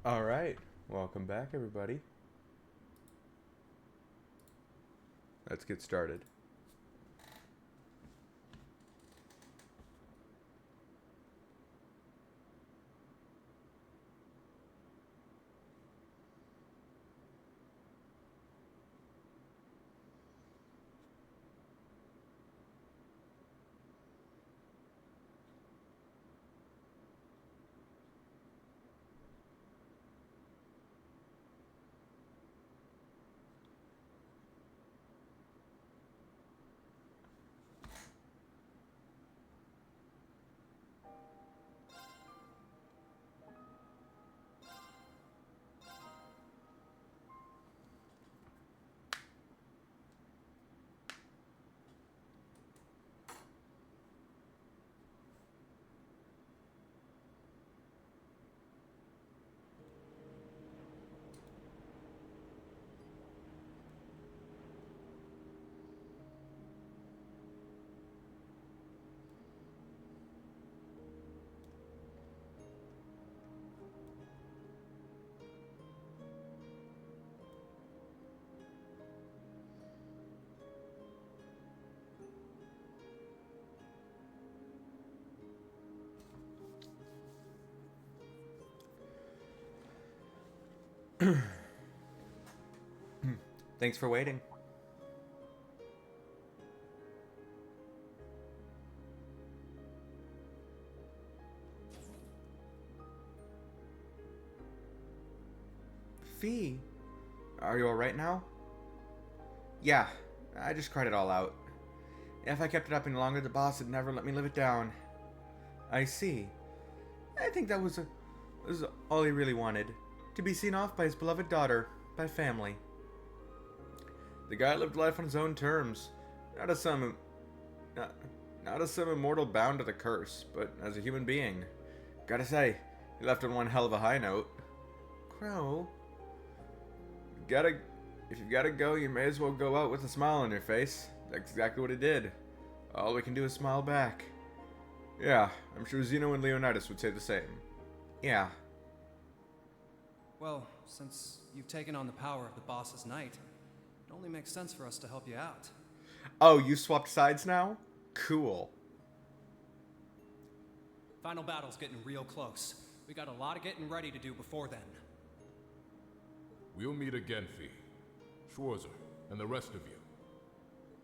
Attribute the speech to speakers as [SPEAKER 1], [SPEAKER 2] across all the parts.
[SPEAKER 1] Alright, welcome back everybody. Let's get started. Thanks for waiting. Fee, are you alright now? Yeah, I just cried it all out. If I kept it up any longer, the boss would never let me live it down. I see. I think that was all he really wanted. To be seen off by his beloved daughter, by family. The guy lived life on his own terms. Not as some immortal bound to the curse, but as a human being. Gotta say, he left on one hell of a high note. Crow? If you've gotta go, you may as well go out with a smile on your face. That's exactly what he did. All we can do is smile back. Yeah, I'm sure Zeno and Leonidas would say the same. Yeah.
[SPEAKER 2] Well, since you've taken on the power of the boss's knight, it only makes sense for us to help you out.
[SPEAKER 1] Oh, you swapped sides now? Cool.
[SPEAKER 2] Final battle's getting real close. We got a lot of getting ready to do before then.
[SPEAKER 3] We'll meet again, Fee. Schwarzer, and the rest of you.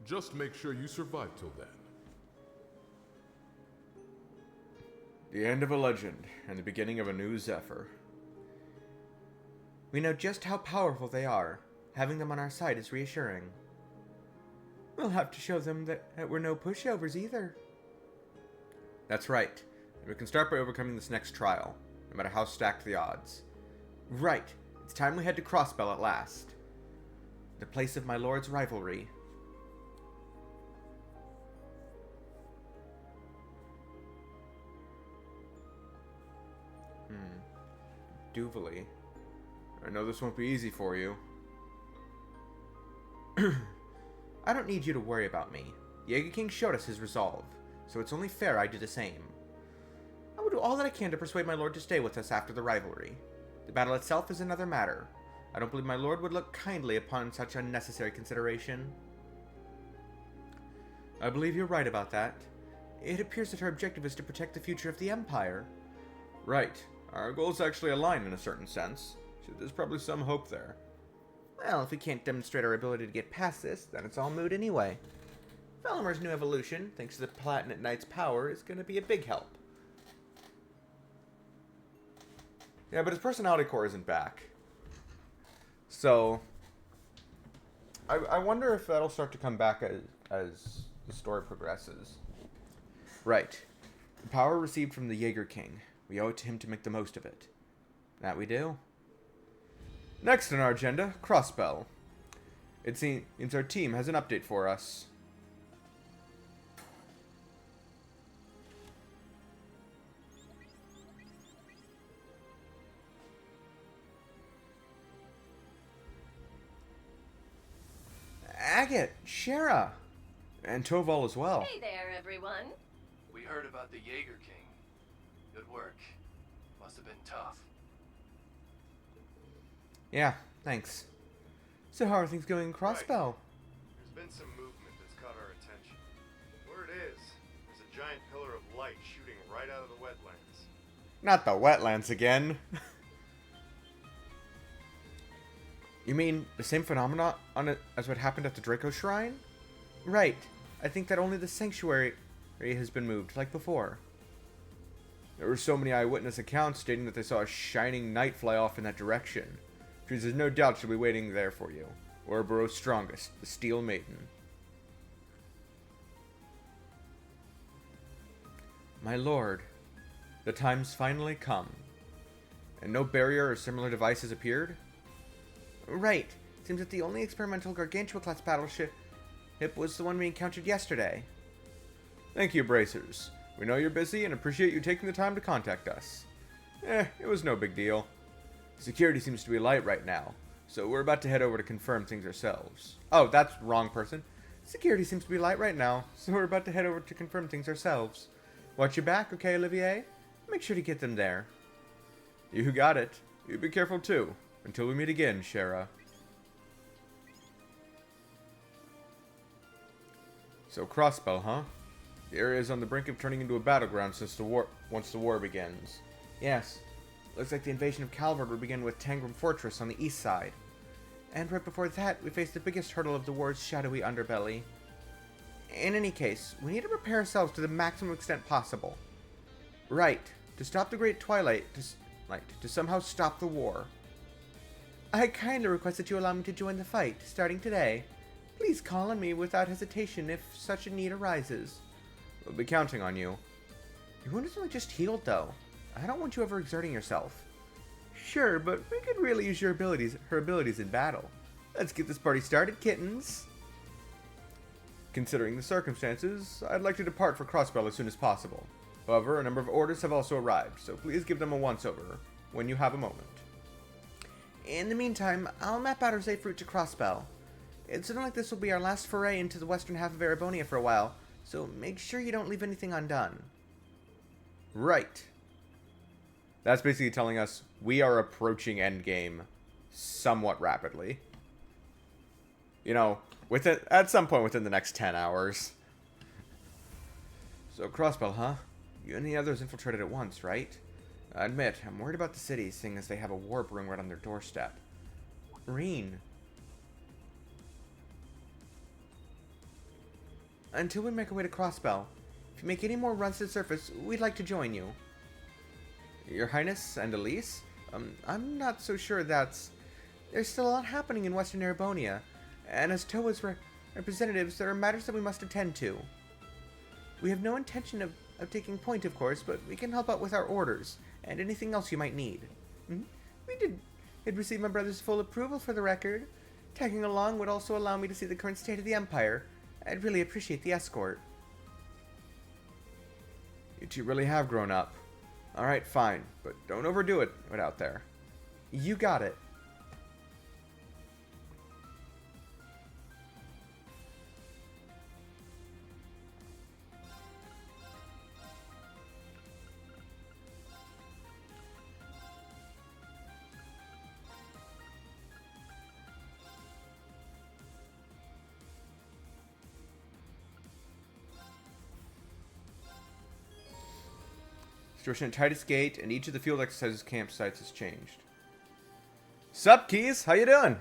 [SPEAKER 3] Just make sure you survive till then.
[SPEAKER 1] The end of a legend, and the beginning of a new Zephyr. We know just how powerful they are. Having them on our side is reassuring. We'll have to show them that we're no pushovers either. That's right. And we can start by overcoming this next trial, no matter how stacked the odds. Right. It's time we head to Crossbell at last. The place of my lord's rivalry. Duvalie. I know this won't be easy for you. I don't need you to worry about me. Jaeger King showed us his resolve, so it's only fair I do the same. I will do all that I can to persuade my lord to stay with us after the rivalry. The battle itself is another matter. I don't believe my lord would look kindly upon such unnecessary consideration. I believe you're right about that. It appears that her objective is to protect the future of the Empire. Right. Our goals actually align in a certain sense, so there's probably some hope there. Well, if we can't demonstrate our ability to get past this, then it's all moot anyway. Velimer's new evolution, thanks to the Platinate Knight's power, is going to be a big help. Yeah, but his personality core isn't back. So, I wonder if that'll start to come back as the story progresses. Right. The power received from the Jaeger King. We owe it to him to make the most of it. That we do. Next on our agenda, Crossbell. It seems our team has an update for us. Agate, Shara, and Toval as well.
[SPEAKER 4] Hey there, everyone.
[SPEAKER 5] We heard about the Jaeger King. Good work. Must have been tough.
[SPEAKER 1] Yeah, thanks. So how are things going in Crossbow?
[SPEAKER 4] There's been some movement that's caught our attention. Where it is, there's a giant pillar of light shooting right out of the wetlands.
[SPEAKER 1] Not the wetlands again. You mean the same phenomena as what happened at the Draco Shrine? Right. I think that only the sanctuary has been moved, like before. There were so many eyewitness accounts stating that they saw a shining knight fly off in that direction. Which means there's no doubt she'll be waiting there for you. Ouroboros' strongest, the Steel Maiden. My lord, the time's finally come. And no barrier or similar device has appeared? Right. Seems that the only experimental Gargantua-class battleship was the one we encountered yesterday. Thank you, Bracers. We know you're busy and appreciate you taking the time to contact us. It was no big deal. Security seems to be light right now, so we're about to head over to confirm things ourselves. Oh, that's wrong person. Security seems to be light right now, so we're about to head over to confirm things ourselves. Watch your back, okay, Olivier? Make sure to get them there. You got it. You be careful too. Until we meet again, Shara. So Crossbow, huh? The area is on the brink of turning into a battleground once the war begins. Yes. Looks like the invasion of Calvard will begin with Tangram Fortress on the east side. And right before that, we face the biggest hurdle of the war's shadowy underbelly. In any case, we need to prepare ourselves to the maximum extent possible. Right. To stop the Great Twilight, to somehow stop the war. I kindly request that you allow me to join the fight, starting today. Please call on me without hesitation if such a need arises. We'll be counting on you. Your wound is only just healed, though. I don't want you overexerting yourself. Sure, but we could really use her abilities in battle. Let's get this party started, kittens. Considering the circumstances, I'd like to depart for Crossbell as soon as possible. However, a number of orders have also arrived, so please give them a once-over when you have a moment. In the meantime, I'll map out our safe route to Crossbell. It's looking like this will be our last foray into the western half of Erebonia for a while, so make sure you don't leave anything undone. Right. That's basically telling us we are approaching endgame somewhat rapidly. You know, at some point within the next 10 hours. So, Crossbell, huh? You and the others infiltrated at once, right? I admit, I'm worried about the city, seeing as they have a war brewing right on their doorstep. Reen. Until we make our way to Crossbell, if you make any more runs to the surface, we'd like to join you. Your Highness and Elise? I'm not so sure that's... There's still a lot happening in Western Erebonia, and as Toa's representatives, there are matters that we must attend to. We have no intention of taking point, of course, but we can help out with our orders, and anything else you might need. We did receive my brother's full approval for the record. Tagging along would also allow me to see the current state of the Empire. I'd really appreciate the escort. You two really have grown up. Alright, fine, but don't overdo it out there. You got it. Situation at Titus Gate, and each of the field exercises campsites has changed. Sup, Keys? How you doing?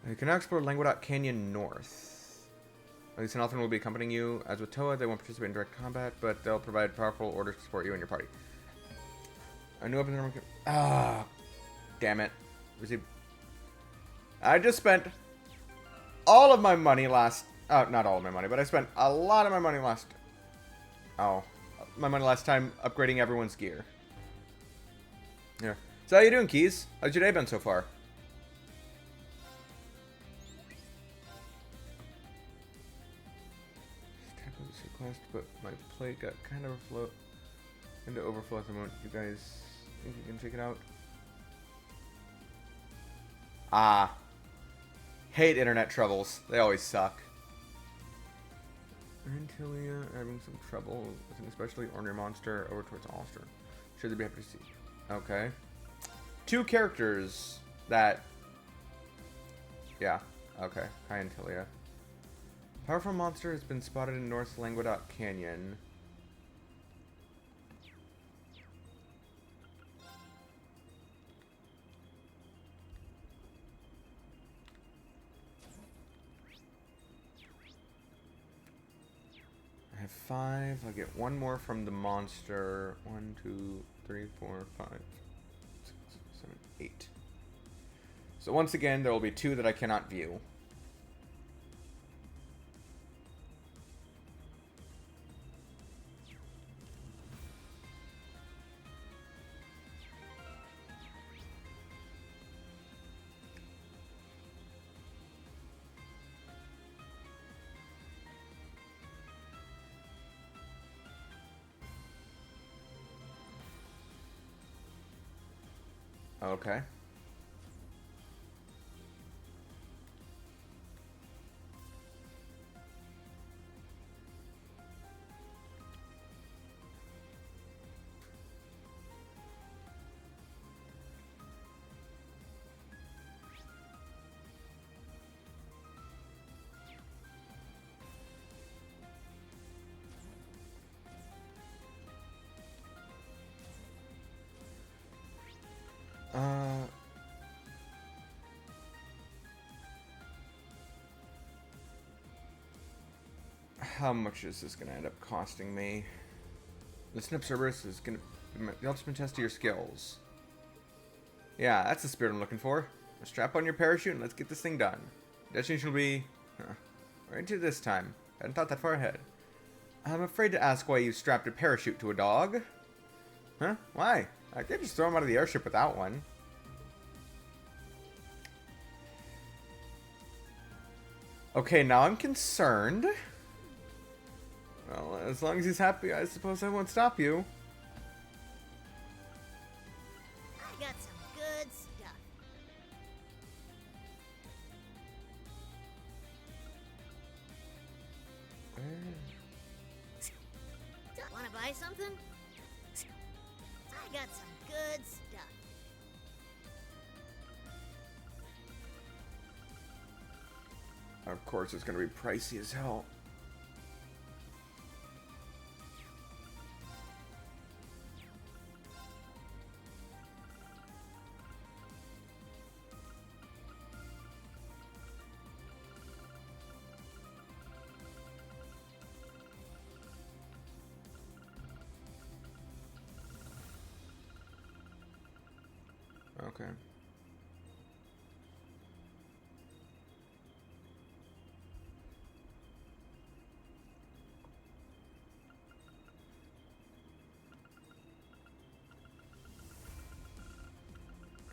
[SPEAKER 1] You can now explore Languedoc Canyon North. At least Althrin will be accompanying you. As with Toa, they won't participate in direct combat, but they'll provide powerful orders to support you and your party. A new open... damn it. I just spent all of my money last... not all of my money, but I spent a lot of my money last time upgrading everyone's gear. Yeah. So how you doing, Keys? How's your day been so far? Quest, but my plate got kind of into overflow at the moment. You guys think you can check it out? Hate internet troubles. They always suck. Antilia having some trouble with an especially ornery monster over towards Ulster. Sure they'd be happy to see. Okay. 2 characters that... Yeah, okay. Kyantilia. Powerful monster has been spotted in North Languedoc Canyon. I have 5. I'll get 1 more from the monster. 1, 2, 3, 4, 5, 6, 7, 8. So once again, there will be 2 that I cannot view. Okay. How much is this going to end up costing me? The Snip Cerberus is going to be the ultimate test of your skills. Yeah, that's the spirit I'm looking for. Strap on your parachute and let's get this thing done. Destination will be... right to this time. Hadn't thought that far ahead. I'm afraid to ask why you strapped a parachute to a dog. Huh? Why? I could just throw him out of the airship without one. Okay, now I'm concerned. Well, as long as he's happy, I suppose I won't stop you.
[SPEAKER 5] I got some good stuff. Wanna buy something? I got some good stuff.
[SPEAKER 1] Of course, it's going to be pricey as hell. Okay.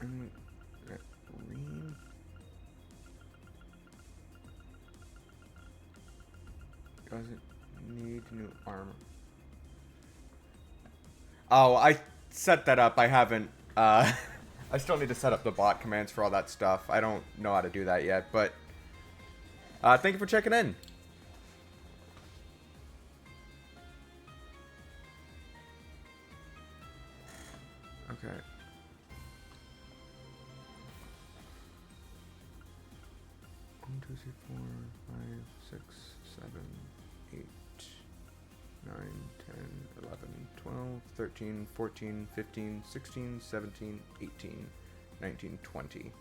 [SPEAKER 1] And that green. Doesn't need new armor. Oh, I set that up. I haven't. I still need to set up the bot commands for all that stuff. I don't know how to do that yet, but thank you for checking in. Okay. One, two, three, 4, 5, 6, 7, 8, 9, 10, 11, 12, 13, 14, 15, 16, 17, 18, 19, 20.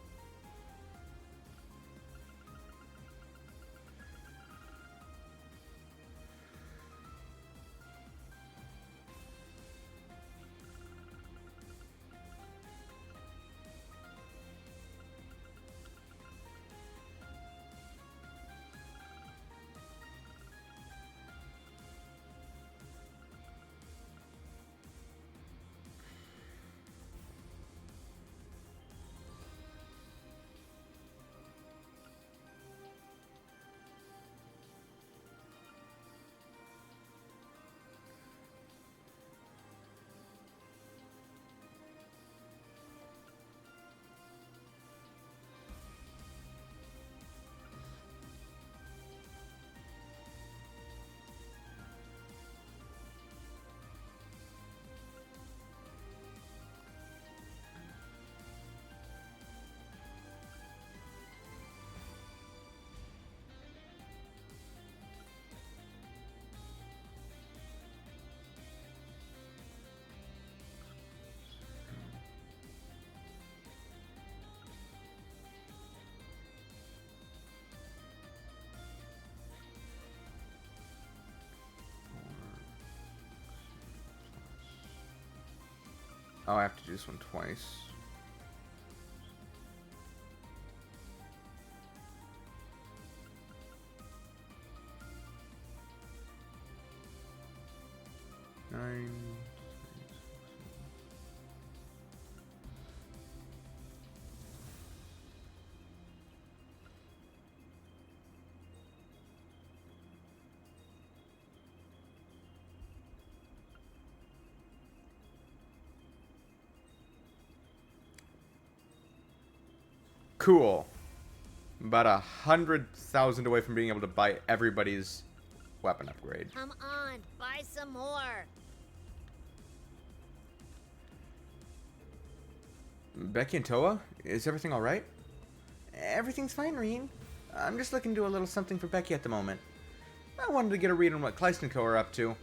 [SPEAKER 1] Oh, I have to do this one twice. Nine. Cool. About 100,000 away from being able to buy everybody's weapon upgrade.
[SPEAKER 5] Come on, buy some more.
[SPEAKER 1] Becky and Toa, is everything alright? Everything's fine, Reen. I'm just looking to do a little something for Becky at the moment. I wanted to get a read on what Kleist and Co are up to.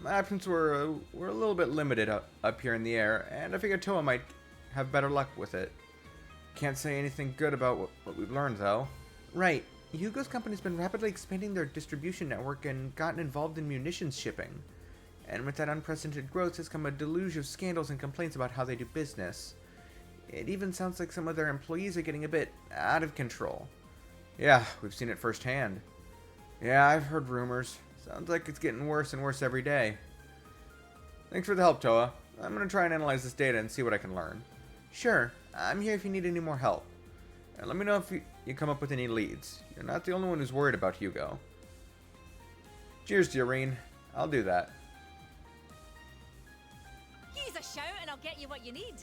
[SPEAKER 1] My options were a little bit limited up here in the air, and I figured Toa might have better luck with it. Can't say anything good about what we've learned, though. Right. Hugo's company's been rapidly expanding their distribution network and gotten involved in munitions shipping. And with that unprecedented growth has come a deluge of scandals and complaints about how they do business. It even sounds like some of their employees are getting a bit out of control. Yeah, we've seen it firsthand. Yeah, I've heard rumors. Sounds like it's getting worse and worse every day. Thanks for the help, Toa. I'm gonna try and analyze this data and see what I can learn. Sure, I'm here if you need any more help. And let me know if you come up with any leads. You're not the only one who's worried about Hugo. Cheers to you, Reen. I'll do that.
[SPEAKER 6] Give us a shout and I'll get you what you need.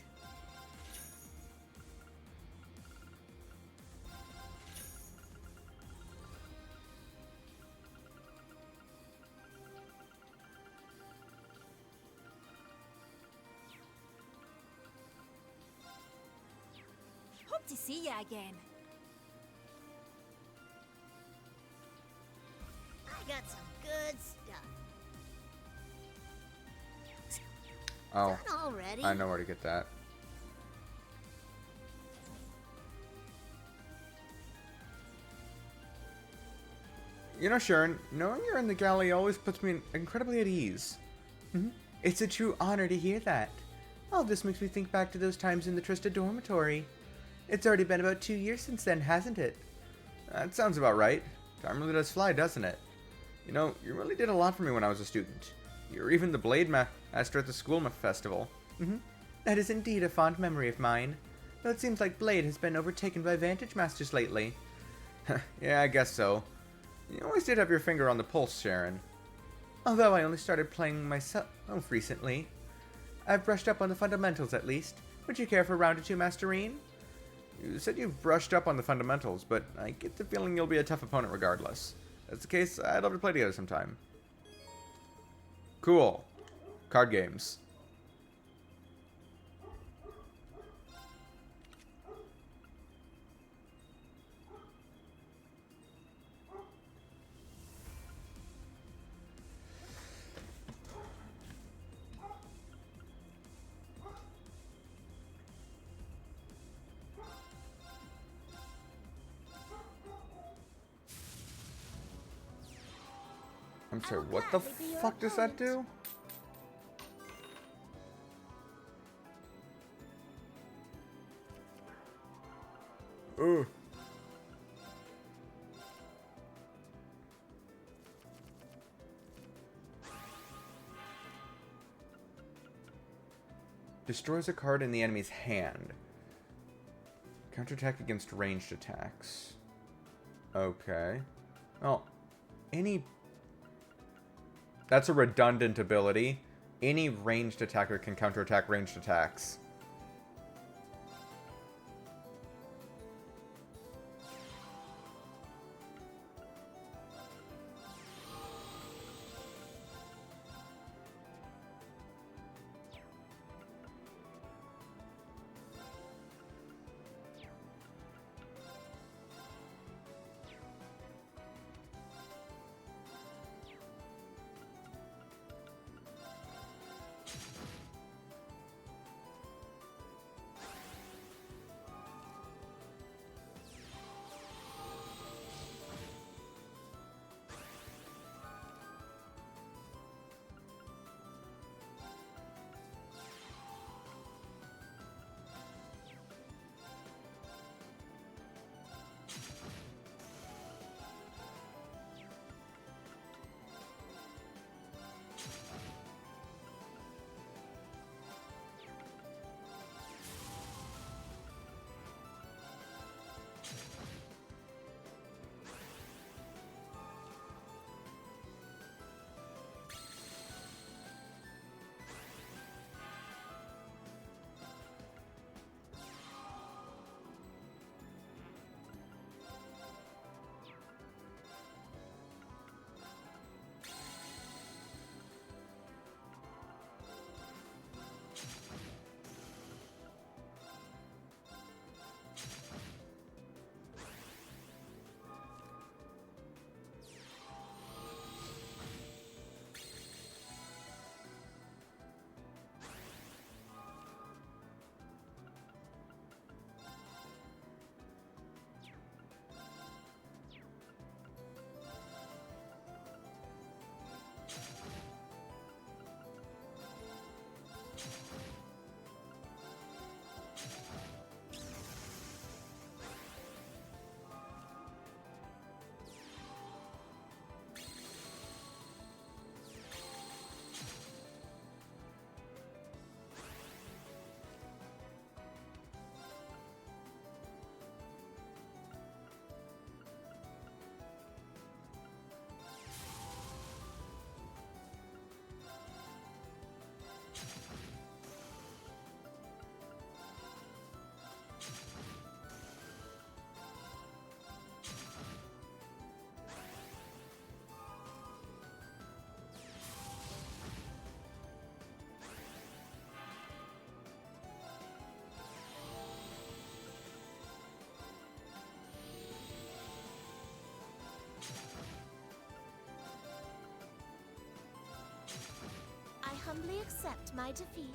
[SPEAKER 6] Hope to see you again.
[SPEAKER 5] I got some good stuff.
[SPEAKER 1] Oh,
[SPEAKER 5] Done already?
[SPEAKER 1] I know where to get that. You know, Sharon, knowing you're in the galley always puts me incredibly at ease. It's a true honor to hear that. All this makes me think back to those times in the Trista dormitory. It's already been about 2 years since then, hasn't it? That sounds about right. Time really does fly, doesn't it? You know, you really did a lot for me when I was a student. You were even the Blade Master at the school festival. That is indeed a fond memory of mine. Though it seems like Blade has been overtaken by Vantage Masters lately. Yeah, I guess so. You always did have your finger on the pulse, Sharon. Although I only started playing myself recently. I've brushed up on the fundamentals at least. Would you care for a round or two, Masterine? You said you've brushed up on the fundamentals, but I get the feeling you'll be a tough opponent regardless. If that's the case, I'd love to play together sometime. Cool. Card games. I'm sorry, what the fuck does that do? Ugh. Destroys a card in the enemy's hand. Counterattack against ranged attacks. Okay. Well, any... That's a redundant ability. Any ranged attacker can counterattack ranged attacks.
[SPEAKER 7] humbly accept my defeat.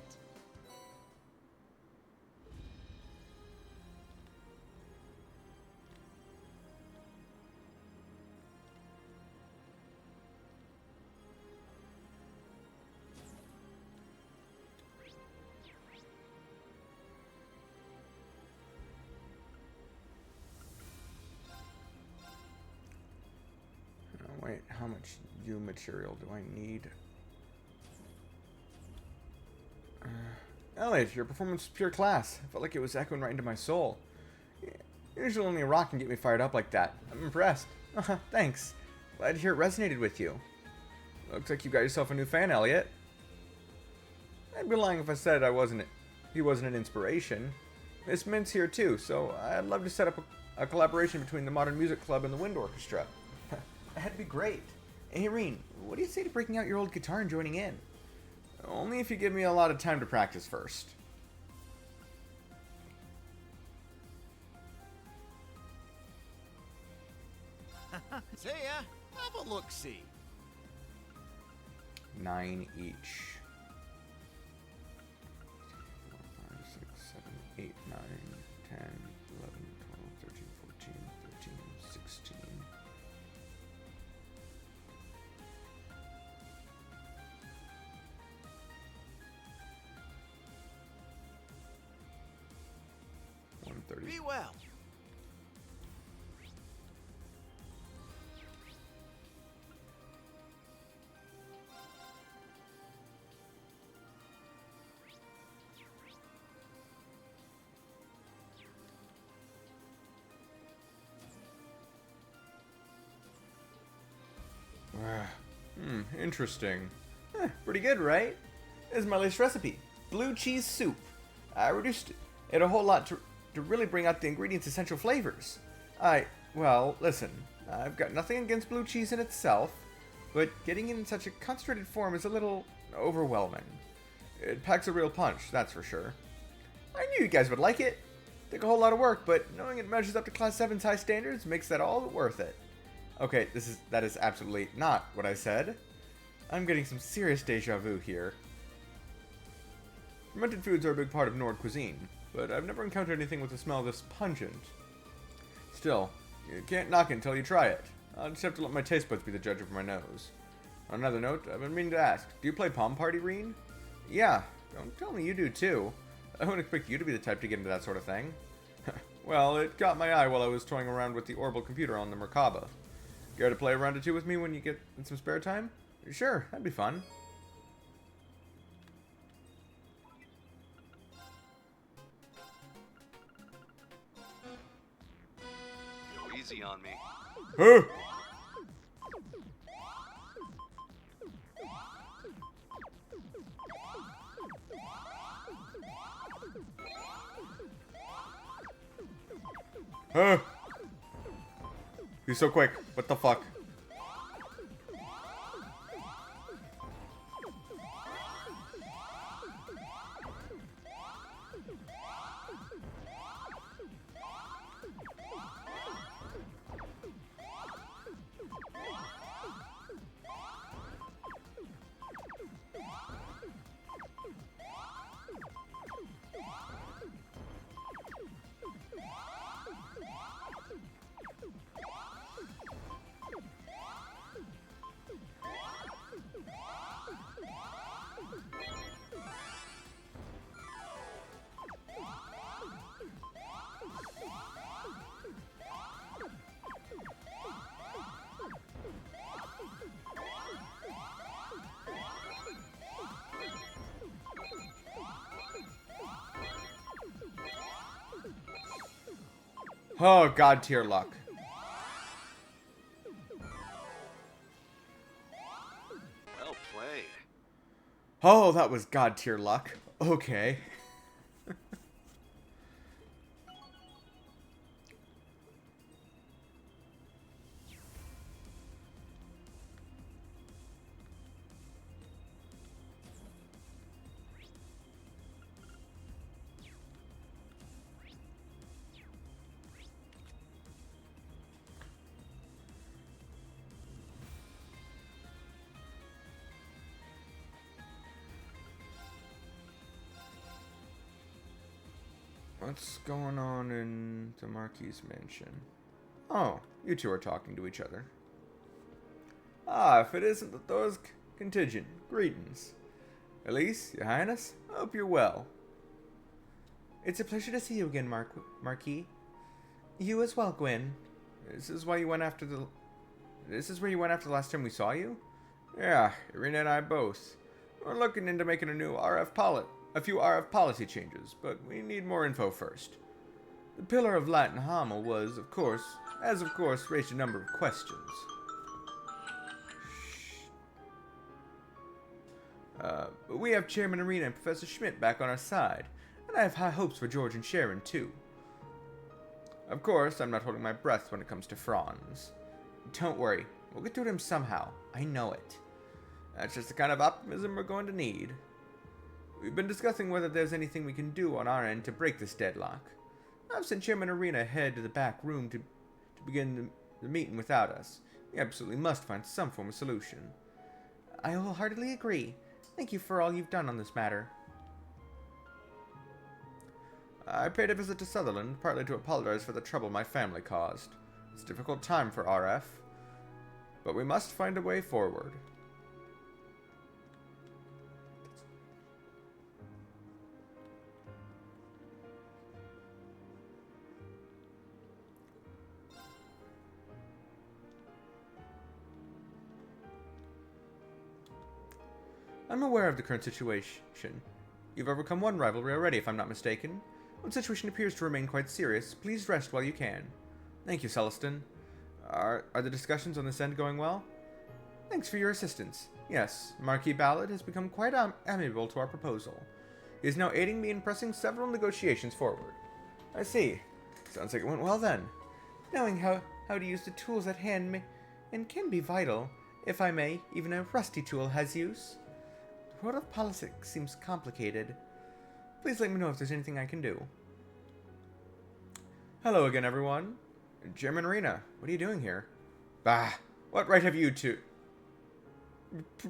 [SPEAKER 1] Oh, wait, how much U material do I need? Elliot, your performance was pure class. I felt like it was echoing right into my soul. Usually only a rock can get me fired up like that. I'm impressed. Thanks. Glad to hear it resonated with you. Looks like you got yourself a new fan, Elliot. I'd be lying if I said he wasn't an inspiration. Miss Mint's here too, so I'd love to set up a collaboration between the Modern Music Club and the Wind Orchestra. That'd be great. Hey, Reen, what do you say to breaking out your old guitar and joining in? Only if you give me a lot of time to practice first.
[SPEAKER 8] See ya. Have a look-see.
[SPEAKER 1] 9 each. 4, 5, 6, 7, 8, 9, 10, 11, 12, 13, 14, 15, 16.
[SPEAKER 8] Be well.
[SPEAKER 1] Interesting. Pretty good, right? This is my latest recipe. Blue cheese soup. I reduced it a whole lot to really bring out the ingredients' essential flavors. Well, listen. I've got nothing against blue cheese in itself, but getting it in such a concentrated form is a little overwhelming. It packs a real punch, that's for sure. I knew you guys would like it. Took a whole lot of work, but knowing it measures up to Class 7's high standards makes that all worth it. Okay, that is absolutely not what I said. I'm getting some serious deja vu here. Fermented foods are a big part of Nord cuisine, but I've never encountered anything with a smell this pungent. Still, you can't knock it until you try it. I'll just have to let my taste buds be the judge over my nose. On another note, I've been meaning to ask, do you play Palm Party, Reen? Yeah, don't tell me you do too. I wouldn't expect you to be the type to get into that sort of thing. Well, it caught my eye while I was toying around with the Orbital computer on the Merkaba. Care to play a round or two with me when you get in some spare time? Sure, that'd be fun.
[SPEAKER 4] Go easy on me.
[SPEAKER 1] Huh? Huh? He's so quick. What the fuck? Oh, God tier luck.
[SPEAKER 4] Well played.
[SPEAKER 1] Oh, that was God tier luck. Okay. What's going on in the Marquis mansion? Oh, you two are talking to each other. Ah, if it isn't the Thor's contingent, greetings. Elise, Your Highness, I hope you're well. It's a pleasure to see you again, Marquis. You as well, Gwen. This is why you went after the... This is where you went after the last time we saw you? Yeah, Irina and I both. We're looking into making a few RF policy changes, but we need more info first. The Pillar of Light in Hamel has of course, raised a number of questions. But we have Chairman Arena and Professor Schmidt back on our side, and I have high hopes for George and Sharon too. Of course, I'm not holding my breath when it comes to Franz. Don't worry, we'll get through to him somehow. I know it. That's just the kind of optimism we're going to need. We've been discussing whether there's anything we can do on our end to break this deadlock. I've sent Chairman Arena ahead to the back room to begin the meeting without us. We absolutely must find some form of solution. I wholeheartedly agree. Thank you for all you've done on this matter. I paid a visit to Sutherland, partly to apologize for the trouble my family caused. It's a difficult time for RF, but we must find a way forward. I'm aware of the current situation. You've overcome one rivalry already, if I'm not mistaken. When the situation appears to remain quite serious, please rest while you can. Thank you, Celestin. Are the discussions on this end going well? Thanks for your assistance. Yes, Marquis Ballard has become quite amiable to our proposal. He is now aiding me in pressing several negotiations forward. I see. Sounds like it went well then. Knowing how to use the tools at hand and can be vital. If I may, even a rusty tool has use. The world of politics seems complicated. Please let me know if there's anything I can do. Hello again, everyone. Chairman Arena, what are you doing here? Bah, what right have you to...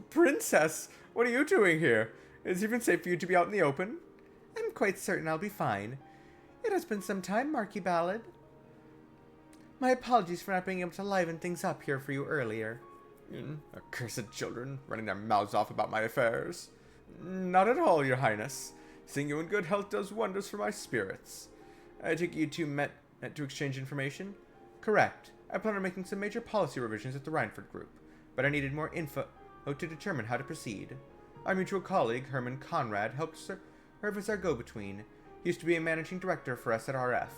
[SPEAKER 1] Princess, what are you doing here? Is it even safe for you to be out in the open? I'm quite certain I'll be fine. It has been some time, Marquis Ballard. My apologies for not being able to liven things up here for you earlier. Accursed children, running their mouths off about my affairs. Not at all, Your Highness. Seeing you in good health does wonders for my spirits. I take you two met to exchange information? Correct. I plan on making some major policy revisions at the Reinford Group, but I needed more info to determine how to proceed. Our mutual colleague, Herman Conrad, helped serve as our go-between. He used to be a managing director for us at RF.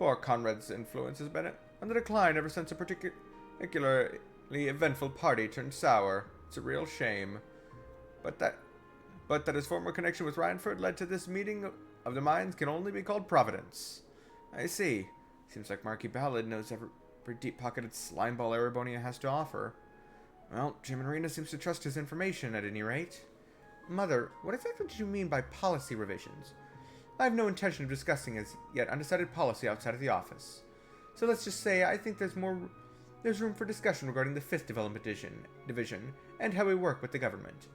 [SPEAKER 1] Poor Conrad's influence has been on the decline ever since a particularly eventful party turned sour. It's a real shame. But that his former connection with Reinford led to this meeting of the minds can only be called Providence. I see. Seems like Marquis Ballard knows every deep-pocketed slimeball Erebonia has to offer. Well, Jim Arena seems to trust his information at any rate. Mother, what exactly did you mean by policy revisions? I have no intention of discussing as yet undecided policy outside of the office. So let's just say I think there's room for discussion regarding the 5th Development Division and how we work with the government.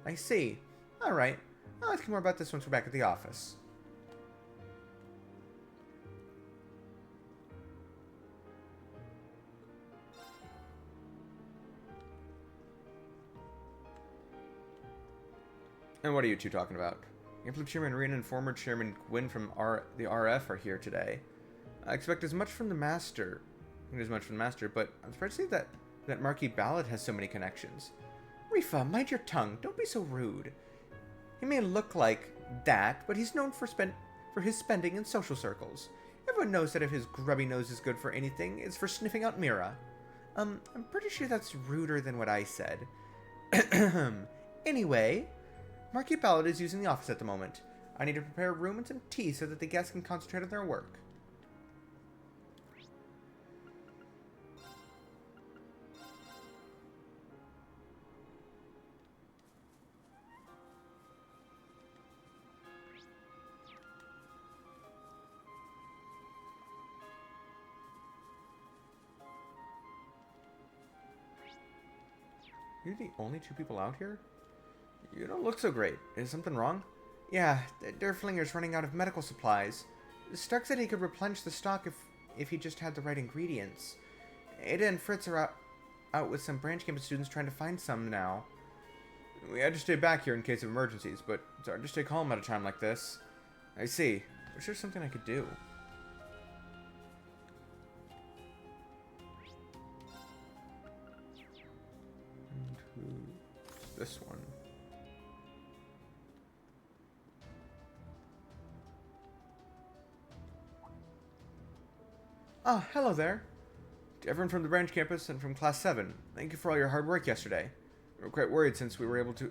[SPEAKER 1] I see. Alright. I'll ask you more about this once we're back at the office. And what are you two talking about? Implement Chairman Arena and former Chairman Gwyn from the RF are here today. I expect as much from the Master. But I'm surprised to see that Marquis Ballard has so many connections. Rifa, mind your tongue. Don't be so rude. He may look like that, but he's known for his spending in social circles. Everyone knows that if his grubby nose is good for anything, it's for sniffing out Mira. I'm pretty sure that's ruder than what I said. Anyway, Marquis Ballard is using the office at the moment. I need to prepare a room and some tea so that the guests can concentrate on their work. You're the only two people out here? You don't look so great. Is something wrong? Yeah, the Derflinger's running out of medical supplies. Stark said he could replenish the stock if he just had the right ingredients. Ada and Fritz are out with some branch campus students trying to find some now. We had to stay back here in case of emergencies, but it's hard to stay calm at a time like this. I see. Wish there's something I could do. And who's this one? Ah, hello there. To everyone from the branch campus and from Class 7, thank you for all your hard work yesterday. We were quite worried since we were able to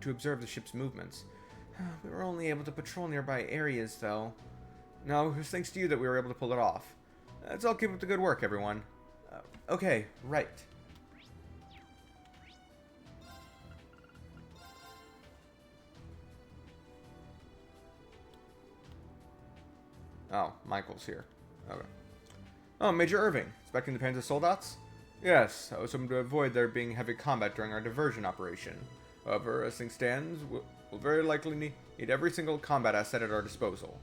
[SPEAKER 1] observe the ship's movements. We were only able to patrol nearby areas, though. No, it was thanks to you that we were able to pull it off. Let's all keep up the good work, everyone. Okay, right. Oh, Michael's here. Okay. Oh, Major Irving. Expecting the Panzer Soldats? Yes, I was hoping to avoid there being heavy combat during our diversion operation. However, as things stand, we'll very likely need every single combat asset at our disposal.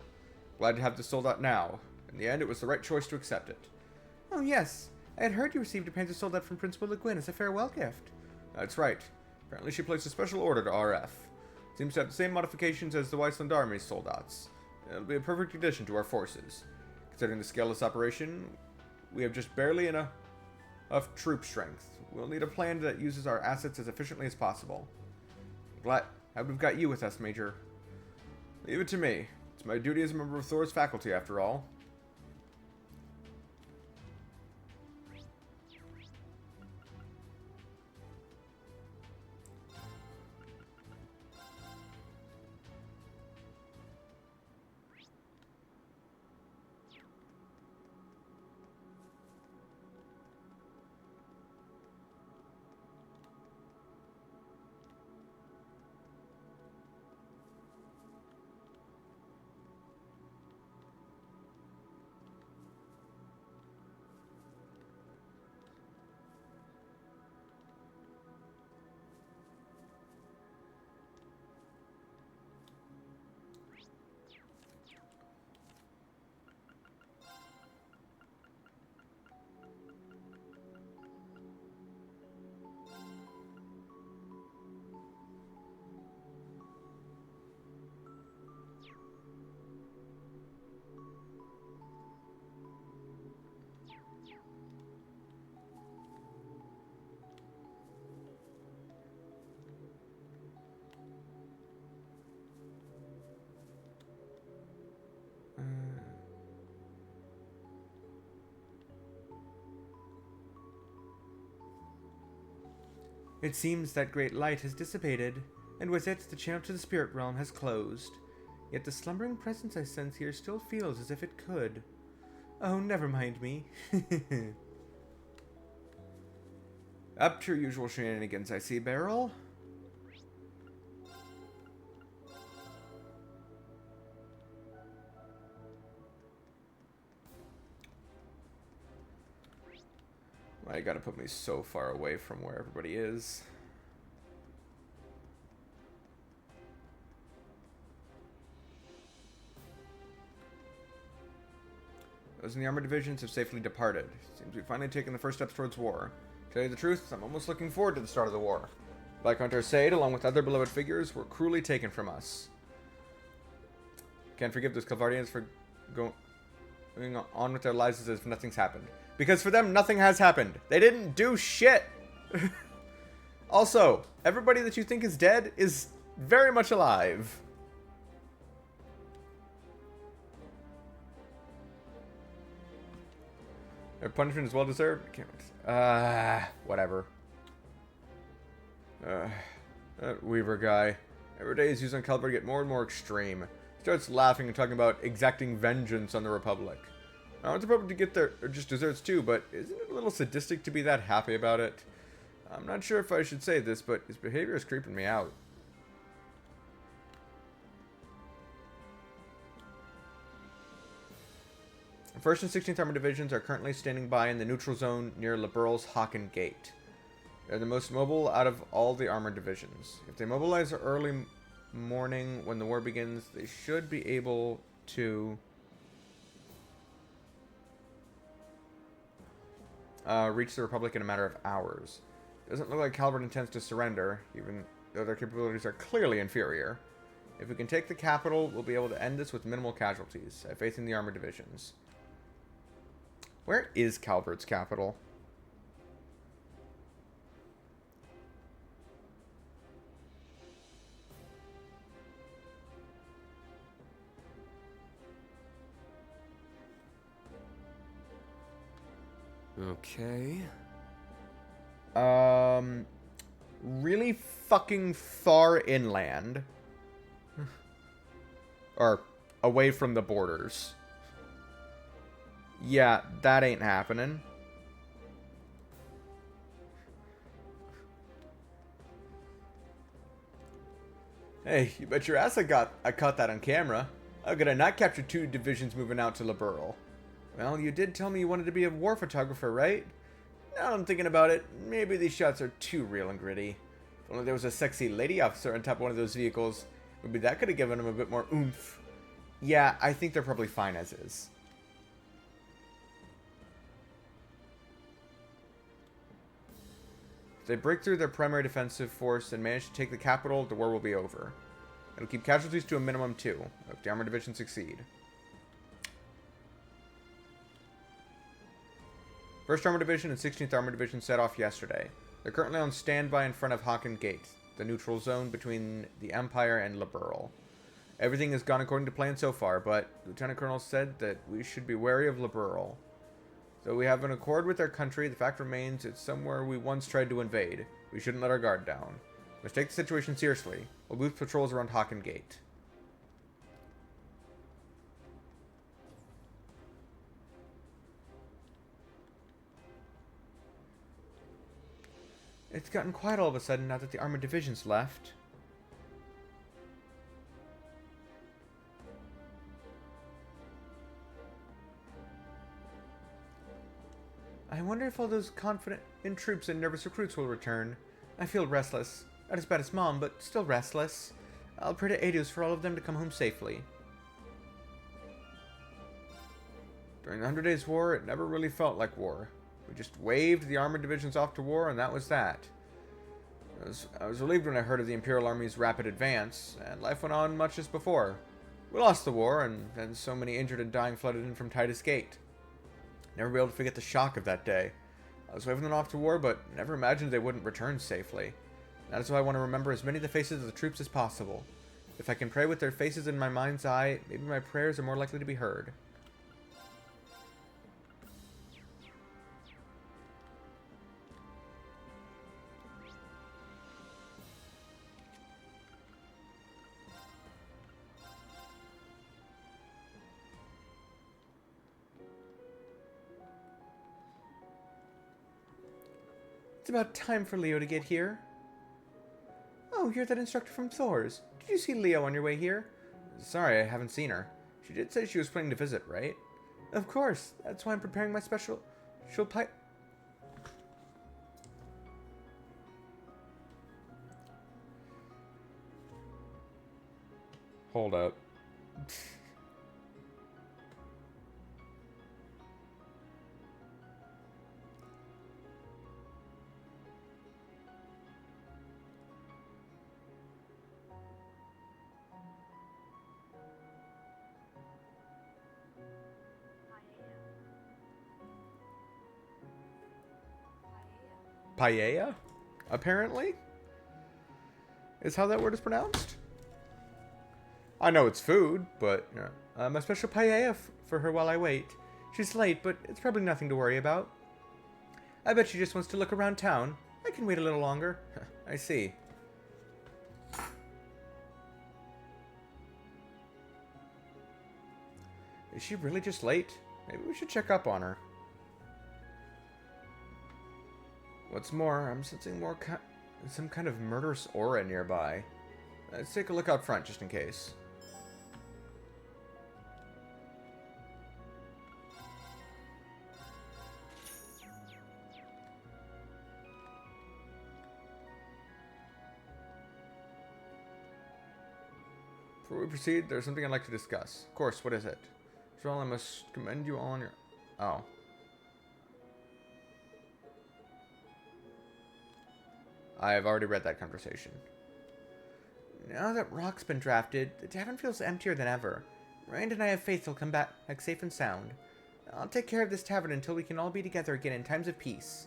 [SPEAKER 1] Glad to have the Soldat now. In the end, it was the right choice to accept it. Oh, yes. I had heard you received a Panzer Soldat from Principal Le Guin as a farewell gift. That's right. Apparently she placed a special order to RF. Seems to have the same modifications as the Weissland Army's Soldats. It'll be a perfect addition to our forces. Considering the scale of this operation, we have just barely enough troop strength. We'll need a plan that uses our assets as efficiently as possible. Glad we've got you with us, Major. Leave it to me. It's my duty as a member of Thor's faculty, after all. It seems that great light has dissipated, and with it the channel to the spirit realm has closed. Yet the slumbering presence I sense here still feels as if it could. Oh, never mind me. Up to your usual shenanigans, I see, Beryl. Why you gotta put me so far away from where everybody is? Those in the armored divisions have safely departed. Seems we've finally taken the first steps towards war. To tell you the truth, I'm almost looking forward to the start of the war. Viscount Arsaid, along with other beloved figures, were cruelly taken from us. Can't forgive those Calvardians for going on with their lives as if nothing's happened. Because for them, nothing has happened. They didn't do shit. Also, everybody that you think is dead is very much alive. Their punishment is well deserved. Whatever. That Weaver guy. Every day his views on Calvary get more and more extreme. He starts laughing and talking about exacting vengeance on the Republic. I want the Republic to get their just desserts too, but isn't it a little sadistic to be that happy about it? I'm not sure if I should say this, but his behavior is creeping me out. The 1st and 16th Armored Divisions are currently standing by in the neutral zone near Liberal's Hocken Gate. They're the most mobile out of all the armored divisions. If they mobilize early morning when the war begins, they should be able to reach the Republic in a matter of hours. Doesn't look like Calvert intends to surrender, even though their capabilities are clearly inferior. If we can take the capital, we'll be able to end this with minimal casualties. I have faith in the armored divisions. Where is Calvert's capital?
[SPEAKER 2] Okay.
[SPEAKER 1] Really fucking far inland. Or away from the borders. Yeah, that ain't happening. Hey, you bet your ass I caught that on camera. How could I not capture 2 divisions moving out to Liberl? Well, you did tell me you wanted to be a war photographer, right? Now I'm thinking about it, maybe these shots are too real and gritty. If only there was a sexy lady officer on top of one of those vehicles. Maybe that could have given them a bit more oomph. Yeah, I think they're probably fine as is. If they break through their primary defensive force and manage to take the capital, the war will be over. It'll keep casualties to a minimum too, if the armored division succeed. 1st Armored Division and 16th Armored Division set off yesterday. They're currently on standby in front of Haken Gate, the neutral zone between the Empire and Liberl. Everything has gone according to plan so far, but Lieutenant Colonel said that we should be wary of Liberl. Though we have an accord with our country, the fact remains it's somewhere we once tried to invade. We shouldn't let our guard down. We must take the situation seriously. We'll boost patrols around Haken Gate. It's gotten quiet all of a sudden now that the armored division's left. I wonder if all those confident troops and nervous recruits will return. I feel restless. Not as bad as Mom, but still restless. I'll pray to Adus for all of them to come home safely. During the 100 Days War, it never really felt like war. We just waved the armored divisions off to war, and that was that. I was relieved when I heard of the Imperial Army's rapid advance, and life went on much as before. We lost the war, and then so many injured and dying flooded in from Titus Gate. Never be able to forget the shock of that day. I was waving them off to war, but never imagined they wouldn't return safely. That is why I want to remember as many of the faces of the troops as possible. If I can pray with their faces in my mind's eye, maybe my prayers are more likely to be heard. It's about time for Leo to get here. Oh, you're that instructor from Thor's. Did you see Leo on your way here? Sorry, I haven't seen her. She did say she was planning to visit, right? Of course. That's why I'm preparing my special pipe. Hold up. Paella? Apparently? Is how that word is pronounced? I know it's food, but a special paella for her while I wait. She's late, but it's probably nothing to worry about. I bet she just wants to look around town. I can wait a little longer. I see. Is she really just late? Maybe we should check up on her. What's more, I'm sensing some kind of murderous aura nearby. Let's take a look out front, just in case. Before we proceed, there's something I'd like to discuss. Of course, what is it? First of all, I must commend you all on your... Oh. I have already read that conversation. Now that Rock's been drafted, the tavern feels emptier than ever. Rand and I have faith he'll come back safe and sound. I'll take care of this tavern until we can all be together again in times of peace.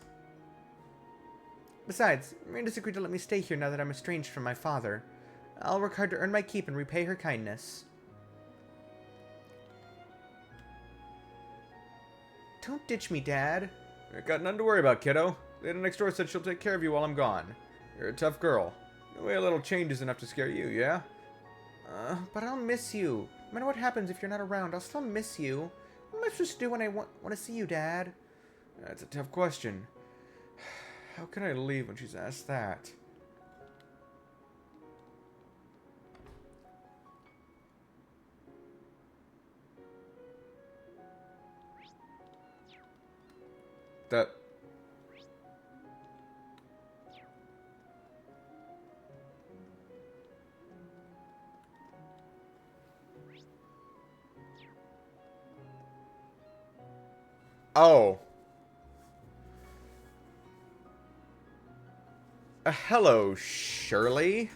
[SPEAKER 1] Besides, Rand has agreed to let me stay here now that I'm estranged from my father. I'll work hard to earn my keep and repay her kindness. Don't ditch me, Dad. I got nothing to worry about, kiddo. Lady next door said she'll take care of you while I'm gone. You're a tough girl. No way a little change is enough to scare you, yeah?
[SPEAKER 9] But I'll miss you. No matter what happens, if you're not around, I'll still miss you. What am I supposed to do when I want to see you, Dad?
[SPEAKER 1] That's a tough question. How can I leave when she's asked that? That... Oh. Hello, Shirley.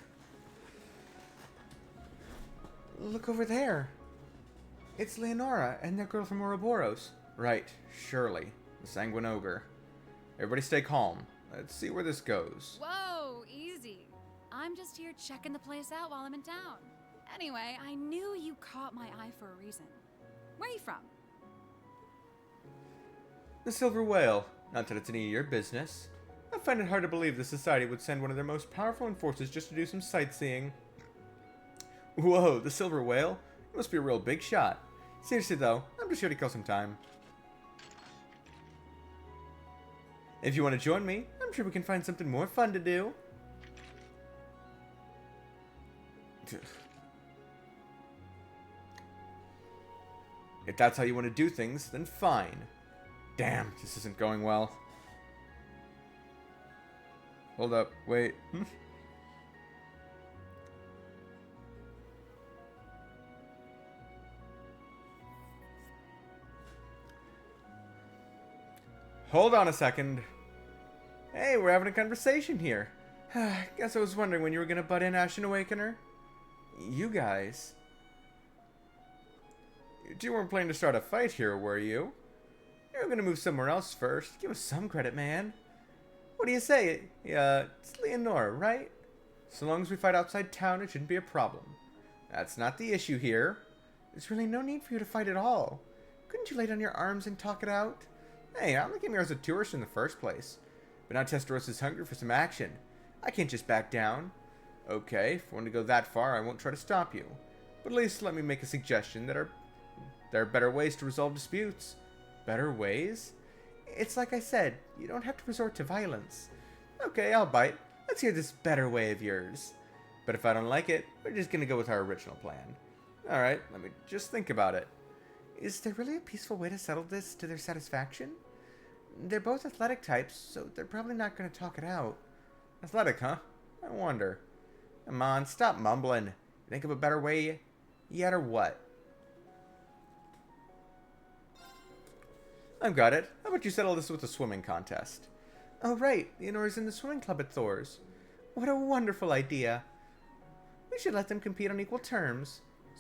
[SPEAKER 9] Look over there. It's Leonora and that girl from Ouroboros.
[SPEAKER 1] Right, Shirley, the Sanguine Ogre. Everybody stay calm. Let's see where this goes.
[SPEAKER 6] Whoa, easy. I'm just here checking the place out while I'm in town. Anyway, I knew you caught my eye for a reason. Where are you from?
[SPEAKER 1] The Silver Whale. Not that it's any of your business. I find it hard to believe the Society would send one of their most powerful enforcers just to do some sightseeing. Whoa, the Silver Whale? You must be a real big shot. Seriously though, I'm just here to kill some time. If you want to join me, I'm sure we can find something more fun to do. If that's how you want to do things, then fine. Damn, this isn't going well. Hold up, wait. Hold on a second. Hey, we're having a conversation here. Guess I was wondering when you were gonna butt in, Ashen Awakener. You guys. You two weren't planning to start a fight here, were you? You were gonna move somewhere else first. Give us some credit, man. What do you say? It's Leonora, right? So long as we fight outside town, it shouldn't be a problem. That's not the issue here. There's really no need for you to fight at all. Couldn't you lay down your arms and talk it out? Hey, I only came here as a tourist in the first place. But now Testaros is hungry for some action. I can't just back down. Okay, if you want to go that far, I won't try to stop you. But at least let me make a suggestion that there are better ways to resolve disputes. Better ways? It's like I said, you don't have to resort to violence. Okay, I'll bite. Let's hear this better way of yours. But if I don't like it, we're just gonna go with our original plan. Alright, let me just think about it.
[SPEAKER 9] Is there really a peaceful way to settle this to their satisfaction? They're both athletic types, so they're probably not going to talk it out.
[SPEAKER 1] Athletic, huh? I wonder. Come on, stop mumbling. Think of a better way yet or what? I've got it. How about you settle this with a swimming contest?
[SPEAKER 9] Oh, right. Leonora's in the swimming club at Thor's. What a wonderful idea. We should let them compete on equal terms.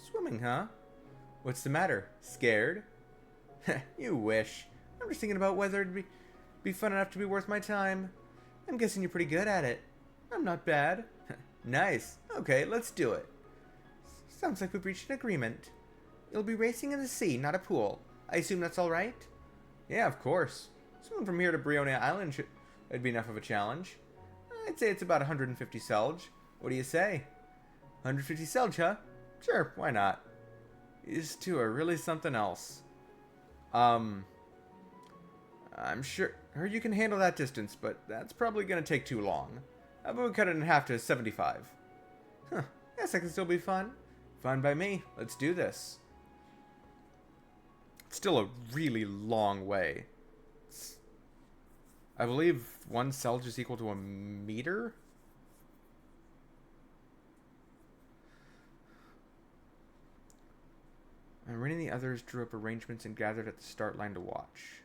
[SPEAKER 1] Swimming, huh? What's the matter? Scared? You wish. I'm just thinking about whether it'd be fun enough to be worth my time. I'm guessing you're pretty good at it. I'm not bad. Nice. Okay, let's do it.
[SPEAKER 9] Sounds like we've reached an agreement. You'll be racing in the sea, not a pool. I assume that's all right?
[SPEAKER 1] Yeah, of course. Swimming from here to Briona Island it'd be enough of a challenge. I'd say it's about 150 selge. What do you say? 150 selge, huh? Sure, why not? These two are really something else. I'm sure you can handle that distance, but that's probably going to take too long. How about we cut it in half to 75? Huh, guess that can still be fun. Fine by me. Let's do this. It's still a really long way. I believe 1 selge is equal to a meter? And Rin and the others drew up arrangements and gathered at the start line to watch.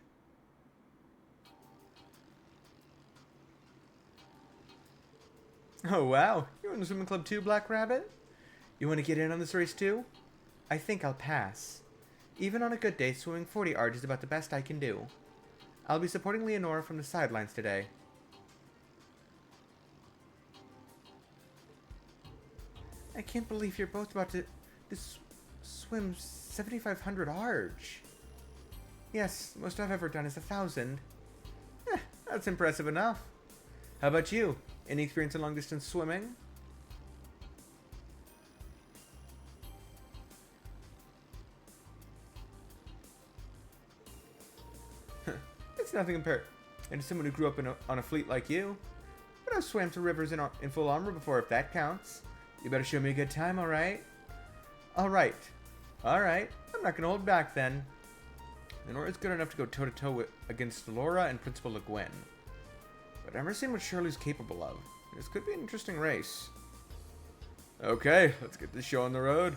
[SPEAKER 1] Oh wow, you're in the swimming club too, Black Rabbit? You want to get in on this race too? I think I'll pass. Even on a good day, swimming 40 arch is about the best I can do. I'll be supporting Leonora from the sidelines today. I can't believe you're both about to swim 7,500 arch. Yes, most I've ever done is 1,000. That's impressive enough. How about you? Any experience in long-distance swimming? It's nothing compared to someone who grew up on a fleet like you. But I've swam through rivers in full armor before, if that counts. You better show me a good time, alright? Alright. Alright. I'm not going to hold back then. Lenora's good enough to go toe-to-toe against Laura and Principal Le Guin. But I've never seen what Shirley's capable of. This could be an interesting race. Okay, let's get this show on the road.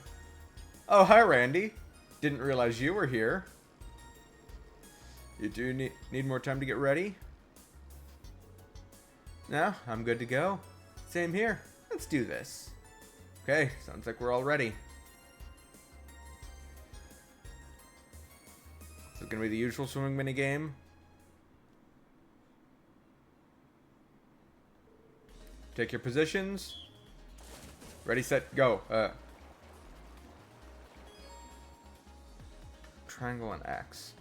[SPEAKER 1] Oh, hi, Randy. Didn't realize you were here. You do need more time to get ready? No, I'm good to go. Same here. Let's do this. Okay, sounds like we're all ready. So it's gonna be the usual swimming minigame. Take your positions. Ready, set, go. Triangle and X.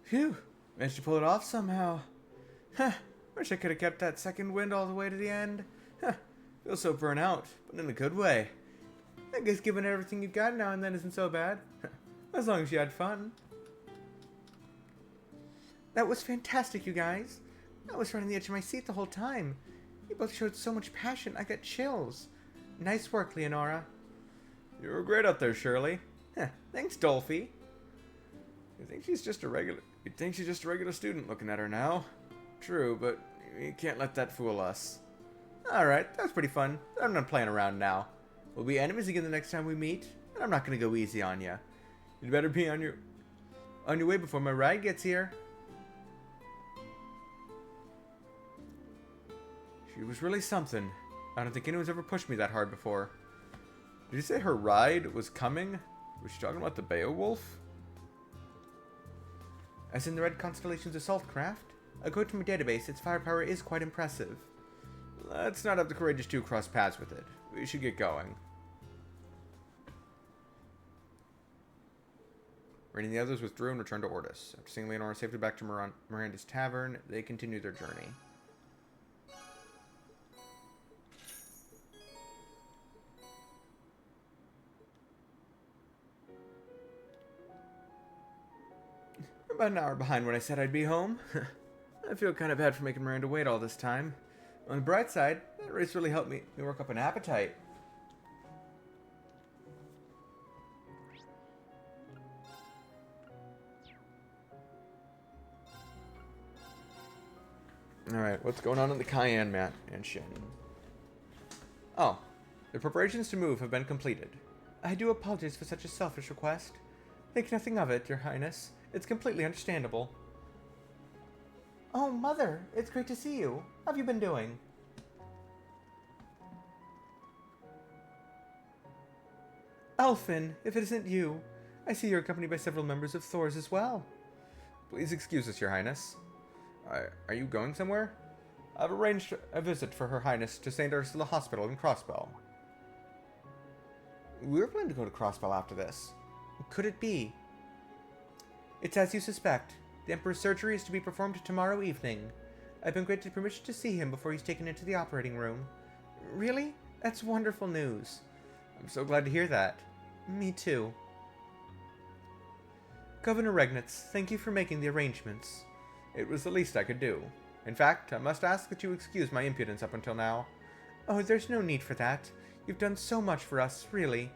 [SPEAKER 1] Phew, managed to pull it off somehow. Huh, wish I could have kept that second wind all the way to the end. Huh, feel so burnt out, but in a good way. I guess giving it everything you've got now and then isn't so bad. As long as you had fun. That was fantastic, you guys. I was right on the edge of my seat the whole time. You both showed so much passion, I got chills. Nice work, Leonora. You were great out there, Shirley. Thanks, Dolphy. You'd think she's just a regular student looking at her now. True, but you can't let that fool us. Alright, that was pretty fun. I'm not playing around now. We'll be enemies again the next time we meet, and I'm not gonna go easy on you. You'd better be on your way before my ride gets here. She was really something. I don't think anyone's ever pushed me that hard before. Did you say her ride was coming? Was she talking about the Beowulf? As in the Red Constellation's assault craft? According to my database, its firepower is quite impressive. Let's not have the Courageous 2 cross paths with it. We should get going. Rin and the others withdrew and returned to Ortis. After seeing Leonora safely back to Miranda's tavern, they continued their journey. About an hour behind when I said I'd be home. I feel kind of bad for making Miranda wait all this time. On the bright side, that race really helped me work up an appetite. Alright, what's going on in the Cayenne Mansion? Oh, the preparations to move have been completed. I do apologize for such a selfish request. Think nothing of it, Your Highness. It's completely understandable. Oh, Mother, it's great to see you. How have you been doing? Elfin, if it isn't you. I see you're accompanied by several members of Thor's as well. Please excuse us, Your Highness. Are you going somewhere? I've arranged a visit for Her Highness to St. Ursula Hospital in Crossbell. We were planning to go to Crossbell after this. Could it be? It's as you suspect. The Emperor's surgery is to be performed tomorrow evening. I've been granted permission to see him before he's taken into the operating room. Really? That's wonderful news. I'm so glad to hear that. Me too.
[SPEAKER 9] Governor Regnitz, thank you for making the arrangements.
[SPEAKER 1] It was the least I could do. In fact, I must ask that you excuse my impudence up until now.
[SPEAKER 9] Oh, there's no need for that. You've done so much for us, really.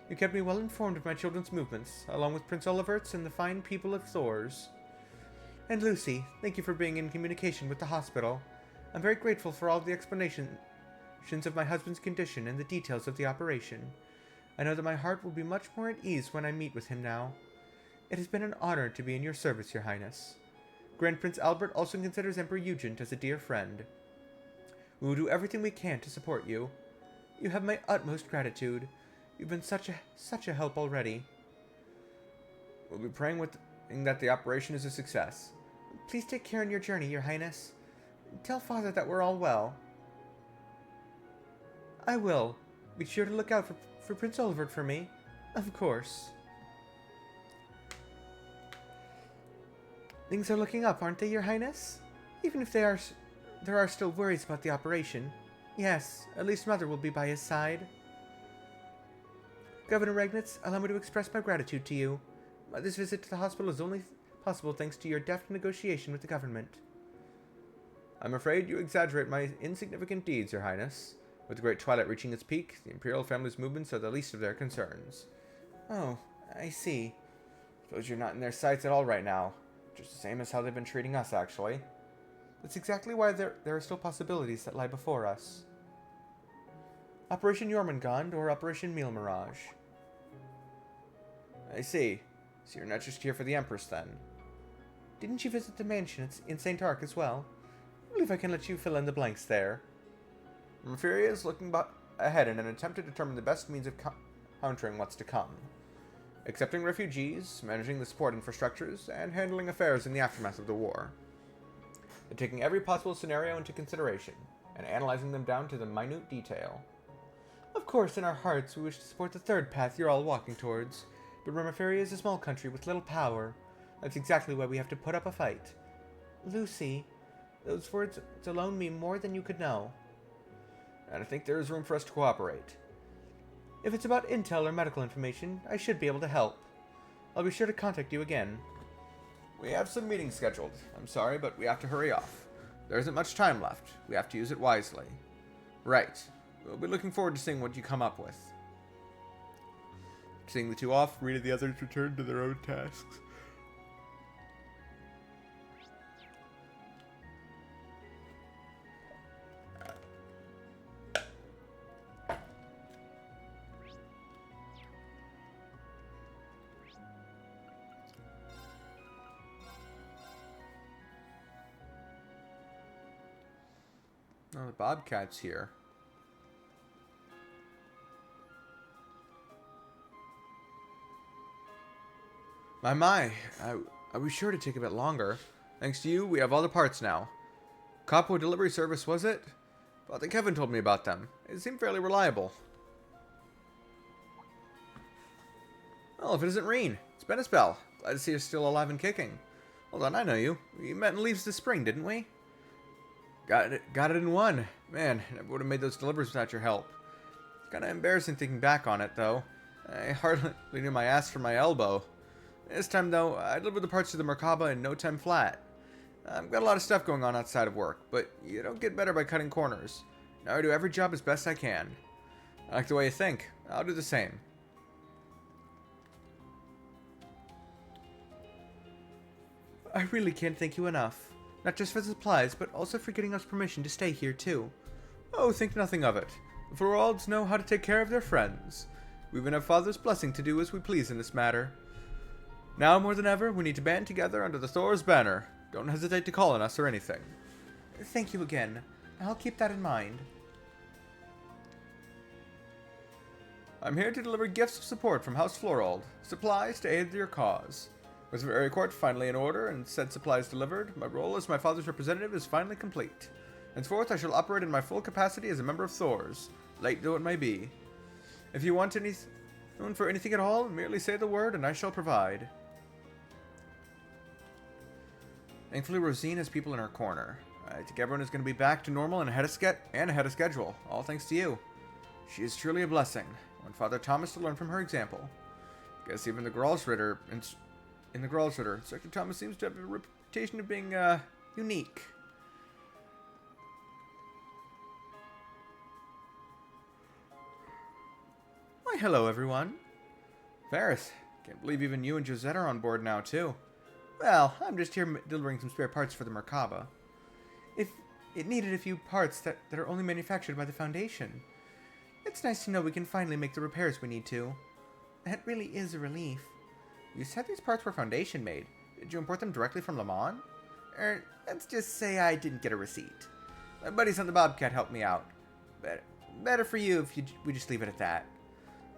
[SPEAKER 9] You kept me well informed of my children's movements, along with Prince Olivert's and the fine people of Thor's. And Lucy, thank you for being in communication with the hospital. I'm very grateful for all the explanations of my husband's condition and the details of the operation. I know that my heart will be much more at ease when I meet with him now. It has been an honor to be in your service, Your Highness. Grand Prince Albert also considers Emperor Eugent as a dear friend. We will do everything we can to support you. You have my utmost gratitude. You've been such a help already.
[SPEAKER 1] We'll be praying that the operation is a success.
[SPEAKER 9] Please take care on your journey, Your Highness. Tell Father that we're all well. I will. Be sure to look out for Prince Olivert for me. Of course. Things are looking up, aren't they, Your Highness? Even if there are still worries about the operation. Yes, at least Mother will be by his side. Governor Regnitz, allow me to express my gratitude to you. This visit to the hospital is only possible thanks to your deft negotiation with the government.
[SPEAKER 1] I'm afraid you exaggerate my insignificant deeds, Your Highness. With the Great Twilight reaching its peak, the Imperial family's movements are the least of their concerns.
[SPEAKER 9] Oh, I see.
[SPEAKER 1] Suppose you're not in their sights at all right now. Just the same as how they've been treating us, actually.
[SPEAKER 9] That's exactly why there are still possibilities that lie before us. Operation Jormungand or Operation Meal Mirage.
[SPEAKER 1] I see. So you're not just here for the Empress, then?
[SPEAKER 9] Didn't you visit the mansion in St. Ark as well? I believe I can let you fill in the blanks there.
[SPEAKER 1] Mephiria is looking ahead in an attempt to determine the best means of countering what's to come. Accepting refugees, managing the support infrastructures, and handling affairs in the aftermath of the war. They're taking every possible scenario into consideration, and analyzing them down to the minute detail.
[SPEAKER 9] Of course, in our hearts, we wish to support the third path you're all walking towards. But Romaferia is a small country with little power. That's exactly why we have to put up a fight. Lucy, those words alone mean more than you could know.
[SPEAKER 1] And I think there is room for us to cooperate.
[SPEAKER 9] If it's about intel or medical information, I should be able to help. I'll be sure to contact you again.
[SPEAKER 1] We have some meetings scheduled. I'm sorry, but we have to hurry off. There isn't much time left. We have to use it wisely. Right. We'll be looking forward to seeing what you come up with. Seeing the two off, Rita and the others return to their own tasks. Oh, the Bobcat's here. My, I was sure to take a bit longer. Thanks to you, we have all the parts now. Capo delivery service, was it? Well, I think Kevin told me about them. It seemed fairly reliable. Well, if it isn't Reen, it's been a spell. Glad to see you're still alive and kicking. Hold on, I know you. We met in Leaves this spring, didn't we? Got it in one. Man, I never would have made those deliveries without your help. It's kind of embarrassing thinking back on it, though. I hardly knew my ass from my elbow. This time, though, I delivered the parts to the Merkaba in no time flat. I've got a lot of stuff going on outside of work, but you don't get better by cutting corners. Now I do every job as best I can. I like the way you think. I'll do the same.
[SPEAKER 9] I really can't thank you enough. Not just for the supplies, but also for getting us permission to stay here, too.
[SPEAKER 1] Oh, think nothing of it. The Floralds know how to take care of their friends. We even have Father's blessing to do as we please in this matter. Now more than ever, we need to band together under the Thor's banner. Don't hesitate to call on us or anything.
[SPEAKER 9] Thank you again. I'll keep that in mind.
[SPEAKER 1] I'm here to deliver gifts of support from House Florald, supplies to aid your cause. With the area court finally in order and said supplies delivered, my role as my father's representative is finally complete. Henceforth, I shall operate in my full capacity as a member of Thor's, late though it may be. If you want anyone for anything at all, merely say the word and I shall provide. Thankfully, Rosine has people in her corner. I think everyone is going to be back to normal and ahead of schedule, all thanks to you. She is truly a blessing. I want Father Thomas to learn from her example. Guess even the Gralsritter in the Gralsritter. Inspector Thomas seems to have a reputation of being, unique. Why, hello, everyone. Varys, can't believe even you and Josette are on board now, too. Well, I'm just here delivering some spare parts for the Merkaba. If it needed a few parts that are only manufactured by the Foundation. It's nice to know we can finally make the repairs we need to. That really is a relief. You said these parts were Foundation made. Did you import them directly from Le Mans? Let's just say I didn't get a receipt. My buddies on the Bobcat helped me out. Better for you if we just leave it at that.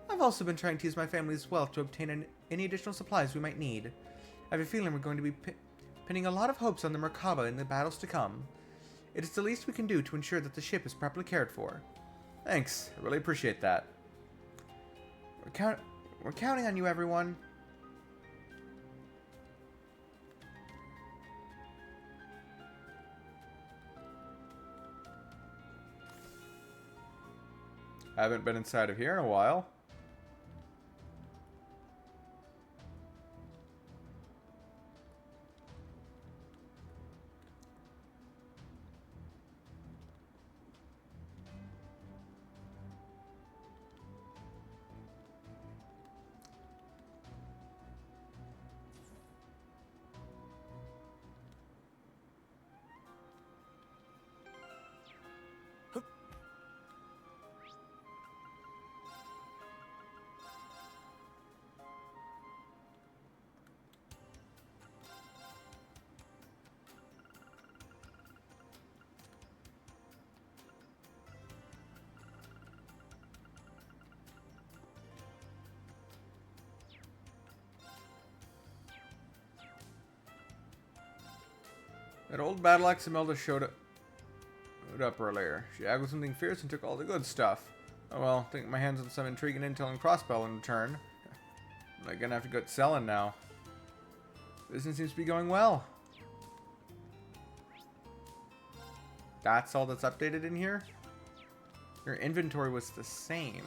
[SPEAKER 1] I've also been trying to use my family's wealth to obtain any additional supplies we might need. I have a feeling we're going to be pinning a lot of hopes on the Merkaba in the battles to come. It is the least we can do to ensure that the ship is properly cared for. Thanks. I really appreciate that. We're counting on you, everyone. Haven't been inside of here in a while. That old battle axe Imelda showed up earlier. She angled something fierce and took all the good stuff. Oh well, I think my hands on some intriguing intel and crossbow in return. I'm gonna have to get selling now. Business seems to be going well. That's all that's updated in here? Your inventory was the same.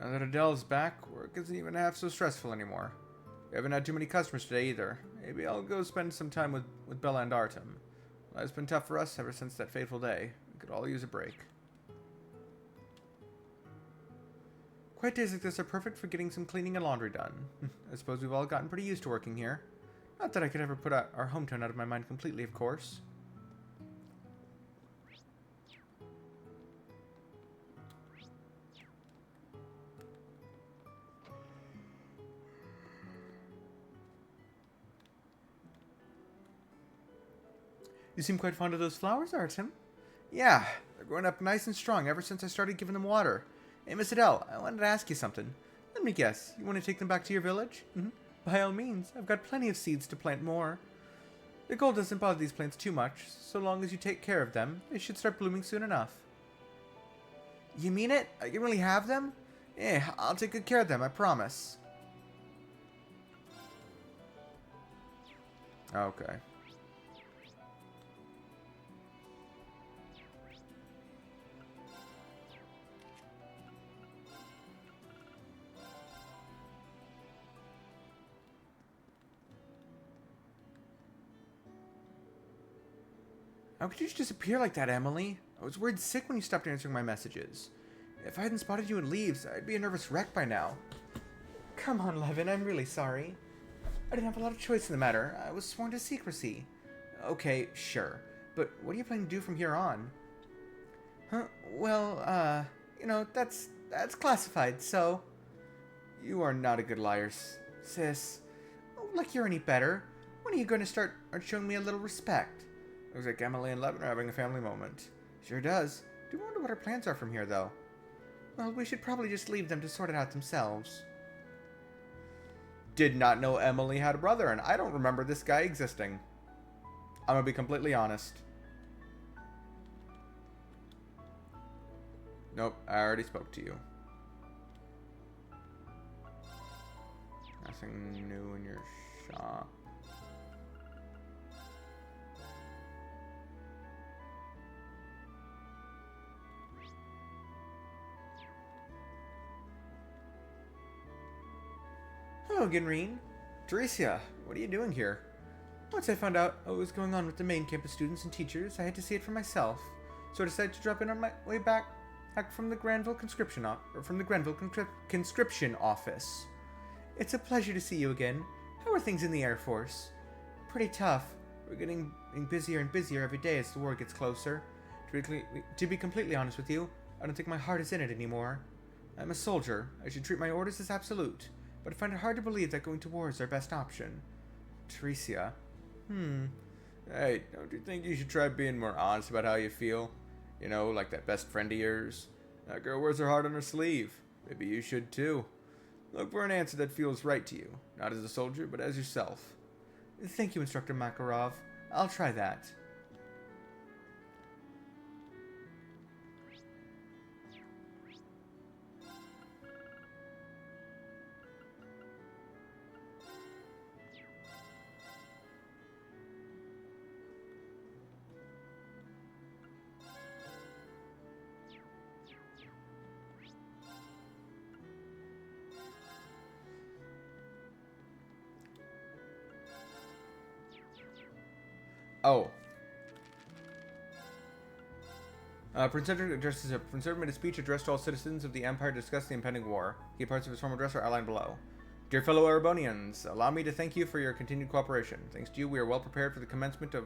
[SPEAKER 1] Now that Adele's back, work isn't even half so stressful anymore. We haven't had too many customers today either. Maybe I'll go spend some time with Bella and Artem. Life's been tough for us ever since that fateful day. We could all use a break. Quiet days like this are perfect for getting some cleaning and laundry done. I suppose we've all gotten pretty used to working here. Not that I could ever put our hometown out of my mind completely, of course. You seem quite fond of those flowers, Artem. Yeah, they're growing up nice and strong ever since I started giving them water. Hey, Miss Adele, I wanted to ask you something. Let me guess, you want to take them back to your village? By all means, I've got plenty of seeds to plant more. The cold doesn't bother these plants too much. So long as you take care of them, they should start blooming soon enough. You mean it? You really have them? Yeah, I'll take good care of them, I promise. Okay. How could you just disappear like that, Emily? I was worried sick when you stopped answering my messages. If I hadn't spotted you in Leaves, I'd be a nervous wreck by now. Come on, Levin, I'm really sorry. I didn't have a lot of choice in the matter. I was sworn to secrecy. Okay, sure. But what are you planning to do from here on? Huh? Well, you know, that's classified, so... You are not a good liar, sis. Oh, like you're any better. When are you going to start showing me a little respect? Looks like Emily and Levin are having a family moment. Sure does. Do wonder what our plans are from here, though. Well, we should probably just leave them to sort it out themselves. Did not know Emily had a brother, and I don't remember this guy existing. I'm gonna be completely honest. Nope, I already spoke to you. Nothing new in your shop.
[SPEAKER 9] Hello, Ginreen.
[SPEAKER 1] Teresia, what are you doing here?
[SPEAKER 9] Once I found out what was going on with the main campus students and teachers, I had to see it for myself. So I decided to drop in on my way back from the Granville conscription office. It's a pleasure to see you again. How are things in the Air Force? Pretty tough. We're getting busier and busier every day as the war gets closer. To be completely honest with you, I don't think my heart is in it anymore. I'm a soldier. I should treat my orders as absolute. But I find it hard to believe that going to war is our best option.
[SPEAKER 1] Teresia. Hey, don't you think you should try being more honest about how you feel? You know, like that best friend of yours. That girl wears her heart on her sleeve. Maybe you should too. Look for an answer that feels right to you. Not as a soldier, but as yourself.
[SPEAKER 9] Thank you, Instructor Makarov. I'll try that.
[SPEAKER 1] Oh. Prince Edward made a speech addressed to all citizens of the Empire to discuss the impending war. Key parts of his formal address are outlined below. Dear fellow Erebonians, allow me to thank you for your continued cooperation. Thanks to you, we are well prepared for the commencement of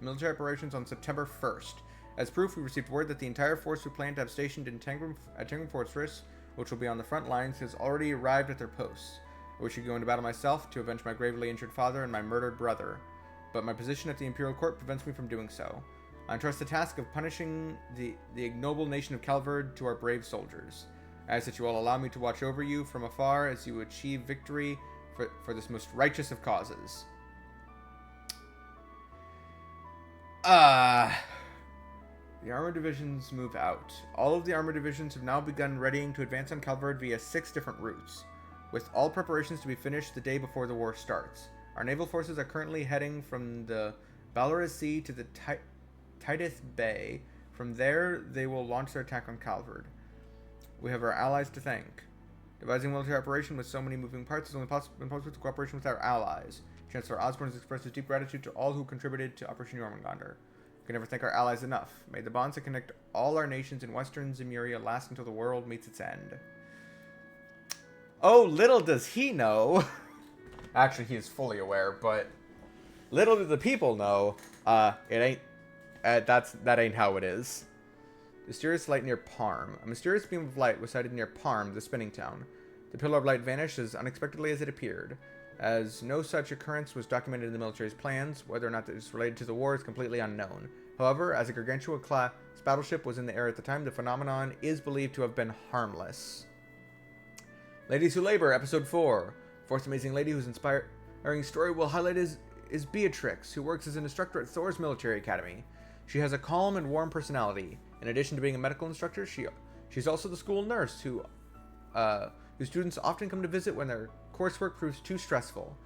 [SPEAKER 1] military operations on September 1st. As proof, we received word that the entire force we plan to have stationed at Tangram Fortress, which will be on the front lines, has already arrived at their posts. I wish to go into battle myself to avenge my gravely injured father and my murdered brother, but my position at the Imperial Court prevents me from doing so. I entrust the task of punishing the ignoble nation of Calvard to our brave soldiers. I ask that you all allow me to watch over you from afar as you achieve victory for this most righteous of causes. The armored divisions move out. All of the armored divisions have now begun readying to advance on Calvard via 6 different routes, with all preparations to be finished the day before the war starts. Our naval forces are currently heading from the Belarus Sea to the Tidith Bay. From there, they will launch their attack on Calvard. We have our allies to thank. Devising a military operation with so many moving parts has only been possible with cooperation with our allies. Chancellor Osborne has expressed his deep gratitude to all who contributed to Operation Jormungandr. We can never thank our allies enough. May the bonds that connect all our nations in Western Zemuria last until the world meets its end. Oh, little does he know. Actually, he is fully aware, but little do the people know. It ain't. That ain't how it is. Mysterious light near Parm. A mysterious beam of light was sighted near Parm, the spinning town. The pillar of light vanished as unexpectedly as it appeared. As no such occurrence was documented in the military's plans, whether or not it is related to the war is completely unknown. However, as a gargantua-class battleship was in the air at the time, the phenomenon is believed to have been harmless. Ladies Who Labor, Episode 4. Fourth amazing lady whose inspiring story we'll highlight is Beatrix, who works as an instructor at Thor's military academy. She has a calm and warm personality. In addition to being a medical instructor, she's also the school nurse whose students often come to visit when their coursework proves too stressful.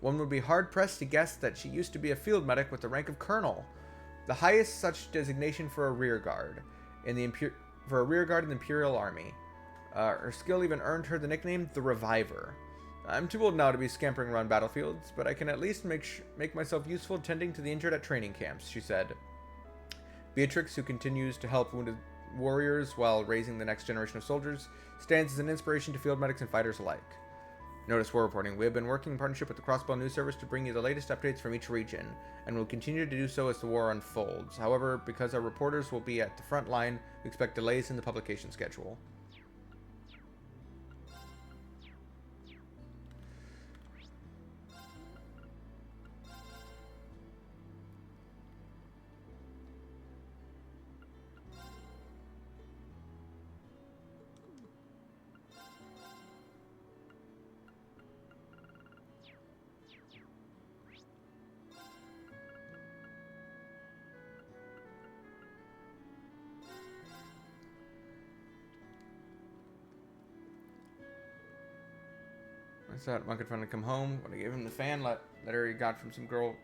[SPEAKER 1] One would be hard-pressed to guess that she used to be a field medic with the rank of colonel, the highest such designation for a rear guard in the Imperial Army. Her skill even earned her the nickname the Reviver. I'm too old now to be scampering around battlefields, but I can at least make myself useful tending to the injured at training camps, she said. Beatrix, who continues to help wounded warriors while raising the next generation of soldiers, stands as an inspiration to field medics and fighters alike. Notice War Reporting. We have been working in partnership with the Crossbow News Service to bring you the latest updates from each region, and will continue to do so as the war unfolds. However, because our reporters will be at the front line, we expect delays in the publication schedule. I thought Monk had finally come home. When I gave him the fan letter he got from some girl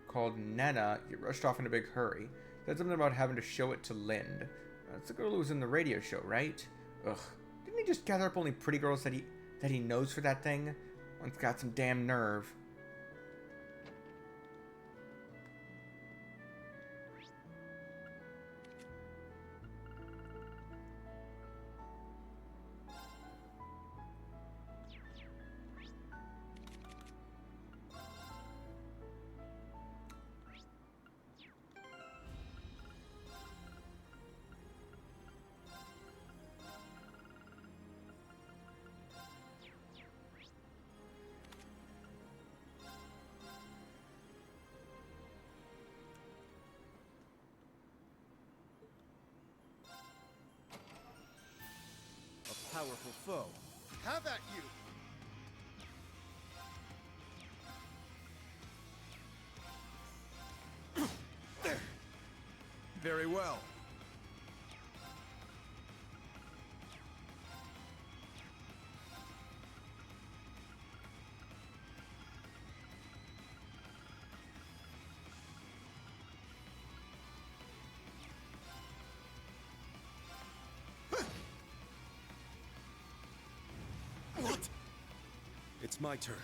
[SPEAKER 1] called Nana, he rushed off in a big hurry. Said something about having to show it to Lind. That's the girl who was in the radio show, right? Ugh. Didn't he just gather up only pretty girls that he knows for that thing? One's got some damn nerve.
[SPEAKER 8] A powerful foe. Have at you! There. Very well. What? It's my turn.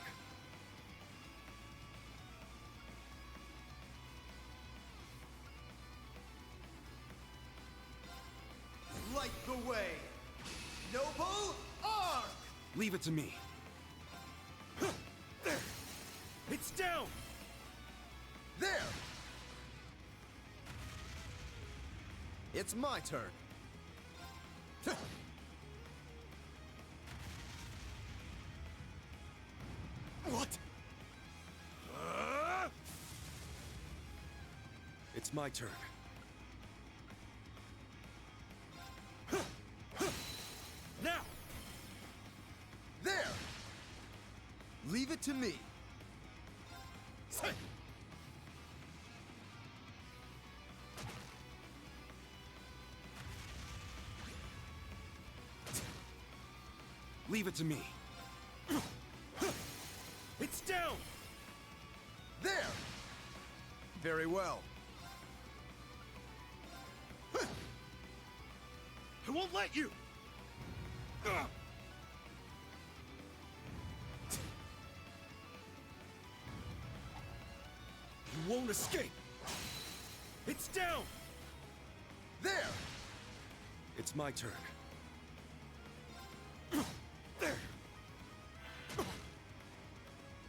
[SPEAKER 8] Light the way! Noble Arc! Leave it to me. There! It's down! There! It's my turn. What? It's my turn. Now! There! Leave it to me. Leave it to me. It's down! There! Very well. I won't let you! You won't escape! It's down! There! It's my turn. There!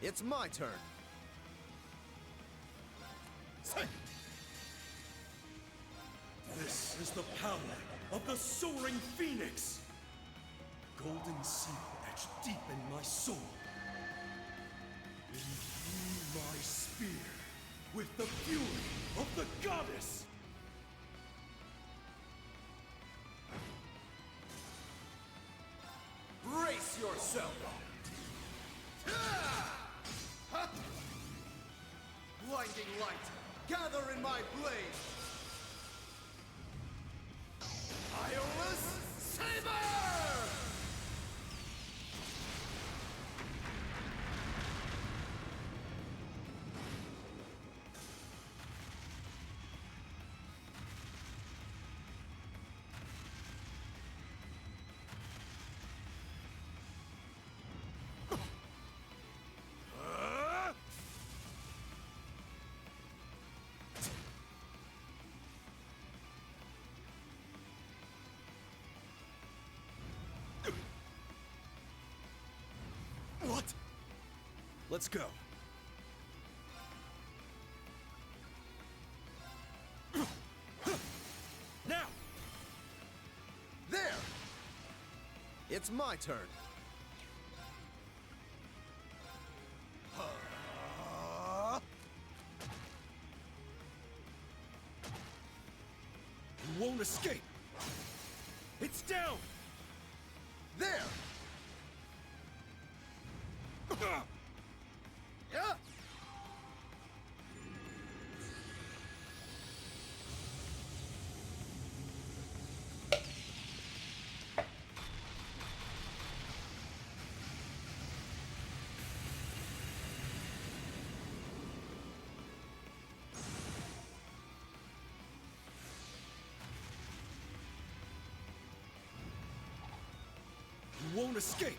[SPEAKER 8] It's my turn. This is the power of the soaring phoenix. Golden seal etched deep in my soul. Imbue my spear with the fury of the goddess. Brace yourself. Blinding light, gather in my blade! Iola's Saber! What? Let's go. Now! There! It's my turn. You won't escape! It's down! There! Yeah! won't escape.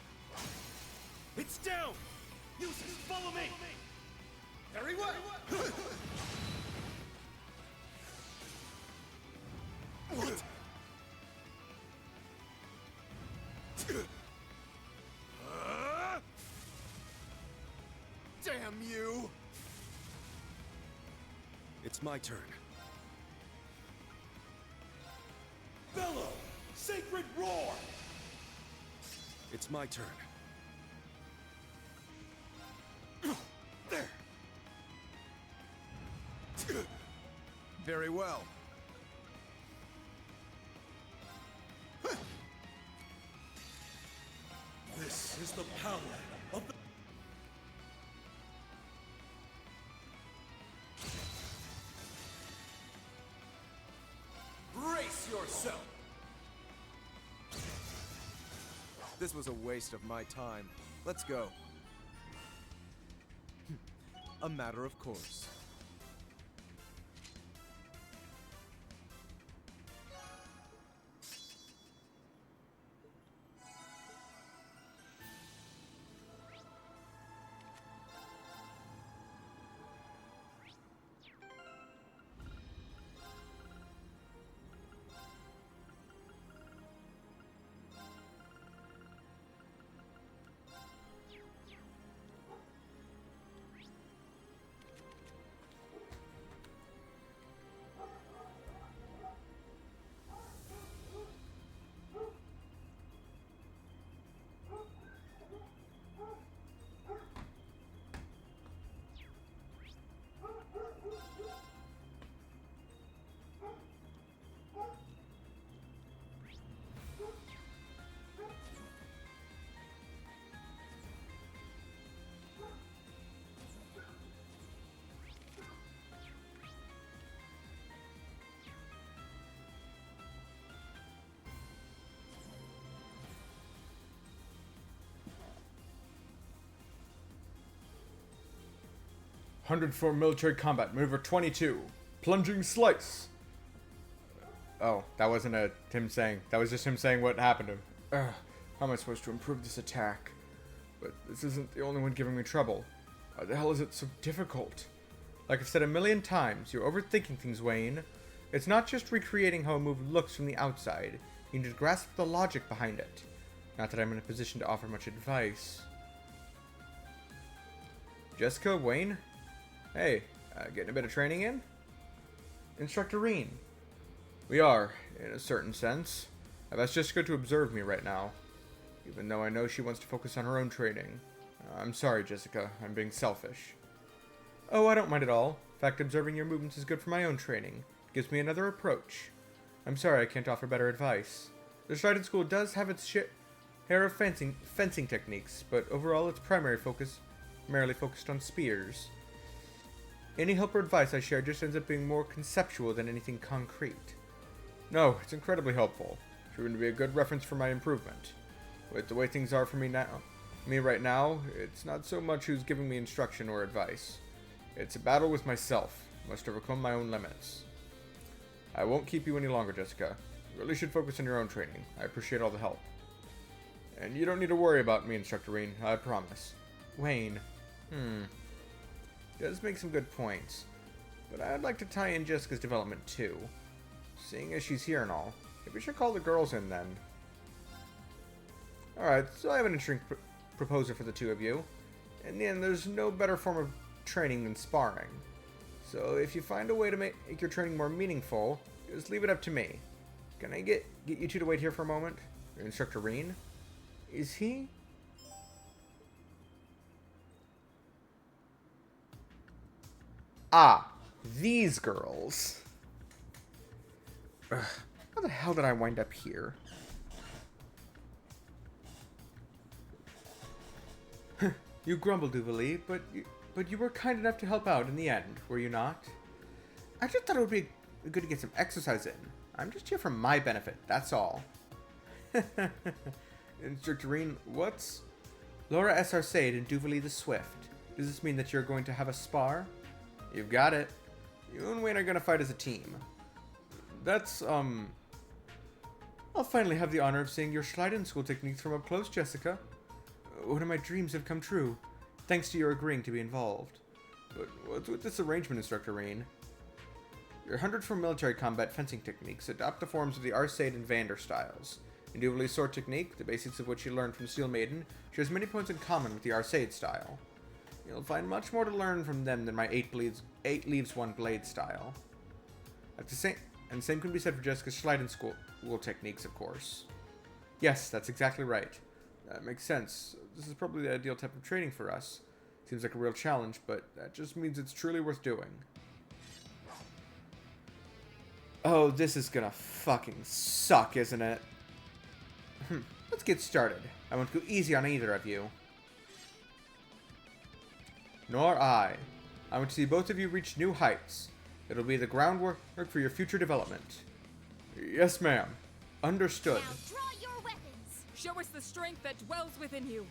[SPEAKER 8] It's down. Use it. Follow me. Very well. What? Damn you! It's my turn. Bellow! Sacred roar! It's my turn. There! Very well. This is the power of the... Brace yourself! This was a waste of my time. Let's go. A matter of course.
[SPEAKER 1] For military combat, maneuver 22. Plunging slice. Oh, that wasn't him saying. That was just him saying what happened to him. Ugh, how am I supposed to improve this attack? But this isn't the only one giving me trouble. Why the hell is it so difficult? Like I've said a million times, you're overthinking things, Wayne. It's not just recreating how a move looks from the outside. You need to grasp the logic behind it. Not that I'm in a position to offer much advice. Jessica, Wayne? Hey, getting a bit of training in? Instructor Reen. We are, in a certain sense. I've asked Jessica to observe me right now, even though I know she wants to focus on her own training. I'm sorry, Jessica. I'm being selfish. Oh, I don't mind at all. In fact, observing your movements is good for my own training. It gives me another approach. I'm sorry I can't offer better advice. The Strident School does have its share of fencing techniques, but overall its primarily focused on spears. Any help or advice I share just ends up being more conceptual than anything concrete. No, it's incredibly helpful. It's proven to be a good reference for my improvement. With the way things are for me right now, it's not so much who's giving me instruction or advice. It's a battle with myself. I must overcome my own limits. I won't keep you any longer, Jessica. You really should focus on your own training. I appreciate all the help. And you don't need to worry about me, Instructor Reen, I promise. Wayne. Does make some good points. But I'd like to tie in Jessica's development too. Seeing as she's here and all. Maybe we should call the girls in then. Alright, so I have an interesting proposal for the two of you. In the end, there's no better form of training than sparring. So if you find a way to make your training more meaningful, just leave it up to me. Can I get you two to wait here for a moment? Instructor Reen? Is he? Ah, these girls. Ugh, how the hell did I wind up here? You grumble, Duvali, but you were kind enough to help out in the end, were you not? I just thought it would be good to get some exercise in. I'm just here for my benefit, that's all. Instructor Reen, what's... Laura S. Arcade and Duvali the Swift. Does this mean that you're going to have a spar? You've got it. You and Wayne are going to fight as a team. That's,
[SPEAKER 9] I'll finally have the honor of seeing your Schleiden school techniques from up close, Jessica. One of my dreams have come true, thanks to your agreeing to be involved. But what's with this arrangement, Instructor Rain? Your 100 for military combat fencing techniques adopt the forms of the Arcade and Vander styles. Indubitably sword technique, the basics of which you learned from Steel Maiden, shares many points in common with the Arcade style. You'll find much more to learn from them than my 8 leaves 1 blade style. The same can be said for Jessica's Schleiden school techniques, of course. Yes, that's exactly right. That makes sense. This is probably the ideal type of training for us. Seems like a real challenge, but that just means it's truly worth doing. Oh, this is gonna fucking suck, isn't it? Let's get started. I won't go easy on either of you. Nor I. I want to see both of you reach new heights. It'll be the groundwork for your future development. Yes, ma'am. Understood.
[SPEAKER 7] Now draw your weapons.
[SPEAKER 10] Show us the strength that dwells within you.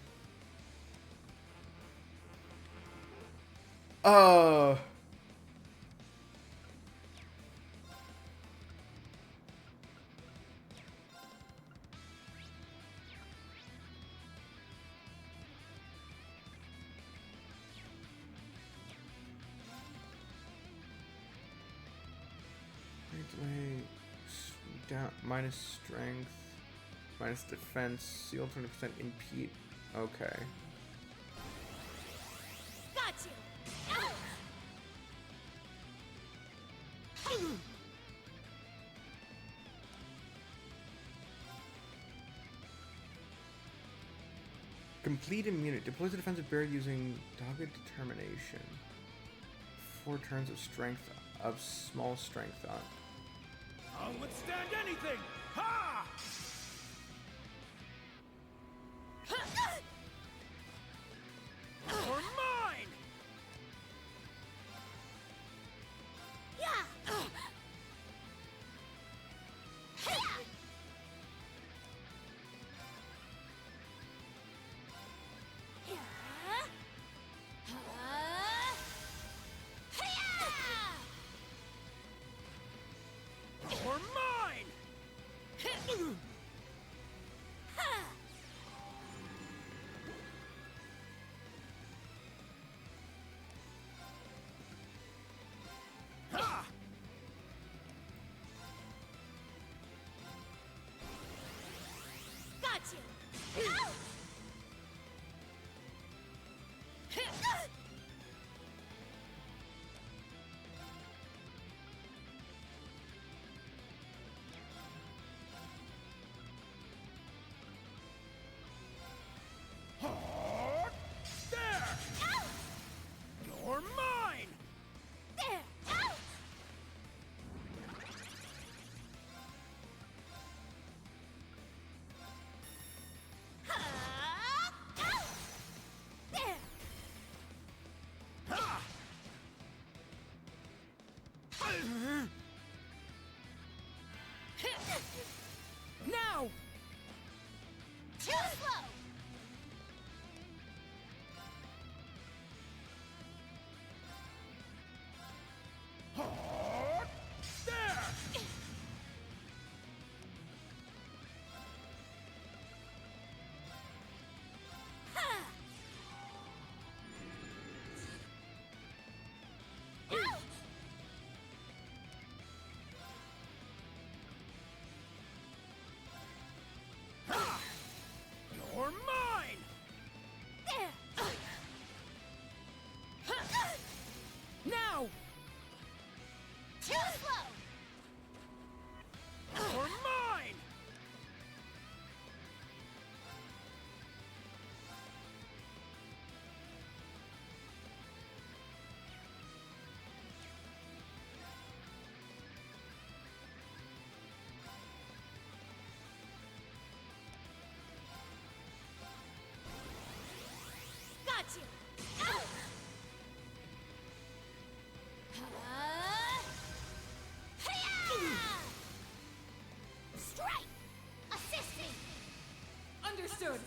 [SPEAKER 9] Down, minus strength, minus defense, seal 20% impede. Okay.
[SPEAKER 7] Got you.
[SPEAKER 9] Complete immunity. Deploys a defensive barrier using dogged determination. 4 turns of strength, of small strength on.
[SPEAKER 8] I'll withstand anything! Ha! You're mine! You're mine! Ha!
[SPEAKER 7] Got you.
[SPEAKER 8] There! You're mine!
[SPEAKER 7] There. There.
[SPEAKER 8] Ha!
[SPEAKER 10] Now!
[SPEAKER 7] Too slow.
[SPEAKER 8] There! Ha! You're mine!
[SPEAKER 7] There.
[SPEAKER 10] Now!
[SPEAKER 7] Too slow.
[SPEAKER 8] You're mine!
[SPEAKER 7] Got you. Strike. Assisting.
[SPEAKER 10] Understood.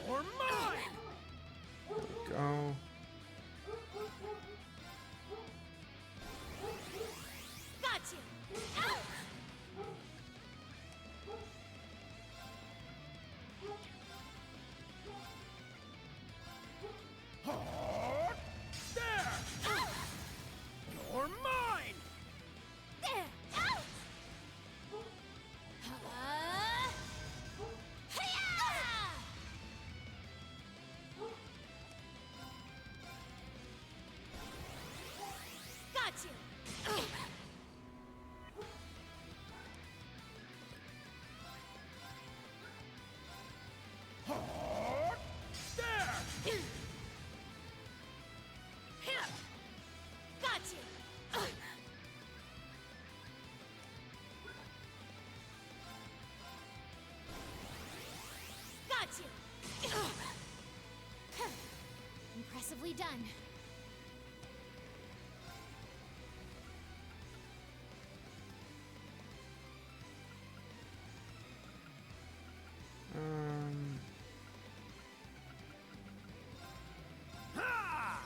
[SPEAKER 10] You're mine!
[SPEAKER 1] Go.
[SPEAKER 7] Got you! Out!
[SPEAKER 10] There! You're mine!
[SPEAKER 7] There! Out! Hi-ya! Got you!
[SPEAKER 10] There!
[SPEAKER 7] Got you! Got you! Impressively done.
[SPEAKER 1] Um.
[SPEAKER 10] Ha!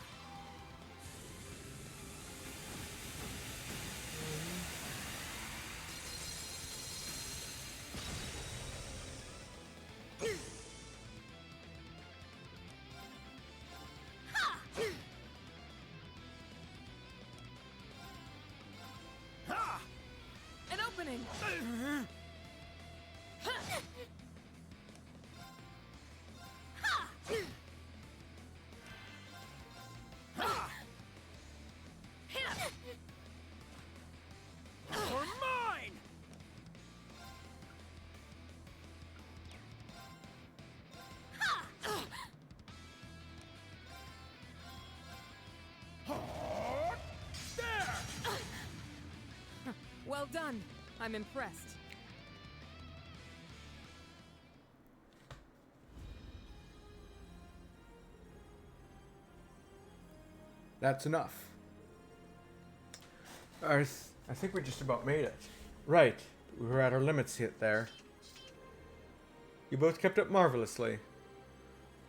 [SPEAKER 10] Ha! An opening! You're mine! There! Well done. I'm impressed.
[SPEAKER 1] That's enough. I think we just about made it. Right. We were at our limits hit there. You both kept up marvelously.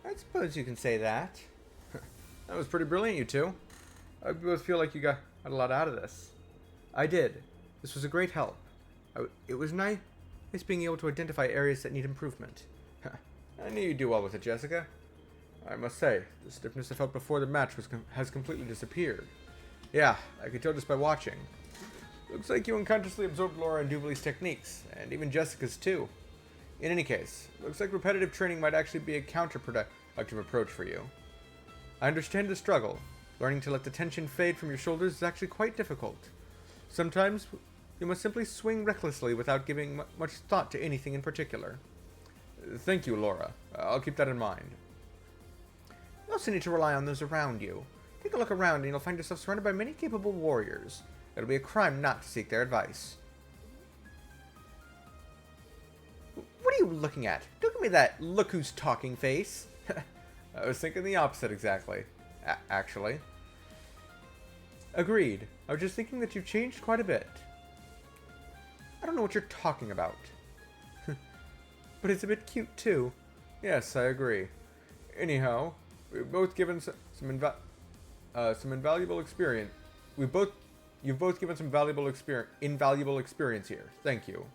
[SPEAKER 9] I suppose you can say that.
[SPEAKER 1] That was pretty brilliant, you two. I both feel like you got a lot out of this.
[SPEAKER 9] I did. This was a great help. It was nice being able to identify areas that need improvement.
[SPEAKER 1] I knew you'd do well with it, Jessica. I must say, the stiffness I felt before the match has completely disappeared. Yeah, I could tell just by watching. Looks like you unconsciously absorbed Laura and Duvalie's techniques, and even Jessica's too. In any case, looks like repetitive training might actually be a counterproductive approach for you. I understand the struggle. Learning to let the tension fade from your shoulders is actually quite difficult. Sometimes, you must simply swing recklessly without giving much thought to anything in particular. Thank you, Laura. I'll keep that in mind.
[SPEAKER 9] You also need to rely on those around you. Take a look around and you'll find yourself surrounded by many capable warriors. It'll be a crime not to seek their advice. What are you looking at? Don't give me that look who's talking face.
[SPEAKER 1] I was thinking the opposite exactly. Actually.
[SPEAKER 9] Agreed. I was just thinking that you've changed quite a bit. I don't know what you're talking about. But it's a bit cute too.
[SPEAKER 1] Yes, I agree. Anyhow, we've both given some invaluable experience. You've both given some invaluable experience here. Thank you.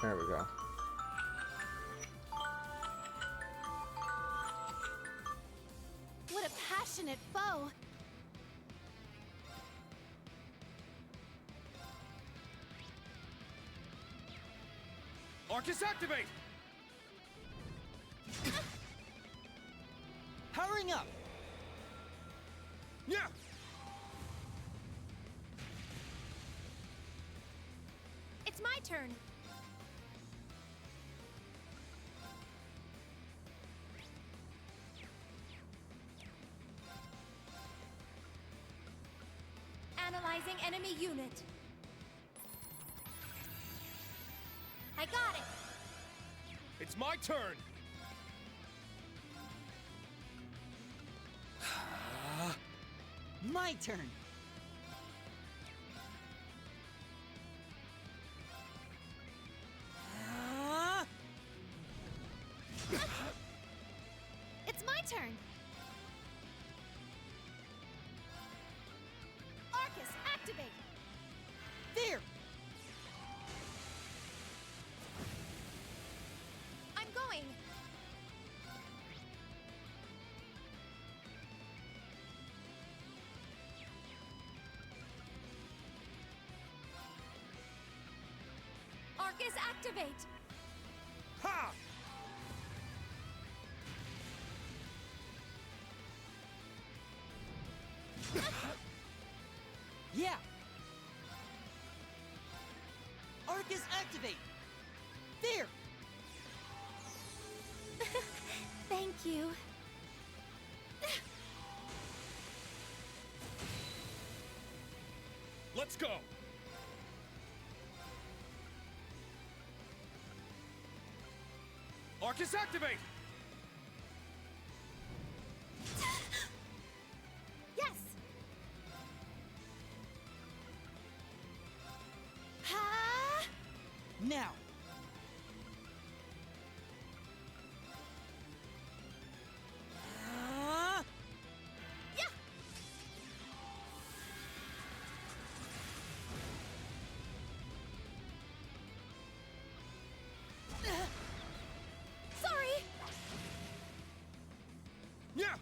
[SPEAKER 1] There we go.
[SPEAKER 7] unfortunate foe.
[SPEAKER 8] Arcus, activate! Powering up! Yeah!
[SPEAKER 7] It's my turn. Analyzing enemy unit. I got it.
[SPEAKER 8] It's my turn!
[SPEAKER 10] My turn.
[SPEAKER 7] It's my turn. Arcus, activate.
[SPEAKER 10] There.
[SPEAKER 7] I'm going. Arcus, activate.
[SPEAKER 8] Ha!
[SPEAKER 10] Yeah. Arcus, activate. There.
[SPEAKER 7] Thank you.
[SPEAKER 8] Let's go! Arcus, activate!
[SPEAKER 7] Yes. Ha!
[SPEAKER 10] Now.
[SPEAKER 7] Yeah. Sorry.
[SPEAKER 8] Yeah!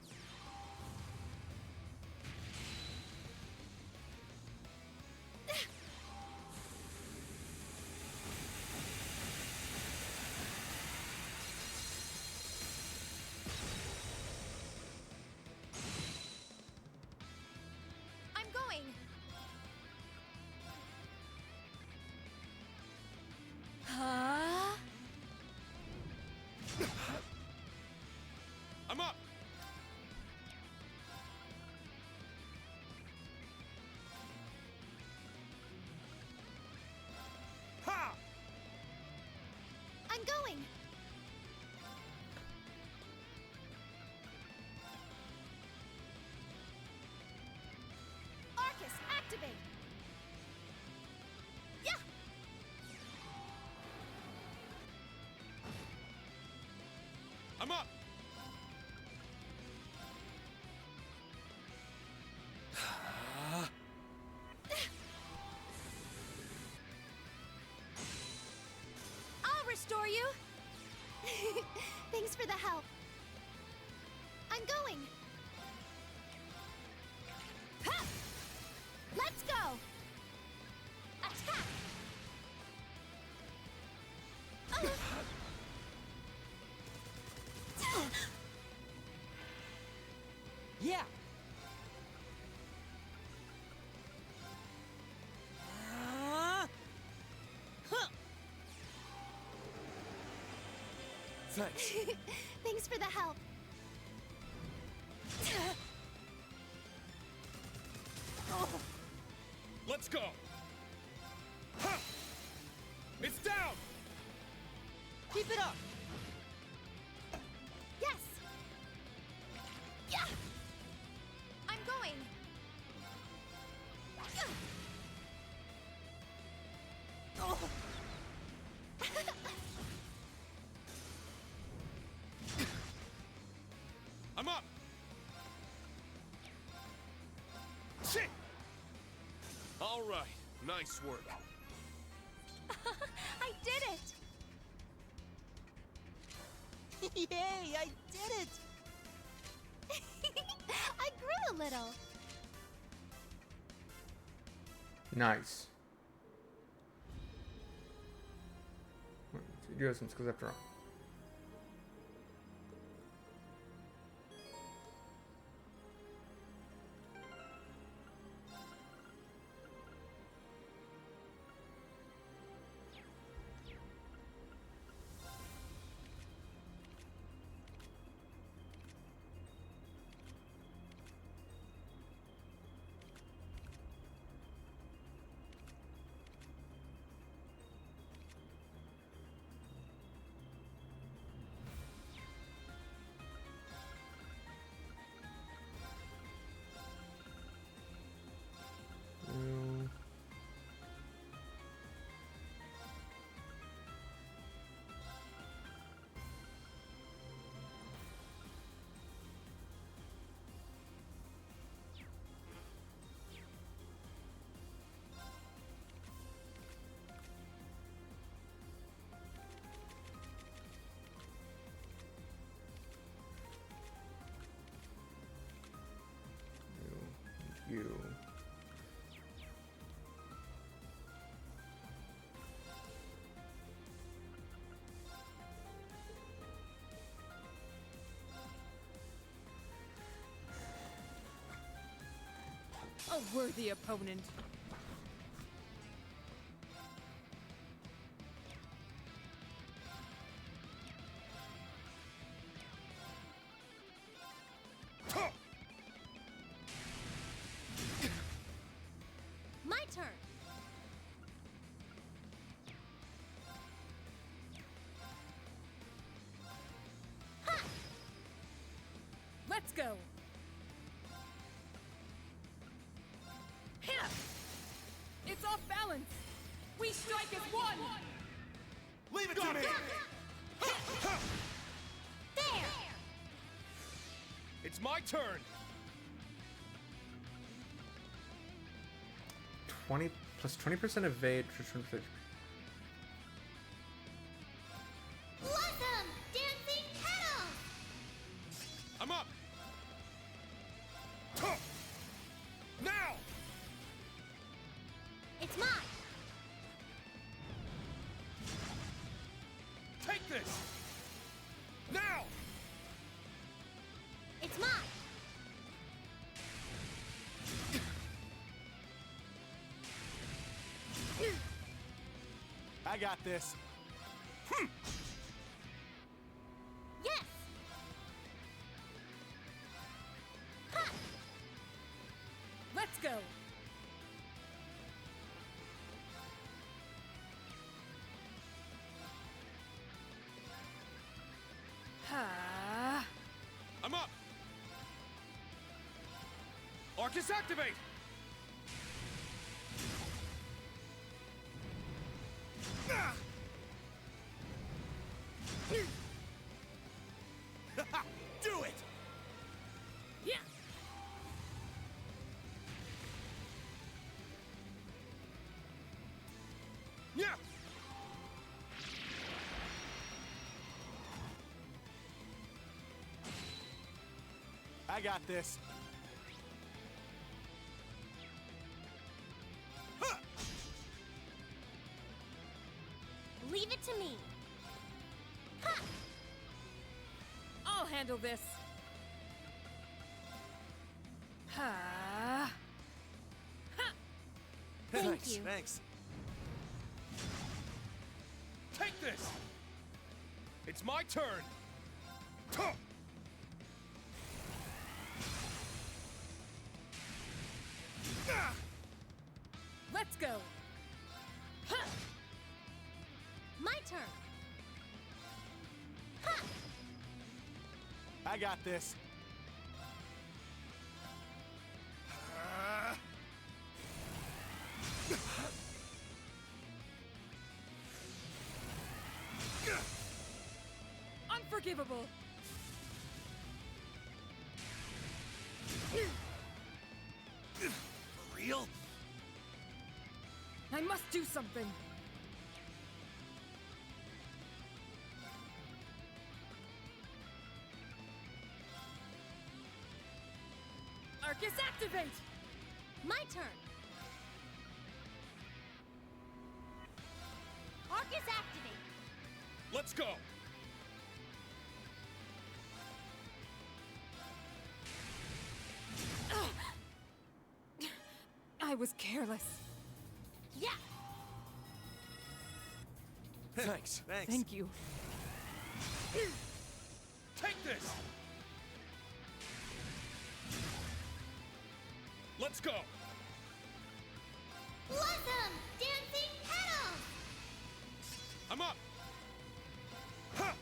[SPEAKER 7] I'm going. Huh?
[SPEAKER 8] I'm up! Ha!
[SPEAKER 7] I'm going. Arcus, activate. Yeah.
[SPEAKER 8] I'm up!
[SPEAKER 7] I'll restore you. Thanks for the help. I'm going. Ha! Let's go. Attack.
[SPEAKER 10] Yeah.
[SPEAKER 8] Thanks.
[SPEAKER 7] Thanks for the help.
[SPEAKER 8] Let's go! Ha! It's down!
[SPEAKER 10] Keep it up.
[SPEAKER 7] Yes. Yeah. I'm going.
[SPEAKER 8] I'm up! Shit! All right, nice work.
[SPEAKER 7] I did it.
[SPEAKER 10] Yay, I did it.
[SPEAKER 7] I grew a little.
[SPEAKER 9] Nice. You do have some skills after all. You.
[SPEAKER 11] A worthy opponent.
[SPEAKER 7] My turn. Ha!
[SPEAKER 11] Let's go. It's off balance. We strike as one.
[SPEAKER 8] Leave it to me!
[SPEAKER 7] There!
[SPEAKER 8] It's my turn!
[SPEAKER 9] 20 plus 20% evade for 20%.
[SPEAKER 7] Blossom! Dancing petals!
[SPEAKER 8] I'm up! Now!
[SPEAKER 7] It's mine!
[SPEAKER 8] Take this! Now!
[SPEAKER 7] It's mine!
[SPEAKER 8] I got this.
[SPEAKER 7] Yes! Ha!
[SPEAKER 11] Let's go. Ha!
[SPEAKER 8] I'm up! Arcus activate! Do it!
[SPEAKER 11] Yeah.
[SPEAKER 8] Yeah! I got this.
[SPEAKER 7] Leave it to me! Ha!
[SPEAKER 11] I'll handle this. Ha! Ha!
[SPEAKER 7] Thank you.
[SPEAKER 8] Thanks. Take this! It's my turn!
[SPEAKER 11] Let's go. Ha!
[SPEAKER 7] My turn! Ha!
[SPEAKER 8] I got this.
[SPEAKER 11] Unforgivable.
[SPEAKER 8] For real?
[SPEAKER 11] I must do something. Arcus, activate!
[SPEAKER 7] My turn. Arcus activate.
[SPEAKER 8] Let's go!
[SPEAKER 11] I was careless.
[SPEAKER 7] Yeah.
[SPEAKER 8] Thanks.
[SPEAKER 11] Thank you.
[SPEAKER 8] Take this! Let's go!
[SPEAKER 7] Blossom! Dancing petals!
[SPEAKER 8] I'm up! Ha!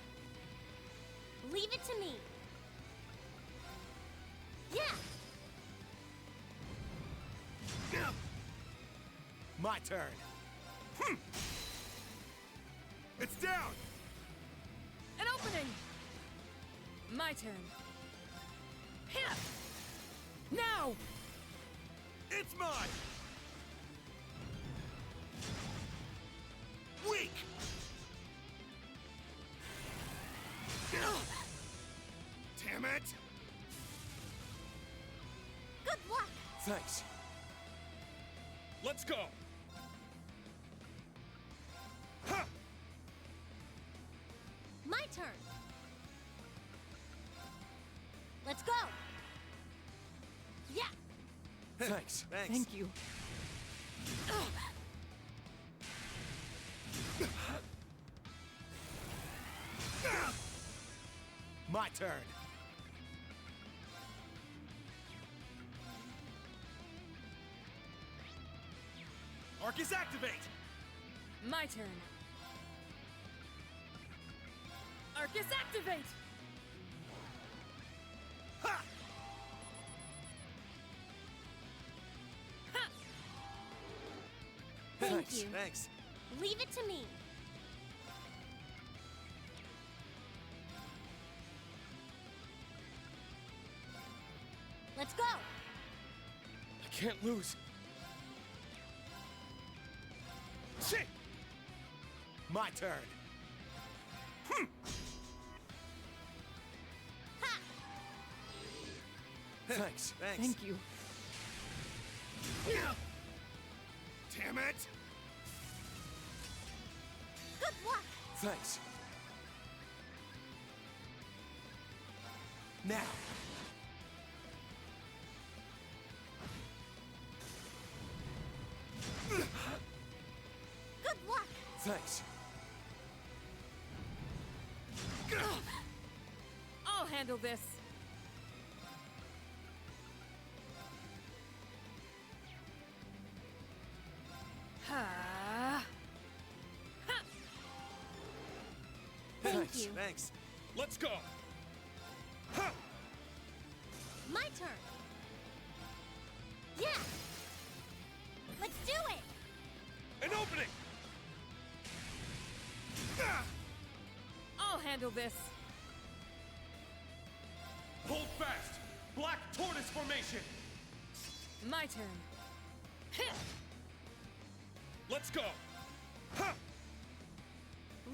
[SPEAKER 7] Leave it to me. Yeah.
[SPEAKER 8] My turn. It's down!
[SPEAKER 11] An opening! My turn. Hit! Now!
[SPEAKER 8] It's mine! Weak! Damn it!
[SPEAKER 7] Good luck.
[SPEAKER 8] Thanks. Let's go! Ha!
[SPEAKER 7] My turn. Let's go. Yeah.
[SPEAKER 8] Thanks.
[SPEAKER 11] Thank you.
[SPEAKER 8] My turn. Arcus activate!
[SPEAKER 11] My turn. Arcus, activate!
[SPEAKER 8] Ha!
[SPEAKER 11] Ha!
[SPEAKER 7] Thank you.
[SPEAKER 8] Thanks.
[SPEAKER 7] Leave it to me. Let's go.
[SPEAKER 8] I can't lose. Shit! My turn.
[SPEAKER 7] Ha!
[SPEAKER 8] Thanks.
[SPEAKER 11] Thank you.
[SPEAKER 8] Damn it!
[SPEAKER 7] Good luck.
[SPEAKER 8] Thanks. Now.
[SPEAKER 7] Good luck.
[SPEAKER 8] Thanks.
[SPEAKER 11] I'll handle this. Ha! Ha!
[SPEAKER 7] Thank you.
[SPEAKER 8] Thanks. Let's go. Ha!
[SPEAKER 7] My turn. Yeah. Let's do it.
[SPEAKER 8] An opening.
[SPEAKER 11] I'll handle this.
[SPEAKER 8] Hold fast. Black tortoise formation.
[SPEAKER 11] My turn. Hit!
[SPEAKER 8] Let's go. Ha!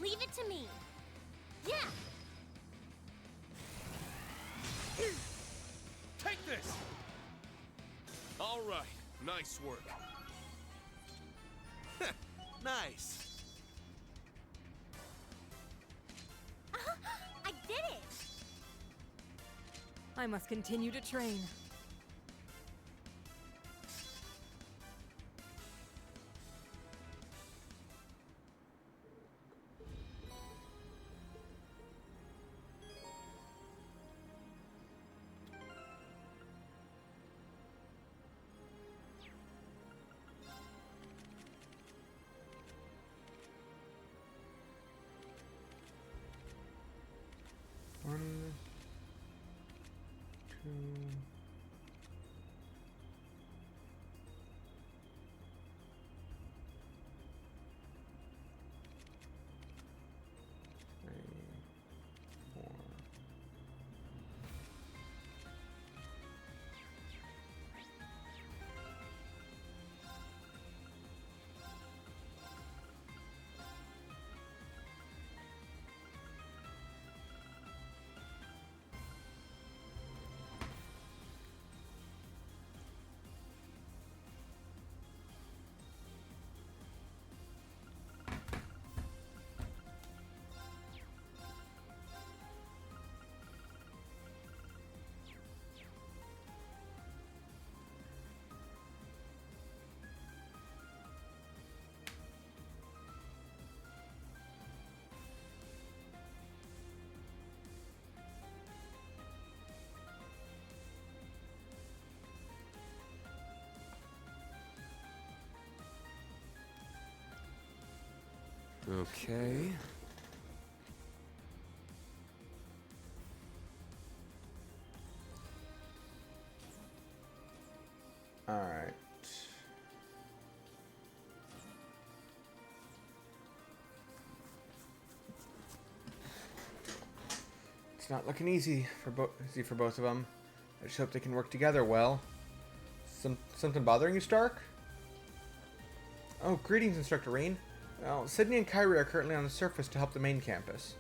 [SPEAKER 7] Leave it to me. Yeah.
[SPEAKER 8] Take this. All right. Nice work. Nice.
[SPEAKER 7] I did it.
[SPEAKER 11] I must continue to train.
[SPEAKER 9] One, two. Three, four.
[SPEAKER 12] Okay.
[SPEAKER 1] Alright. It's not looking easy for both of them. I just hope they can work together well. Something bothering you, Stark? Oh, greetings, Instructor Rain. Well, Sydney and Kyrie are currently on the surface to help the main campus.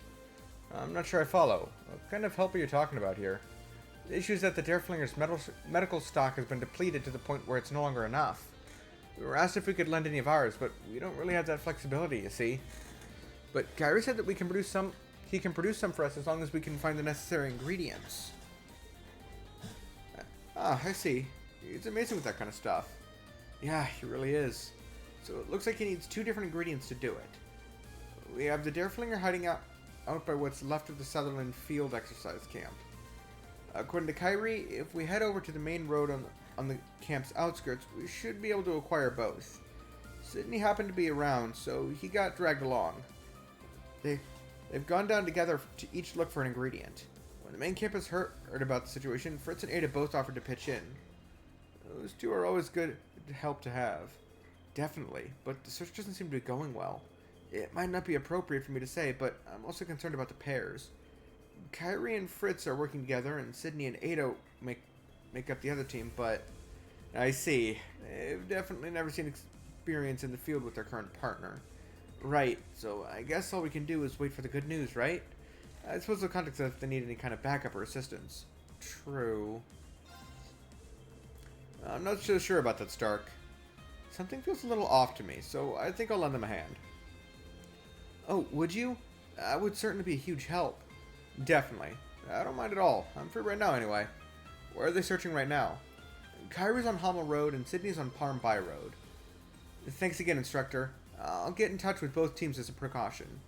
[SPEAKER 1] I'm not sure I follow. What kind of help are you talking about here? The issue is that the Dareflinger's medical stock has been depleted to the point where it's no longer enough. We were asked if we could lend any of ours, but we don't really have that flexibility, you see. But Kyrie said that we can produce some. He can produce some for us as long as we can find the necessary ingredients. I see. He's amazing with that kind of stuff. Yeah, he really is. So it looks like he needs 2 different ingredients to do it. We have the Dareflinger hiding out by what's left of the Sutherland Field exercise camp. According to Kyrie, if we head over to the main road on the camp's outskirts, we should be able to acquire both. Sydney happened to be around, so he got dragged along. They've gone down together to each look for an ingredient. When the main campus heard about the situation, Fritz and Ada both offered to pitch in. Those 2 are always good help to have. Definitely, but the search doesn't seem to be going well. It might not be appropriate for me to say, but I'm also concerned about the pairs. Kyrie and Fritz are working together, and Sydney and Ada make up the other team, but I see. They've definitely never seen experience in the field with their current partner. Right, so I guess all we can do is wait for the good news, right? I suppose they'll contact us if they need any kind of backup or assistance. True. I'm not so sure about that, Stark. Something feels a little off to me, so I think I'll lend them a hand. Oh, would you? That would certainly be a huge help. Definitely. I don't mind at all. I'm free right now anyway. Where are they searching right now? Kyrie's on Hommel Road and Sydney's on Parm By Road. Thanks again, Instructor. I'll get in touch with both teams as a precaution.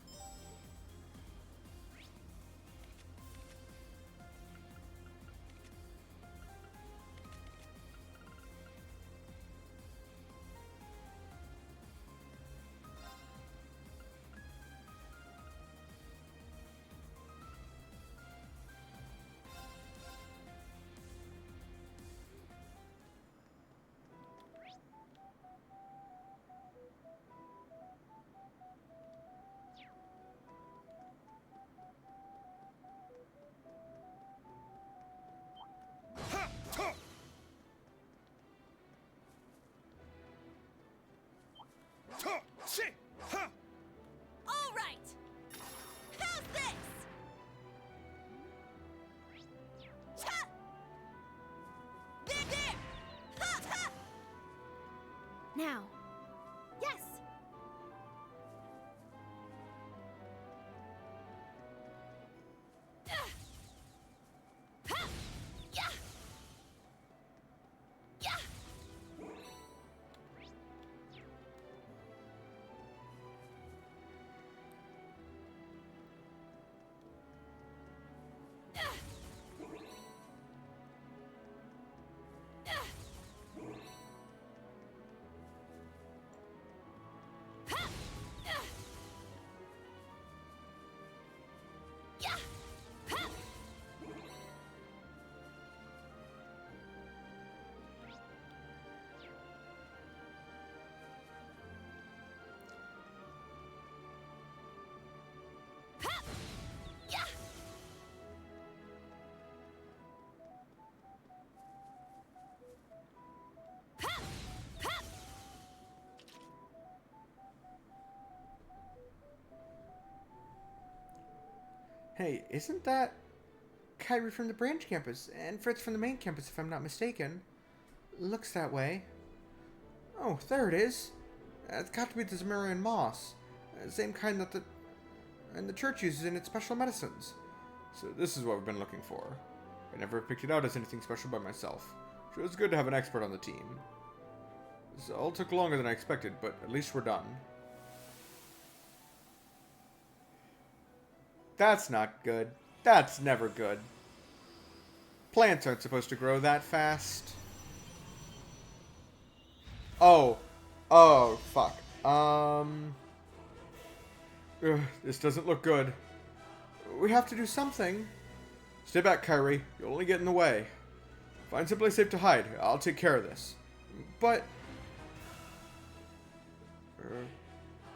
[SPEAKER 7] All right. How's this? Cha! There! Ha! Ha!
[SPEAKER 5] Now.
[SPEAKER 7] Yes. Ha! Yeah! Yeah!
[SPEAKER 1] Hey, isn't that Kyrie from the branch campus and Fritz from the main campus, if I'm not mistaken? Looks that way. Oh, there it is. It's got to be the Zemurian moss. Same kind that the church uses in its special medicines. So this is what we've been looking for. I never picked it out as anything special by myself. So it was good to have an expert on the team. This all took longer than I expected, but at least we're done. That's not good. That's never good. Plants aren't supposed to grow that fast. Oh. Oh, fuck. This doesn't look good. We have to do something. Stay back, Kyrie. You'll only get in the way. Find someplace safe to hide. I'll take care of this. But...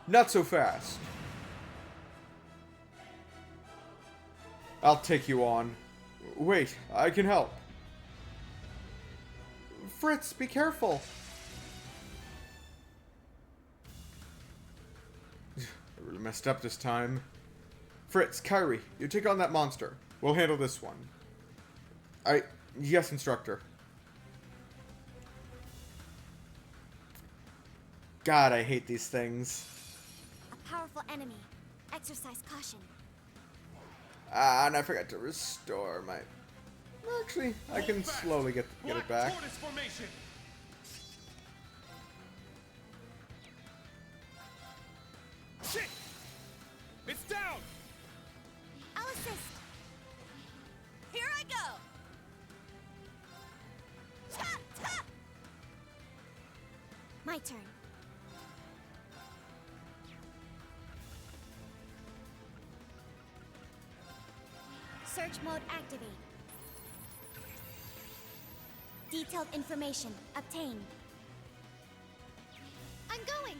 [SPEAKER 1] not so fast. I'll take you on. Wait, I can help.
[SPEAKER 9] Fritz, be careful.
[SPEAKER 1] I really messed up this time. Fritz, Kyrie, you take on that monster. We'll handle this one. Yes, instructor. God, I hate these things.
[SPEAKER 5] A powerful enemy. Exercise caution.
[SPEAKER 1] Ah, and I forgot to restore my... Actually, I can slowly get it back.
[SPEAKER 8] Tortoise formation. Shit! It's down!
[SPEAKER 7] I'll assist. Here I go. Ta, ta.
[SPEAKER 5] My turn. Search mode activate. Detailed information obtained. I'm going.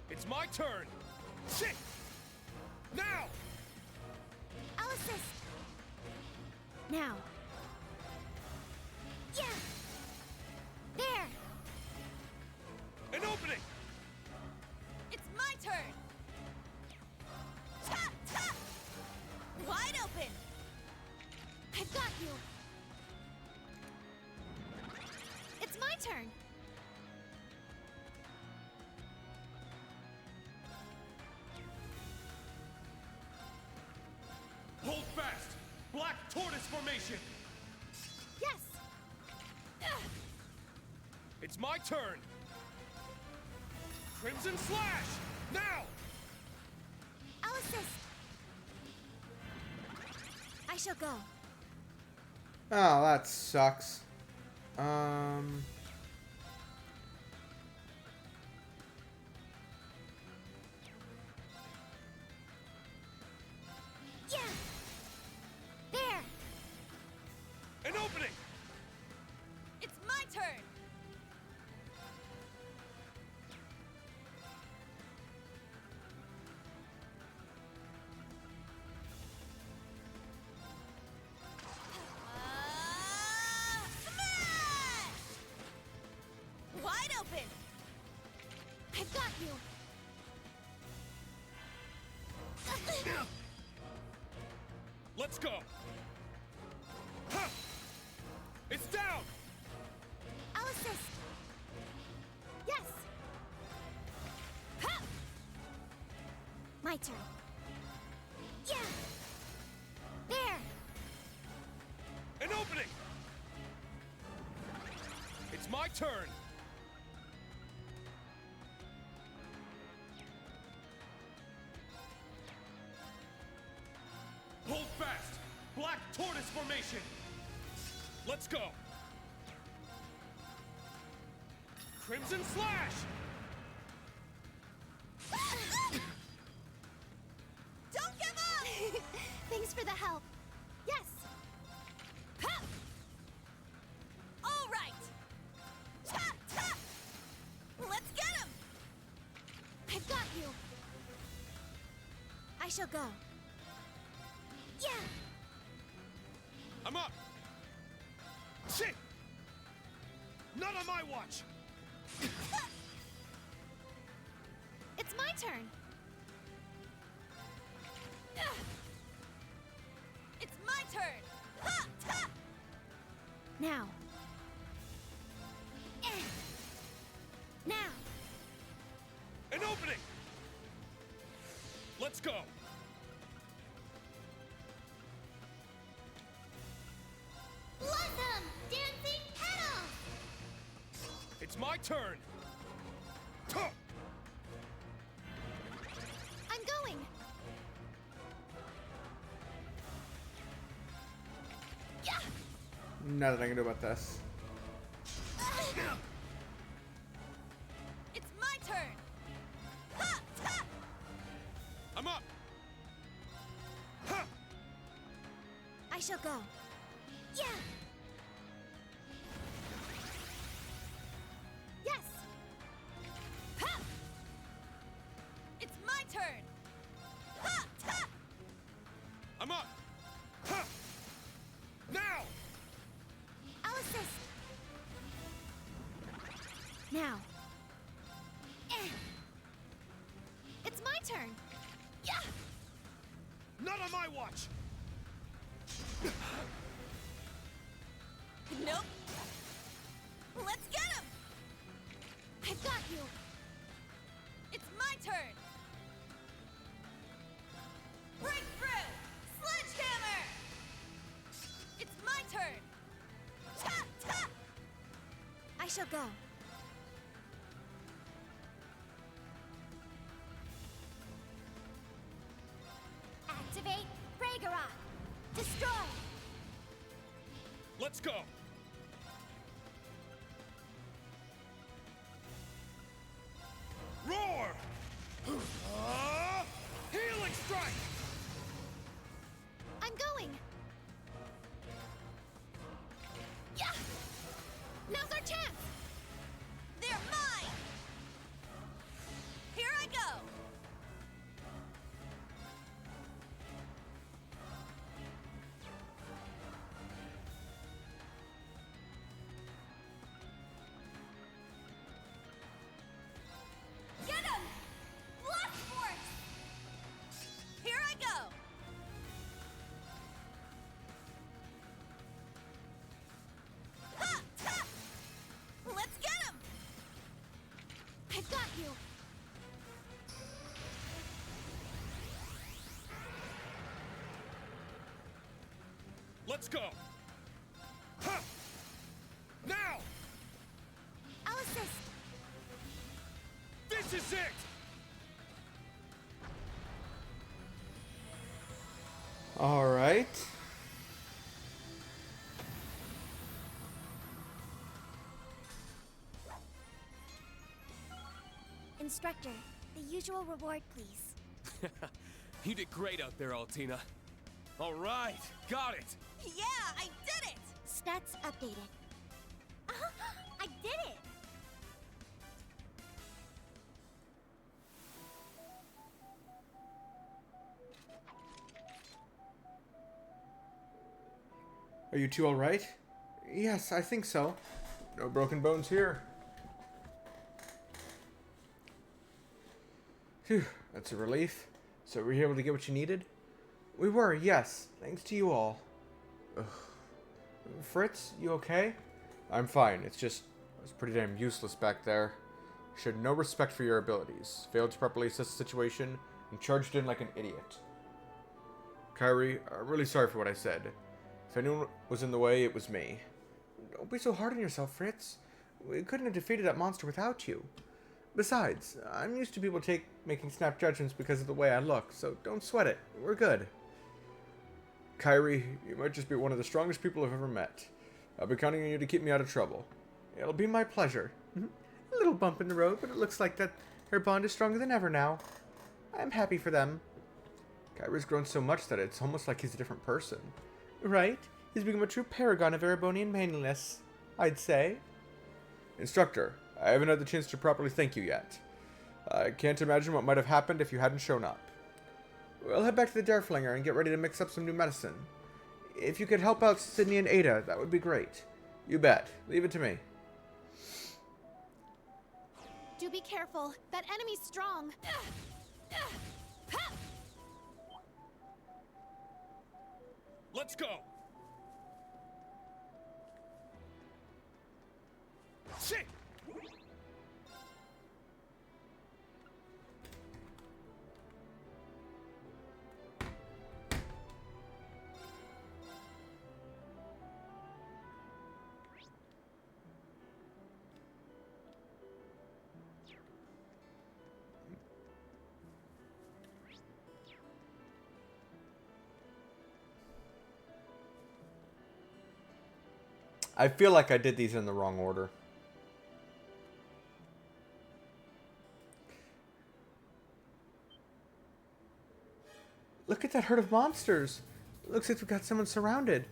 [SPEAKER 8] It's my turn. Shit! Now!
[SPEAKER 5] I'll assist. Now. Yeah. There.
[SPEAKER 8] An opening!
[SPEAKER 7] It's my turn. Ta, ta. Wide open.
[SPEAKER 5] I've got you. It's my turn.
[SPEAKER 8] Hold fast! Black tortoise formation!
[SPEAKER 5] Yes.
[SPEAKER 8] It's my turn! Crimson slash! Now!
[SPEAKER 5] I'll assist. I shall go.
[SPEAKER 1] Oh, that sucks.
[SPEAKER 5] Yeah. There.
[SPEAKER 8] An opening!
[SPEAKER 7] It's my turn. Smash! Wide open.
[SPEAKER 5] I've got you.
[SPEAKER 8] Let's go! Ha! It's down!
[SPEAKER 5] I'll assist. Yes. Ha! My turn. Yeah. There.
[SPEAKER 8] An opening! It's my turn! Hold fast! Black tortoise formation! Let's go! Crimson slash!
[SPEAKER 7] Don't give up!
[SPEAKER 5] Thanks for the help. Yes.
[SPEAKER 7] Ha! All right. Ta, ta. Let's get him.
[SPEAKER 5] I've got you. I shall go. Yeah.
[SPEAKER 8] I'm up! Shit! Not on my watch!
[SPEAKER 5] It's my turn.
[SPEAKER 7] It's my turn. Ha, ta.
[SPEAKER 5] Now. Eh. Now.
[SPEAKER 8] An opening! Let's go!
[SPEAKER 5] Blossom! Dancing petals!
[SPEAKER 8] It's my turn! Tuh!
[SPEAKER 5] I'm going.
[SPEAKER 7] Yeah.
[SPEAKER 1] Nothing I can do about this.
[SPEAKER 7] It's my turn.
[SPEAKER 5] I shall go. Yeah! Yes!
[SPEAKER 11] Ha! It's my turn! Ha! Ta!
[SPEAKER 8] I'm up! Ha! Now!
[SPEAKER 5] I'll assist. Now. Eh. It's my turn. Yeah!
[SPEAKER 8] Not on my watch!
[SPEAKER 11] Nope. Let's get him!
[SPEAKER 5] I've got you.
[SPEAKER 11] It's my turn! Breakthrough! Sledgehammer! It's my turn! Ta! Ta!
[SPEAKER 5] I shall go. Activate Ragnarok. Destroy.
[SPEAKER 8] Let's go! Roar! Healing strike!
[SPEAKER 5] I'm going. Yeah! Now's our chance.
[SPEAKER 11] They're mine! Here I go! Get him! Blast force! Here I go! Ha! Ta! Let's get him!
[SPEAKER 5] I've got you.
[SPEAKER 8] Let's go! Ha! Now!
[SPEAKER 5] I'll assist.
[SPEAKER 8] This is it!
[SPEAKER 9] All right.
[SPEAKER 5] Instructor, the usual reward, please.
[SPEAKER 12] You did great out there, Altina. All right, got it.
[SPEAKER 11] Yeah, I did it!
[SPEAKER 5] Stats updated. I did it!
[SPEAKER 9] Are you two all right? Yes, I think so.
[SPEAKER 1] No broken bones here.
[SPEAKER 9] Phew, that's a relief. So were you able to get what you needed? We were, yes. Thanks to you all. Ugh. Fritz, you okay?
[SPEAKER 1] I'm fine. It's just I was pretty damn useless back there. Showed no respect for your abilities. Failed to properly assess the situation and charged in like an idiot. Kyrie, I'm really sorry for what I said. If anyone was in the way, it was me.
[SPEAKER 9] Don't be so hard on yourself, Fritz. We couldn't have defeated that monster without you. Besides, I'm used to people making snap judgments because of the way I look, so don't sweat it. We're good.
[SPEAKER 1] Kyrie, you might just be one of the strongest people I've ever met. I'll be counting on you to keep me out of trouble.
[SPEAKER 9] It'll be my pleasure. A little bump in the road, but it looks like that her bond is stronger than ever now. I'm happy for them.
[SPEAKER 1] Kyrie's grown so much that it's almost like he's a different person.
[SPEAKER 9] Right? He's become a true paragon of Erebonian manliness, I'd say.
[SPEAKER 1] Instructor, I haven't had the chance to properly thank you yet. I can't imagine what might have happened if you hadn't shown up.
[SPEAKER 9] We'll head back to the Dareflinger and get ready to mix up some new medicine. If you could help out Sydney and Ada, that would be great.
[SPEAKER 1] You bet. Leave it to me.
[SPEAKER 5] Do be careful. That enemy's strong.
[SPEAKER 8] Let's go! Shit!
[SPEAKER 1] I feel like I did these in the wrong order.
[SPEAKER 9] Look at that herd of monsters. Looks like we've got someone surrounded.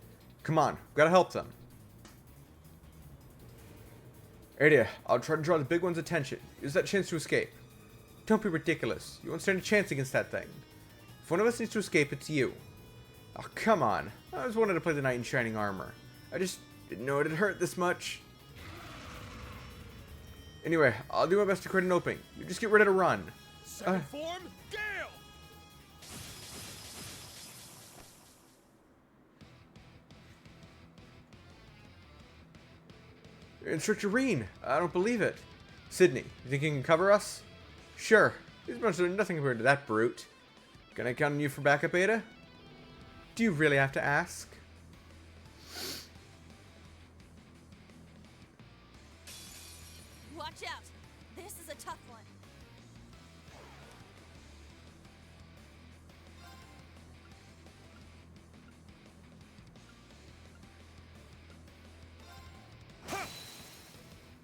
[SPEAKER 1] Come on, we gotta help them. Ada, I'll try to draw the big one's attention. Use that chance to escape.
[SPEAKER 9] Don't be ridiculous. You won't stand a chance against that thing. If one of us needs to escape, it's you.
[SPEAKER 1] Oh, come on. I always wanted to play the knight in shining armor. I just didn't know it'd hurt this much. Anyway, I'll do my best to create an opening. You just get ready to run.
[SPEAKER 12] Second form, Gale!
[SPEAKER 1] Instructor Reen, I don't believe it. Sydney, you think you can cover us? Sure. These monsters are nothing compared to that brute. Can I count on you for backup, Ada?
[SPEAKER 9] Do you really have to ask?
[SPEAKER 7] Watch out! This is a tough one.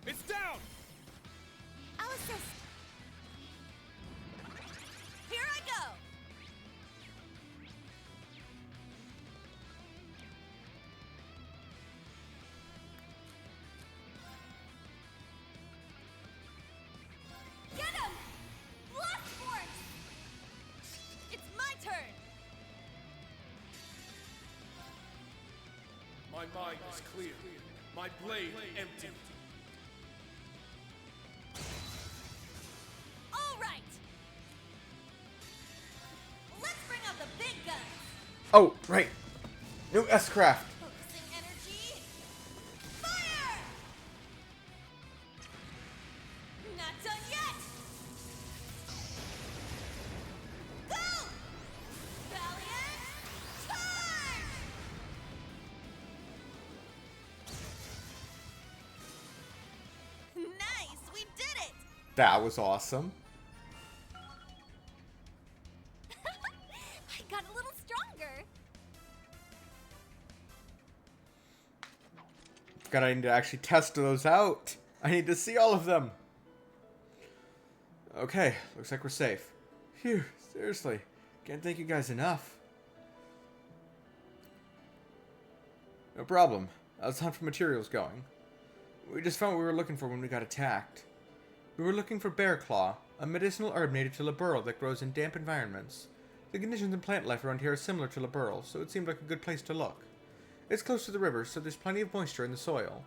[SPEAKER 12] It's down!
[SPEAKER 5] I'll assist.
[SPEAKER 7] Here I go! Get him! Blast force! It's my turn!
[SPEAKER 12] My mind is clear. My blade empty.
[SPEAKER 7] All right! Let's bring out the big guns!
[SPEAKER 1] Oh, right. New S-Craft.
[SPEAKER 7] Focusing energy. Fire! Not done yet! Go! Valiant! Charge! Nice! We did it!
[SPEAKER 1] That was awesome.
[SPEAKER 5] I got a little stronger.
[SPEAKER 1] God, I need to actually test those out. I need to see all of them. Okay, looks like we're safe. Phew, seriously. Can't thank you guys enough. No problem. How's the hunt for materials going? We just found what we were looking for when we got attacked. We were looking for bear claw, a medicinal herb native to Laburl that grows in damp environments. The conditions in plant life around here are similar to Laburl, so it seemed like a good place to look. It's close to the river, so there's plenty of moisture in the soil.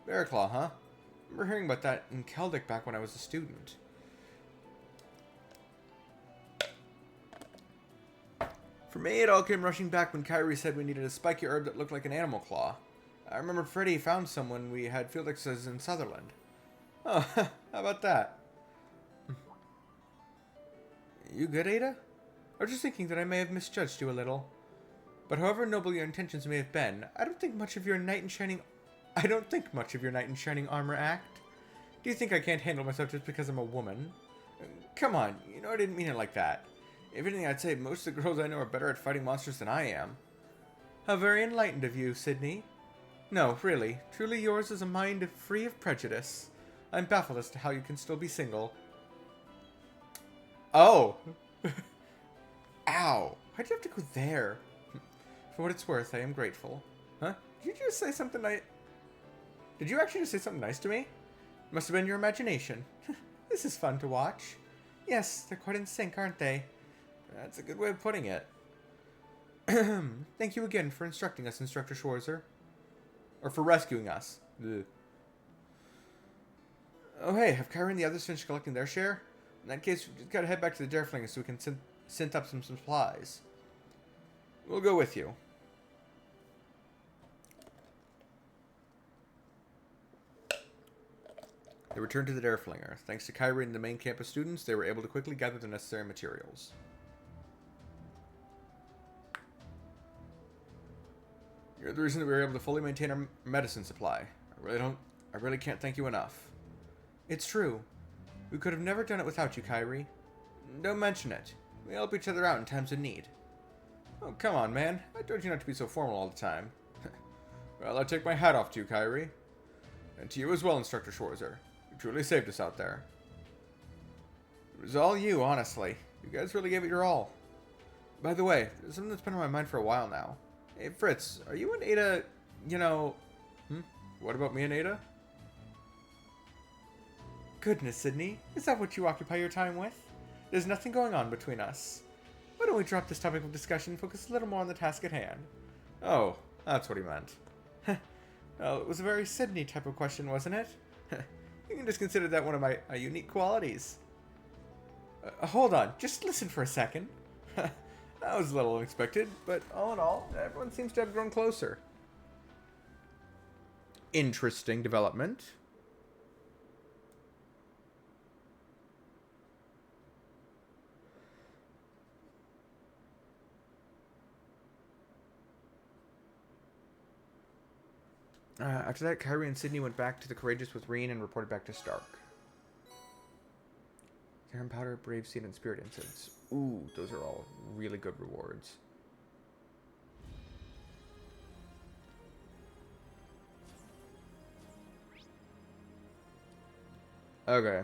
[SPEAKER 1] Bear claw, huh? I remember hearing about that in Celtic back when I was a student. For me, it all came rushing back when Kyrie said we needed a spiky herb that looked like an animal claw. I remember Freddy found some when we had field exercises in Sutherland. Oh, how about that? You good, Ada? I was just thinking that I may have misjudged you a little. But however noble your intentions may have been, I don't think much of your knight in shining armor act. Do you think I can't handle myself just because I'm a woman? Come on, you know I didn't mean it like that. If anything, I'd say most of the girls I know are better at fighting monsters than I am.
[SPEAKER 9] How very enlightened of you, Sydney. No, really, truly yours is a mind free of prejudice. I'm baffled as to how you can still be single.
[SPEAKER 1] Oh! Ow! Why'd you have to go there?
[SPEAKER 9] For what it's worth, I am grateful.
[SPEAKER 1] Huh? Did you just say something nice? Did you actually just say something nice to me?
[SPEAKER 9] Must have been your imagination. This is fun to watch. Yes, they're quite in sync, aren't they?
[SPEAKER 1] That's a good way of putting it.
[SPEAKER 9] Thank you again for instructing us, Instructor Schwarzer.
[SPEAKER 1] Or for rescuing us. Ugh. Oh hey, have Kyrie and the others finished collecting their share? In that case, we just gotta head back to the Dereflinger so we can synth up some supplies. We'll go with you. They returned to the Dereflinger. Thanks to Kyrie and the main campus students, they were able to quickly gather the necessary materials. You're the reason that we were able to fully maintain our medicine supply. I really can't thank you enough.
[SPEAKER 9] It's true. We could have never done it without you, Kyrie.
[SPEAKER 1] Don't mention it. We help each other out in times of need. Oh, come on, man. I told you not to be so formal all the time. Well, I take my hat off to you, Kyrie. And to you as well, Instructor Schwarzer. You truly saved us out there. It was all you, honestly. You guys really gave it your all. By the way, there's something that's been on my mind for a while now. Hey, Fritz, are you and Ada, you know... What about me and Ada?
[SPEAKER 9] Goodness, Sydney. Is that what you occupy your time with? There's nothing going on between us. Why don't we drop this topic of discussion and focus a little more on the task at hand?
[SPEAKER 1] Oh, that's what he meant.
[SPEAKER 9] Well, it was a very Sydney type of question, wasn't it? You can just consider that one of my unique qualities. Hold on, just listen for a second.
[SPEAKER 1] That was a little unexpected, but all in all, everyone seems to have grown closer. Interesting development. After that, Kyrie and Sydney went back to the Courageous with Reen and reported back to Stark. Serum Powder, Brave Seed, and Spirit Incense. Ooh, those are all really good rewards. Okay.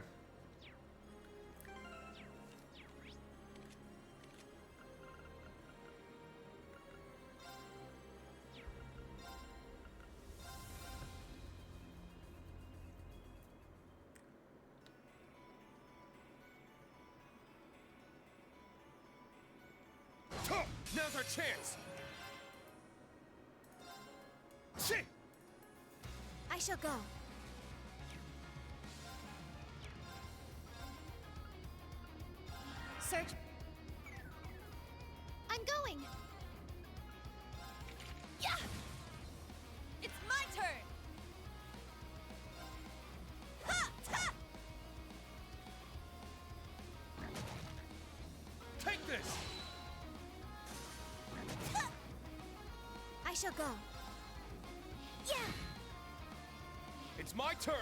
[SPEAKER 12] Now's our chance! Shit!
[SPEAKER 5] I shall go. Search. I'm going. Yeah!
[SPEAKER 11] It's my turn!
[SPEAKER 5] Ha! Ta!
[SPEAKER 12] Take this!
[SPEAKER 5] I shall go. Yeah!
[SPEAKER 12] It's my turn!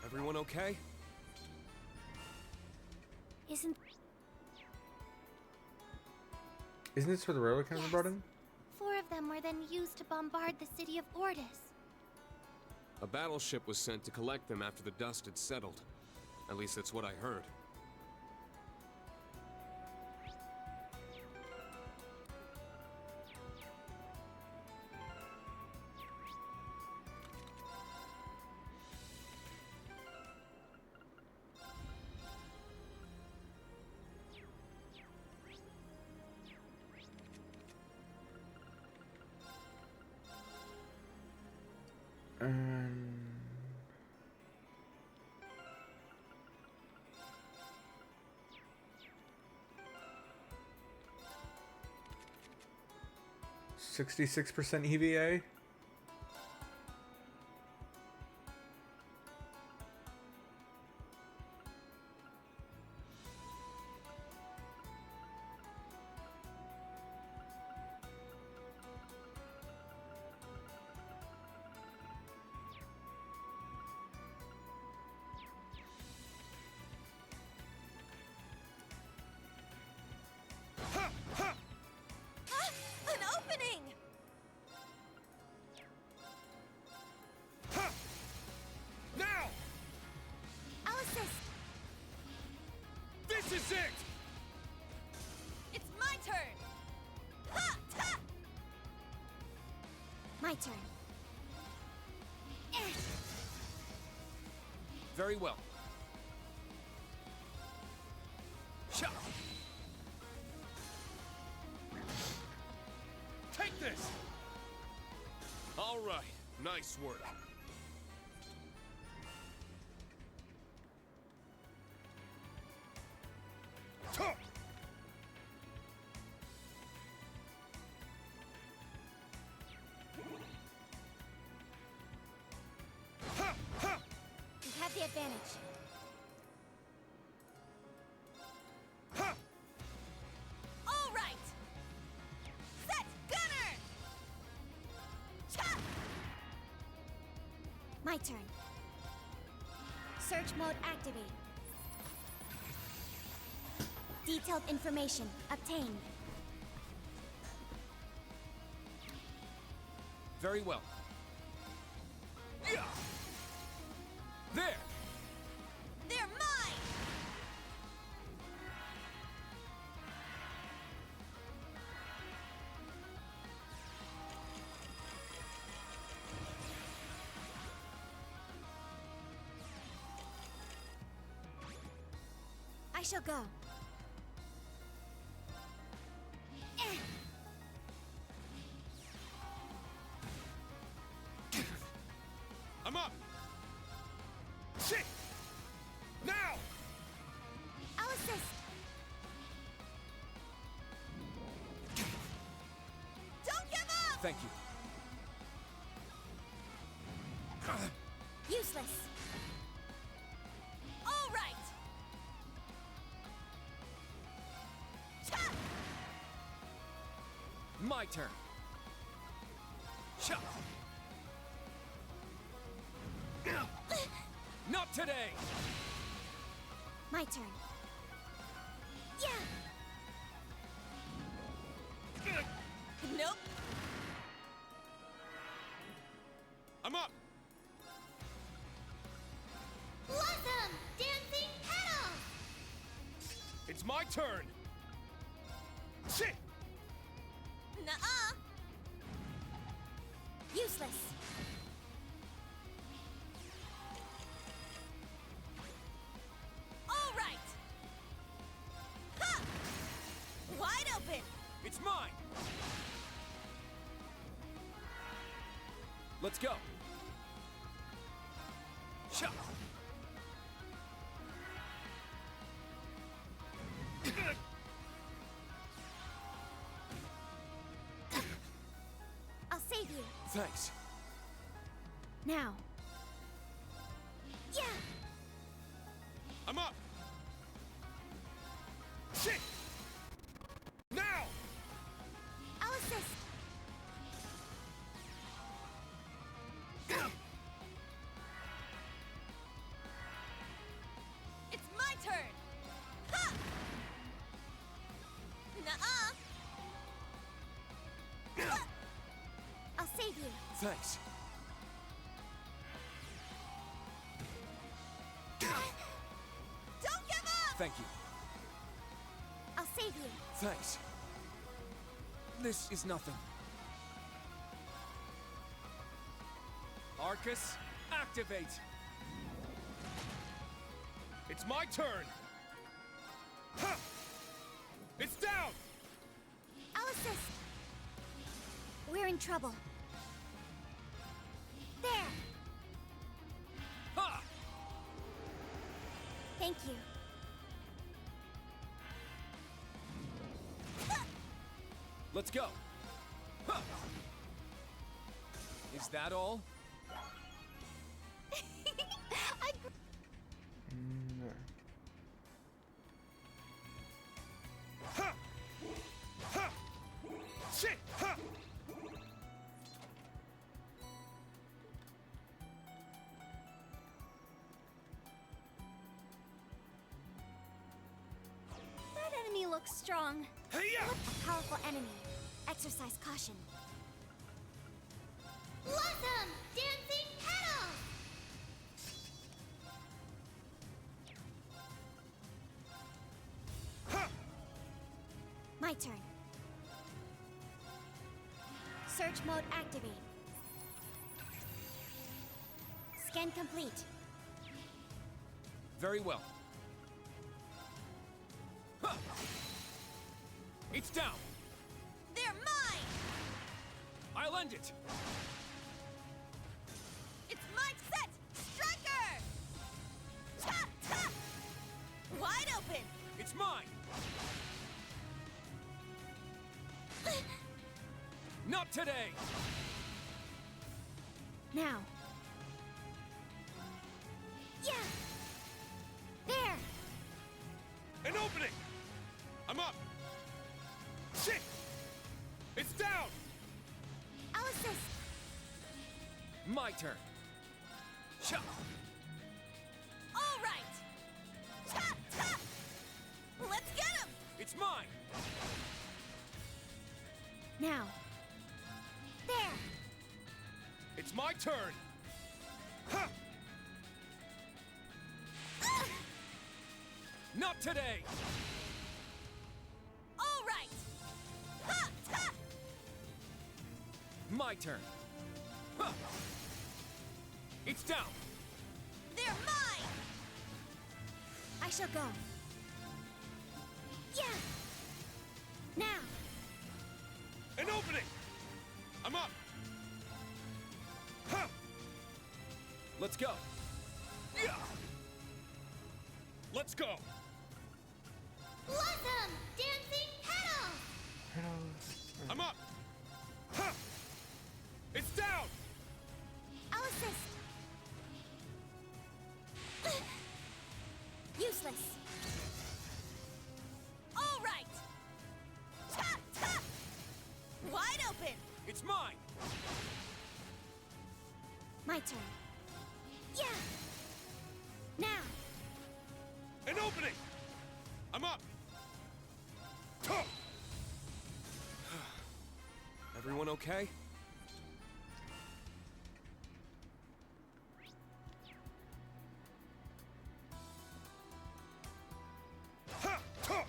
[SPEAKER 12] Everyone okay?
[SPEAKER 5] Isn't
[SPEAKER 1] Isn't this where the railroad cannons were brought in?
[SPEAKER 5] 4 of them were then used to bombard the city of Ordis.
[SPEAKER 12] A battleship was sent to collect them after the dust had settled. At least that's what I heard.
[SPEAKER 1] Um, 66% EVA.
[SPEAKER 11] An opening!
[SPEAKER 12] Now!
[SPEAKER 5] I'll assist.
[SPEAKER 12] This is it!
[SPEAKER 11] It's my turn! Ha! Ta!
[SPEAKER 5] My turn. Eh.
[SPEAKER 12] Very well. Sha! Take this! All right, nice work.
[SPEAKER 5] You have the advantage.
[SPEAKER 11] All right! Set gunner! Cha!
[SPEAKER 5] My turn. Search mode activate. Detailed information obtained.
[SPEAKER 12] Very well. Yeah! There!
[SPEAKER 11] They're mine!
[SPEAKER 5] I shall go. Eh.
[SPEAKER 12] I'm up! Shit! Now!
[SPEAKER 5] I'll assist. Don't give up!
[SPEAKER 12] Thank you.
[SPEAKER 5] Useless. All right. Cha!
[SPEAKER 12] My turn. Shut. Not today!
[SPEAKER 5] My turn. Yeah. Nope.
[SPEAKER 12] I'm up!
[SPEAKER 5] Blossom! Dancing petals!
[SPEAKER 12] It's my turn! Shit!
[SPEAKER 5] Nuh-uh. Useless. All right. Ha! Wide open.
[SPEAKER 12] It's mine! Let's go! Shut.
[SPEAKER 5] I'll save you.
[SPEAKER 12] Thanks.
[SPEAKER 5] Now. Yeah.
[SPEAKER 12] I'm up! Shit! Now!
[SPEAKER 5] I'll assist. It's my turn. Ha! Nuh-uh. I'll save you.
[SPEAKER 12] Thanks.
[SPEAKER 5] Don't give up!
[SPEAKER 12] Thank you.
[SPEAKER 5] I'll save you.
[SPEAKER 12] Thanks. This is nothing. Arcus, activate! It's my turn! Ha! It's down!
[SPEAKER 5] I'll assist. We're in trouble. There.
[SPEAKER 12] Ha!
[SPEAKER 5] Thank you.
[SPEAKER 12] Let's go! Ha! Is that all?
[SPEAKER 5] I
[SPEAKER 1] No.
[SPEAKER 12] Ha! Ha! Shit! Ha!
[SPEAKER 5] That enemy looks strong.
[SPEAKER 12] Hey-ya!
[SPEAKER 5] A powerful enemy. Exercise caution. Blossom! Dancing petals!
[SPEAKER 12] Ha!
[SPEAKER 5] My turn. Search mode activate. Scan complete.
[SPEAKER 12] Very well. Ha! It's down!
[SPEAKER 5] They're mine!
[SPEAKER 12] I'll end it!
[SPEAKER 5] It's my set! Striker! Ta! Ta! Wide open!
[SPEAKER 12] It's mine! Not today!
[SPEAKER 5] Now. Yeah! There!
[SPEAKER 12] An opening! I'm up! Shit! It's down!
[SPEAKER 5] I'll assist.
[SPEAKER 12] My turn. Shut.
[SPEAKER 5] All right! Ta! Ta! Let's get him!
[SPEAKER 12] It's mine!
[SPEAKER 5] Now. There!
[SPEAKER 12] It's my turn! Ha! Not today!
[SPEAKER 5] All right! Ha! Ta!
[SPEAKER 12] My turn. Ha! It's down!
[SPEAKER 5] They're mine! I shall go.
[SPEAKER 12] Let's go.
[SPEAKER 8] Yeah. Let's go.
[SPEAKER 5] Blossom! Dancing petals!
[SPEAKER 12] I'm up. Ha! It's down.
[SPEAKER 5] I'll assist. Useless.
[SPEAKER 7] All right. Ta ta. Wide open.
[SPEAKER 12] It's mine.
[SPEAKER 5] My turn. Yeah! Now!
[SPEAKER 12] An opening. I'm up. Ha! Everyone okay?
[SPEAKER 8] Ha! Ta!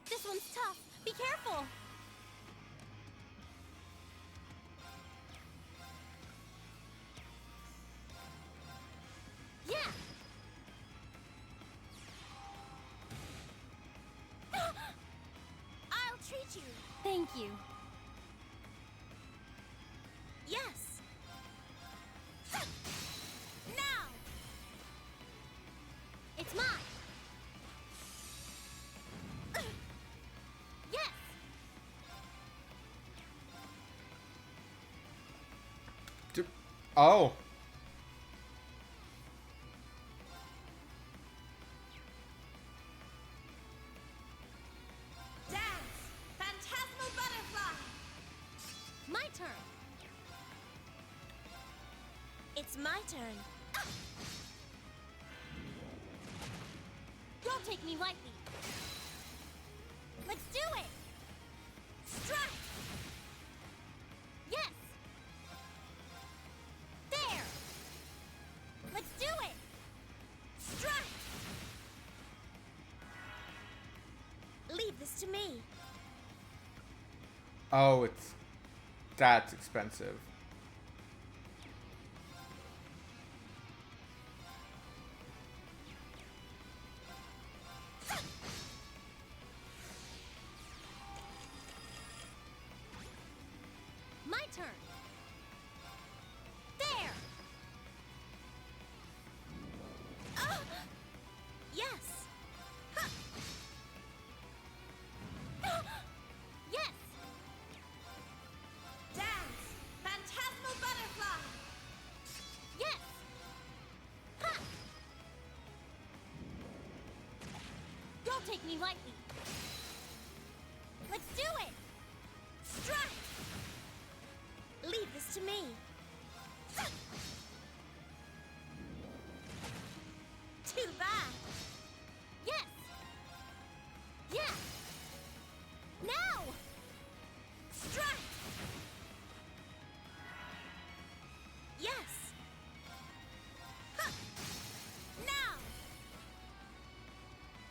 [SPEAKER 5] This one's tough. Be careful! Yeah! I'll treat you.
[SPEAKER 6] Thank you.
[SPEAKER 5] Yes! Now! It's mine! Yes!
[SPEAKER 1] Oh.
[SPEAKER 7] Dance. Phantasmal butterfly.
[SPEAKER 5] My turn. It's my turn. Ah! Don't take me lightly. Let's do it! Strike! Yes! There! Let's do it! Strike! Leave this to me.
[SPEAKER 1] Oh, that's expensive.
[SPEAKER 5] My turn. There! Ah! Yes! Ha! Ah! Yes!
[SPEAKER 7] Dance. Phantasmal butterfly.
[SPEAKER 5] Yes! Ha! Don't take me lightly. Let's do it! Strike! Leave this to me. Too bad. Yes! Yeah! Now! Strike! Yes! Ha! Now!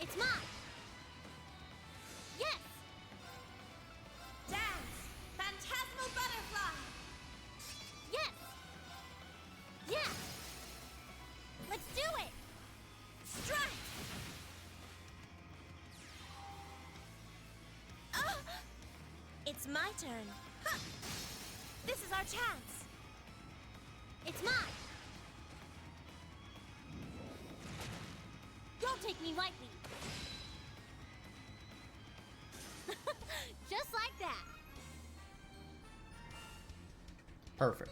[SPEAKER 5] It's mine! Yes!
[SPEAKER 7] Dance. Phantasmal butterfly.
[SPEAKER 5] Yes! Yeah! Let's do it! Strike! Ah! It's my turn. Ha! This is our chance. It's mine. Don't take me lightly. Just like that.
[SPEAKER 1] Perfect.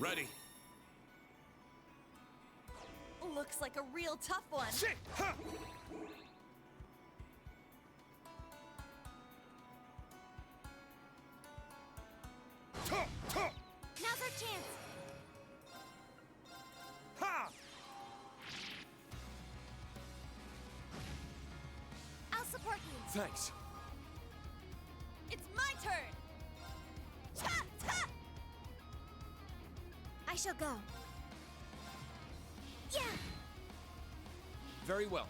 [SPEAKER 12] Ready.
[SPEAKER 7] Looks like a real tough one.
[SPEAKER 8] Shit! Ha! Ta! Ta!
[SPEAKER 5] Now's our chance.
[SPEAKER 8] Ha!
[SPEAKER 5] I'll support you.
[SPEAKER 12] Thanks.
[SPEAKER 7] It's my turn. Ta! Ta!
[SPEAKER 5] I shall go. Yeah.
[SPEAKER 12] Very well.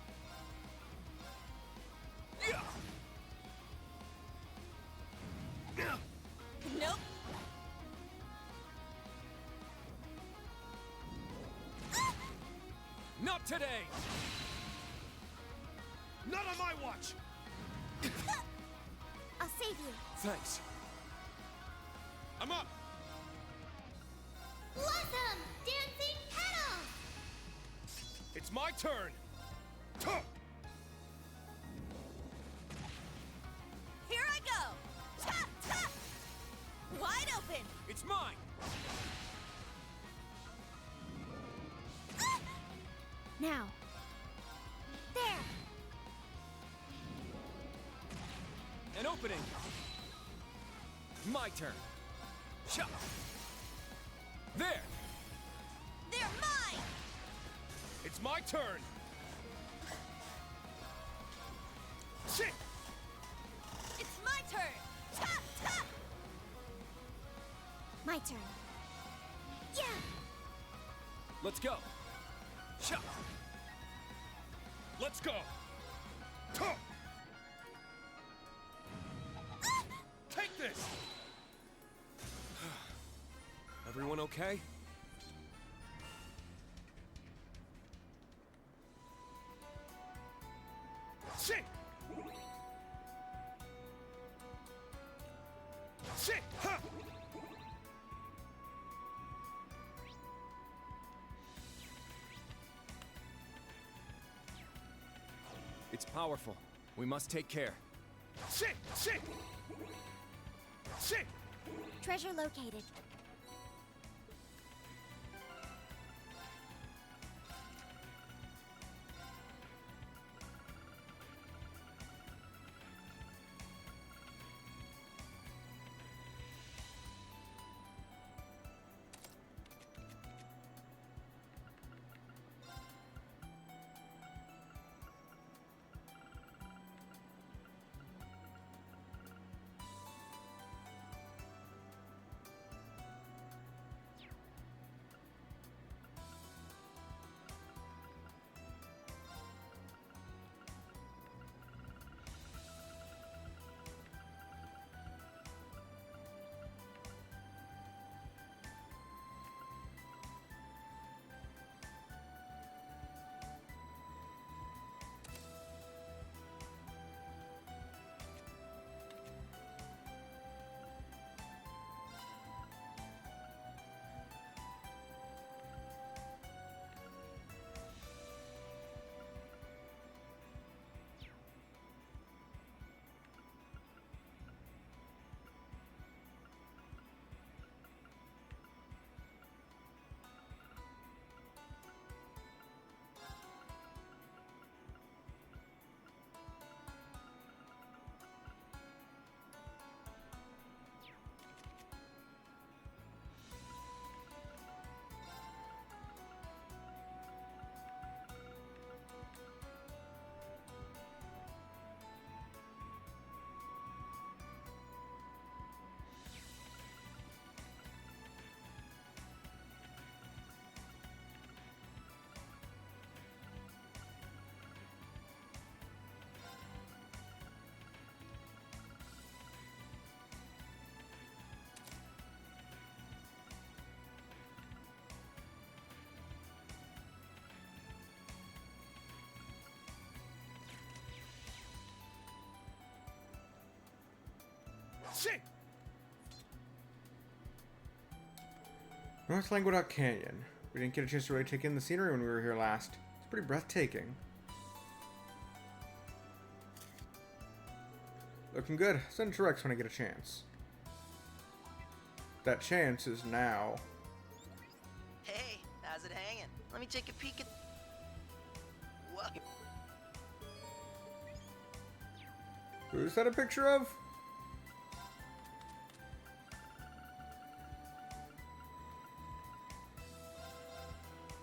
[SPEAKER 7] Nope.
[SPEAKER 12] Not today!
[SPEAKER 8] Not on my watch!
[SPEAKER 5] I'll save you.
[SPEAKER 12] Thanks. I'm up!
[SPEAKER 5] Blossom! Dancing petals!
[SPEAKER 8] It's my turn! Ta!
[SPEAKER 7] Here I go. Ta! Ta! Wide open.
[SPEAKER 12] It's mine!
[SPEAKER 5] Now. There.
[SPEAKER 12] An opening! My turn! Shut! There!
[SPEAKER 7] They're mine.
[SPEAKER 8] It's my turn! Shit!
[SPEAKER 7] It's my turn. Ta! Ta!
[SPEAKER 5] My turn. Yeah.
[SPEAKER 12] Let's go! Shut!
[SPEAKER 8] Let's go! Ta! Take this!
[SPEAKER 12] Everyone okay?
[SPEAKER 8] Shit! Shit! Ha!
[SPEAKER 12] It's powerful. We must take care.
[SPEAKER 8] Shit! Shit! Shit!
[SPEAKER 5] Treasure located.
[SPEAKER 8] Shit!
[SPEAKER 9] North Languedoc Canyon. We didn't get a chance to really take in the scenery when we were here last. It's pretty breathtaking. Looking good. Send it to Rex when I get a chance. That chance is now.
[SPEAKER 13] has it hanging. Let me take a peek at... What?
[SPEAKER 1] Who's that a picture of?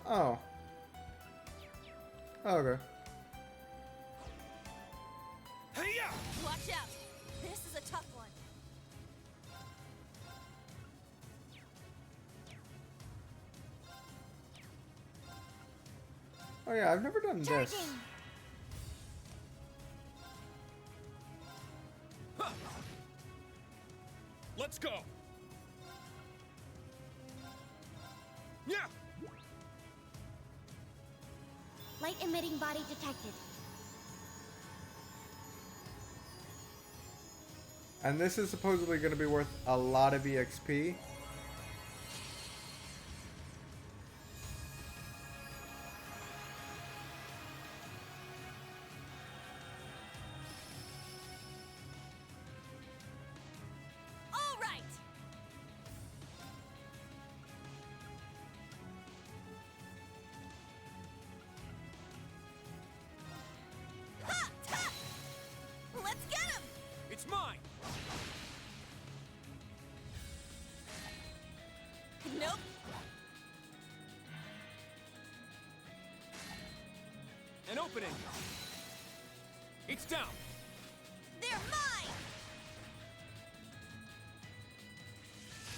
[SPEAKER 1] Oh. Okay.
[SPEAKER 7] Hey-ya! Watch out! This is a tough one.
[SPEAKER 1] Oh yeah, I've never done this.
[SPEAKER 8] Huh. Let's go. Yeah.
[SPEAKER 5] Light emitting body detected.
[SPEAKER 1] And this is supposedly going to be worth a lot of EXP.
[SPEAKER 7] All right. Ha! Ha! Let's get him.
[SPEAKER 8] It's mine.
[SPEAKER 7] Nope.
[SPEAKER 8] An opening. It's down.
[SPEAKER 7] They're mine.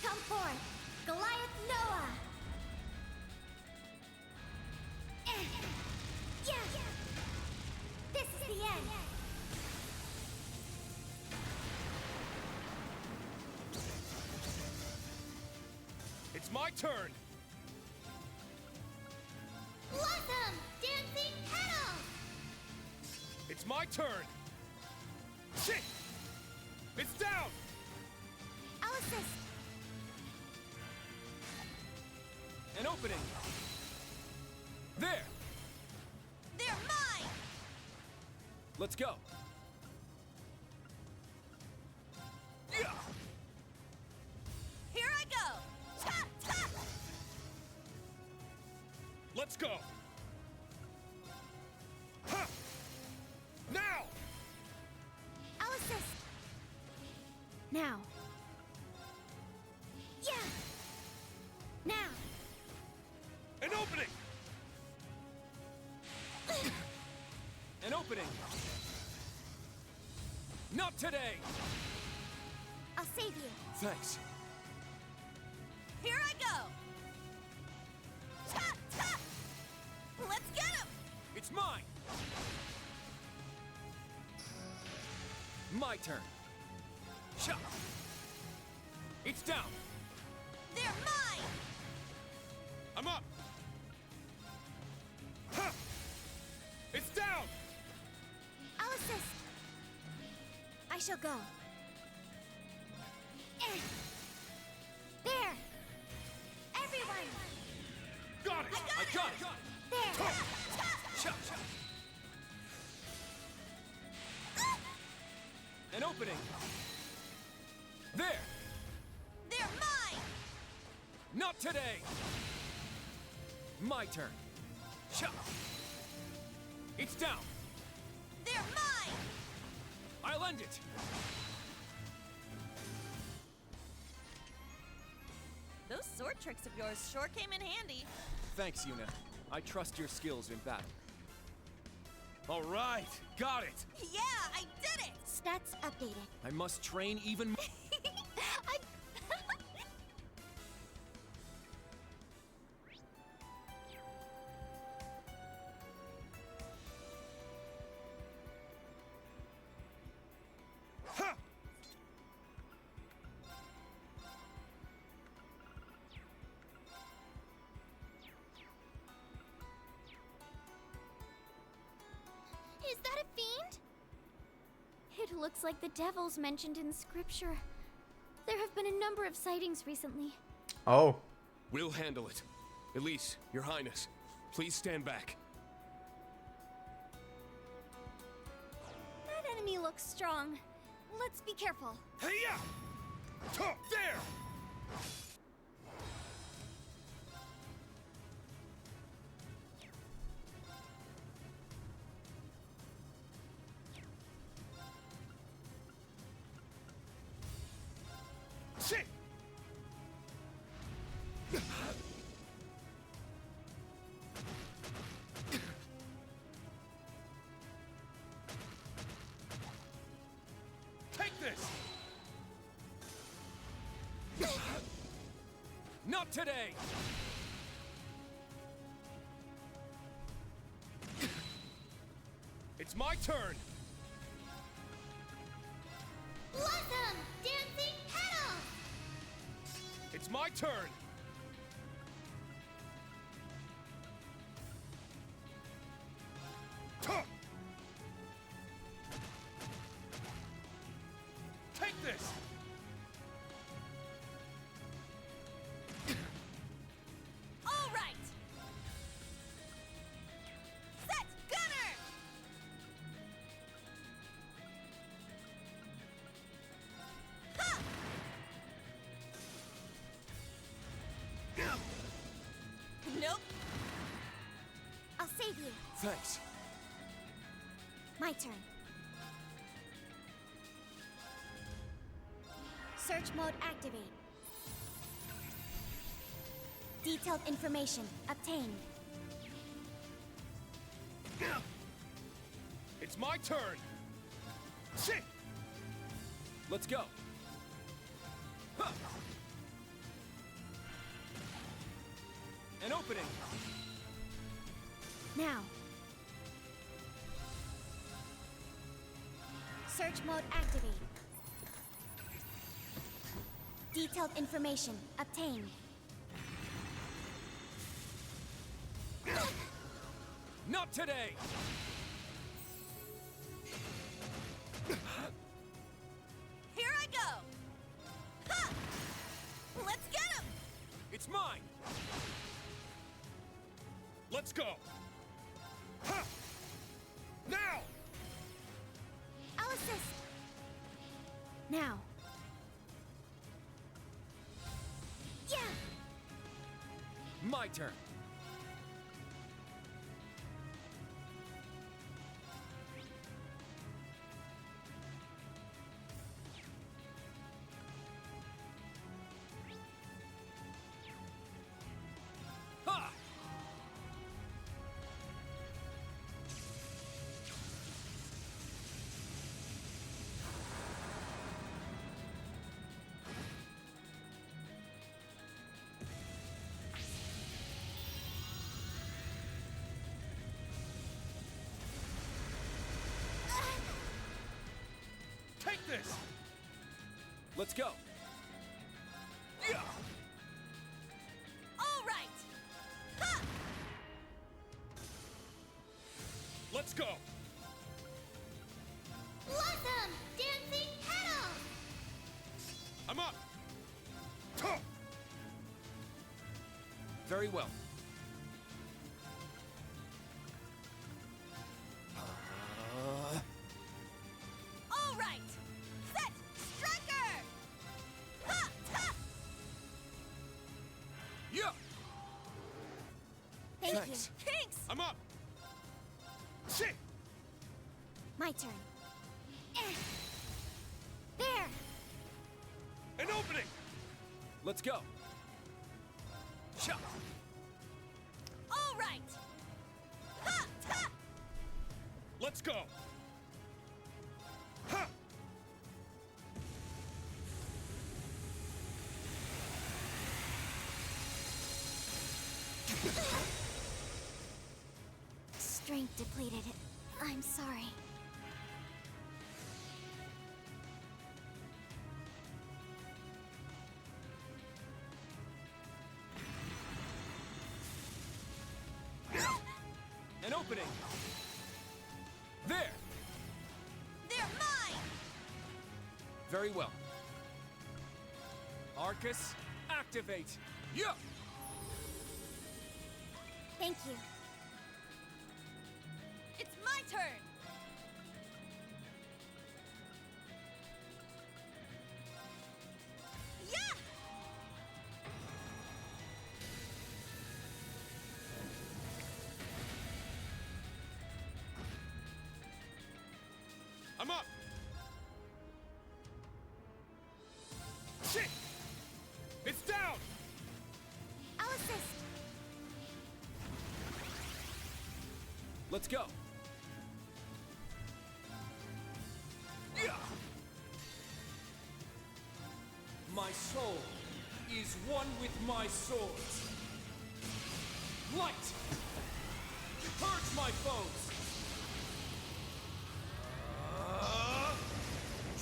[SPEAKER 5] Come forth, Goliath Noah. Yeah. This is the end.
[SPEAKER 8] It's my turn.
[SPEAKER 5] Blossom, dancing petals.
[SPEAKER 8] It's my turn. Shit! It's down.
[SPEAKER 5] I'll assist.
[SPEAKER 8] An opening. There.
[SPEAKER 7] They're mine.
[SPEAKER 8] Let's go. Yeah.
[SPEAKER 7] Here I go. Ta ta.
[SPEAKER 8] Let's go. Ha! Now.
[SPEAKER 5] I'll assist. Now. Yeah. Now.
[SPEAKER 8] An opening. An opening. Not today.
[SPEAKER 5] I'll save you.
[SPEAKER 8] Thanks.
[SPEAKER 7] Here I go. Ta ta. Let's get him.
[SPEAKER 8] It's mine. My turn. Shot. It's down.
[SPEAKER 7] They're mine.
[SPEAKER 8] I'm up. Ha! It's down.
[SPEAKER 5] I'll assist. I shall go. There. Everyone.
[SPEAKER 8] Got it. I got it.
[SPEAKER 5] There.
[SPEAKER 8] Shot. An opening. There.
[SPEAKER 7] They're mine.
[SPEAKER 8] Not today. My turn. Shot. It's down.
[SPEAKER 7] They're mine.
[SPEAKER 8] I'll end it.
[SPEAKER 7] Those sword tricks of yours sure came in handy.
[SPEAKER 8] Thanks, Yuna. I trust your skills in battle. All right, got it.
[SPEAKER 7] Yeah, I did it.
[SPEAKER 5] Stats updated.
[SPEAKER 8] I must train even more. Ha!
[SPEAKER 5] Is that a fiend? It looks like the devils mentioned in scripture. There have been a number of sightings recently.
[SPEAKER 1] Oh.
[SPEAKER 12] We'll handle it. Elise, Your Highness, please stand back.
[SPEAKER 5] That enemy looks strong. Let's be careful.
[SPEAKER 8] Hey-ya! There! this!
[SPEAKER 12] Not today! It's my turn!
[SPEAKER 5] Blossom! Dancing petals!
[SPEAKER 12] It's my turn!
[SPEAKER 8] Tuh! Take this!
[SPEAKER 7] All right! Set gunner! Ha! Nope.
[SPEAKER 5] I'll save you.
[SPEAKER 12] Thanks.
[SPEAKER 5] My turn. Search mode activate. Detailed information obtained.
[SPEAKER 12] It's my turn!
[SPEAKER 8] Shit!
[SPEAKER 12] Let's go! Huh. An opening!
[SPEAKER 5] Now. Search mode activate. Detailed information obtained.
[SPEAKER 12] Not today!
[SPEAKER 7] Here I go! Ha! Let's get him!
[SPEAKER 12] It's mine!
[SPEAKER 8] Let's go! Ha! Now!
[SPEAKER 5] I'll assist. Now. Yeah!
[SPEAKER 12] My turn! Ha!
[SPEAKER 8] Take this!
[SPEAKER 12] Let's go!
[SPEAKER 8] Yeah!
[SPEAKER 7] All right! Ha!
[SPEAKER 8] Let's go!
[SPEAKER 5] Blossom! Dancing petals!
[SPEAKER 8] I'm up! Tuh!
[SPEAKER 12] Very well.
[SPEAKER 7] All right! Set striker! Ha! Ha!
[SPEAKER 12] Yeah!
[SPEAKER 5] Thank
[SPEAKER 12] Thanks.
[SPEAKER 7] Thanks!
[SPEAKER 8] I'm up! Shit!
[SPEAKER 5] you. My turn. Eh. There!
[SPEAKER 8] An opening!
[SPEAKER 12] Let's go! Cha!
[SPEAKER 7] All right! Ha! Ha!
[SPEAKER 8] Let's go! Ha!
[SPEAKER 5] Strength depleted. I'm sorry.
[SPEAKER 12] An opening! There!
[SPEAKER 7] They're mine!
[SPEAKER 12] Very well. Arcus, activate! Yeah!
[SPEAKER 5] Thank you.
[SPEAKER 7] It's my turn! Yeah!
[SPEAKER 8] I'm up! Shit! It's down!
[SPEAKER 5] I'll assist.
[SPEAKER 12] Let's go!
[SPEAKER 8] Yeah! is one with my swords. Light! Purge my foes!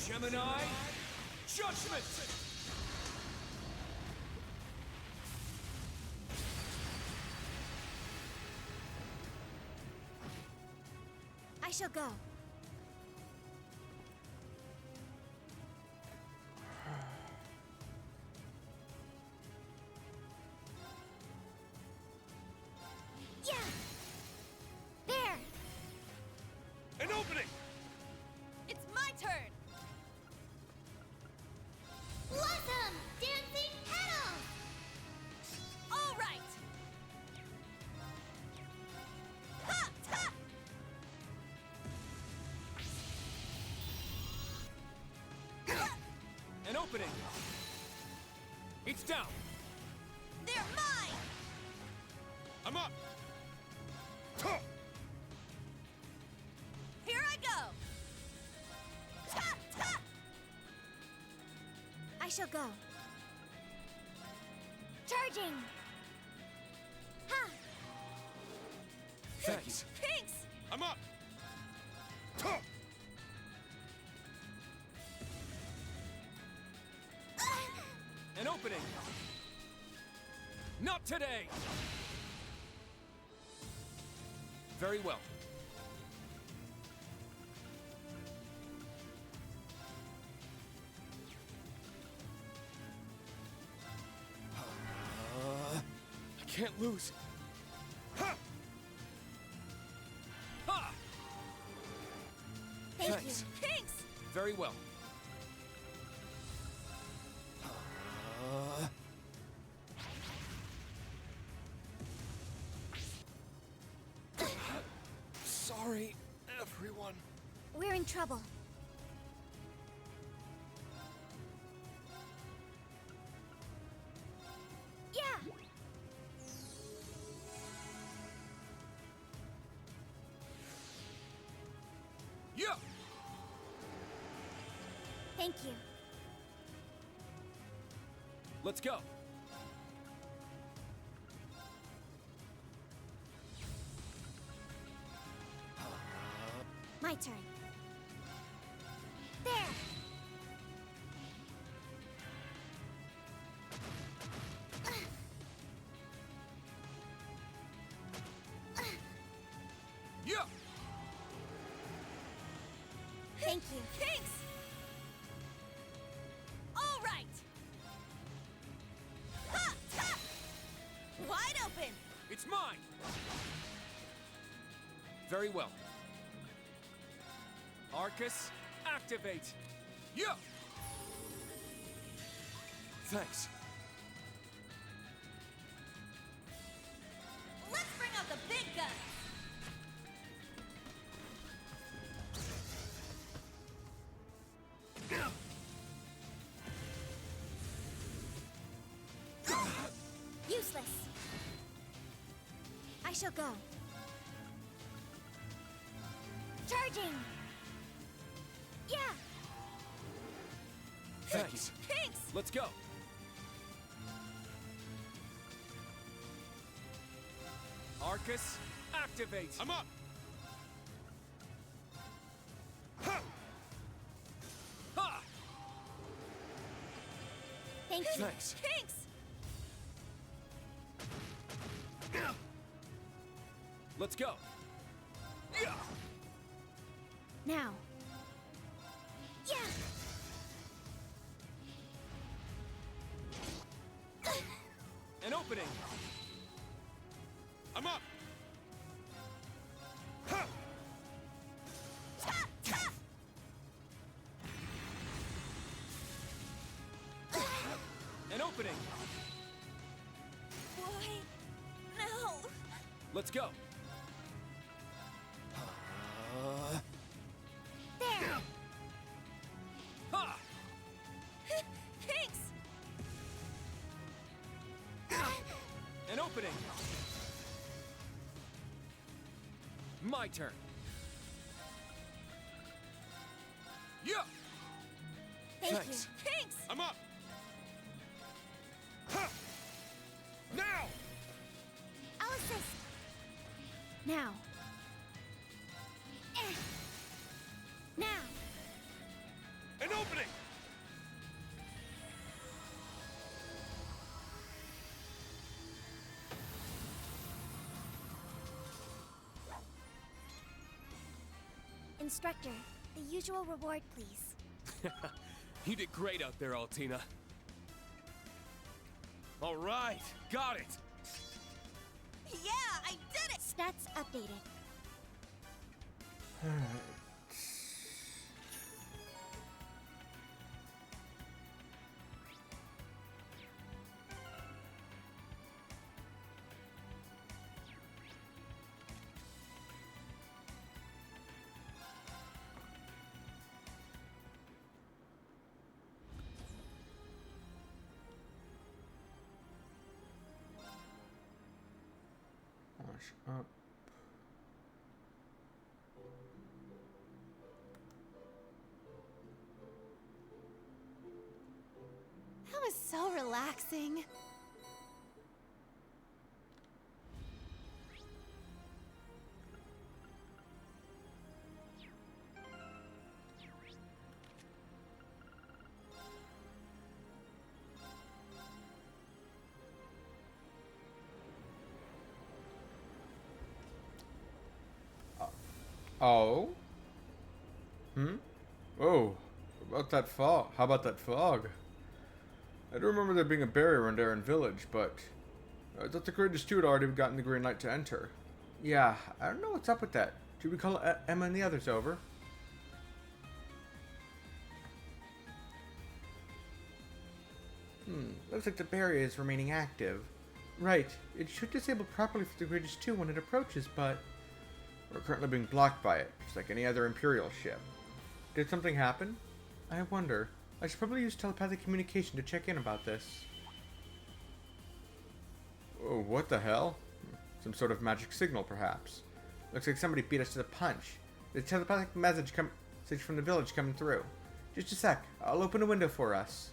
[SPEAKER 8] Gemini, judgment!
[SPEAKER 5] I shall go. Yeah! There!
[SPEAKER 8] An opening!
[SPEAKER 7] It's my turn!
[SPEAKER 5] Blossom! Dancing petals!
[SPEAKER 7] All right! Ha! Ha!
[SPEAKER 8] An opening! It's down!
[SPEAKER 7] They're mine!
[SPEAKER 8] I'm up!
[SPEAKER 7] Here I go! Ta! Ta!
[SPEAKER 5] I shall go. Charging! Ha!
[SPEAKER 8] Thanks.
[SPEAKER 7] Pinks!
[SPEAKER 8] I'm up! An opening! Not today! Very well. I can't lose. Ha! Ha!
[SPEAKER 5] Thank
[SPEAKER 8] Thanks.
[SPEAKER 5] you.
[SPEAKER 7] Pinks!
[SPEAKER 8] Very well. Sorry, everyone.
[SPEAKER 5] We're in trouble. Yeah!
[SPEAKER 8] Yeah!
[SPEAKER 5] Thank you.
[SPEAKER 8] Let's go.
[SPEAKER 5] My turn. There!
[SPEAKER 8] Yeah!
[SPEAKER 5] Thank you.
[SPEAKER 7] Pinks! All right! Ha! Ta! Wide open!
[SPEAKER 8] It's mine! Very well. Arcus, activate! Yeah! Thanks.
[SPEAKER 7] Let's bring out the big guns!
[SPEAKER 5] Useless. I shall go. Charging! Yeah!
[SPEAKER 8] Thanks.
[SPEAKER 7] Pinks!
[SPEAKER 8] Let's go. Arcus, activate! I'm up! Ha! Ha!
[SPEAKER 5] Thank you.
[SPEAKER 8] Thanks.
[SPEAKER 7] Pinks!
[SPEAKER 8] Let's go. Yeah!
[SPEAKER 5] Now. Yeah!
[SPEAKER 8] An opening! I'm up! Ha!
[SPEAKER 7] Ta! Ta!
[SPEAKER 8] An opening!
[SPEAKER 7] Why? No!
[SPEAKER 8] Let's go.
[SPEAKER 5] There!
[SPEAKER 8] Ha!
[SPEAKER 7] Pinks!
[SPEAKER 8] An opening! My turn. Yeah!
[SPEAKER 5] Thank
[SPEAKER 8] Thanks.
[SPEAKER 7] Pinks!
[SPEAKER 8] I'm up! Ha!
[SPEAKER 5] Now. Now.
[SPEAKER 8] An opening!
[SPEAKER 5] Instructor, the usual reward, please.
[SPEAKER 12] You did great out there, Altina.
[SPEAKER 8] All right, got it!
[SPEAKER 7] Yeah, I did it!
[SPEAKER 5] Stats updated.
[SPEAKER 9] Wash up.
[SPEAKER 7] That was so relaxing.
[SPEAKER 9] Oh? Hmm? Oh, about that fog. How about that fog? I do remember there being a barrier around Aaron Village, but I thought the Courageous 2 had already gotten the green light to enter. Yeah, I don't know what's up with that. Should we call Emma and the others over? Looks like the barrier is remaining active. Right, it should disable properly for the Courageous 2 when it approaches, but we're currently being blocked by it, just like any other Imperial ship. Did something happen? I wonder. I should probably use telepathic communication to check in about this. Oh, what the hell? Some sort of magic signal, perhaps. Looks like somebody beat us to the punch. There's a telepathic message from the village coming through. Just a sec. I'll open a window for us.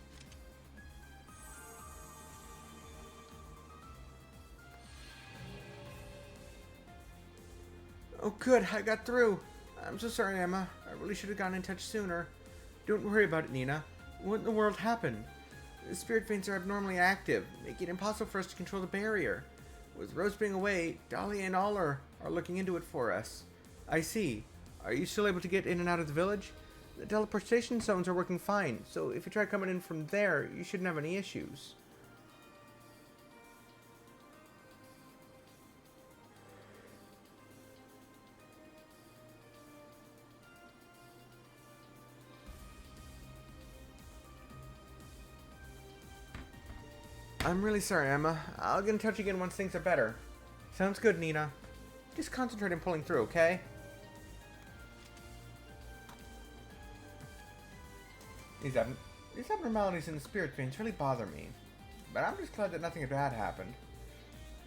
[SPEAKER 9] Oh good, I got through. I'm so sorry, Emma. I really should have gotten in touch sooner. Don't worry about it, Nina. What in the world happened? The spirit veins are abnormally active, making it impossible for us to control the barrier. With Rose being away, Dahlia and all are looking into it for us. I see. Are you still able to get in and out of the village? The teleportation zones are working fine, so if you try coming in from there, you shouldn't have any issues. I'm really sorry, Emma. I'll get in touch again once things are better. Sounds good, Nina. Just concentrate on pulling through, okay? These abnormalities in the spirit veins really bother me. But I'm just glad that nothing bad happened.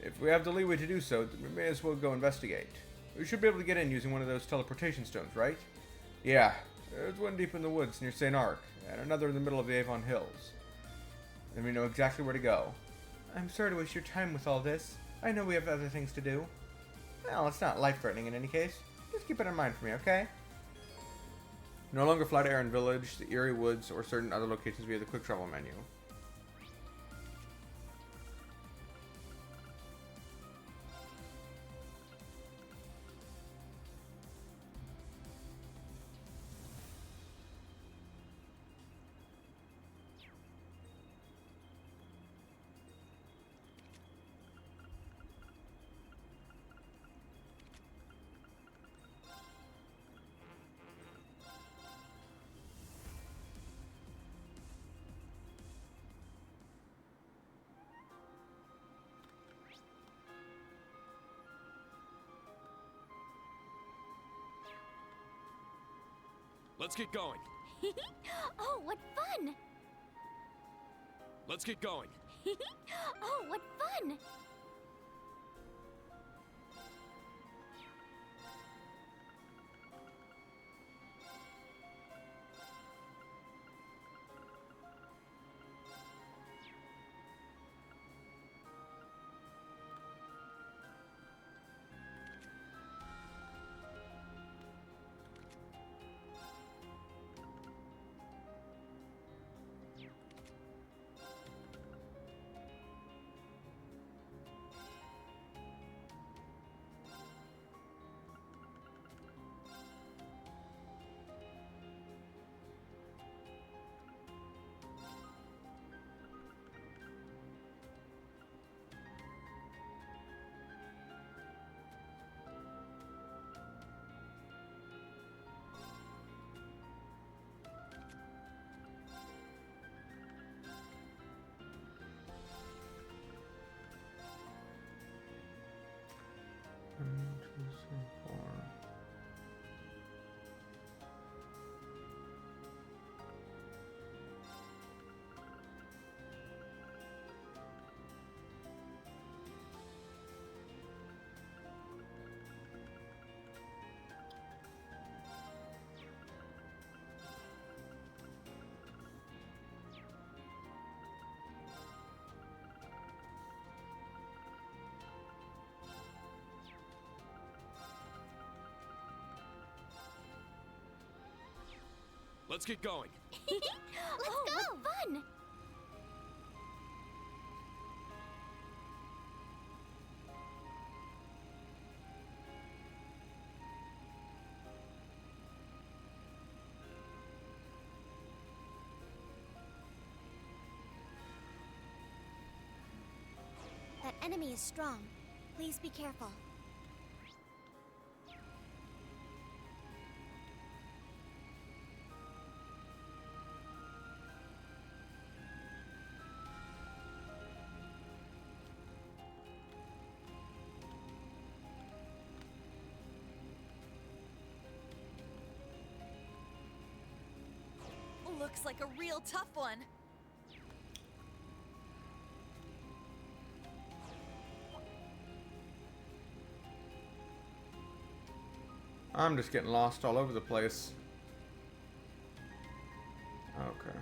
[SPEAKER 9] If we have the leeway to do so, then we may as well go investigate. We should be able to get in using one of those teleportation stones, right? Yeah. There's one deep in the woods near St. Arc, and another in the middle of the Avon Hills. Then we know exactly where to go. I'm sorry to waste your time with all this. I know we have other things to do. Well, it's not life-threatening in any case. Just keep it in mind for me, okay? No longer fly to Aaron Village, the Eerie Woods, or certain other locations via the quick travel menu.
[SPEAKER 12] Let's get going.
[SPEAKER 5] Oh, what fun!
[SPEAKER 12] Let's get going.
[SPEAKER 5] Oh, what fun!
[SPEAKER 12] Let's get going.
[SPEAKER 5] Let's go! What fun! That enemy is strong. Please be careful.
[SPEAKER 7] Looks like a real tough one.
[SPEAKER 1] I'm just getting lost all over the place. Okay.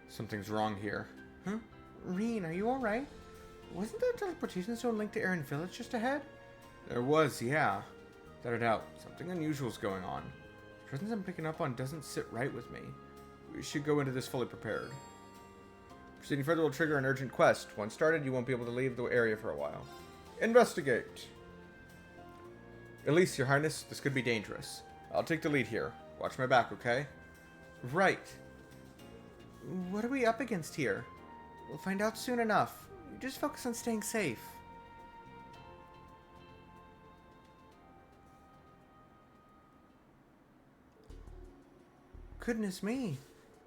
[SPEAKER 1] Something's wrong here.
[SPEAKER 9] Huh? Reen, are you alright? Wasn't there a teleportation stone linked to Aaron Village just ahead?
[SPEAKER 1] There was, yeah. Without a doubt, something unusual's going on. The presence I'm picking up on doesn't sit right with me. We should go into this fully prepared. Proceeding further will trigger an urgent quest. Once started, you won't be able to leave the area for a while. Investigate! Elise, your highness, this could be dangerous. I'll take the lead here. Watch my back, okay?
[SPEAKER 9] Right. What are we up against here? We'll find out soon enough. You just focus on staying safe. Goodness me.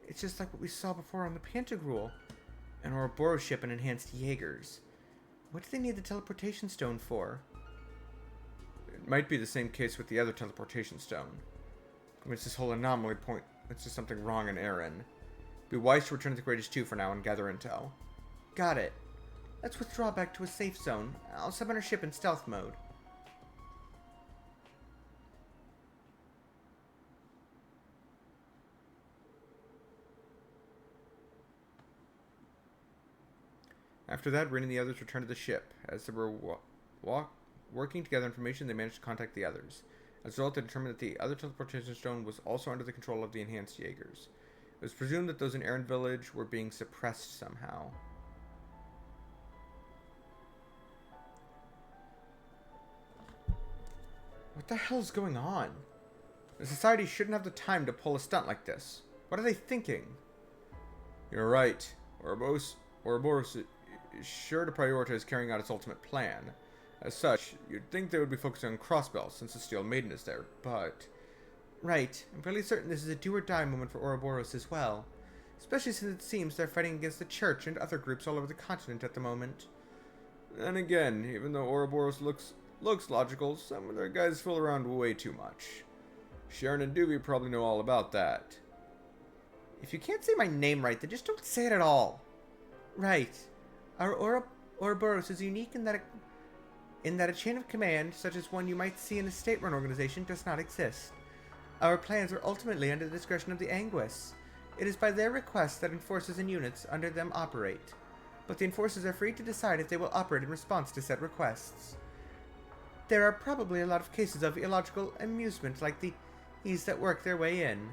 [SPEAKER 9] It's just like what we saw before on the Pantagruel. An Ouroboros ship and enhanced Jaegers. What do they need the teleportation stone for?
[SPEAKER 1] It might be the same case with the other teleportation stone. It's this whole anomaly point. It's just something wrong in Aaron. Be wise to return to the Greatest 2 for now and gather intel.
[SPEAKER 9] Got it. Let's withdraw back to a safe zone. I'll summon our ship in stealth mode.
[SPEAKER 1] After that, Rin and the others returned to the ship. As they were working together information, they managed to contact the others. As a result, they determined that the other teleportation stone was also under the control of the enhanced Jaegers. It was presumed that those in Aaron Village were being suppressed somehow. What the hell's going on? The society shouldn't have the time to pull a stunt like this. What are they thinking? You're right. Ouroboros is sure to prioritize carrying out its ultimate plan. As such, you'd think they would be focusing on Crossbell since the Steel Maiden is there, but...
[SPEAKER 9] Right. I'm fairly certain this is a do-or-die moment for Ouroboros as well. Especially since it seems they're fighting against the Church and other groups all over the continent at the moment.
[SPEAKER 1] And again, even though Ouroboros looks logical, some of their guys fool around way too much. Sharon and Doobie probably know all about that.
[SPEAKER 9] If you can't say my name right, then just don't say it at all. Right. Our Ouroboros is unique in that a chain of command, such as one you might see in a state-run organization, does not exist. Our plans are ultimately under the discretion of the Anguis. It is by their request that enforcers and units under them operate. But the enforcers are free to decide if they will operate in response to said requests. There are probably a lot of cases of illogical amusement like these that work their way in.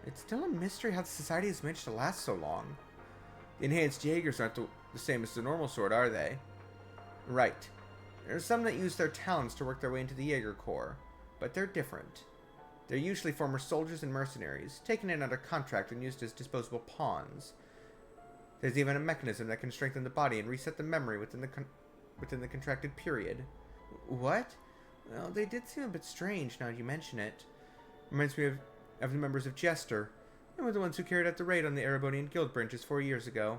[SPEAKER 9] It's still a mystery how the society has managed to last so long.
[SPEAKER 1] The enhanced Jaegers aren't the same as the normal sword, are they?
[SPEAKER 9] Right. There are some that use their talents to work their way into the Jaeger Corps, but they're different. They're usually former soldiers and mercenaries, taken in under contract and used as disposable pawns. There's even a mechanism that can strengthen the body and reset the memory within the contracted period. What? Well, they did seem a bit strange now you mention it. Reminds me of the members of Jester. They were the ones who carried out the raid on the Erebonian guild branches 4 years ago.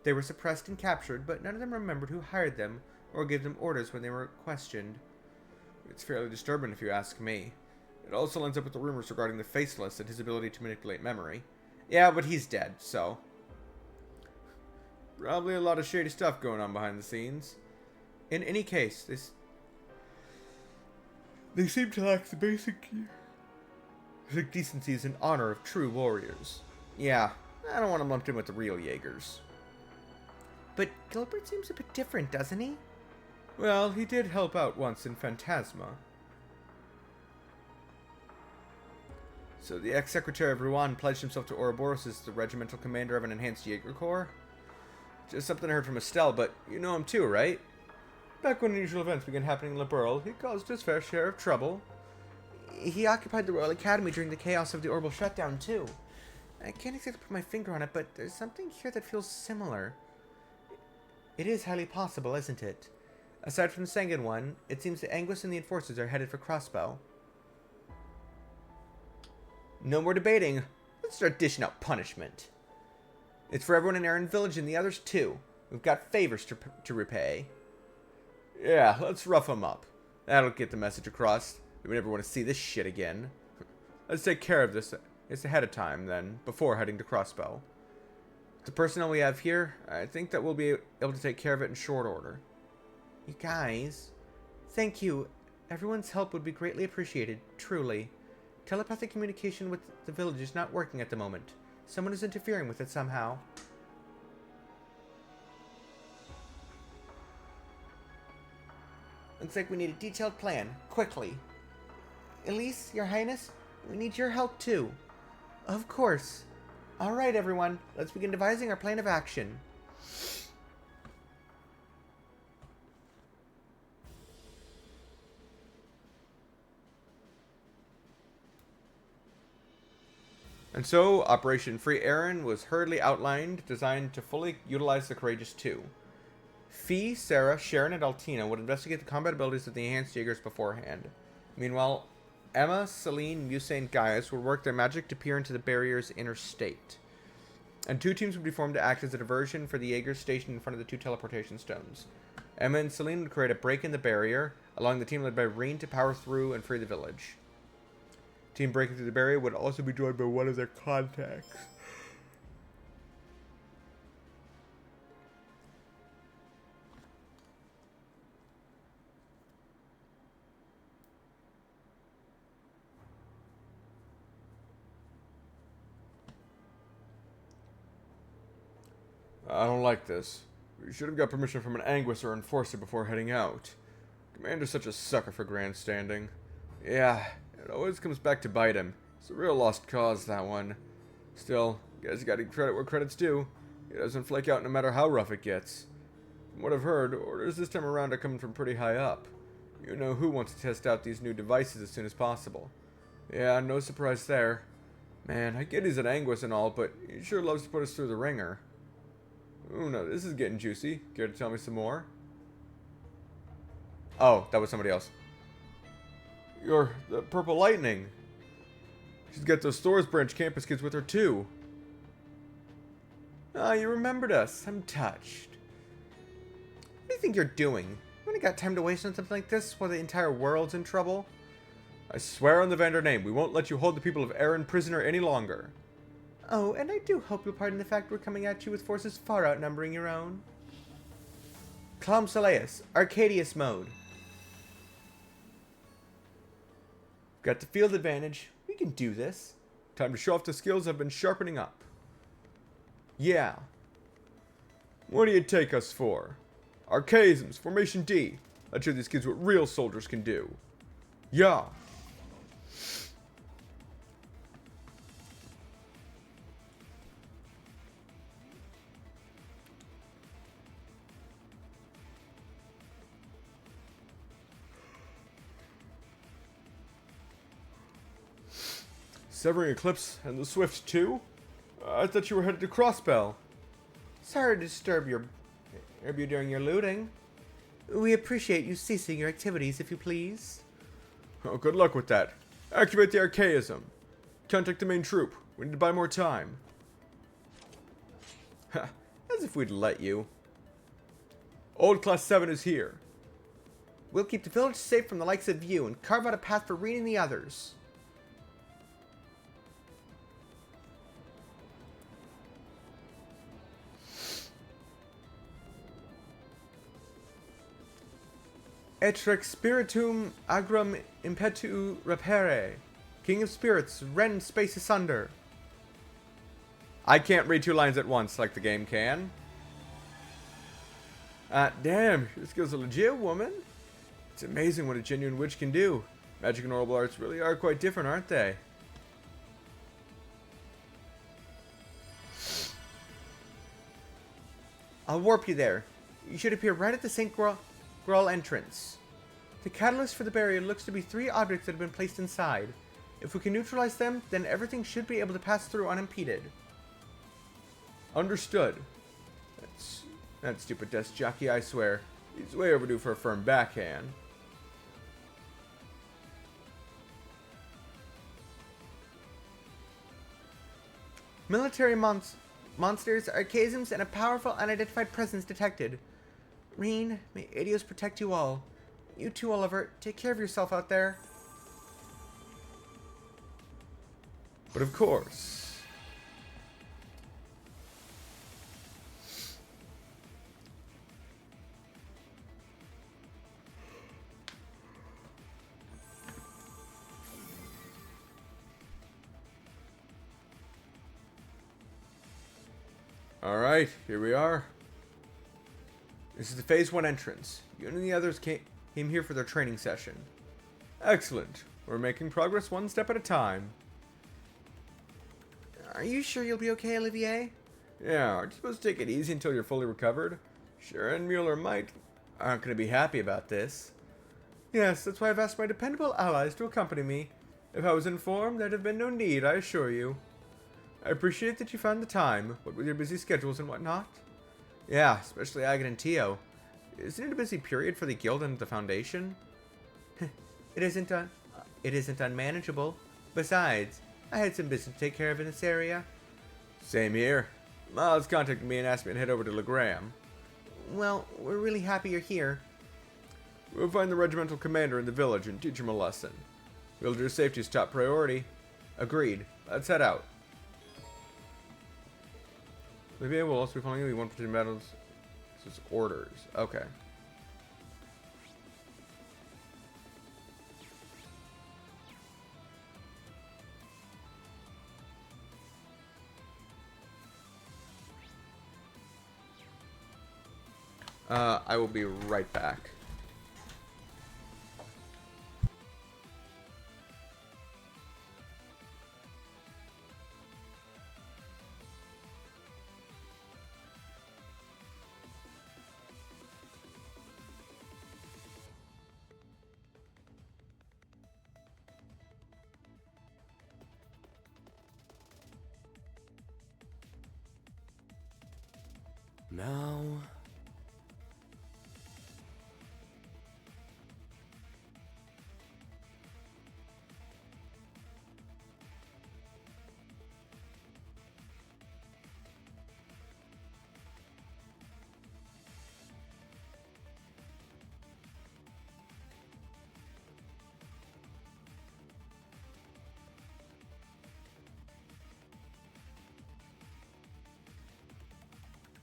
[SPEAKER 9] They were suppressed and captured, but none of them remembered who hired them or gave them orders when they were questioned. It's fairly disturbing if you ask me. It also lines up with the rumors regarding the Faceless and his ability to manipulate memory. Yeah, but he's dead, so... Probably a lot of shady stuff going on behind the scenes. In any case, they seem to lack the basic decencies and honor of true warriors. Yeah, I don't want them lumped in with the real Jaegers. But Gilbert seems a bit different, doesn't he? Well, he did help out once in Phantasma. So the ex-secretary of Ruan pledged himself to Ouroboros as the regimental commander of an enhanced Jaeger Corps? Just something I heard from Estelle, but you know him too, right? Back when unusual events began happening in Liberl, he caused his fair share of trouble. He occupied the Royal Academy during the chaos of the Orbital shutdown, too. I can't exactly put my finger on it, but there's something here that feels similar. It is highly possible, isn't it? Aside from the Sanguine one, it seems the Anguis and the Enforcers are headed for Crossbow. No more debating. Let's start dishing out punishment. It's for everyone in Aaron Village and the others, too. We've got favors to repay. Yeah, let's rough them up. That'll get the message across. We never want to see this shit again. Let's take care of this ahead of time, then, before heading to Crossbow. With the personnel we have here, I think that we'll be able to take care of it in short order. You guys, thank you. Everyone's help would be greatly appreciated, truly. Telepathic communication with the village is not working at the moment. Someone is interfering with it somehow. Looks like we need a detailed plan, quickly. Elise, Your Highness, we need your help too. Of course. Alright everyone, let's begin devising our plan of action. And so, Operation Free Aaron was hurriedly outlined, designed to fully utilize the Courageous 2. Fee, Sarah, Sharon, and Altina would investigate the combat abilities of the Enhanced Jaegers beforehand. Meanwhile, Emma, Celine, Musa, and Gaius would work their magic to peer into the barrier's inner state. And 2 teams would be formed to act as a diversion for the Jaegers stationed in front of the 2 teleportation stones. Emma and Celine would create a break in the barrier, allowing the team led by Reen to power through and free the village. Team breaking through the barrier would also be joined by one of their contacts. I don't like this. We should have got permission from an Anguis or Enforcer before heading out. Commander's such a sucker for grandstanding. Yeah, it always comes back to bite him. It's a real lost cause, that one. Still, guys gotta give credit where credit's due. He doesn't flake out no matter how rough it gets. From what I've heard, orders this time around are coming from pretty high up. You know who wants to test out these new devices as soon as possible. Yeah, no surprise there. Man, I get he's an Anguis and all, but he sure loves to put us through the ringer. Ooh, no, this is getting juicy. Care to tell me some more? Oh, that was somebody else. You're the Purple Lightning. She's got those Thor's Branch campus kids with her, too. Ah, you remembered us. I'm touched. What do you think you're doing? You only got time to waste on something like this while the entire world's in trouble? I swear on the Vander name, we won't let you hold the people of Aaron prisoner any longer. Oh, and I do hope you'll pardon the fact we're coming at you with forces far outnumbering your own. Clom Soleus, Arcadius mode. Got the field advantage. We can do this. Time to show off the skills I've been sharpening up. Yeah. What do you take us for? Archaisms, Formation D. Let's show these kids what real soldiers can do. Yeah. Severing Eclipse and the Swift too? I thought you were headed to Crossbell. Sorry to disturb you during your looting. We appreciate you ceasing your activities, if you please. Oh, good luck with that. Activate the Archaism. Contact the main troop. We need to buy more time. Ha, as if we'd let you. Old Class 7 is here. We'll keep the village safe from the likes of you and carve out a path for Reen and the others. Etrec spiritum agram impetu repere. King of spirits, rend space asunder. I can't read 2 lines at once like the game can.
[SPEAKER 1] Damn, your skills are legit, woman. It's amazing what a genuine witch can do. Magic and horrible arts really are quite different, aren't they?
[SPEAKER 9] I'll warp you there. You should appear right at the St. Graal entrance. The catalyst for the barrier looks to be 3 objects that have been placed inside. If we can neutralize them, then everything should be able to pass through unimpeded.
[SPEAKER 1] Understood. That stupid desk jockey, I swear. He's way overdue for a firm backhand.
[SPEAKER 9] Military monsters, archaisms, and a powerful unidentified presence detected. Reen, may Adios protect you all. You too, Oliver. Take care of yourself out there.
[SPEAKER 1] But of course. Alright, here we are. This is the Phase 1 entrance. You and the others came here for their training session. Excellent. We're making progress one step at a time.
[SPEAKER 9] Are you sure you'll be okay, Olivier?
[SPEAKER 1] Yeah, aren't you supposed to take it easy until you're fully recovered? Sure, and Mueller aren't going to be happy about this. Yes, that's why I've asked my dependable allies to accompany me. If I was informed, there'd have been no need, I assure you. I appreciate that you found the time, what with your busy schedules and whatnot. Yeah, especially Agatha and Tio. Isn't it a busy period for the Guild and the Foundation?
[SPEAKER 9] It isn't unmanageable. Besides, I had some business to take care of in this area.
[SPEAKER 1] Same here. Miles contacted me and asked me to head over to Legram.
[SPEAKER 9] Well, we're really happy you're here.
[SPEAKER 1] We'll find the regimental commander in the village and teach him a lesson. Villager safety is top priority. Agreed. Let's head out. Maybe I will also be following you. We want to battles. This is orders. Okay. I will be right back.
[SPEAKER 12] Now...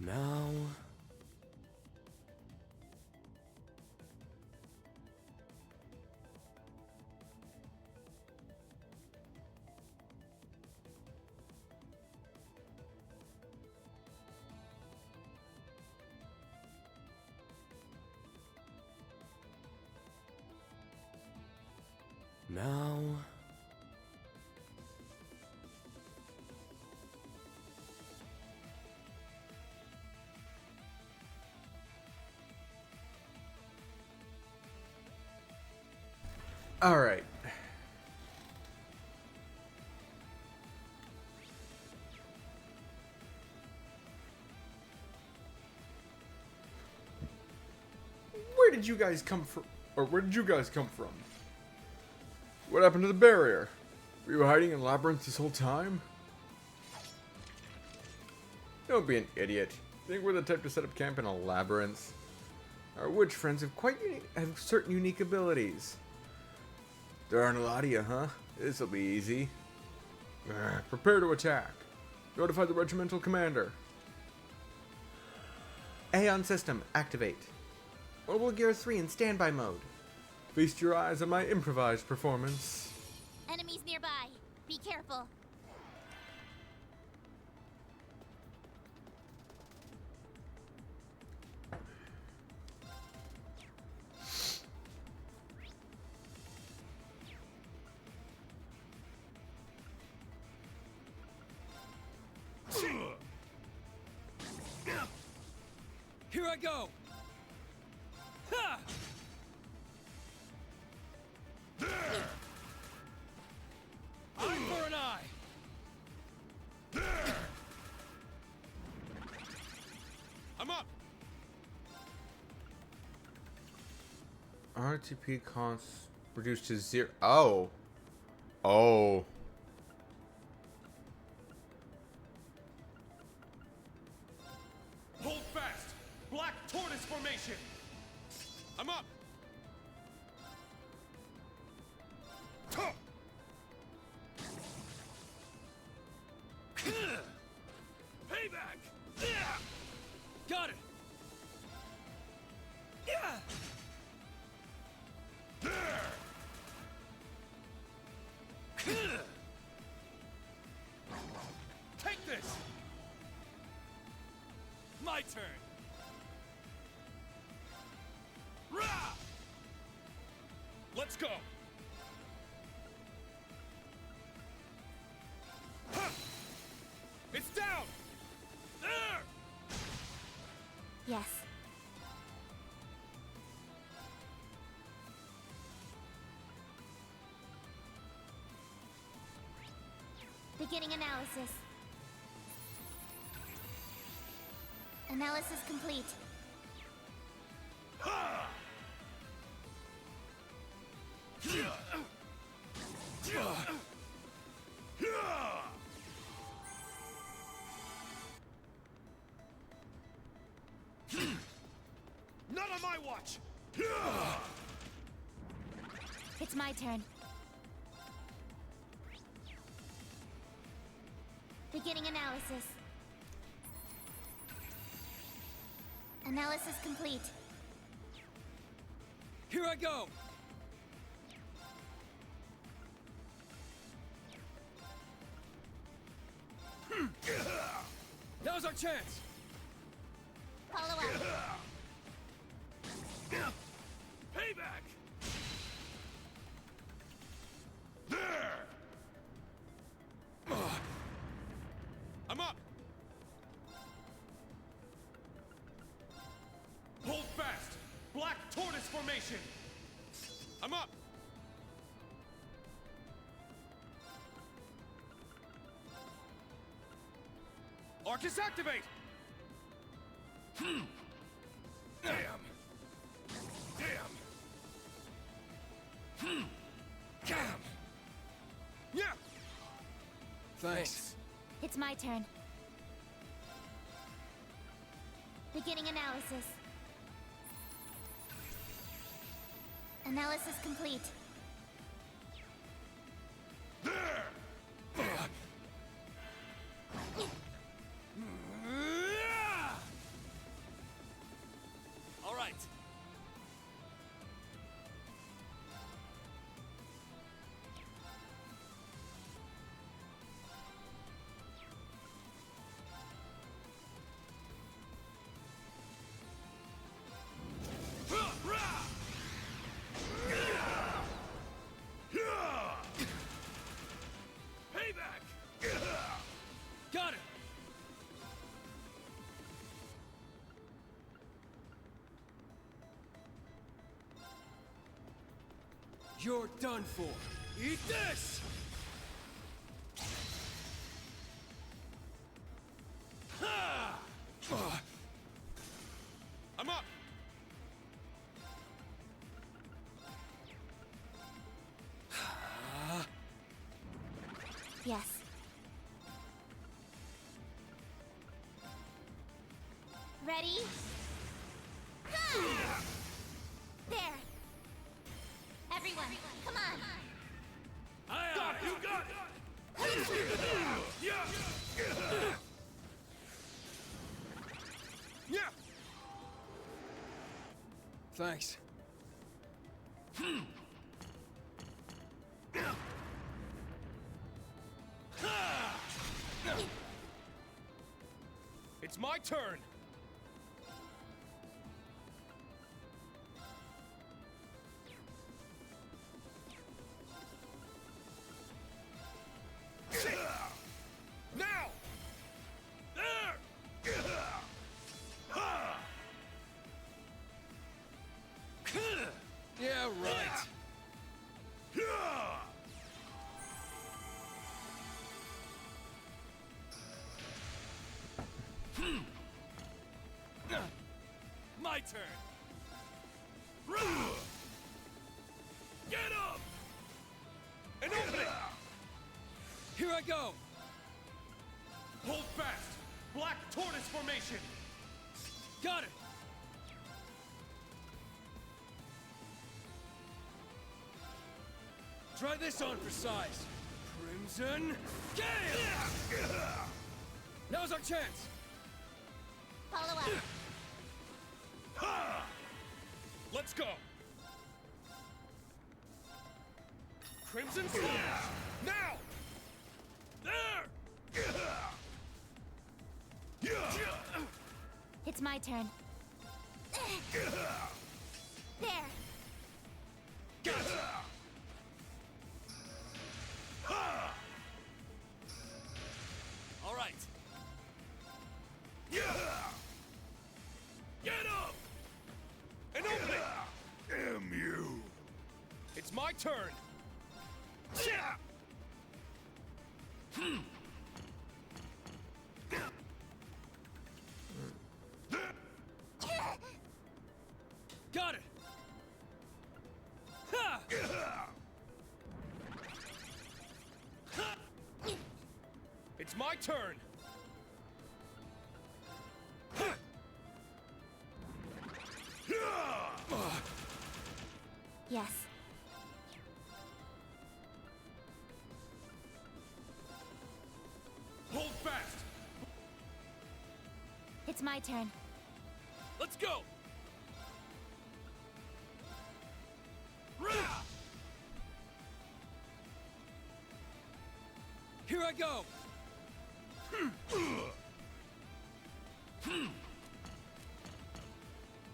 [SPEAKER 12] Now... Now...
[SPEAKER 1] All right. Where did you guys come from? Or where did you guys come from? What happened to the barrier? Were you hiding in labyrinths this whole time? Don't be an idiot. Think we're the type to set up camp in a labyrinth? Our witch friends have certain unique abilities. There aren't a lot of you, huh? This'll be easy. Prepare to attack. Notify the regimental commander.
[SPEAKER 9] Aeon system, activate. Mobile Gear 3 in standby mode.
[SPEAKER 1] Feast your eyes on my improvised performance.
[SPEAKER 5] Enemies nearby. Be careful.
[SPEAKER 2] Here I go! Ha! Eye for an eye!
[SPEAKER 12] I'm up!
[SPEAKER 1] RTP cost reduced to 0. Oh. Oh.
[SPEAKER 8] Hold fast! Black Tortoise Formation!
[SPEAKER 12] I'm up!
[SPEAKER 8] Payback!
[SPEAKER 2] Got it! Yeah!
[SPEAKER 8] Take this!
[SPEAKER 2] My turn!
[SPEAKER 8] Rah! Let's go!
[SPEAKER 2] It's down!
[SPEAKER 8] There!
[SPEAKER 5] Yes. Beginning analysis. Analysis complete.
[SPEAKER 8] Not on my watch!
[SPEAKER 5] It's my turn. Beginning analysis. Analysis complete.
[SPEAKER 2] Here I go! Now's our chance!
[SPEAKER 5] Follow up.
[SPEAKER 8] Payback! There!
[SPEAKER 12] I'm up!
[SPEAKER 8] Hold fast! Black Tortoise Formation!
[SPEAKER 12] I'm up!
[SPEAKER 8] Arcus activate! Damn! Damn! Yeah!
[SPEAKER 2] Thanks.
[SPEAKER 5] It's my turn. Beginning analysis. Analysis complete.
[SPEAKER 2] All right.
[SPEAKER 8] Payback!
[SPEAKER 2] Got it! You're done for.
[SPEAKER 8] Eat this! Ha!
[SPEAKER 12] I'm up!
[SPEAKER 5] Yes. Ready? Ha! There. Everyone, come on.
[SPEAKER 8] Got it! You got it! Yeah!
[SPEAKER 12] Yeah!
[SPEAKER 2] Thanks.
[SPEAKER 8] It's my turn! Now! There! My turn. Get up! And open it!
[SPEAKER 10] Here I go!
[SPEAKER 8] Hold fast! Black tortoise formation!
[SPEAKER 10] Got it! Try this on for size. Crimson Gale! Now's our chance!
[SPEAKER 5] Follow up.
[SPEAKER 8] Let's go! Crimson Slash! Now! There!
[SPEAKER 5] It's my turn. There.
[SPEAKER 8] Gotcha! All right. Get up! And open it! Damn you! It's my turn! Got it! Ha! It's my turn!
[SPEAKER 5] Yes.
[SPEAKER 8] Hold fast!
[SPEAKER 5] It's my turn.
[SPEAKER 8] Let's go!
[SPEAKER 10] Here I go!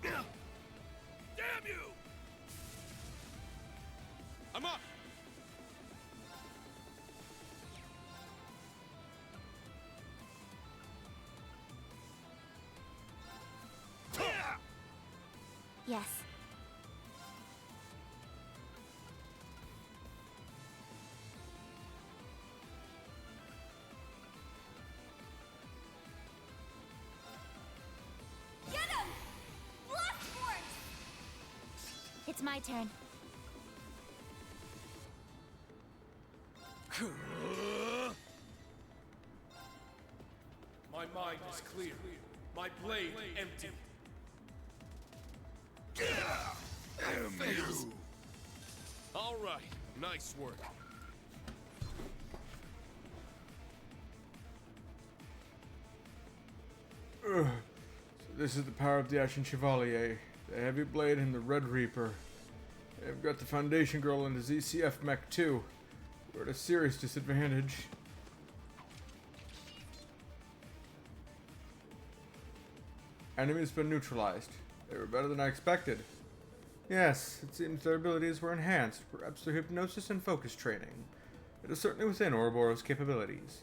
[SPEAKER 8] Damn you! I'm up!
[SPEAKER 5] Yes.
[SPEAKER 7] Get him! Blast force!
[SPEAKER 5] It's my turn.
[SPEAKER 8] My mind is clear. My blade empty. Damn you! All right, nice work.
[SPEAKER 1] So this is the power of the Ashen Chevalier, the Heavy Blade and the Red Reaper. I've got the Foundation Girl and the ZCF mech too. We're at a serious disadvantage. Enemies been neutralized. They were better than I expected. Yes, it seems their abilities were enhanced, perhaps through hypnosis and focus training. It is certainly within Ouroboros' capabilities.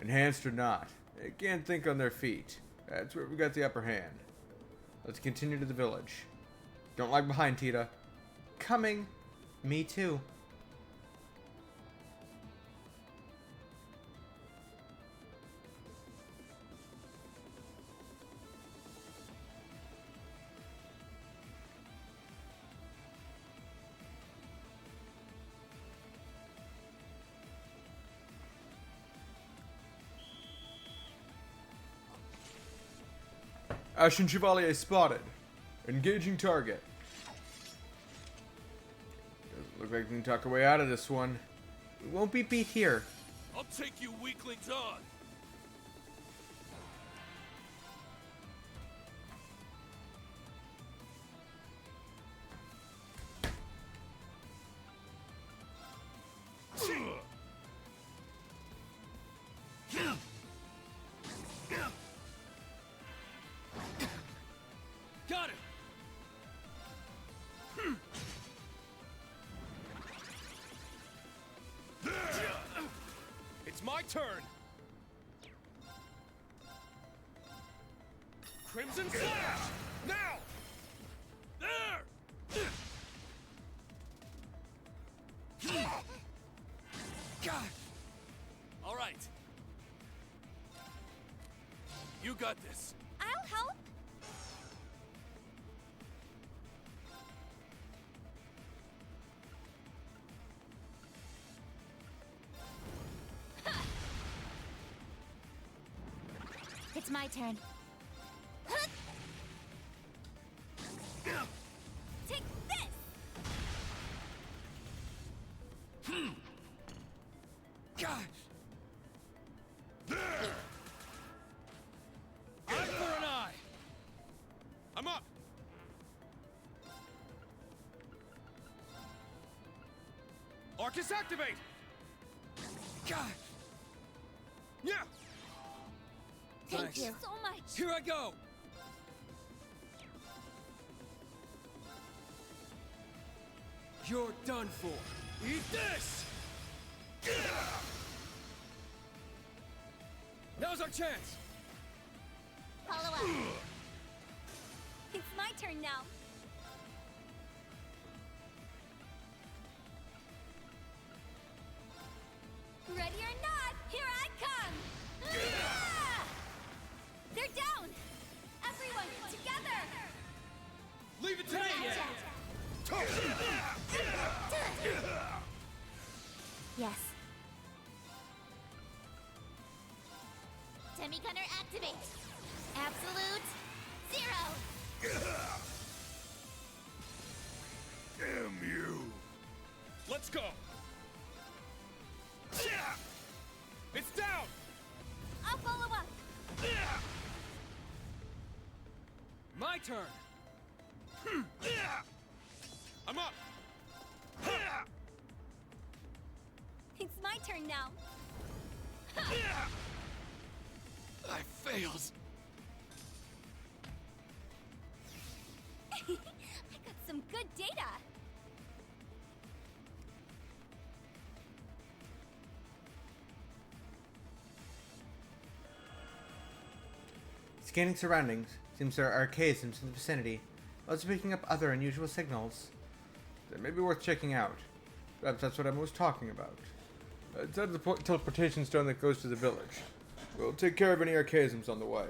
[SPEAKER 1] Enhanced or not, they can't think on their feet. That's where we got the upper hand. Let's continue to the village. Don't lag behind, Tita.
[SPEAKER 9] Coming. Me too.
[SPEAKER 1] Ashen Chevalier spotted. Engaging target. Doesn't look like we can talk our way out of this one.
[SPEAKER 9] We won't be beat here.
[SPEAKER 8] I'll take you weaklings on. Got it. It's my turn. Crimson Slash! Now! There! God! All right.
[SPEAKER 10] You got this.
[SPEAKER 5] I'll help.
[SPEAKER 7] It's my turn.
[SPEAKER 5] Take this.
[SPEAKER 10] Gosh! Eye for an eye!
[SPEAKER 12] I'm up!
[SPEAKER 10] Arcus activate! Gosh! Yeah!
[SPEAKER 7] Thank
[SPEAKER 10] Thanks.
[SPEAKER 7] you.
[SPEAKER 5] So much.
[SPEAKER 10] Here I go! You're done for. Eat this! Now's our chance!
[SPEAKER 5] Follow up. It's my turn now. Ready or not, here I come! Ah! They're down! Everyone, together!
[SPEAKER 10] Leave it to me!
[SPEAKER 7] Yes.
[SPEAKER 5] Semi-gunner activate! Absolute zero!
[SPEAKER 3] Damn you!
[SPEAKER 10] Let's go! It's down!
[SPEAKER 5] I'll follow up!
[SPEAKER 10] My turn!
[SPEAKER 12] I'm up!
[SPEAKER 5] It's my turn now.
[SPEAKER 10] I failed.
[SPEAKER 5] I got some good data.
[SPEAKER 9] Scanning surroundings. Seems there are archaisms in the vicinity. Also picking up other unusual signals.
[SPEAKER 1] They may be worth checking out. Perhaps that's what I was talking about. It's at the teleportation stone that goes to the village. We'll take care of any archaisms on the way.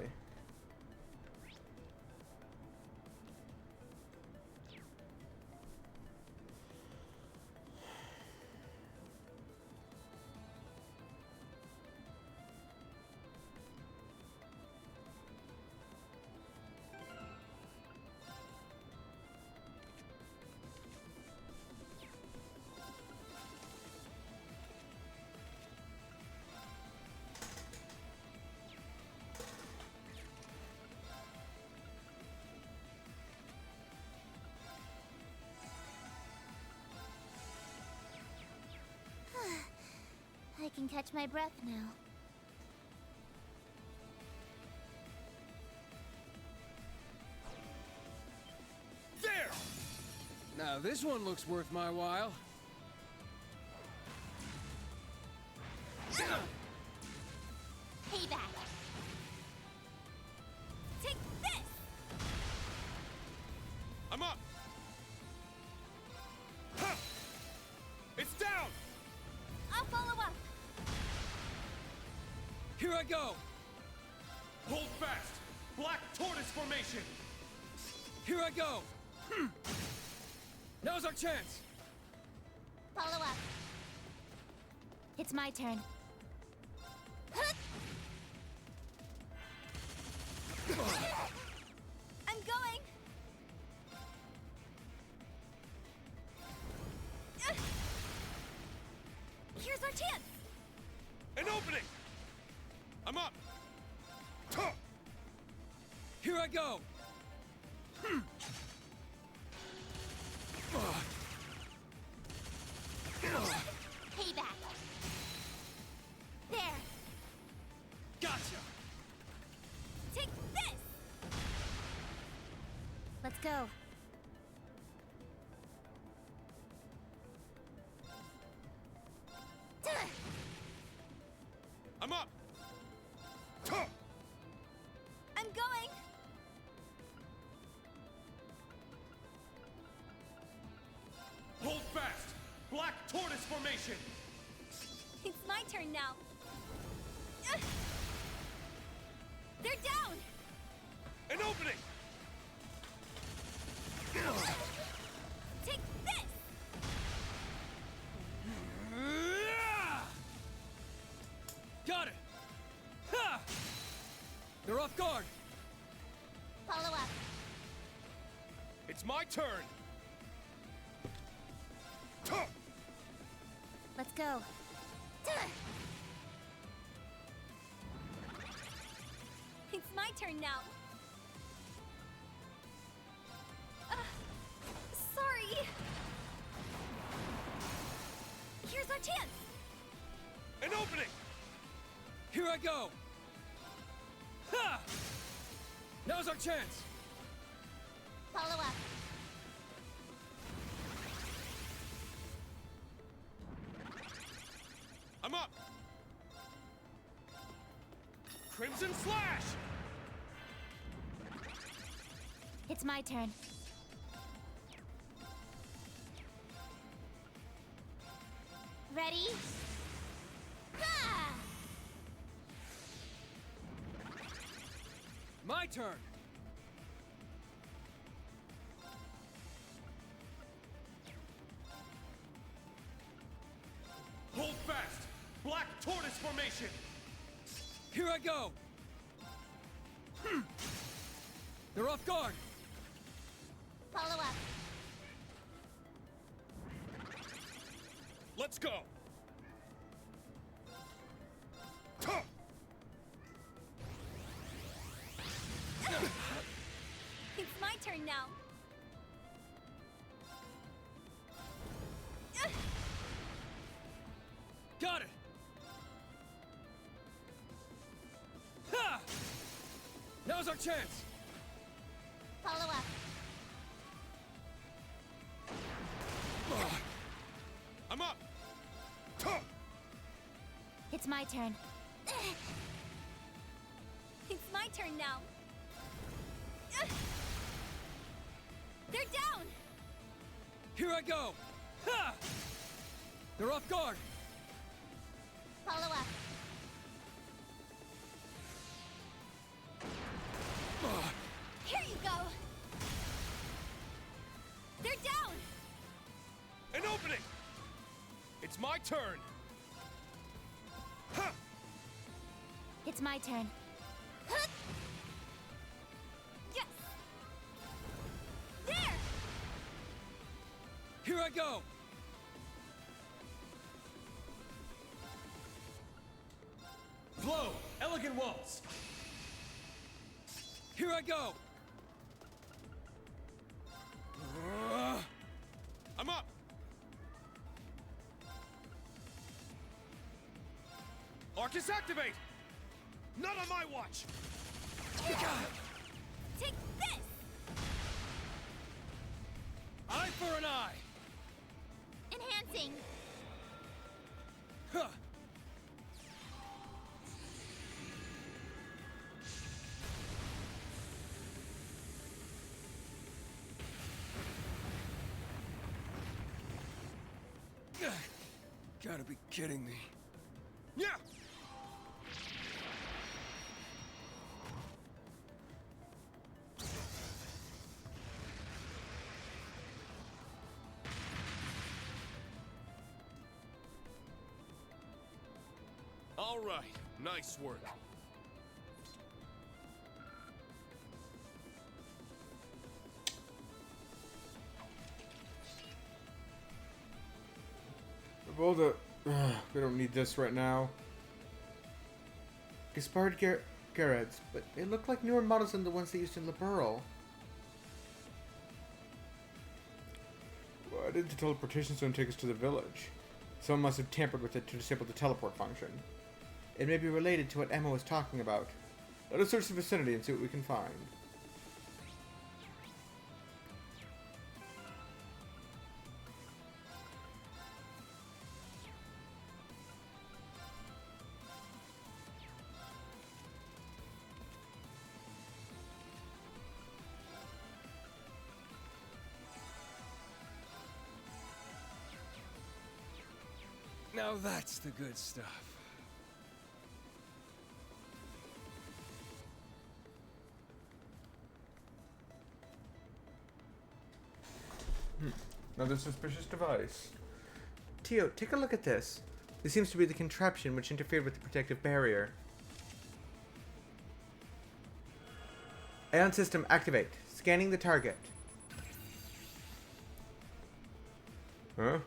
[SPEAKER 5] I can catch my breath now.
[SPEAKER 10] There! Now this one looks worth my while.
[SPEAKER 5] Payback. Take this.
[SPEAKER 12] I'm up! Huh. It's down!
[SPEAKER 5] I'll follow up.
[SPEAKER 10] Here I go!
[SPEAKER 8] Hold fast! Black tortoise formation!
[SPEAKER 10] Here I go! Now's our chance!
[SPEAKER 5] Follow up.
[SPEAKER 7] It's my turn.
[SPEAKER 5] I'm going. Here's our chance.
[SPEAKER 12] An opening! I'm up!
[SPEAKER 10] Here I go!
[SPEAKER 5] Payback. There.
[SPEAKER 10] Gotcha!
[SPEAKER 5] Take this.
[SPEAKER 7] Let's go.
[SPEAKER 12] I'm up!
[SPEAKER 5] I'm going.
[SPEAKER 8] Hold fast! Black tortoise formation!
[SPEAKER 5] It's my turn now.
[SPEAKER 7] They're down!
[SPEAKER 10] An opening!
[SPEAKER 7] Take this!
[SPEAKER 10] Got it! Ha! They're off guard!
[SPEAKER 5] Follow up.
[SPEAKER 10] It's my turn!
[SPEAKER 5] Let's go.
[SPEAKER 7] It's my turn now. Sorry. Here's our chance.
[SPEAKER 10] An opening! Here I go! Ha! Now's our chance!
[SPEAKER 5] Follow up.
[SPEAKER 10] I'm up! Crimson Slash!
[SPEAKER 5] It's my turn. Ready? Ha!
[SPEAKER 10] My turn! Hold fast! Black Tortoise Formation! Here I go! They're off guard!
[SPEAKER 5] Follow up.
[SPEAKER 10] Let's go!
[SPEAKER 7] It's my turn now.
[SPEAKER 10] Got it! Ha! Now's our chance!
[SPEAKER 5] Follow up.
[SPEAKER 10] I'm up!
[SPEAKER 5] It's my turn.
[SPEAKER 7] It's my turn now. They're down!
[SPEAKER 10] Here I go! Ha! They're off guard!
[SPEAKER 5] Follow up.
[SPEAKER 7] Here you go! They're down!
[SPEAKER 10] An opening! It's my turn! Ha!
[SPEAKER 5] It's my turn.
[SPEAKER 7] Yes! There!
[SPEAKER 10] Here I go! Flow! Elegant Waltz! Here I go! I'm up! Arcus activate! Not on my watch!
[SPEAKER 7] Take this!
[SPEAKER 10] Eye for an eye!
[SPEAKER 5] Enhancing.
[SPEAKER 10] Huh. Gotta be kidding me. Yeah! All right, nice work.
[SPEAKER 1] Well, we don't need this right now. Gaspard Garrett's, but they look like newer models than the ones they used in Liberl. Why did the teleportation zone take us to the village? Someone must have tampered with it to disable the teleport function. It may be related to what Emma was talking about. Let us search the vicinity and see what we can find.
[SPEAKER 10] Now that's the good stuff.
[SPEAKER 1] Another suspicious device.
[SPEAKER 9] Tio, take a look at this. This seems to be the contraption which interfered with the protective barrier. Ion system activate. Scanning the target.
[SPEAKER 1] Huh?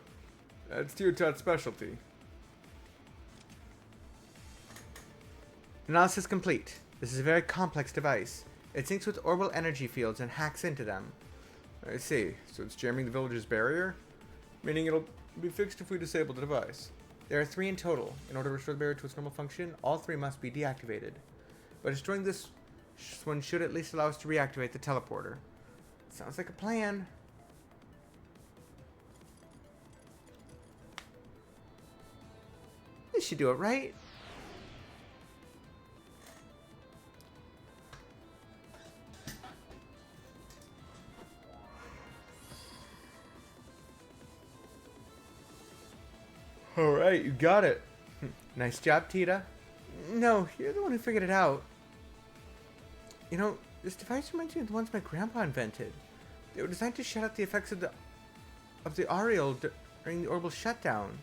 [SPEAKER 1] That's Tio-Tot's specialty.
[SPEAKER 9] Analysis complete. This is a very complex device. It syncs with orbital energy fields and hacks into them.
[SPEAKER 1] I see. So it's jamming the village's barrier? Meaning it'll be fixed if we disable the device.
[SPEAKER 9] There are 3 in total. In order to restore the barrier to its normal function, all 3 must be deactivated. But destroying this one should at least allow us to reactivate the teleporter. Sounds like a plan. This should do it, right?
[SPEAKER 1] Alright, you got it.
[SPEAKER 9] Nice job, Tita. No, you're the one who figured it out. You know, this device reminds me of the ones my grandpa invented. They were designed to shut out the effects of the Ariel during the orbital shutdown.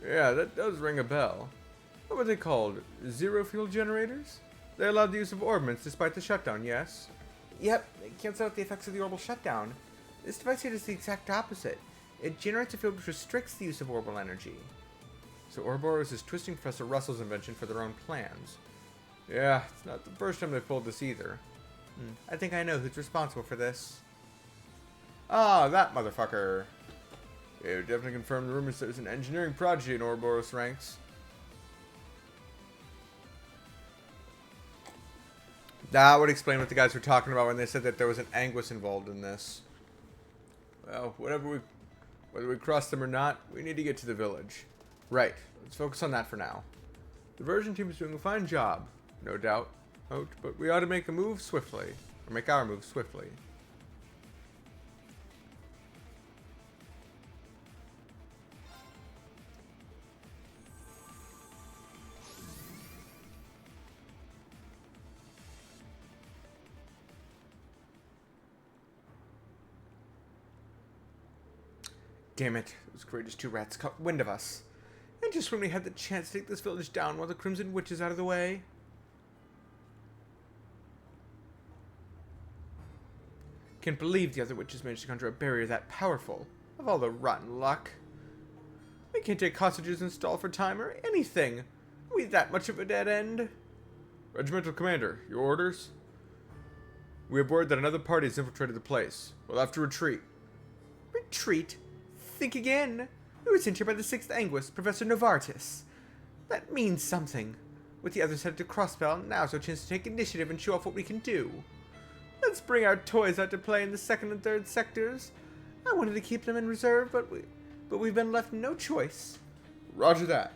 [SPEAKER 1] Yeah, that does ring a bell. What were they called? Zero fuel generators? They allowed the use of orbments despite the shutdown, yes?
[SPEAKER 9] Yep, it cancels out the effects of the orbital shutdown. This device here does the exact opposite. It generates a field which restricts the use of orbital energy.
[SPEAKER 1] So Ouroboros is twisting Professor Russell's invention for their own plans. Yeah, it's not the first time they've pulled this either.
[SPEAKER 9] I think I know who's responsible for this.
[SPEAKER 1] Ah, that motherfucker. Yeah, we definitely confirmed the rumors there's an engineering prodigy in Ouroboros ranks. That would explain what the guys were talking about when they said that there was an Anguis involved in this. Well, whether we cross them or not, we need to get to the village. Right, let's focus on that for now. The Version team is doing a fine job, no doubt. But we ought to make a move swiftly. Or make our move swiftly.
[SPEAKER 9] Damn it, those courageous 2 rats caught wind of us. And just when we had the chance to take this village down while the Crimson Witch is out of the way. Can't believe the other witches managed to conjure a barrier that powerful. Of all the rotten luck. We can't take hostages and stall for time or anything. Are we that much of a dead end?
[SPEAKER 1] Regimental Commander, your orders? We have word that another party has infiltrated the place. We'll have to retreat.
[SPEAKER 9] Retreat? Think again. We were sent here by the 6th Anguis, Professor Novartis. That means something. With the others headed to Crossbell, now's our chance to take initiative and show off what we can do. Let's bring our toys out to play in the 2nd and 3rd sectors. I wanted to keep them in reserve, but we've been left no choice.
[SPEAKER 1] Roger that.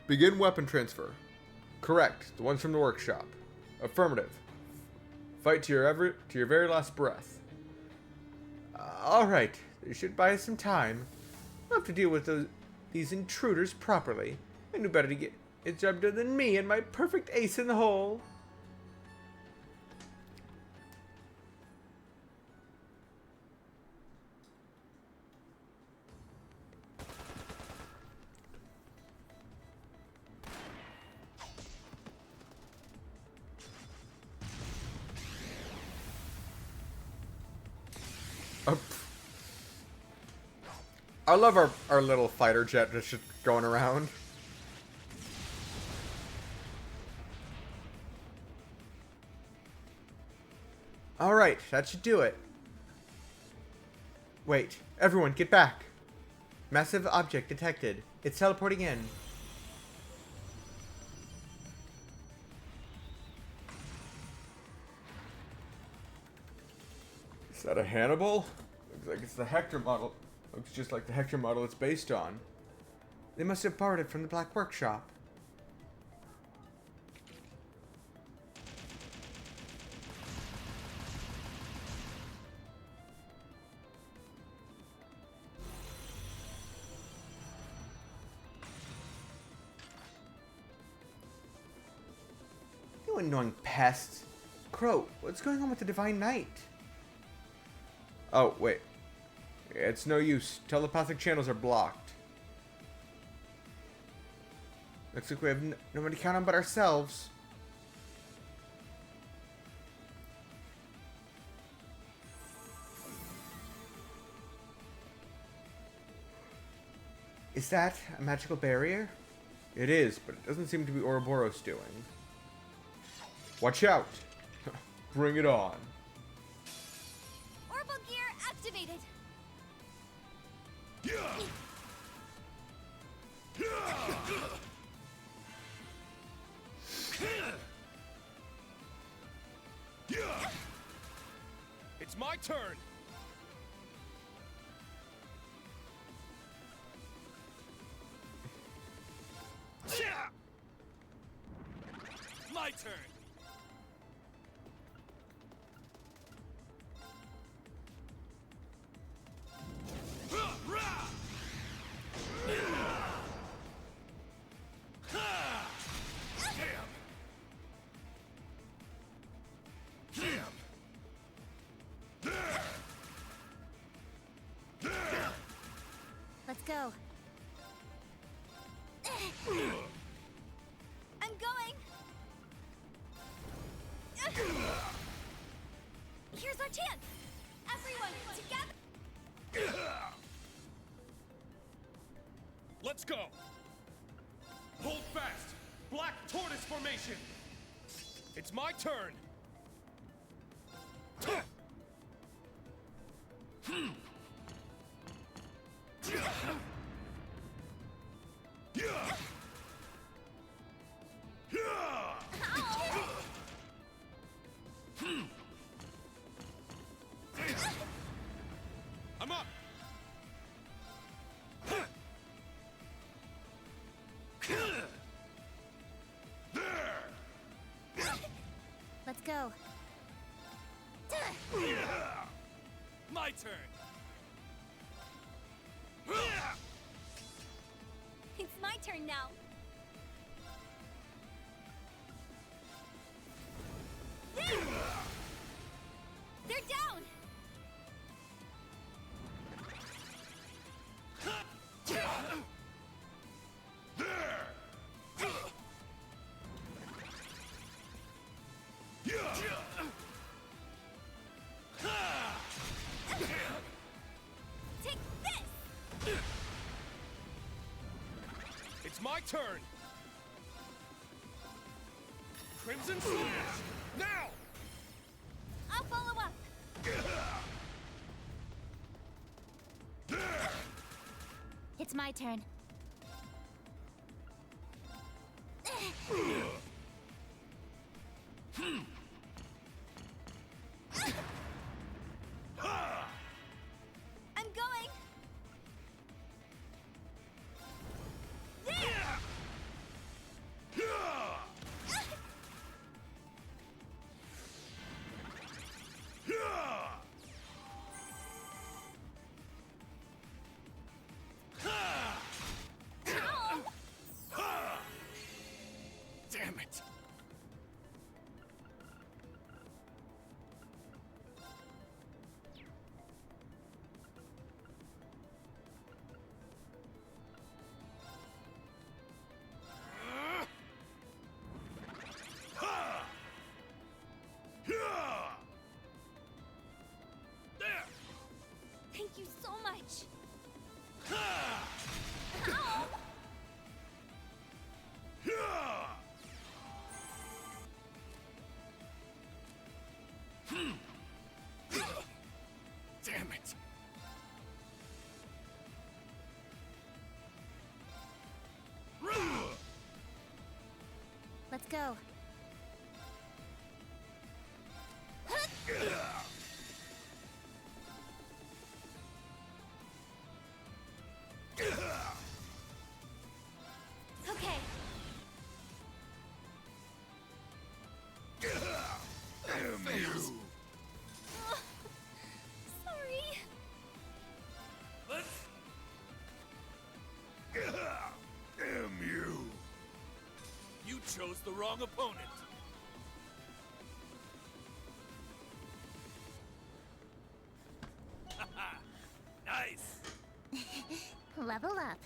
[SPEAKER 1] Begin weapon transfer. Correct. The ones from the workshop. Affirmative. Fight to your very last breath.
[SPEAKER 9] Alright. They should buy us some time. We'll have to deal with these intruders properly. And who better to get it job done than me and my perfect ace in the hole.
[SPEAKER 1] I love our little fighter jet just going around.
[SPEAKER 9] Alright, that should do it. Wait, everyone get back. Massive object detected. It's teleporting in.
[SPEAKER 1] Is that a Hannibal? Looks like it's the Hector model. Looks just like the Hector model it's based on.
[SPEAKER 9] They must have borrowed it from the Black Workshop. You annoying pest. Crow, what's going on with the Divine Knight?
[SPEAKER 1] Oh, wait. It's no use. Telepathic channels are blocked.
[SPEAKER 9] Looks like we have nobody to count on but ourselves. Is that a magical barrier?
[SPEAKER 1] It is, but it doesn't seem to be Ouroboros doing. Watch out! Bring it on.
[SPEAKER 5] Orbital gear activated.
[SPEAKER 10] It's my turn. My turn.
[SPEAKER 5] Let's go. I'm going. Here's our chance. Everyone together.
[SPEAKER 10] Let's go. Hold fast. Black tortoise formation. It's my turn. I'm up.
[SPEAKER 5] Let's go.
[SPEAKER 10] My turn.
[SPEAKER 5] It's my turn now. They're down. Take this.
[SPEAKER 10] It's my turn. Crimson Slash! Now!
[SPEAKER 5] I'll follow up. It's my turn. I'm going.
[SPEAKER 10] Damn it!
[SPEAKER 5] Thank you so much. Ow.
[SPEAKER 10] Damn it!
[SPEAKER 5] Let's go. Okay. Sorry.
[SPEAKER 10] Damn you! You chose the wrong opponent.
[SPEAKER 5] Level up.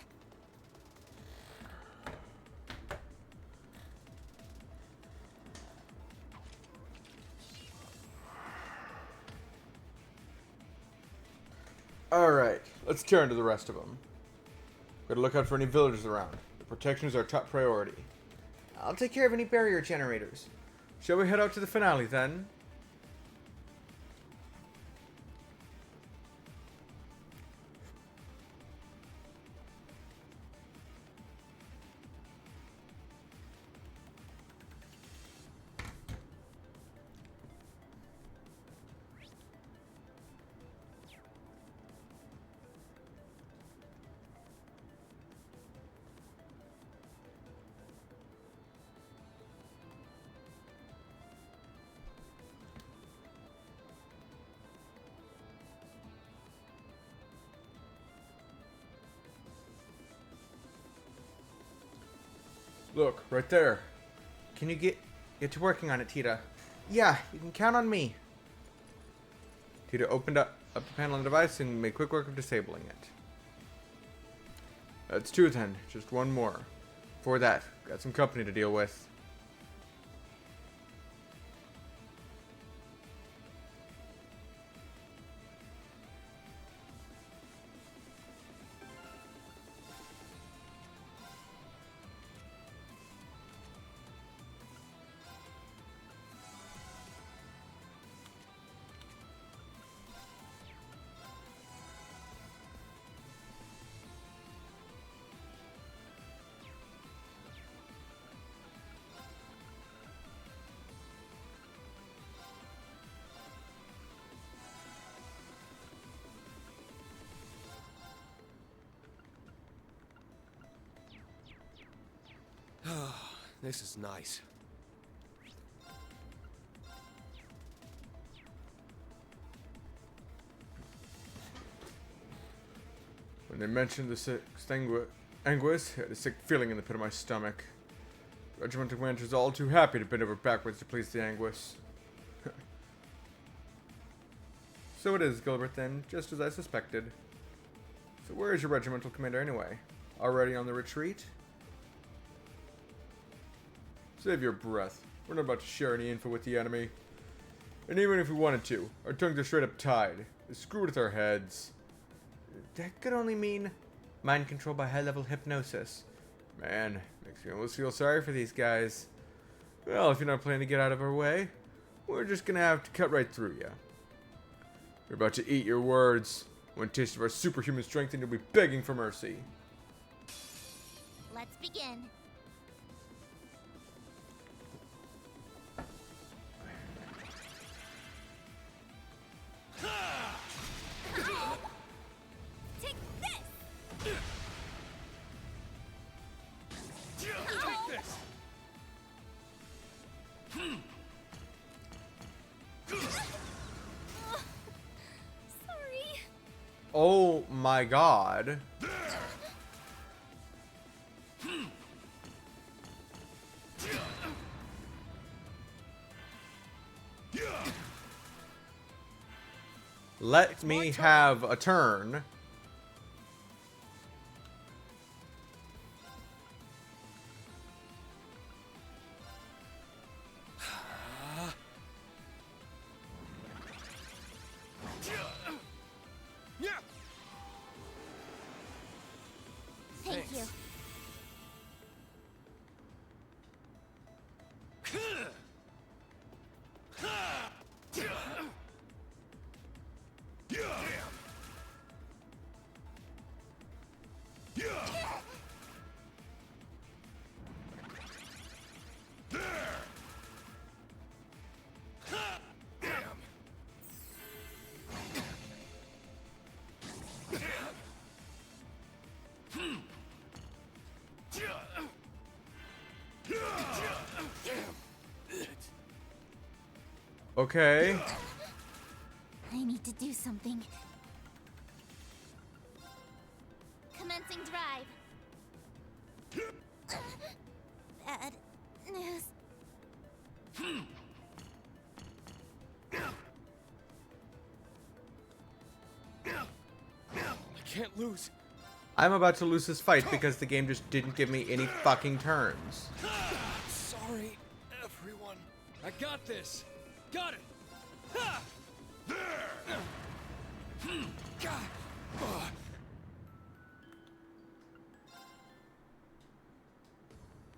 [SPEAKER 1] Alright, let's turn to the rest of them. Gotta look out for any villagers around. The protection is our top priority.
[SPEAKER 9] I'll take care of any barrier generators.
[SPEAKER 1] Shall we head out to the finale then? Look, right there.
[SPEAKER 9] Can you get to working on it, Tita? Yeah, you can count on me.
[SPEAKER 1] Tita opened up the panel on the device and made quick work of disabling it. That's two then, just one more. Before that, got some company to deal with.
[SPEAKER 12] This is nice.
[SPEAKER 1] When they mentioned the sixth Anguis, I had a sick feeling in the pit of my stomach. Regimental commander was all too happy to bend over backwards to please the Anguis. So it is, Gilbert, then, just as I suspected. So where is your regimental commander anyway? Already on the retreat? Save your breath. We're not about to share any info with the enemy. And even if we wanted to, our tongues are straight up tied. They're screwed with our heads.
[SPEAKER 9] That could only mean mind control by high-level hypnosis.
[SPEAKER 1] Man, makes me almost feel sorry for these guys. Well, if you're not planning to get out of our way, we're just gonna have to cut right through you. You're about to eat your words. One taste of our superhuman strength and you'll be begging for mercy.
[SPEAKER 5] Let's begin.
[SPEAKER 7] Take this!
[SPEAKER 10] Take this!
[SPEAKER 5] Sorry.
[SPEAKER 1] Oh my god. Let me have a turn.
[SPEAKER 5] Thank you.
[SPEAKER 1] Okay.
[SPEAKER 5] I need to do something. Commencing drive. Bad news.
[SPEAKER 10] I can't lose.
[SPEAKER 1] I'm about to lose this fight because the game just didn't give me any fucking turns.
[SPEAKER 10] Sorry, everyone. I got this. Got it. Ha!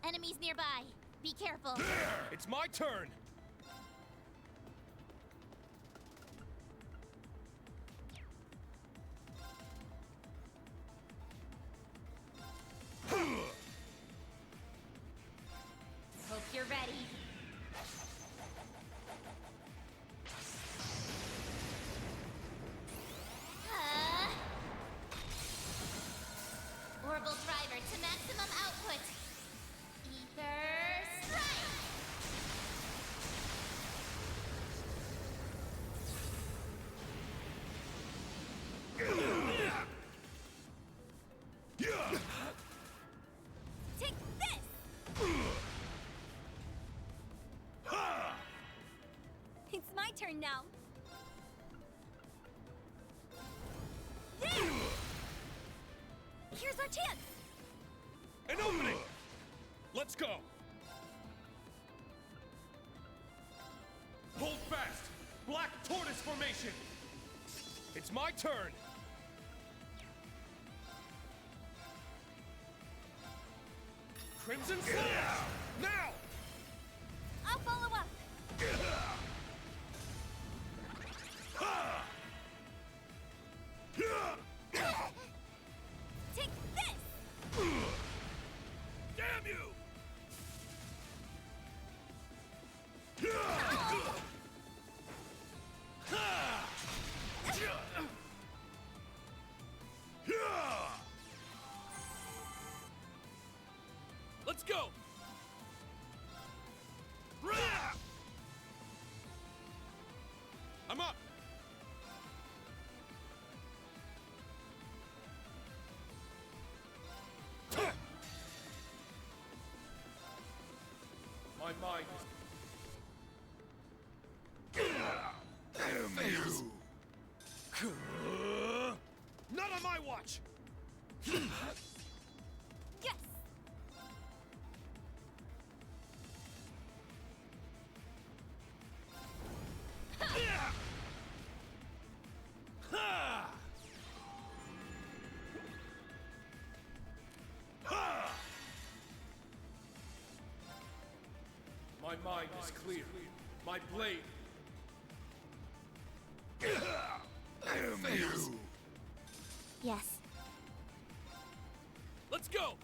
[SPEAKER 5] Enemies nearby. Be careful.
[SPEAKER 10] It's my turn.
[SPEAKER 5] Hope you're ready. Orbital driver to maximum output. Ether strike. Take this. It's my turn now. There! Here's our chance.
[SPEAKER 10] An opening. Let's go. Hold fast. Black tortoise formation. It's my turn. Crimson Slash! Now!
[SPEAKER 5] I'll follow up. Take this.
[SPEAKER 10] Damn you! Let's go! I'm up! My mind is... Damn you! Not on my watch!
[SPEAKER 5] Yes.
[SPEAKER 10] My mind is clear. My blade. Damn you!
[SPEAKER 5] Yes.
[SPEAKER 10] Let's go!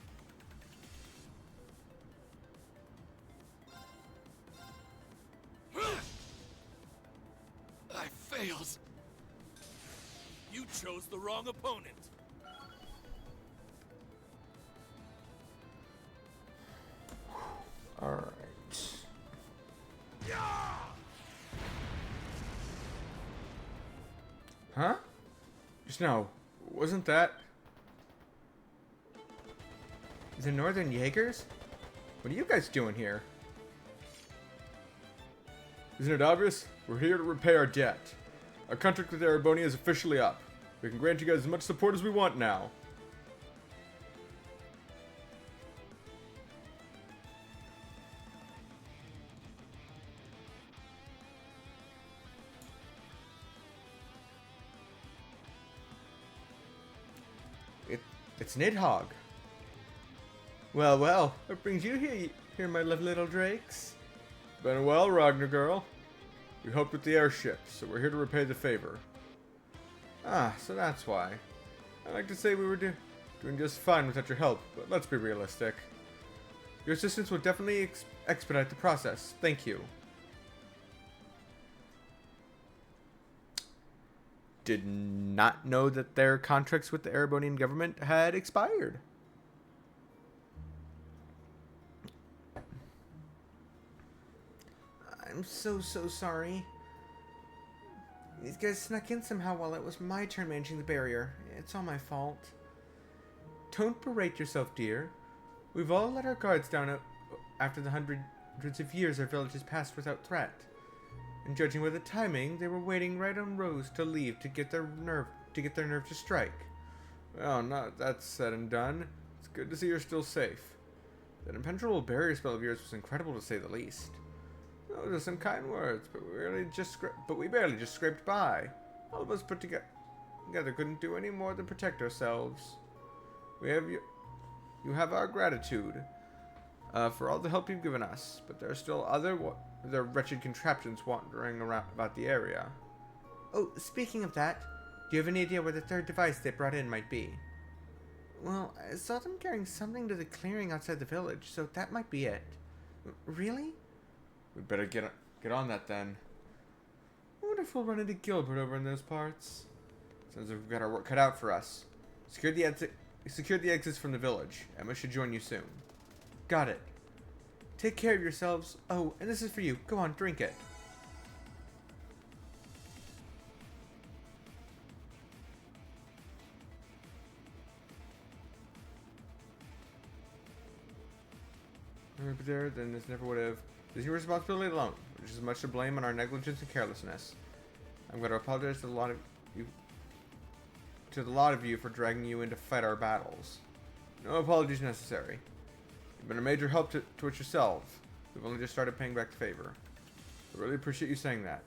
[SPEAKER 10] I failed. You chose the wrong opponent.
[SPEAKER 1] Alright. Huh? Just now, wasn't that... The Northern Jaegers? What are you guys doing here? Isn't it obvious? We're here to repay our debt. Our contract with Ereboni is officially up. We can grant you guys as much support as we want now. It's Nidhogg. Well, well, what brings you here, my lovely little drakes? Been a while, Ragnar girl. We helped with the airship, so we're here to repay the favor. Ah, so that's why. I like to say we were doing just fine without your help, but let's be realistic. Your assistance will definitely expedite the process. Thank you. Did not know that their contracts with the Erebonian government had expired. I'm so sorry. These guys snuck in somehow while it was my turn managing the barrier. It's all my fault. Don't berate yourself, dear. We've all let our guards down after the hundreds of years our village has passed without threat. And judging by the timing, they were waiting right on rows to leave to get their nerve to strike. Well, not that's said and done. It's good to see you're still safe. That impenetrable barrier spell of yours was incredible to say the least. Those are some kind words, but we barely just scraped by. All of us put together couldn't do any more than protect ourselves. You have our gratitude for all the help you've given us, but there are still other wretched contraptions wandering around about the area.
[SPEAKER 9] Oh, speaking of that, do you have any idea where the third device they brought in might be? Well, I saw them carrying something to the clearing outside the village, so that might be it. Really?
[SPEAKER 1] We better get on that then. I wonder if we'll run into Gilbert over in those parts. Sounds like we've got our work cut out for us. Secure the exits from the village. Emma should join you soon.
[SPEAKER 9] Got it. Take care of yourselves. Oh, and this is for you. Go on, drink it.
[SPEAKER 1] But there, then this never would have. It is your responsibility alone, which is much to blame on our negligence and carelessness. I'm going to apologize to the lot of you for dragging you in to fight our battles. No apologies necessary. You've been a major help to it yourself. We've only just started paying back the favor. I really appreciate you saying that.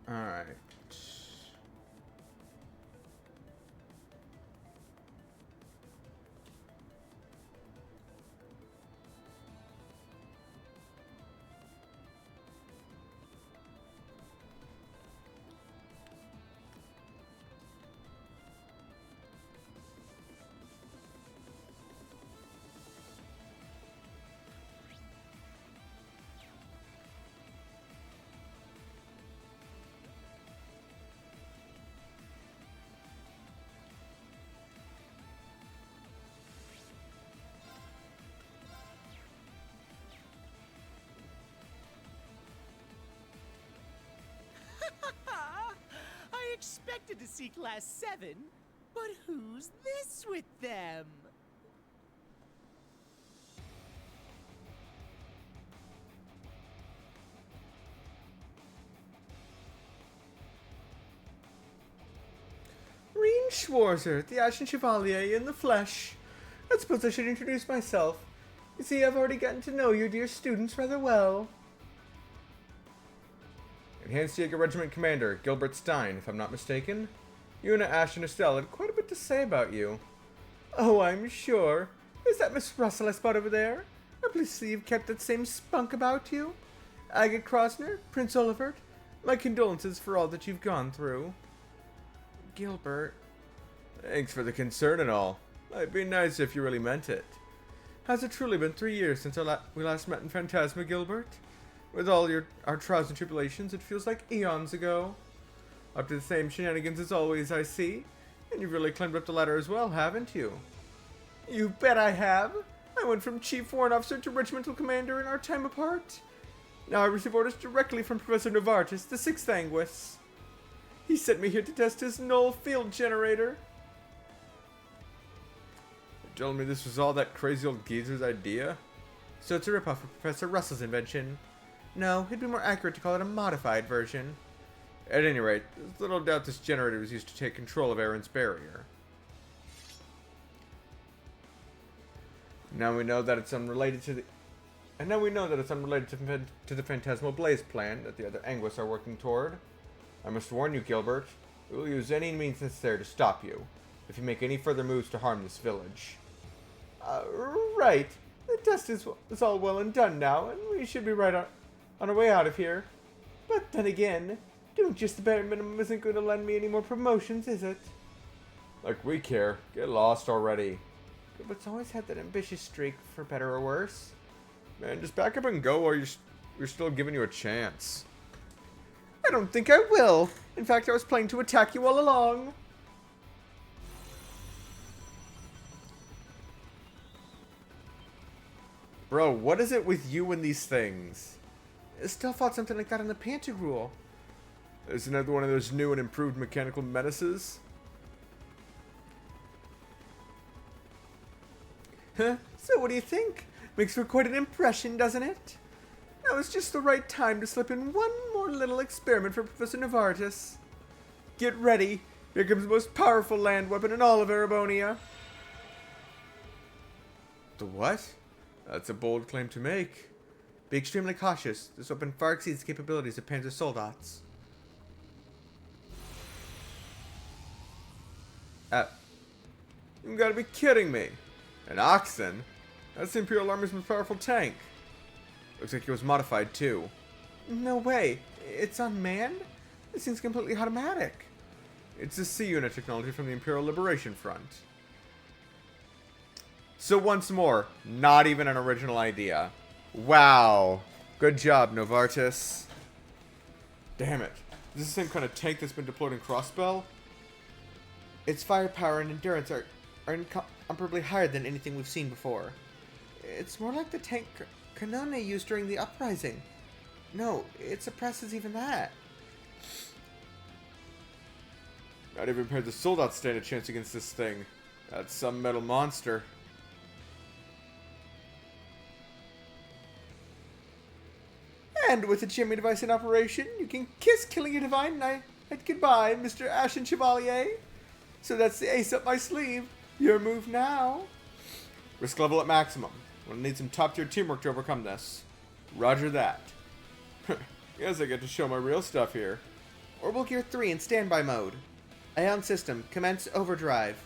[SPEAKER 1] Alright.
[SPEAKER 14] I expected to see Class 7, but who's this with them?
[SPEAKER 9] Reen Schwarzer, the Ashen Chevalier in the flesh. I suppose I should introduce myself. You see, I've already gotten to know your dear students rather well.
[SPEAKER 1] Enhanced Jaeger Regiment Commander, Gilbert Stein, if I'm not mistaken. You and Ash and Estelle had quite a bit to say about you.
[SPEAKER 9] Oh, I'm sure. Is that Miss Russell I spot over there? I'm pleased to see you've kept that same spunk about you. Agate Krosner, Prince Olivert, My condolences for all that you've gone through. Gilbert.
[SPEAKER 1] Thanks for the concern and all. It'd be nice if you really meant it.
[SPEAKER 9] Has it truly been 3 years since we last met in Phantasma, Gilbert? With all our trials and tribulations, it feels like eons ago. Up to the same shenanigans as always, I see. And you've really climbed up the ladder as well, haven't you? You bet I have. I went from Chief Warrant Officer to Regimental Commander in our time apart. Now I receive orders directly from Professor Novartis, the Sixth Anguis. He sent me here to test his null field generator.
[SPEAKER 1] You're telling me this was all that crazy old geezer's idea?
[SPEAKER 9] So it's a ripoff of Professor Russell's invention. No, it'd be more accurate to call it a modified version.
[SPEAKER 1] At any rate, there's little doubt this generator was used to take control of Aaron's barrier. Now we know that it's unrelated to the... And now we know that it's unrelated to the Phantasmal Blaze plan that the other Anguis are working toward. I must warn you, Gilbert. We will use any means necessary to stop you, if you make any further moves to harm this village.
[SPEAKER 9] Right. The test is all well and done now, and we should be right on our way out of here. But then again, doing just the bare minimum isn't going to lend me any more promotions, is it?
[SPEAKER 1] Like we care. Get lost already.
[SPEAKER 9] Gilbert's always had that ambitious streak, for better or worse.
[SPEAKER 1] Man, just back up and go while we're still giving you a chance.
[SPEAKER 9] I don't think I will. In fact, I was planning to attack you all along.
[SPEAKER 1] Bro, what is it with you and these things?
[SPEAKER 9] I still fought something like that in the Pantagruel.
[SPEAKER 1] Isn't that one of those new and improved mechanical menaces?
[SPEAKER 9] Huh? So what do you think? Makes for quite an impression, doesn't it? Now is just the right time to slip in one more little experiment for Professor Novartis. Get ready. Here comes the most powerful land weapon in all of Erebonia.
[SPEAKER 1] The what? That's a bold claim to make.
[SPEAKER 9] Be extremely cautious. This weapon far exceeds the capabilities of Panzer Soldats.
[SPEAKER 1] You gotta be kidding me. An oxen? That's the Imperial Army's most powerful tank. Looks like it was modified too.
[SPEAKER 9] No way. It's unmanned? This thing's completely automatic.
[SPEAKER 1] It's a C-unit technology from the Imperial Liberation Front. So once more, not even an original idea. Wow. Good job, Novartis. Damn it. Is this the same kind of tank that's been deployed in Crossbell?
[SPEAKER 9] Its firepower and endurance are incomparably higher than anything we've seen before. It's more like the tank Kanone used during the uprising. No, it suppresses even that.
[SPEAKER 1] Not even Panzer Soldats stand a chance against this thing. That's some metal monster.
[SPEAKER 9] And with the jamming device in operation, you can kiss killing a divine knight goodbye, Mr. Ashen Chevalier. So that's the ace up my sleeve. Your move now.
[SPEAKER 1] Risk level at maximum. We'll need some top-tier teamwork to overcome this. Roger that. Guess I get to show my real stuff here.
[SPEAKER 9] Orbital Gear 3 in standby mode. Ion system, commence overdrive.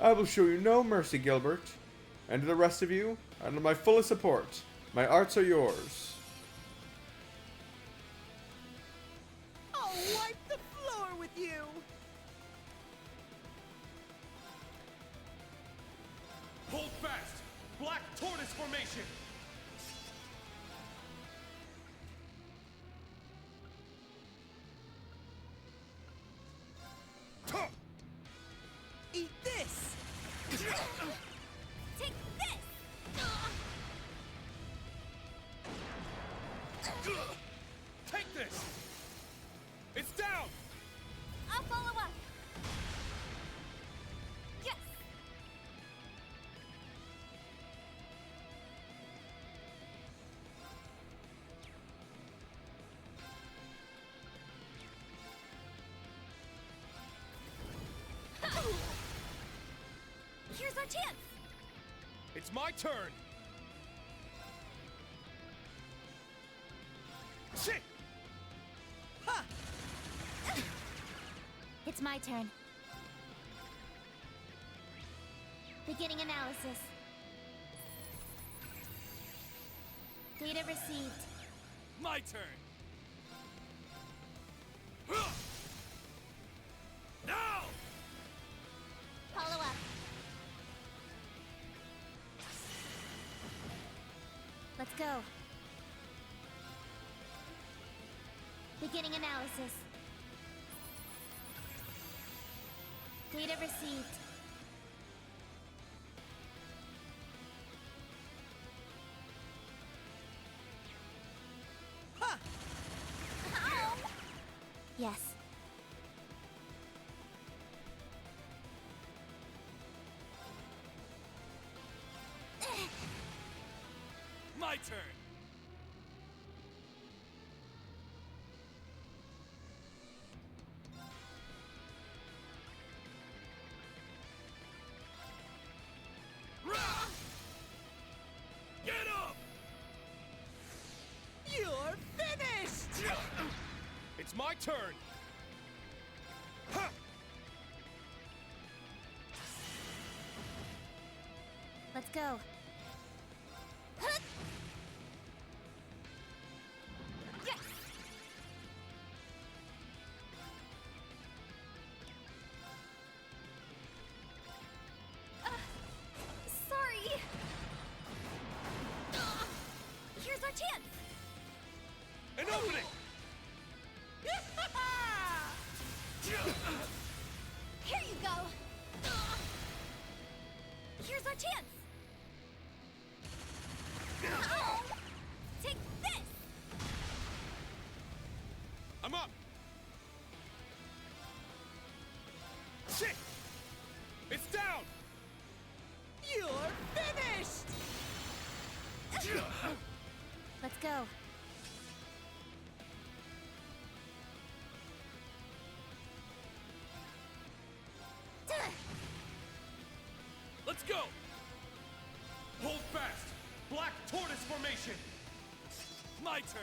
[SPEAKER 1] I will show you no mercy, Gilbert. And to the rest of you, under my fullest support, my arts are yours.
[SPEAKER 14] I'll wipe the floor with you!
[SPEAKER 8] Hold fast! Black Tortoise formation!
[SPEAKER 14] Eat this!
[SPEAKER 5] Take this!
[SPEAKER 8] Take this! It's down!
[SPEAKER 5] I'll follow up. Yes! Here's our chance!
[SPEAKER 8] It's my turn! Shit!
[SPEAKER 14] Ha!
[SPEAKER 5] It's my turn. Beginning analysis. Data received.
[SPEAKER 8] My turn!
[SPEAKER 10] Now!
[SPEAKER 5] Follow up. Let's go. Beginning analysis. Data received.
[SPEAKER 14] Ha!
[SPEAKER 5] Ow! Yes.
[SPEAKER 10] My turn! Rah! Get up!
[SPEAKER 14] You're finished!
[SPEAKER 10] It's my turn! Ha!
[SPEAKER 5] Let's go. Yes! Sorry. Here's our chance.
[SPEAKER 10] An opening!
[SPEAKER 5] Here you go. Here's our chance. Ow! Take this.
[SPEAKER 10] I'm up! Shit! It's down!
[SPEAKER 14] You're finished!
[SPEAKER 5] Let's go.
[SPEAKER 10] Let's go! Hold fast! Black Tortoise Formation! My turn!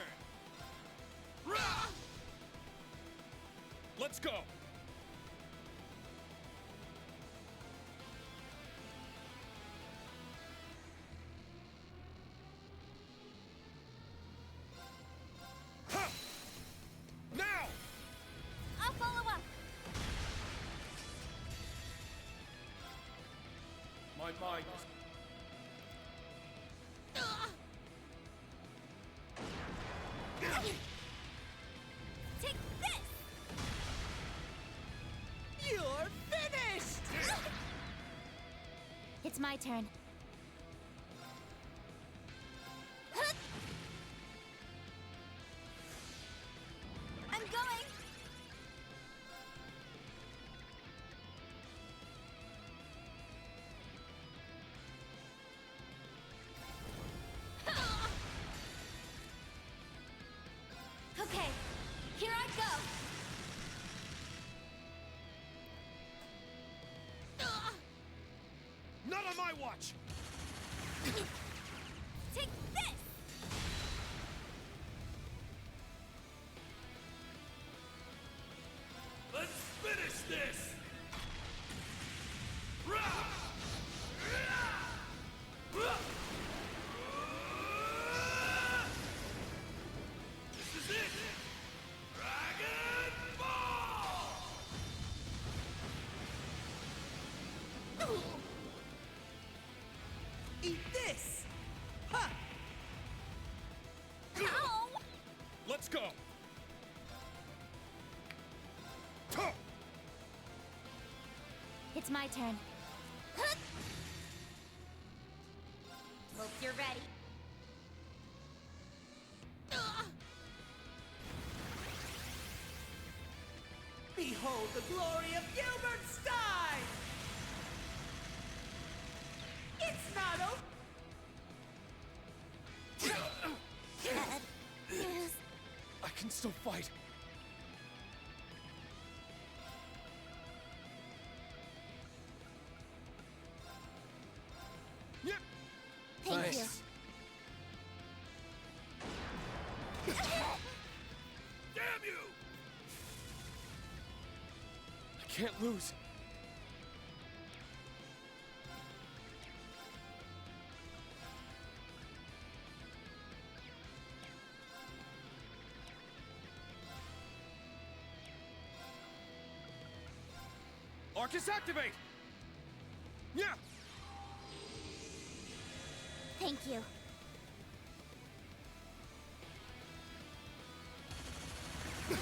[SPEAKER 10] Rah! Let's go! Ha! Now!
[SPEAKER 5] I'll follow up.
[SPEAKER 10] My mind is...
[SPEAKER 5] Take this.
[SPEAKER 14] You're finished!
[SPEAKER 5] It's my turn. I'm going. Okay, here I go.
[SPEAKER 10] Not on my watch!
[SPEAKER 5] Take this.
[SPEAKER 10] Let's finish this! Rah! Rah! This is it! Dragon Ball!
[SPEAKER 14] Eat this! Ha!
[SPEAKER 5] Ow!
[SPEAKER 10] Let's go! Tuh!
[SPEAKER 5] It's my turn. Hope you're ready.
[SPEAKER 14] Behold the glory of Gilbertstein! It's not over!
[SPEAKER 5] Yes.
[SPEAKER 10] I can still fight. Yep.
[SPEAKER 5] Thank
[SPEAKER 10] Nice. Damn you! I can't lose. Arcus, activate! Yeah!
[SPEAKER 5] Thank you.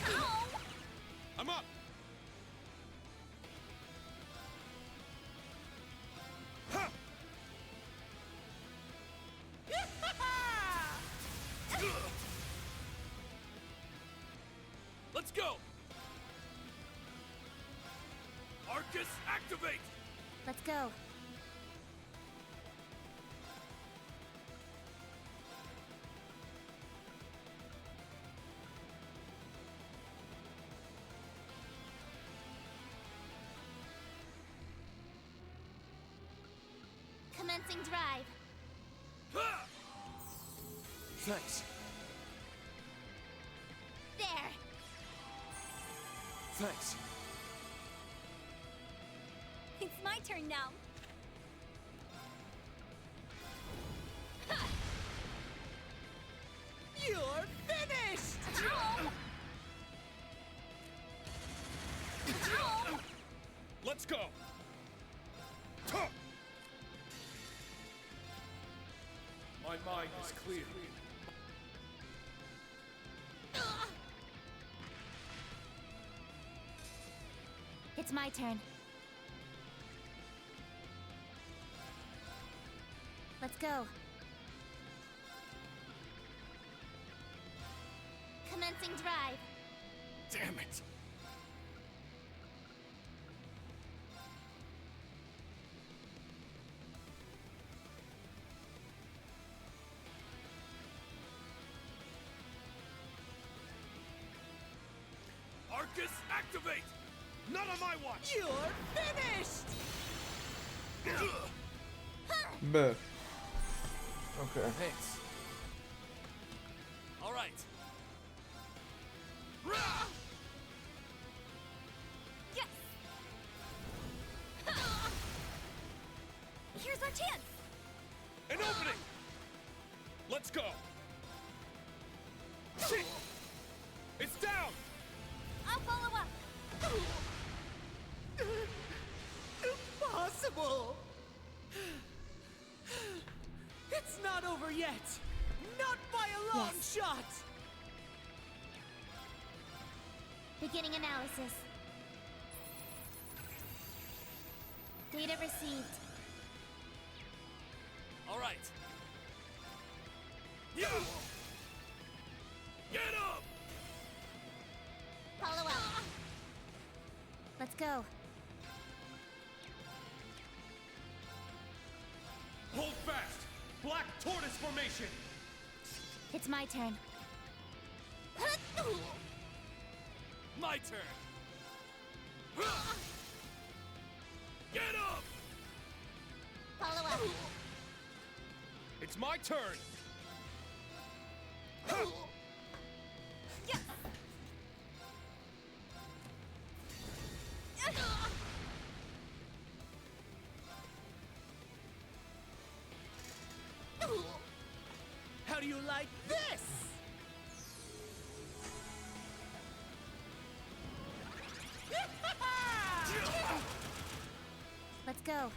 [SPEAKER 5] Ow!
[SPEAKER 10] I'm up! Ha! Let's go! Arcus, activate!
[SPEAKER 5] Let's go. Commencing drive.
[SPEAKER 10] Ha!
[SPEAKER 14] Thanks.
[SPEAKER 5] There.
[SPEAKER 14] Thanks.
[SPEAKER 5] It's my turn now.
[SPEAKER 14] You're finished!
[SPEAKER 5] Ow! Ow!
[SPEAKER 10] Let's go! Tuh! My mind is clear.
[SPEAKER 5] It's my turn. Let's go. Commencing drive.
[SPEAKER 10] Damn it! Arcus, activate! Not on my watch!
[SPEAKER 14] You're finished!
[SPEAKER 1] Buh. Okay.
[SPEAKER 10] Thanks. All right. Rah!
[SPEAKER 5] Yes! Here's our chance!
[SPEAKER 10] An opening! Let's go! Shit! It's down!
[SPEAKER 5] I'll follow up!
[SPEAKER 14] Impossible! It's not over yet! Not by a long
[SPEAKER 5] Yes.
[SPEAKER 14] shot!
[SPEAKER 5] Beginning analysis. Data received.
[SPEAKER 10] All right. Yeah! Get up!
[SPEAKER 5] Follow up. Let's go.
[SPEAKER 10] Hold fast! Black tortoise formation!
[SPEAKER 5] It's my turn.
[SPEAKER 10] My turn! Get up!
[SPEAKER 5] Follow up.
[SPEAKER 10] It's my turn!
[SPEAKER 5] Yes!
[SPEAKER 14] How do you like this?
[SPEAKER 5] Let's go.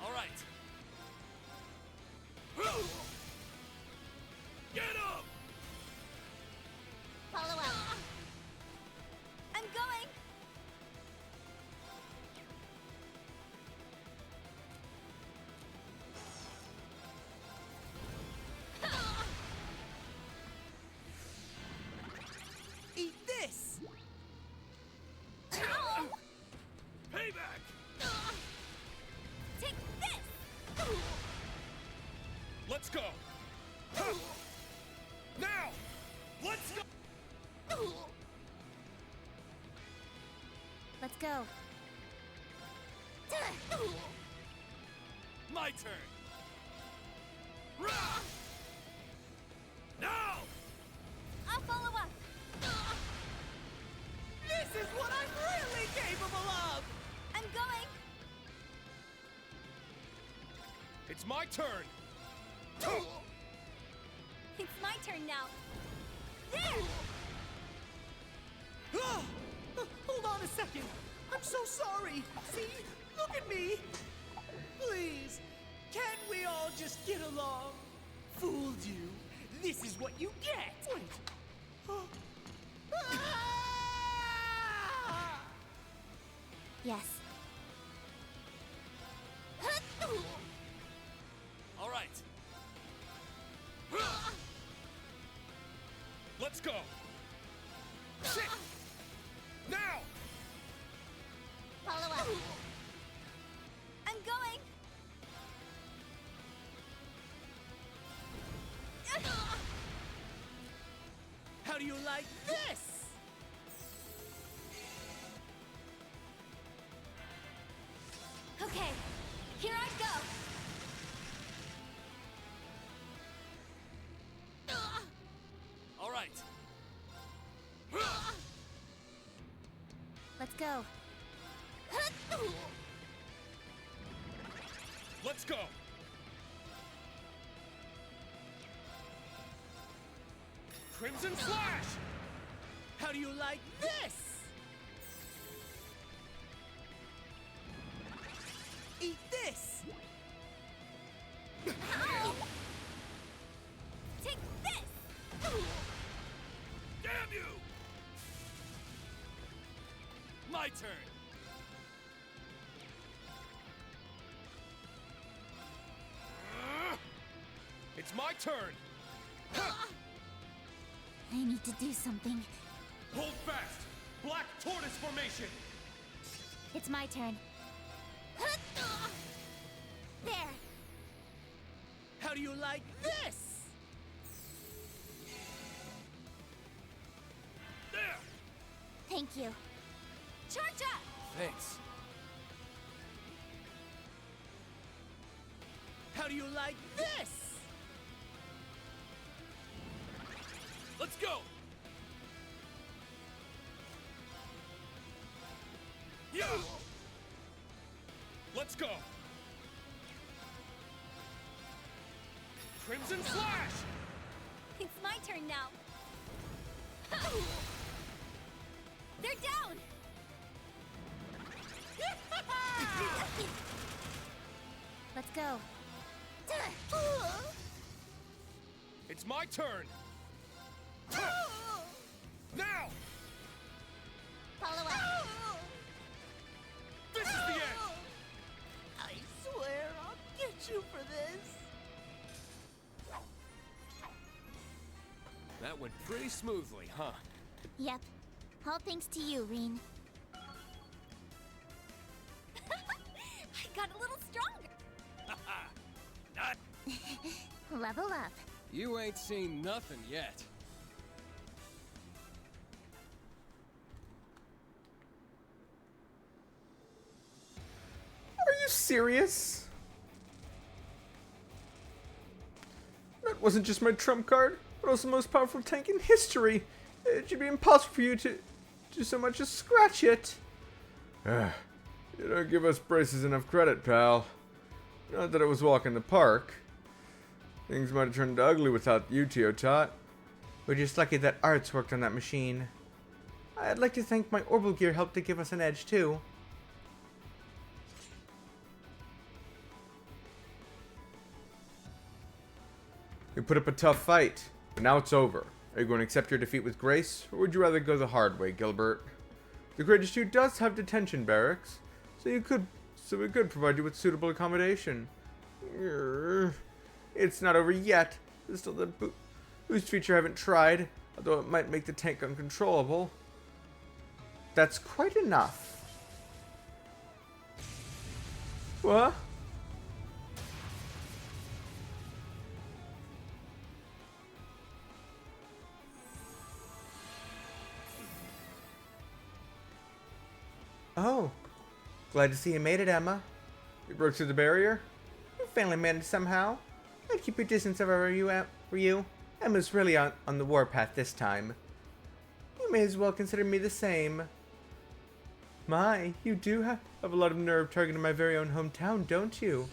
[SPEAKER 10] All right. Get up!
[SPEAKER 5] Follow up. I'm going.
[SPEAKER 14] Eat this!
[SPEAKER 5] Ow!
[SPEAKER 10] Payback!
[SPEAKER 5] Take this!
[SPEAKER 10] Let's go! Now! Let's go!
[SPEAKER 5] Let's go.
[SPEAKER 10] My turn! Rah! Now!
[SPEAKER 5] I'll follow up.
[SPEAKER 14] This is what I'm really capable of!
[SPEAKER 5] I'm going.
[SPEAKER 10] It's my turn!
[SPEAKER 5] It's my turn now. There!
[SPEAKER 14] so sorry. See? Look at me. Please, can't we all just get along? Fooled you. This is what you get. Wait.
[SPEAKER 5] Yes.
[SPEAKER 10] All right. Let's go. Shit. Now.
[SPEAKER 5] Follow up. I'm going.
[SPEAKER 14] How do you like this?
[SPEAKER 5] Okay, here I go.
[SPEAKER 10] All right.
[SPEAKER 5] Let's go.
[SPEAKER 10] Let's go. Crimson Flash!
[SPEAKER 14] How do you like this? Eat this!
[SPEAKER 5] Take this!
[SPEAKER 10] Damn you! My turn. It's my turn.
[SPEAKER 5] I need to do something.
[SPEAKER 10] Hold fast. Black Tortoise formation.
[SPEAKER 5] It's my turn. There.
[SPEAKER 14] How do you like this?
[SPEAKER 10] There.
[SPEAKER 5] Thank you. Charge up!
[SPEAKER 10] Thanks.
[SPEAKER 14] How do you like this?
[SPEAKER 10] Let's go. Yeah. Let's go. Crimson Flash.
[SPEAKER 5] It's my turn now. They're down! Let's go.
[SPEAKER 10] It's my turn. Now.
[SPEAKER 5] Follow up.
[SPEAKER 10] This is the end.
[SPEAKER 14] I swear I'll get you for this.
[SPEAKER 12] That went pretty smoothly, huh?
[SPEAKER 5] Yep. All thanks to you, Reen. I got a little stronger.
[SPEAKER 10] Not.
[SPEAKER 5] Level up.
[SPEAKER 12] You ain't seen nothing yet.
[SPEAKER 1] Are you serious? That wasn't just my trump card, but also the most powerful tank in history. It should be impossible for you to so much as scratch it. You don't give us braces enough credit, pal. Not that it was walk in the park. Things might have turned ugly without you, Teotot.
[SPEAKER 9] We're just lucky that Arts worked on that machine. I'd like to thank my orbital gear helped to give us an edge, too.
[SPEAKER 1] You put up a tough fight, but now it's over. Are you going to accept your defeat with grace, or would you rather go the hard way, Gilbert? The Greatest 2 does have detention barracks, so we could provide you with suitable accommodation. It's not over yet. There's still the boost feature I haven't tried, although it might make the tank uncontrollable. That's quite enough. What?
[SPEAKER 9] Oh, glad to see you made it, Emma.
[SPEAKER 1] You broke through the barrier?
[SPEAKER 9] You finally managed somehow. I'd keep your distance if I were you. Emma's really on the warpath this time. You may as well consider me the same. My, you do have a lot of nerve targeting my very own hometown, don't you?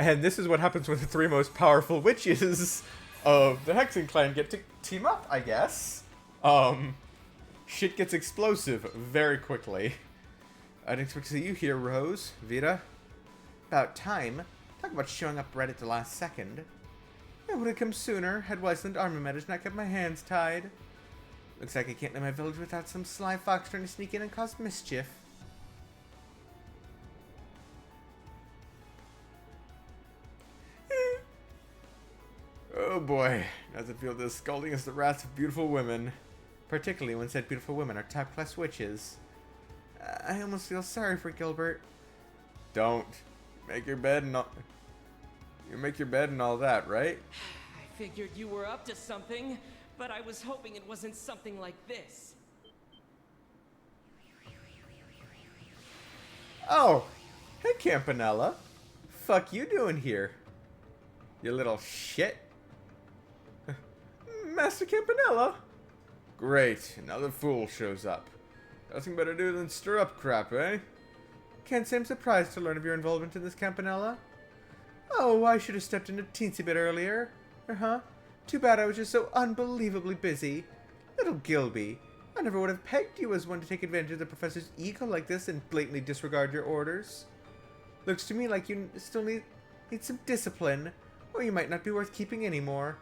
[SPEAKER 1] And this is what happens when the three most powerful witches of the Hexen clan get to team up, I guess. Shit gets explosive very quickly. I didn't expect to see you here, Rose. Vita? About time. Talk about showing up right at the last second. I would have come sooner, had Weisland Armamenters not kept my hands tied. Looks like I can't leave my village without some sly fox trying to sneak in and cause mischief. Oh boy, doesn't feel this scalding as the wrath of beautiful women. Particularly when said beautiful women are top-class witches. I almost feel sorry for Gilbert. Don't. Make your bed and all... You make your bed and all that, right?
[SPEAKER 14] I figured you were up to something, but I was hoping it wasn't something like this.
[SPEAKER 1] Oh! Hey, Campanella. Fuck you doing here? You little shit. Master Campanella? Great, another fool shows up. Nothing better to do than stir up crap, eh? Can't say I'm surprised to learn of your involvement in this, Campanella. Oh, I should have stepped in a teensy bit earlier. Uh-huh. Too bad I was just so unbelievably busy. Little Gilby, I never would have pegged you as one to take advantage of the professor's ego like this and blatantly disregard your orders. Looks to me like you still need some discipline, or you might not be worth keeping anymore.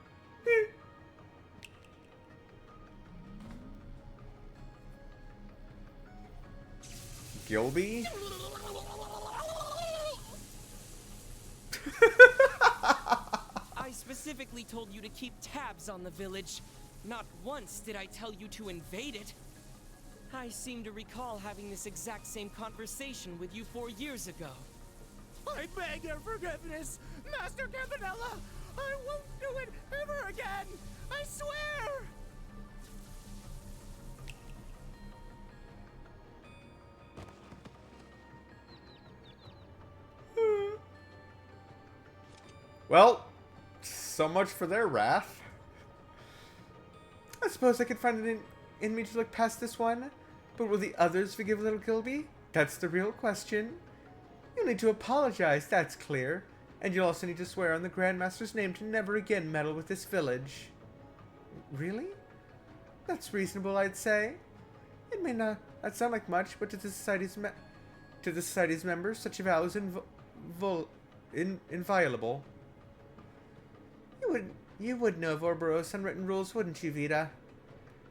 [SPEAKER 1] Gilby?
[SPEAKER 14] I specifically told you to keep tabs on the village. Not once did I tell you to invade it. I seem to recall having this exact same conversation with you 4 years ago.
[SPEAKER 10] I beg your forgiveness, Master Campanella! I won't do it ever again! I swear!
[SPEAKER 1] Well, so much for their wrath. I suppose I could find it in me to look past this one. But will the others forgive little Gilby? That's the real question. You'll need to apologize, that's clear. And you'll also need to swear on the Grandmaster's name to never again meddle with this village. Really? That's reasonable, I'd say. It may not sound like much, but to the Society's members, such a vow is inviolable. You would know of Ouroboros' unwritten rules, wouldn't you, Vita?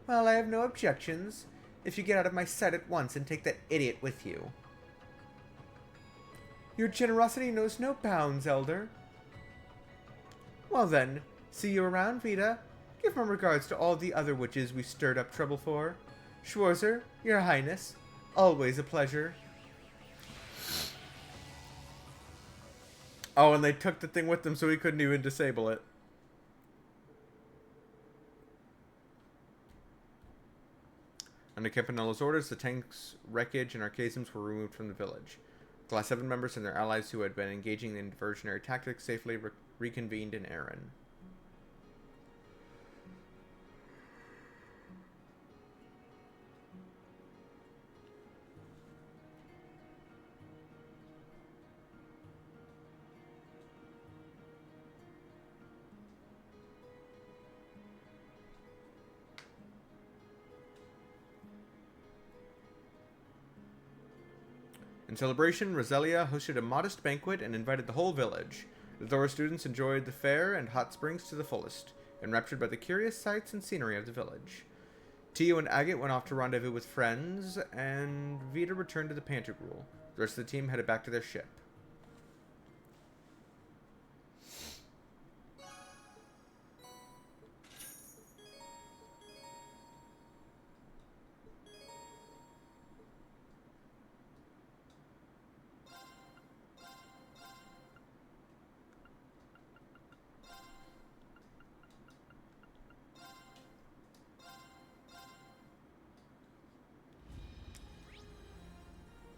[SPEAKER 1] Well, I have no objections, if you get out of my sight at once and take that idiot with you. Your generosity knows no bounds, Elder. Well then, see you around, Vita. Give my regards to all the other witches we stirred up trouble for. Schwarzer, Your Highness, always a pleasure. Oh, and they took the thing with them so he couldn't even disable it. Under Campanella's orders, the tanks, wreckage, and archasms were removed from the village. Class 7 members and their allies who had been engaging in diversionary tactics safely reconvened in Erin. In celebration, Roselia hosted a modest banquet and invited the whole village. The Thora students enjoyed the fair and hot springs to the fullest, enraptured by the curious sights and scenery of the village. Tio and Agate went off to rendezvous with friends, and Vita returned to the Pantagruel. The rest of the team headed back to their ship.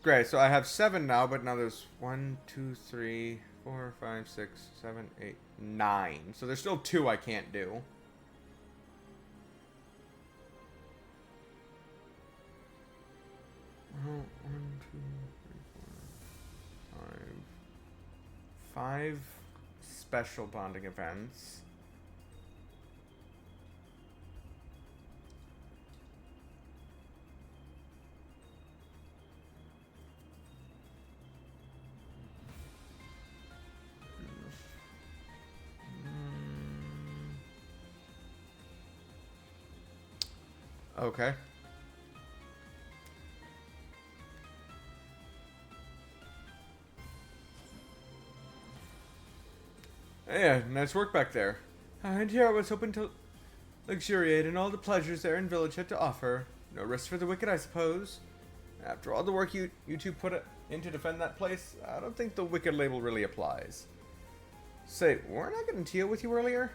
[SPEAKER 1] Great, so I have 7 now, but now there's 1, 2, 3, 4, 5, 6, 7, 8, 9. So there's still 2 I can't do. Oh, 1, 2, 3, 4, 5. 5 special bonding events. Okay. Yeah, nice work back there. And here I was hoping to luxuriate in all the pleasures Aaron Village had to offer. No rest for the wicked, I suppose. After all the work you two put in to defend that place, I don't think the wicked label really applies. Say, weren't I getting Tio with you earlier?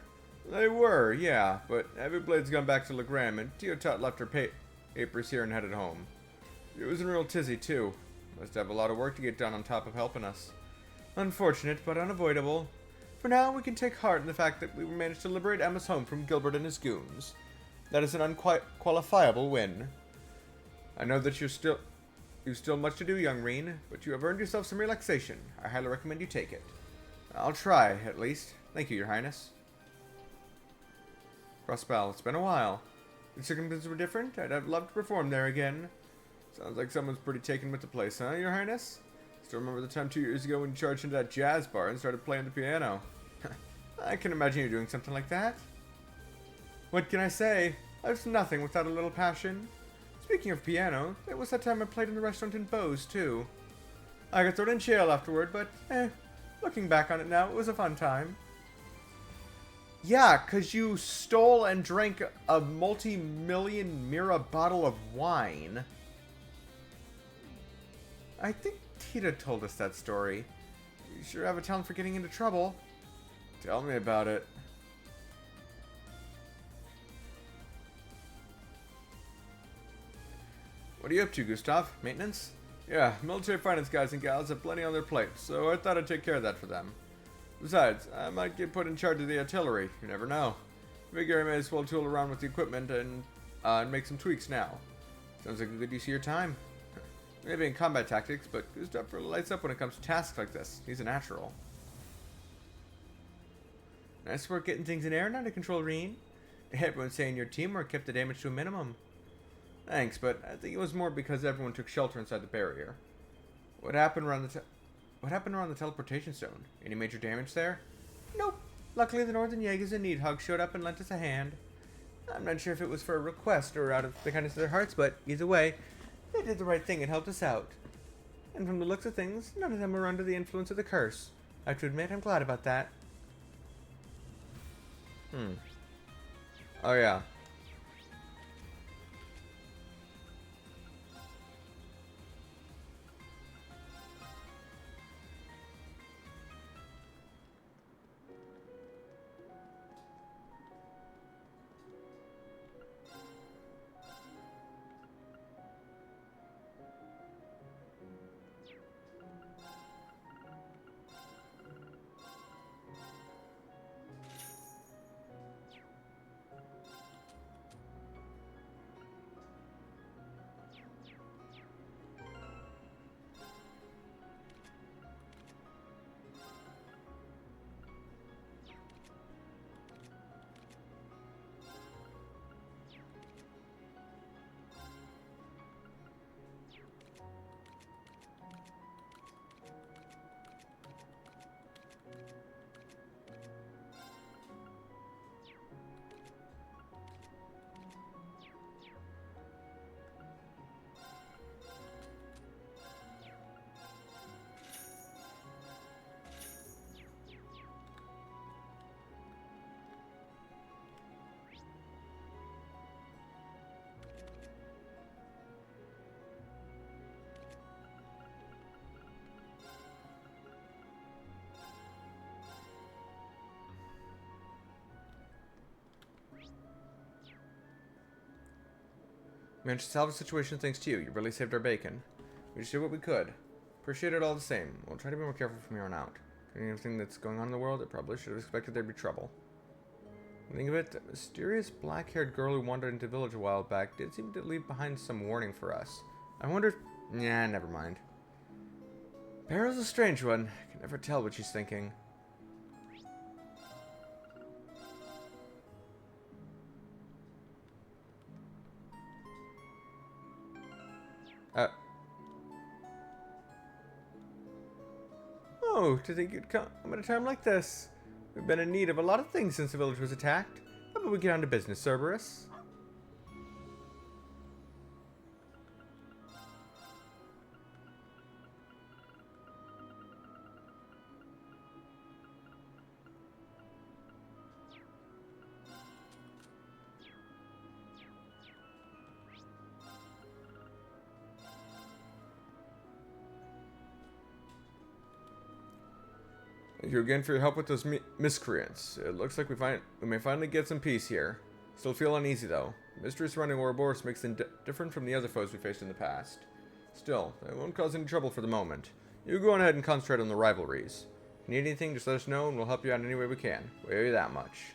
[SPEAKER 1] They were, yeah, but Everblade's gone back to Legram, and Tio Tot left her papers here and headed home. It was in real tizzy, too. Must have a lot of work to get done on top of helping us. Unfortunate, but unavoidable. For now, we can take heart in the fact that we managed to liberate Emma's home from Gilbert and his goons. That is an unqualifiable win. I know that you've still much to do, young Reen, but you have earned yourself some relaxation. I highly recommend you take it. I'll try, at least. Thank you, Your Highness. Prospel, it's been a while. If circumstances were different, I'd have loved to perform there again. Sounds like someone's pretty taken with the place, huh, Your Highness? Still remember the time 2 years ago when you charged into that jazz bar and started playing the piano. I can imagine you doing something like that. What can I say? Life's nothing without a little passion. Speaking of piano, there was that time I played in the restaurant in Bose, too. I got thrown in jail afterward, but, looking back on it now, it was a fun time. Yeah, 'cause you stole and drank a multi-million Mira bottle of wine. I think Tita told us that story. You sure have a talent for getting into trouble. Tell me about it. What are you up to, Gustav? Maintenance? Yeah, military finance guys and gals have plenty on their plate, so I thought I'd take care of that for them. Besides, I might get put in charge of the artillery. You never know. Figure I may as well tool around with the equipment and make some tweaks now. Sounds like a good use of your time. Maybe in combat tactics, but Gustav lights up when it comes to tasks like this. He's a natural. Nice work getting things in air under control, Reen. Everyone's saying your teamwork kept the damage to a minimum. Thanks, but I think it was more because everyone took shelter inside the barrier. What happened around the teleportation stone? Any major damage there? Nope. Luckily, the Northern Jaegers and Needhug showed up and lent us a hand. I'm not sure if it was for a request or out of the kindness of their hearts, but either way, they did the right thing and helped us out. And from the looks of things, none of them were under the influence of the curse. I have to admit, I'm glad about that. Oh yeah. We managed to salvage the situation thanks to you. You really saved our bacon. We just did what we could. Appreciate it all the same. We'll try to be more careful from here on out. Considering everything that's going on in the world, I probably should have expected there'd be trouble. Think of it, that mysterious black-haired girl who wandered into the village a while back did seem to leave behind some warning for us. I wonder if... Nah, never mind. Peril's a strange one. I can never tell what she's thinking.
[SPEAKER 9] Oh, to think you'd come at a time like this. We've been in need of a lot of things since the village was attacked. How about we get on to business, Cerberus?
[SPEAKER 1] Thank you again for your help with those miscreants. It looks like we may finally get some peace here. Still feel uneasy though. Mystery surrounding Ouroboros makes them different from the other foes we faced in the past. Still, they won't cause any trouble for the moment. You go on ahead and concentrate on the rivalries. If you need anything, just let us know and we'll help you out any way we can. We owe you that much.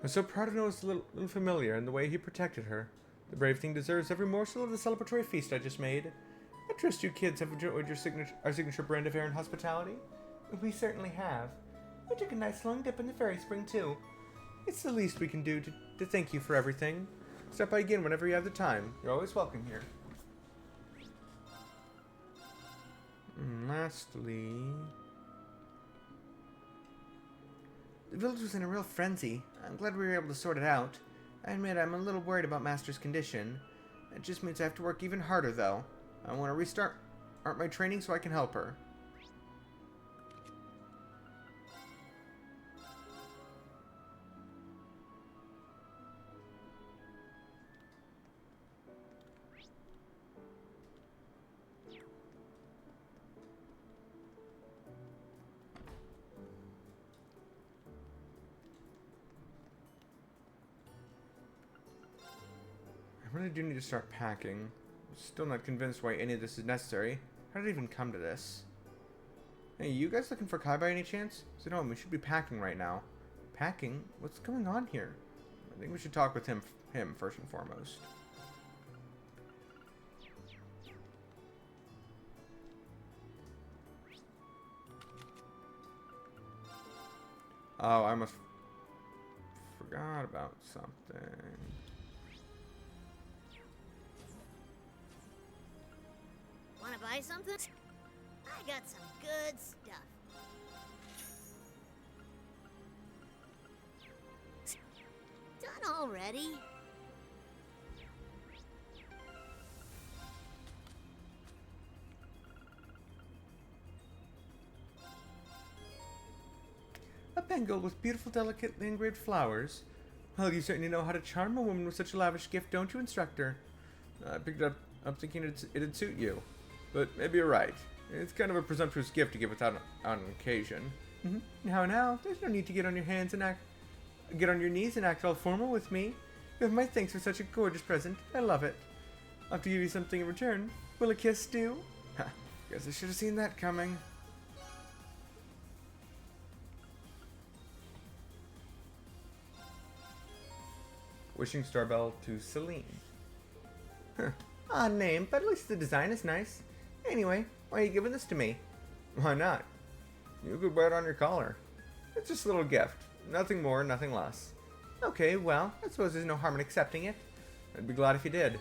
[SPEAKER 9] I'm so proud to know it's a little familiar in the way he protected her. The brave thing deserves every morsel of the celebratory feast I just made. I trust you kids have enjoyed our signature brand of air and hospitality. We certainly have. We took a nice long dip in the fairy spring, too. It's the least we can do to thank you for everything. Stop by again whenever you have the time. You're always welcome here. And lastly... The village was in a real frenzy. I'm glad we were able to sort it out. I admit I'm a little worried about Master's condition. It just means I have to work even harder, though. I want to restart my training so I can help her. I really do need to start packing. I'm still not convinced why any of this is necessary. How did it even come to this? Hey, you guys looking for Kai by any chance? So no, we should be packing right now. Packing? What's going on here? I think we should talk with him first and foremost. Oh, I must forgot about something.
[SPEAKER 5] Wanna buy something? I got some good stuff. Done already?
[SPEAKER 9] A bengal with beautiful, delicately engraved flowers. Well, you certainly know how to charm a woman with such a lavish gift, don't you, instructor?
[SPEAKER 1] I picked it up thinking it'd suit you. But maybe you're right. It's kind of a presumptuous gift to give without on an occasion.
[SPEAKER 9] Now, there's no need to get on your knees and act all formal with me. You have my thanks for such a gorgeous present. I love it. I'll have to give you something in return. Will a kiss do?
[SPEAKER 1] Ha, guess I should have seen that coming.
[SPEAKER 9] Wishing star bell to Celine. Odd name, but at least the design is nice. Anyway, why are you giving this to me?
[SPEAKER 1] Why not? You could wear it on your collar. It's just a little gift. Nothing more, nothing less.
[SPEAKER 9] Okay, well, I suppose there's no harm in accepting it.
[SPEAKER 1] I'd be glad if you did.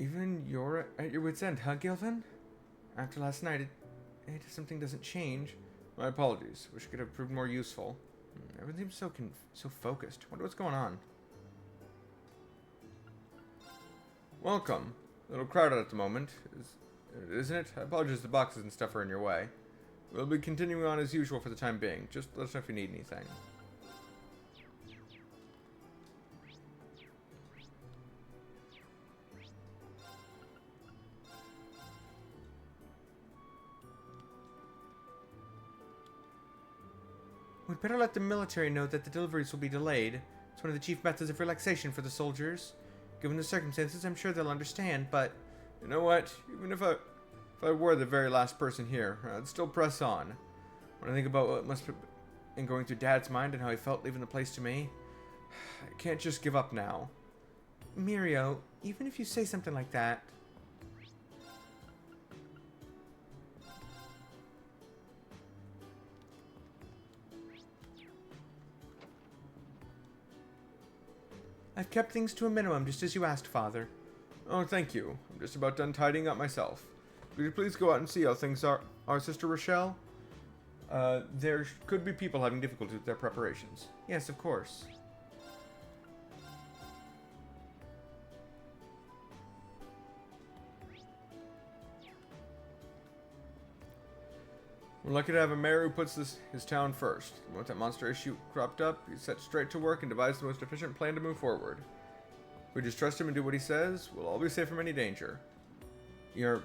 [SPEAKER 9] Even you're at your wit's end, huh, Gilvin? After last night, something doesn't change.
[SPEAKER 1] My apologies. Wish I could have proved more useful. Everything seems so focused. Wonder what's going on. Welcome. A little crowded at the moment, isn't it? I apologize the boxes and stuff are in your way. We'll be continuing on as usual for the time being. Just let us know if you need anything.
[SPEAKER 9] We'd better let the military know that the deliveries will be delayed. It's one of the chief methods of relaxation for the soldiers. Given the circumstances, I'm sure they'll understand, but...
[SPEAKER 1] You know what? Even if I were the very last person here, I'd still press on. When I think about what must have been going through Dad's mind and how he felt leaving the place to me, I can't just give up now.
[SPEAKER 9] Mirio, even if you say something like that... I've kept things to a minimum, just as you asked, Father.
[SPEAKER 1] Oh, thank you. I'm just about done tidying up myself. Could you please go out and see how things are, Sister Rochelle? There could be people having difficulty with their preparations.
[SPEAKER 9] Yes, of course.
[SPEAKER 1] We're lucky to have a mayor who puts his town first. The moment that monster issue cropped up, he set straight to work and devised the most efficient plan to move forward. If we just trust him and do what he says, we'll all be safe from any danger. I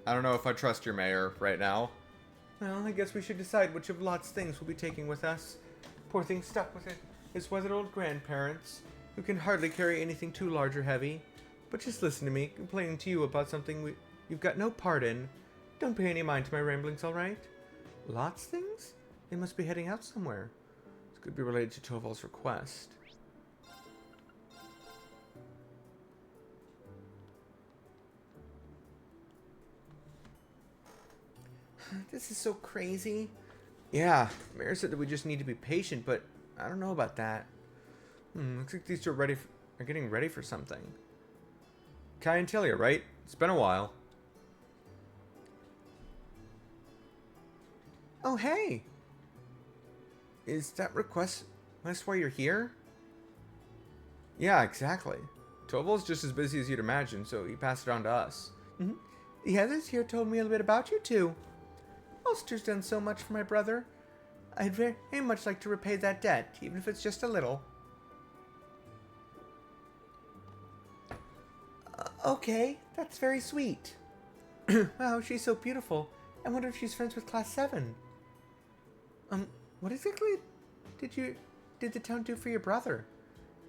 [SPEAKER 1] don't know if I trust your mayor right now.
[SPEAKER 9] Well, I guess we should decide which of Lot's things we'll be taking with us. Poor thing stuck with his weathered old grandparents, who can hardly carry anything too large or heavy. But just listen to me, complaining to you about something you've got no part in. Don't pay any mind to my ramblings, all right? Lot's things? They must be heading out somewhere.
[SPEAKER 1] This could be related to Toval's request.
[SPEAKER 9] This is so crazy. Yeah, Mayor said that we just need to be patient, but I don't know about that.
[SPEAKER 1] Looks like these two are getting ready for something. Kai and Talia, right? It's been a while.
[SPEAKER 9] Oh, hey! Is that request why you're here?
[SPEAKER 1] Yeah, exactly. Toval's just as busy as you'd imagine, so he passed it on to us.
[SPEAKER 9] Mm-hmm. The others here told me a little bit about you two. Ulster's done so much for my brother. I'd very much like to repay that debt, even if it's just a little. Okay, that's very sweet. Wow, she's so beautiful. I wonder if she's friends with Class 7. What exactly did the town do for your brother?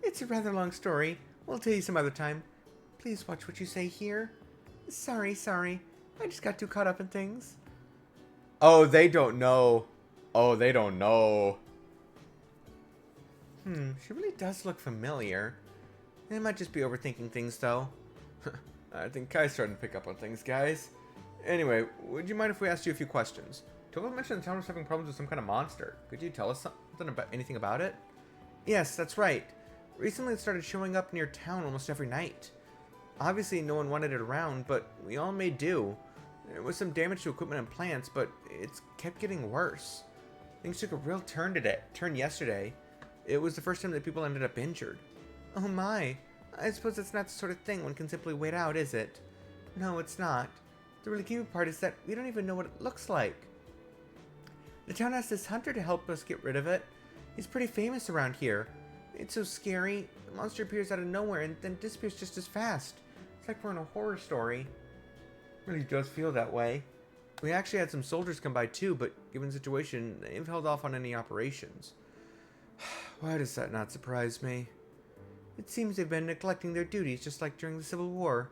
[SPEAKER 9] It's a rather long story. We'll tell you some other time. Please watch what you say here. Sorry. I just got too caught up in things.
[SPEAKER 1] Oh, they don't know. They don't know.
[SPEAKER 9] She really does look familiar. I might just be overthinking things, though.
[SPEAKER 1] I think Kai's starting to pick up on things, guys. Anyway, would you mind if we asked you a few questions? Toval mentioned the town was having problems with some kind of monster. Could you tell us anything about it?
[SPEAKER 9] Yes, that's right. Recently it started showing up near town almost every night. Obviously no one wanted it around, but we all made do. There was some damage to equipment and plants, but it's kept getting worse. Things took a real turn yesterday. It was the first time that people ended up injured. Oh my. I suppose it's not the sort of thing one can simply wait out, is it? No, it's not. The really key part is that we don't even know what it looks like. The town asked this hunter to help us get rid of it. He's pretty famous around here. It's so scary. The monster appears out of nowhere and then disappears just as fast. It's like we're in a horror story. It really does feel that way. We actually had some soldiers come by too, but given the situation, they've held off on any operations. Why does that not surprise me? It seems they've been neglecting their duties just like during the Civil War.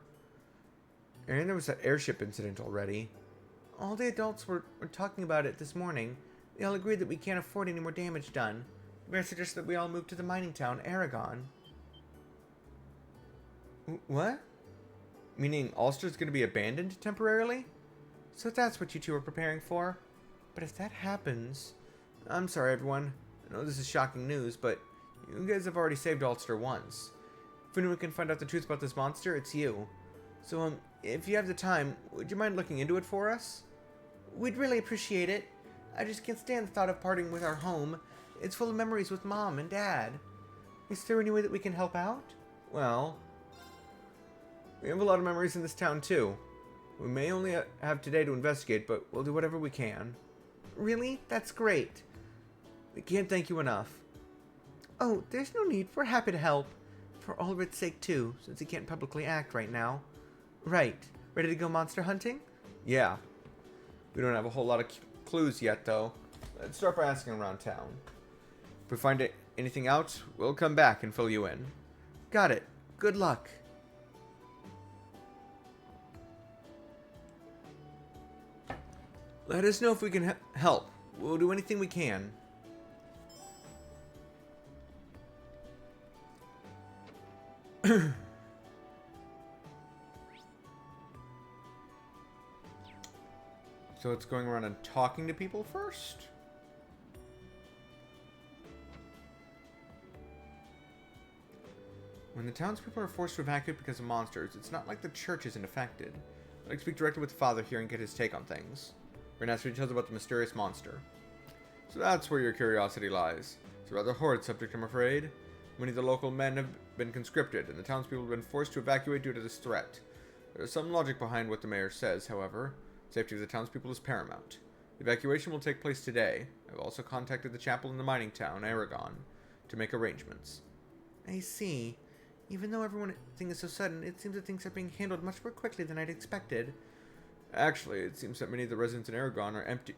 [SPEAKER 1] And there was that airship incident already.
[SPEAKER 9] All the adults were talking about it this morning. They all agreed that we can't afford any more damage done. The mayor suggested that we all move to the mining town, Aragon.
[SPEAKER 1] What? Meaning Ulster's going to be abandoned temporarily?
[SPEAKER 9] So that's what you two are preparing for? But if that happens... I'm sorry, everyone. I know this is shocking news, but you guys have already saved Ulster once. If anyone can find out the truth about this monster, it's you. So, if you have the time, would you mind looking into it for us? We'd really appreciate it. I just can't stand the thought of parting with our home. It's full of memories with Mom and Dad. Is there any way that we can help out?
[SPEAKER 1] Well, we have a lot of memories in this town, too. We may only have today to investigate, but we'll do whatever we can.
[SPEAKER 9] Really? That's great.
[SPEAKER 1] We can't thank you enough.
[SPEAKER 9] Oh, there's no need. We're happy to help. For Ulrich's sake, too, since he can't publicly act right now. Right. Ready to go monster hunting?
[SPEAKER 1] Yeah. We don't have a whole lot of clues yet, though. Let's start by asking around town. If we find anything out, we'll come back and fill you in.
[SPEAKER 9] Got it. Good luck.
[SPEAKER 1] Let us know if we can help. We'll do anything we can. So it's going around and talking to people first? When the townspeople are forced to evacuate because of monsters, it's not like the church isn't affected. I'd like to speak directly with the father here and get his take on things. We're going to ask for details about the mysterious monster. So that's where your curiosity lies. It's a rather horrid subject, I'm afraid. Many of the local men have been conscripted, and the townspeople have been forced to evacuate due to this threat. There is some logic behind what the mayor says, however. Safety of the townspeople is paramount. The evacuation will take place today. I've also contacted the chapel in the mining town, Aragon, to make arrangements.
[SPEAKER 9] I see. Even though everything is so sudden, it seems that things are being handled much more quickly than I'd expected.
[SPEAKER 1] Actually, it seems that many of the residents in Aragon are empty.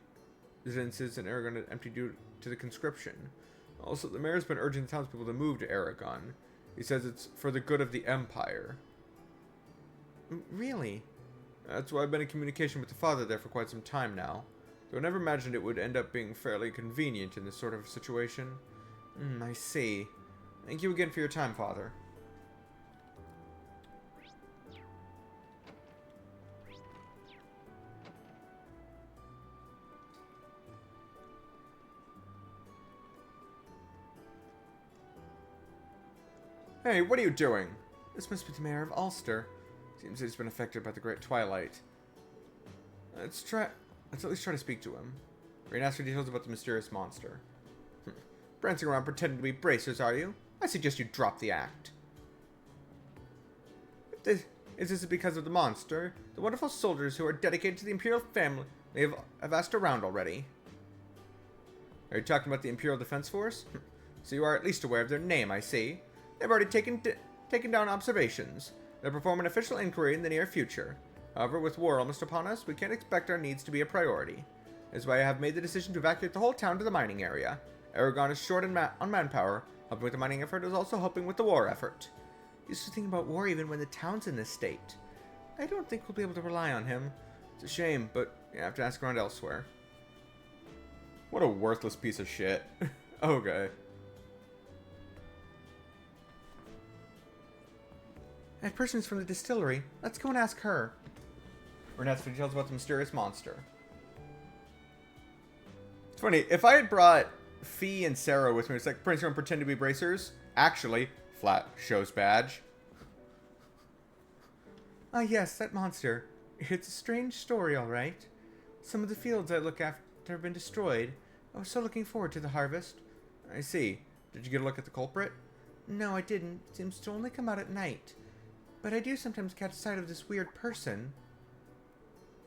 [SPEAKER 1] Residences in Aragon are empty due to the conscription. Also, the mayor's been urging the townspeople to move to Aragon. He says it's for the good of the Empire.
[SPEAKER 9] Really?
[SPEAKER 1] That's why I've been in communication with the father there for quite some time now. Though I never imagined it would end up being fairly convenient in this sort of situation.
[SPEAKER 9] I see.
[SPEAKER 1] Thank you again for your time, Father. Hey, what are you doing?
[SPEAKER 9] This must be the mayor of Ulster.
[SPEAKER 1] Seems he's been affected by the Great Twilight. Let's at least try to speak to him. We're gonna ask for details about the mysterious monster. Prancing around pretending to be bracers, are you? I suggest you drop the act. Is this because of the monster? The wonderful soldiers who are dedicated to the Imperial family have asked around already. Are you talking about the Imperial Defense Force? So you are at least aware of their name, I see. They've already taken down observations. They'll perform an official inquiry in the near future. However, with war almost upon us, we can't expect our needs to be a priority. That's why I have made the decision to evacuate the whole town to the mining area. Aragon is short on manpower. Helping with the mining effort is also helping with the war effort.
[SPEAKER 9] Used to think about war even when the town's in this state.
[SPEAKER 1] I don't think we'll be able to rely on him. It's a shame, but you have to ask around elsewhere. What a worthless piece of shit. Okay.
[SPEAKER 9] That person's from the distillery. Let's go and ask her.
[SPEAKER 1] We're gonna ask for details about the mysterious monster. It's funny, if I had brought Fee and Sarah with me, it's like, Prince, you want to pretend to be bracers? Actually, flat show's badge.
[SPEAKER 9] Ah, yes, that monster. It's a strange story, all right. Some of the fields I look after have been destroyed. I was so looking forward to the harvest.
[SPEAKER 1] I see. Did you get a look at the culprit?
[SPEAKER 9] No, I didn't. It seems to only come out at night. But I do sometimes catch sight of this weird person.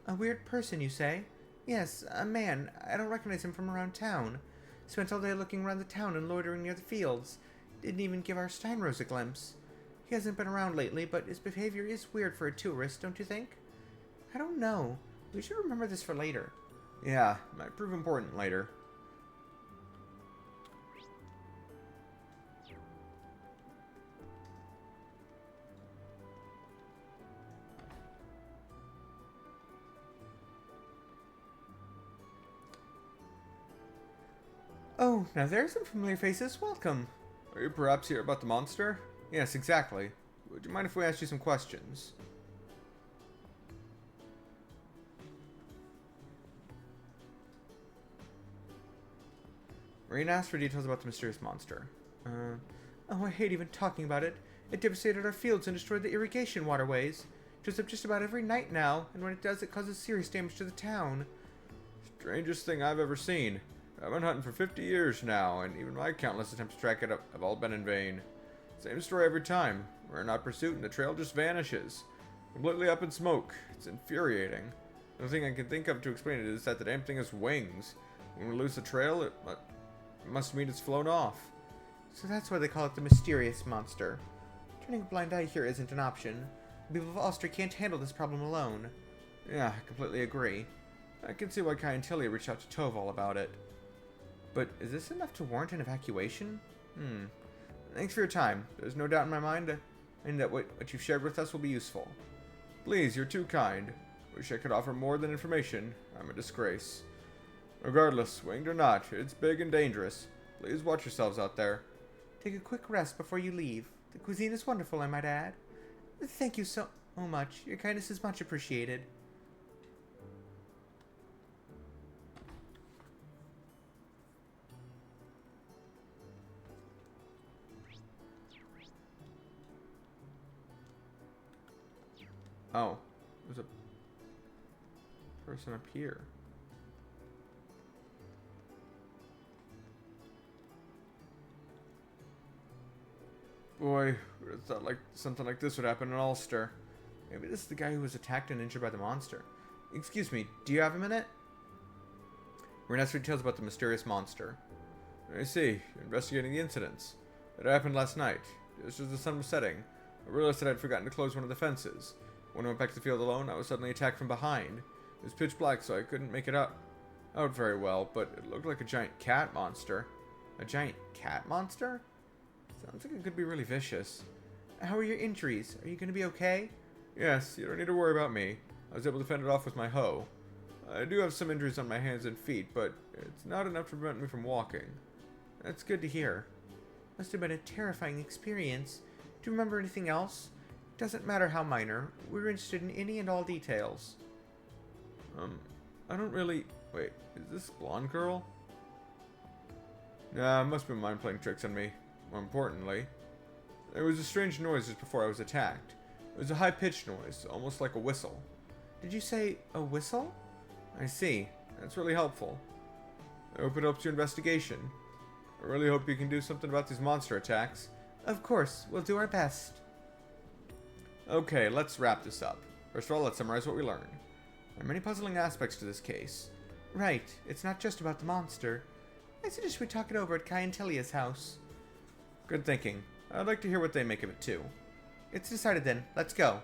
[SPEAKER 9] A weird person, you say? Yes, a man. I don't recognize him from around town. Spent all day looking around the town and loitering near the fields. Didn't even give our Steinrose a glimpse. He hasn't been around lately, but his behavior is weird for a tourist, don't you think? I don't know. We should remember this for later.
[SPEAKER 1] Yeah, might prove important later.
[SPEAKER 9] Oh, now there are some familiar faces. Welcome.
[SPEAKER 1] Are you perhaps here about the monster? Yes, exactly. Would you mind if we asked you some questions?
[SPEAKER 9] Marina asked for details about the mysterious monster.
[SPEAKER 1] Oh, I hate even talking about it.
[SPEAKER 9] It devastated our fields and destroyed the irrigation waterways. It shows up just about every night now, and when it does, it causes serious damage to the town.
[SPEAKER 1] Strangest thing I've ever seen. I've been hunting for 50 years now, and even my countless attempts to track it up have all been in vain. Same story every time. We're in hot pursuit and the trail just vanishes. Completely up in smoke. It's infuriating. The only thing I can think of to explain it is that the damn thing has wings. When we lose the trail, it must mean it's flown off.
[SPEAKER 9] So that's why they call it the mysterious monster. Turning a blind eye here isn't an option. The people of Ulster can't handle this problem alone.
[SPEAKER 1] Yeah, I completely agree. I can see why Kai and Tilly reached out to Toval about it.
[SPEAKER 9] But is this enough to warrant an evacuation?
[SPEAKER 1] Thanks for your time. There's no doubt in my mind that what you've shared with us will be useful. Please, you're too kind. Wish I could offer more than information. I'm a disgrace. Regardless, winged or not, it's big and dangerous. Please watch yourselves out there.
[SPEAKER 9] Take a quick rest before you leave. The cuisine is wonderful, I might add. Thank you so much. Your kindness is much appreciated.
[SPEAKER 1] Oh, there's a person up here. Boy, would have thought something like this would happen in Ulster. Maybe this is the guy who was attacked and injured by the monster. Excuse me, do you have a minute? We're going to ask for details about the mysterious monster. I see, you're investigating the incidents. It happened last night. Just as the sun was setting, I realized that I'd forgotten to close one of the fences. When I went back to the field alone, I was suddenly attacked from behind. It was pitch black, so I couldn't make it out very well, but it looked like a giant cat monster.
[SPEAKER 9] A giant cat monster?
[SPEAKER 1] Sounds like it could be really vicious.
[SPEAKER 9] How are your injuries? Are you going to be okay?
[SPEAKER 1] Yes, you don't need to worry about me. I was able to fend it off with my hoe. I do have some injuries on my hands and feet, but it's not enough to prevent me from walking.
[SPEAKER 9] That's good to hear. Must have been a terrifying experience. Do you remember anything else? Doesn't matter how minor. We're interested in any and all details.
[SPEAKER 1] I don't really... Wait, is this blonde girl? Nah, it must be mine playing tricks on me. More importantly, there was a strange noise just before I was attacked. It was a high-pitched noise, almost like a whistle.
[SPEAKER 9] Did you say a whistle?
[SPEAKER 1] I see. That's really helpful. I hope it helps your investigation. I really hope you can do something about these monster attacks.
[SPEAKER 9] Of course, we'll do our best.
[SPEAKER 1] Okay, let's wrap this up. First of all, let's summarize what we learned. There are many puzzling aspects to this case.
[SPEAKER 9] Right, it's not just about the monster. I suggest we talk it over at Kai and Telia's house.
[SPEAKER 1] Good thinking. I'd like to hear what they make of it too.
[SPEAKER 9] It's decided then. Let's go.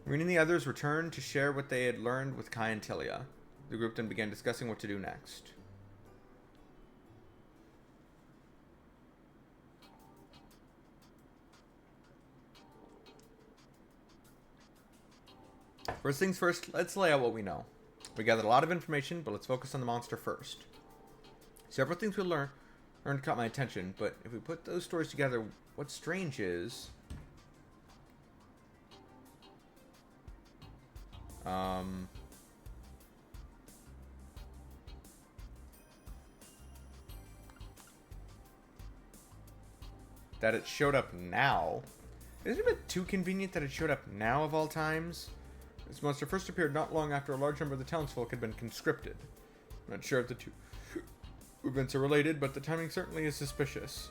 [SPEAKER 1] Reen and the others returned to share what they had learned with Kai and Tilia. The group then began discussing what to do next. First things first, let's lay out what we know. We gathered a lot of information, but let's focus on the monster first. Several things we learned caught my attention, but if we put those stories together, what's strange is... that it showed up now. Isn't it a bit too convenient that it showed up now of all times? This monster first appeared not long after a large number of the townsfolk had been conscripted. I'm not sure if the two events are related, but the timing certainly is suspicious.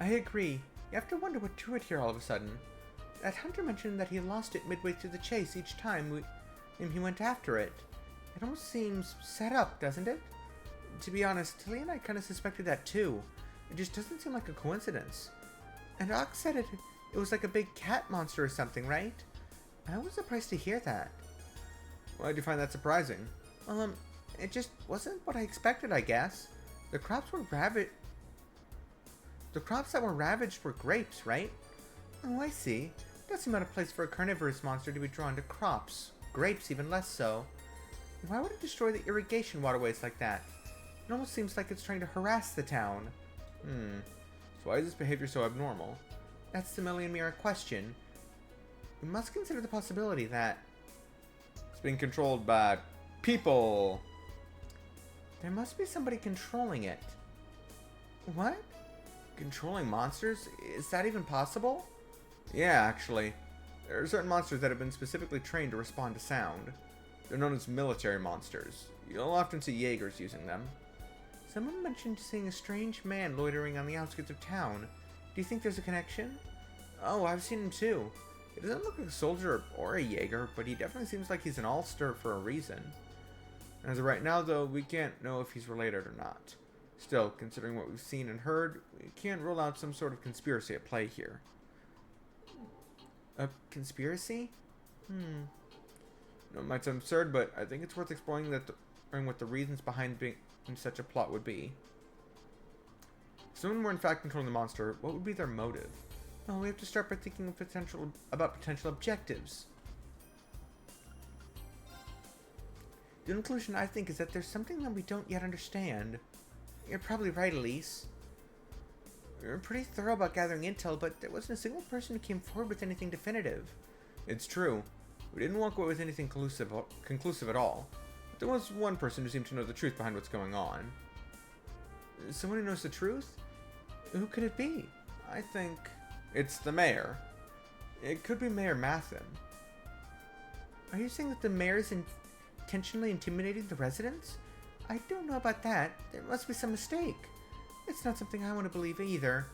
[SPEAKER 9] I agree. You have to wonder what drew it here all of a sudden. That hunter mentioned that he lost it midway through the chase each time he went after it. It almost seems set up, doesn't it? To be honest, Tilly and I kind of suspected that too. It just doesn't seem like a coincidence. And Ox said it was like a big cat monster or something, right? I was surprised to hear that.
[SPEAKER 1] Why do you find that surprising?
[SPEAKER 9] It just wasn't what I expected, I guess. The crops that were ravaged were grapes, right? Oh, I see. Doesn't seem out of place for a carnivorous monster to be drawn to crops. Grapes even less so. Why would it destroy the irrigation waterways like that? It almost seems like it's trying to harass the town.
[SPEAKER 1] So why is this behavior so abnormal?
[SPEAKER 9] That's the million-mirror question. We must consider the possibility that
[SPEAKER 1] It's being controlled by people.
[SPEAKER 9] there must be somebody controlling it. What?
[SPEAKER 1] Controlling monsters?
[SPEAKER 9] Is that even possible?
[SPEAKER 1] Yeah, actually. There are certain monsters that have been specifically trained to respond to sound. They're known as military monsters. You'll often see Jaegers using them.
[SPEAKER 9] Someone mentioned seeing a strange man loitering on the outskirts of town. Do you think there's a connection?
[SPEAKER 1] Oh, I've seen him too. He doesn't look like a soldier or a Jaeger, but he definitely seems like he's an Ulster for a reason. As of right now, though, we can't know if he's related or not. Still, considering what we've seen and heard, we can't rule out some sort of conspiracy at play here.
[SPEAKER 9] A conspiracy?
[SPEAKER 1] It might sound absurd, but I think it's worth exploring what the reasons behind being such a plot would be. If someone were in fact controlling the monster, what would be their motive?
[SPEAKER 9] Well, we have to start by thinking about potential objectives. The conclusion, I think, is that there's something that we don't yet understand. You're probably right, Elise. We were pretty thorough about gathering intel, but there wasn't a single person who came forward with anything definitive.
[SPEAKER 1] It's true. We didn't walk away with anything conclusive at all. But there was one person who seemed to know the truth behind what's going on.
[SPEAKER 9] Someone who knows the truth? Who could it be?
[SPEAKER 1] I think it's the mayor. It could be Mayor Mathen.
[SPEAKER 9] Are you saying that the mayor is intentionally intimidating the residents? I don't know about that. There must be some mistake. It's not something I want to believe either.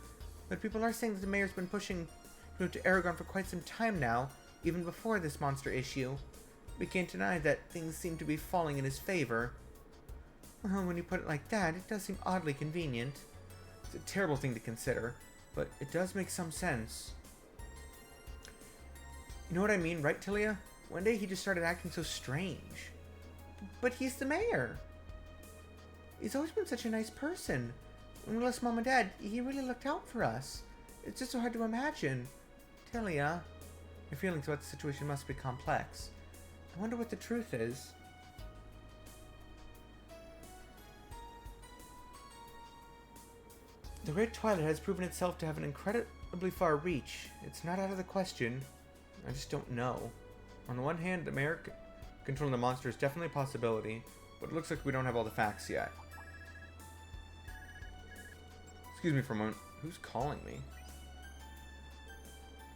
[SPEAKER 9] But people are saying that the mayor's been pushing to move to Aragon for quite some time now, even before this monster issue. We can't deny that things seem to be falling in his favor. Well, when you put it like that, it does seem oddly convenient. It's a terrible thing to consider, but it does make some sense. You know what I mean, right, Tilia? One day he just started acting so strange. But he's the mayor. He's always been such a nice person. When we lost Mom and Dad, he really looked out for us. It's just so hard to imagine. Tilia, your feelings about the situation must be complex. I wonder what the truth is. The Red Twilight has proven itself to have an incredibly far reach. It's not out of the question. I just don't know. On the one hand, the mayor controlling the monster is definitely a possibility, but it looks like we don't have all the facts yet.
[SPEAKER 1] Excuse me for a moment. Who's calling me?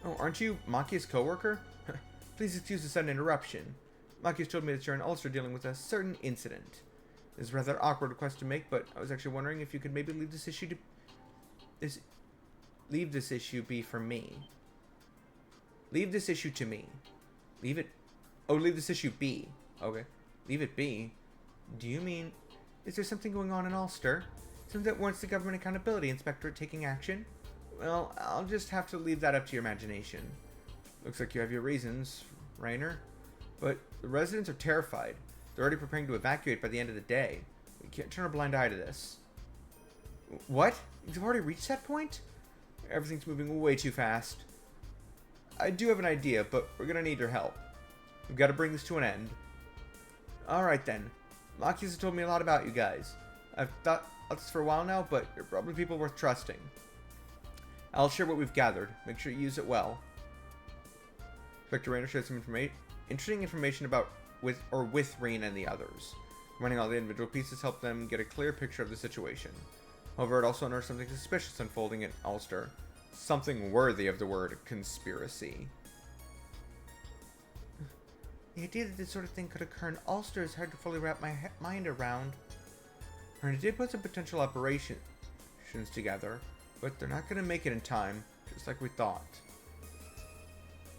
[SPEAKER 1] Oh, aren't you Maki's coworker?
[SPEAKER 9] Please excuse the sudden interruption. Maki's told me that you're in Ulster dealing with a certain incident. It's a rather awkward request to make, but I was actually wondering if you could maybe leave this issue be for me. Leave this issue to me.
[SPEAKER 1] Leave this issue be. Okay.
[SPEAKER 9] Leave it be? Do you mean, is there something going on in Ulster? Something that warrants the Government Accountability Inspectorate taking action?
[SPEAKER 1] Well, I'll just have to leave that up to your imagination. Looks like you have your reasons, Rainer. But the residents are terrified. They're already preparing to evacuate by the end of the day. We can't turn a blind eye to this.
[SPEAKER 9] What? You've already reached that point?
[SPEAKER 1] Everything's moving way too fast. I do have an idea, but we're gonna need your help. We've got to bring this to an end.
[SPEAKER 9] Alright then. Maki's has told me a lot about you guys. I've thought about this for a while now, but you're probably people worth trusting.
[SPEAKER 1] I'll share what we've gathered. Make sure you use it well. Inspector Rainer shared some interesting information about with Rain and the others. Running all the individual pieces helped them get a clear picture of the situation. However, it also unearthed something suspicious unfolding in Ulster. Something worthy of the word conspiracy.
[SPEAKER 9] The idea that this sort of thing could occur in Ulster is hard to fully wrap my mind around.
[SPEAKER 1] And it did put some potential operations together, but they're not going to make it in time, just like we thought.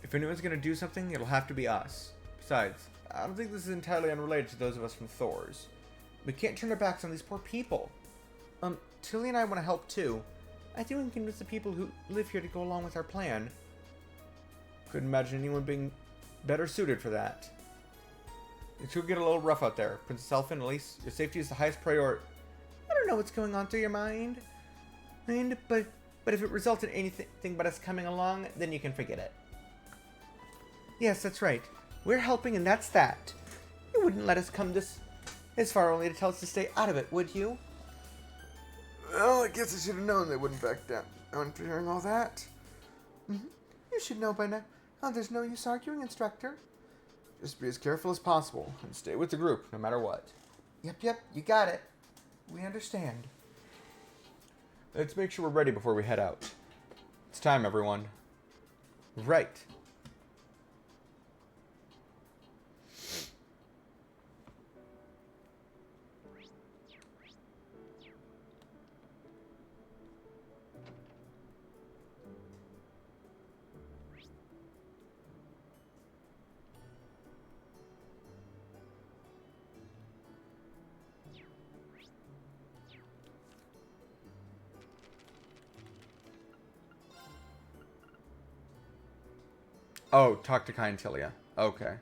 [SPEAKER 1] If anyone's going to do something, it'll have to be us. Besides, I don't think this is entirely unrelated to those of us from Thor's. We can't turn our backs on these poor people.
[SPEAKER 9] Tilly and I want to help too. I think we can convince the people who live here to go along with our plan.
[SPEAKER 1] Couldn't imagine anyone being better suited for that. It could get a little rough out there. Princess Elfin, Elise, your safety is the highest priority.
[SPEAKER 9] I don't know what's going on through your mind. But if it results in anything but us coming along, then you can forget it. Yes, that's right. We're helping and that's that. You You wouldn't let us come this far only to tell us to stay out of it, would you?
[SPEAKER 1] Well, I guess I should have known they wouldn't back down after hearing all that.
[SPEAKER 9] You should know by now. Oh, there's no use arguing, Instructor.
[SPEAKER 1] Just be as careful as possible and stay with the group, no matter what.
[SPEAKER 9] Yep, you got it. We understand.
[SPEAKER 1] Let's make sure we're ready before we head out. It's time, everyone.
[SPEAKER 9] Right.
[SPEAKER 1] Oh, talk to Kai and Tilia. Okay.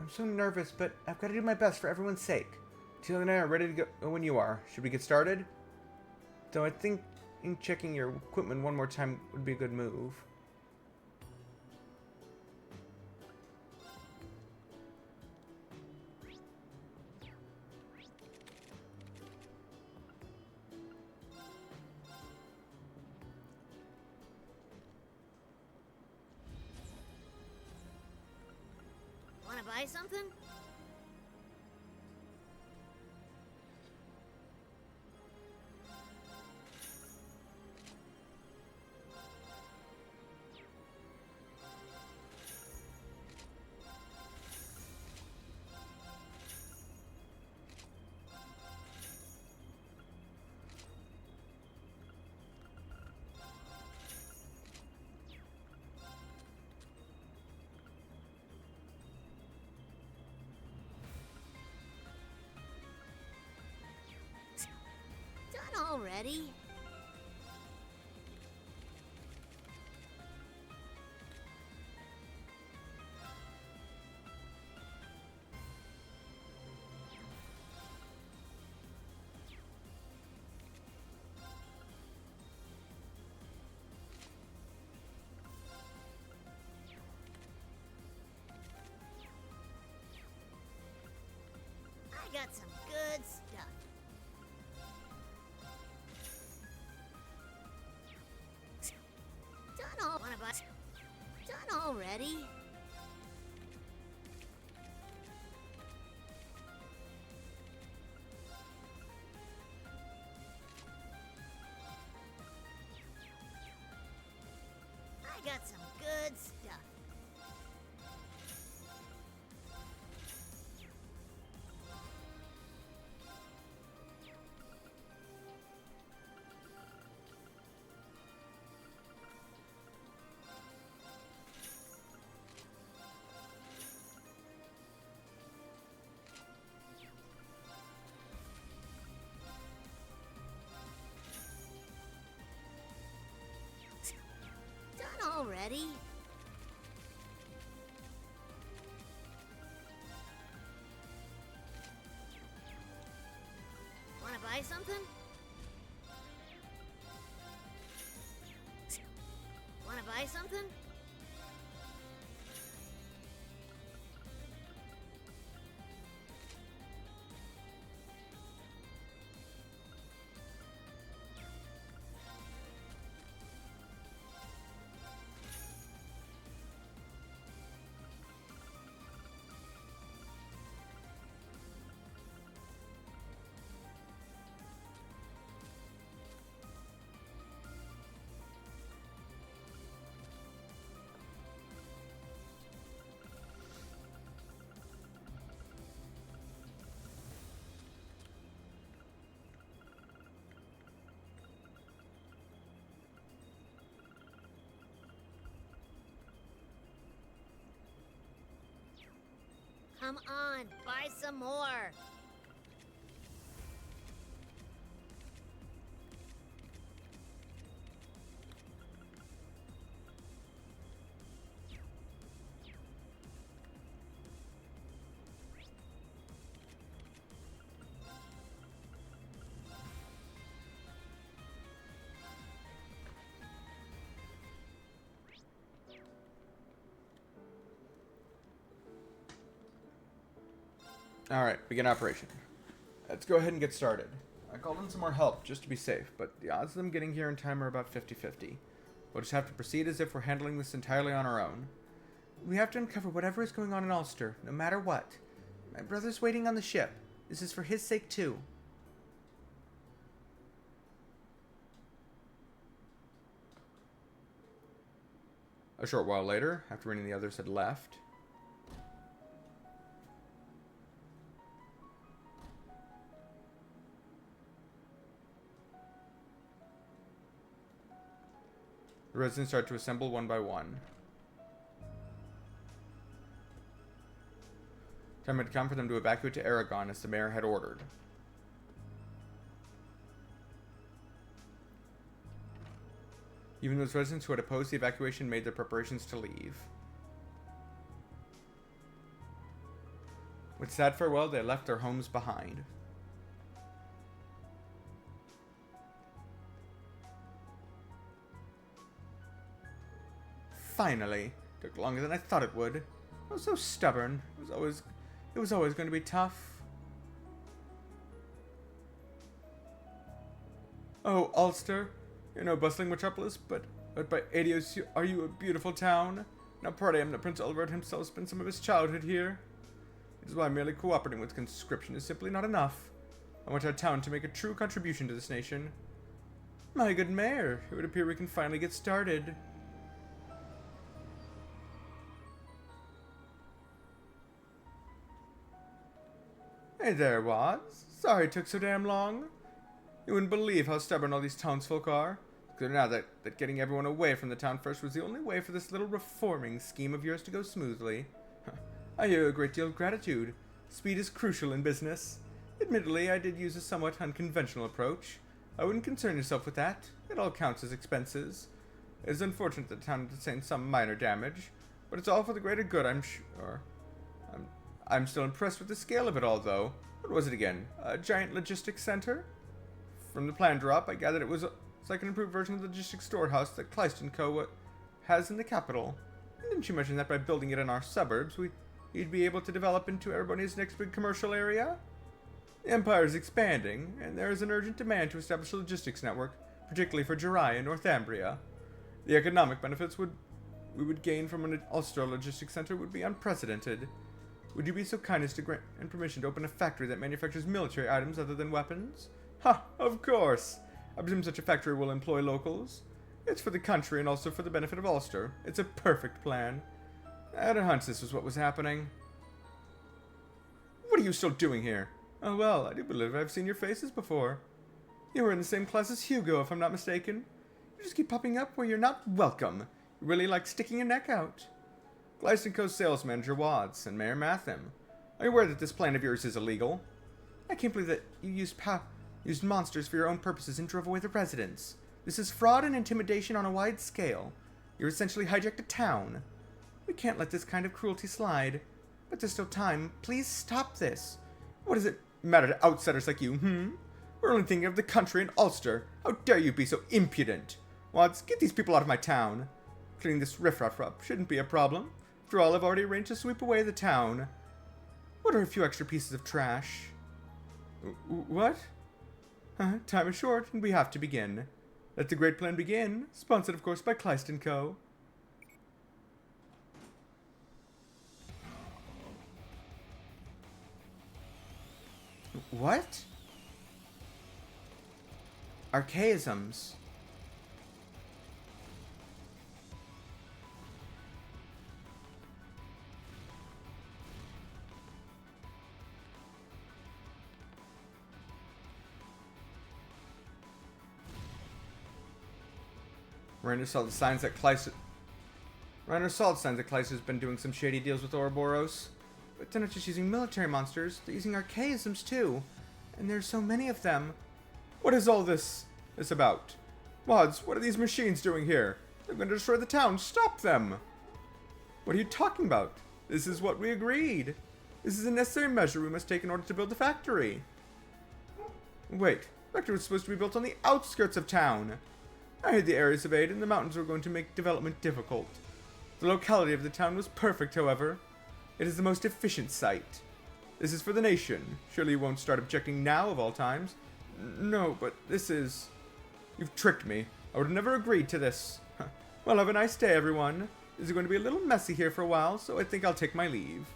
[SPEAKER 9] I'm so nervous, but I've got to do my best for everyone's sake. Teal and I are ready to go when you are. Should we get started? Though I think checking your equipment one more time would be a good move.
[SPEAKER 5] Wanna buy something? Done already? I got some good stuff. Wanna buy? Done already? I got some good stuff. Done already? Wanna buy something? Wanna buy something? Come on, buy some more.
[SPEAKER 1] Alright, begin operation. Let's go ahead and get started. I called in some more help just to be safe, but the odds of them getting here in time are about 50-50. We'll just have to proceed as if we're handling this entirely on our own. We have to uncover whatever is going on in Ulster, no matter what. My brother's waiting on the ship. This is for his sake too. A short while later, after any of the others had left, the residents start to assemble one by one. Time had come for them to evacuate to Aragon as the mayor had ordered. Even those residents who had opposed the evacuation made their preparations to leave. With sad farewell, they left their homes behind. Finally. Took longer than I thought it would. I was so stubborn. It was always going to be tough. Oh, Ulster. You're no bustling metropolis, but by Adios, are you a beautiful town? Now proud I am that Prince Olivert himself spent some of his childhood here. It is why merely cooperating with conscription is simply not enough. I want our town to make a true contribution to this nation. My good mayor, it would appear we can finally get started. Hey there, Wads. Sorry it took so damn long. You wouldn't believe how stubborn all these townsfolk are. It's clear now that getting everyone away from the town first was the only way for this little reforming scheme of yours to go smoothly. I owe you a great deal of gratitude. Speed is crucial in business. Admittedly, I did use a somewhat unconventional approach. I wouldn't concern yourself with that. It all counts as expenses. It is unfortunate that the town sustained some minor damage, but it's all for the greater good, I'm sure. I'm still impressed with the scale of it all, though. What was it again? A giant logistics center? From the plan drop, I gathered it's like an improved version of the logistics storehouse that Kleist & Co. has in the capital. Didn't you mention that by building it in our suburbs, you'd be able to develop into Erebonia's next big commercial area? The Empire is expanding, and there is an urgent demand to establish a logistics network, particularly for Jirai and Northumbria. The economic benefits we would gain from an Ulster logistics center would be unprecedented. Would you be so kind as to grant permission to open a factory that manufactures military items other than weapons? Ha! Of course! I presume such a factory will employ locals. It's for the country and also for the benefit of Ulster. It's a perfect plan. I had a hunch this was what was happening. What are you still doing here? Oh well, I do believe I've seen your faces before. You were in the same class as Hugo, if I'm not mistaken. You just keep popping up where you're not welcome. You really like sticking your neck out. Kleist & Co. sales manager Wads and Mayor Matham. Are you aware that this plan of yours is illegal? I can't believe that you used monsters for your own purposes and drove away the residents. This is fraud and intimidation on a wide scale. You essentially hijacked a town. We can't let this kind of cruelty slide. But there's still time. Please stop this. What does it matter to outsiders like you, We're only thinking of the country and Ulster. How dare you be so impudent? Wads, get these people out of my town. Cleaning this riffraff up shouldn't be a problem. After all, I've already arranged to sweep away the town. What are a few extra pieces of trash? What? Time is short, and we have to begin. Let the great plan begin. Sponsored, of course, by Kleist & Co. What? Archaisms. Rainer saw the signs that Kleist has been doing some shady deals with Ouroboros. But they're not just using military monsters, they're using archaisms too. And there's so many of them. What is all this about? Wads, what are these machines doing here? They're going to destroy the town. Stop them! What are you talking about? This is what we agreed. This is a necessary measure we must take in order to build the factory. Wait, the factory was supposed to be built on the outskirts of town. I heard the areas of aid and the mountains were going to make development difficult. The locality of the town was perfect, however. It is the most efficient site. This is for the nation. Surely you won't start objecting now of all times. No, but this is... You've tricked me. I would have never agreed to this. Well, have a nice day, everyone. This is going to be a little messy here for a while, so I think I'll take my leave.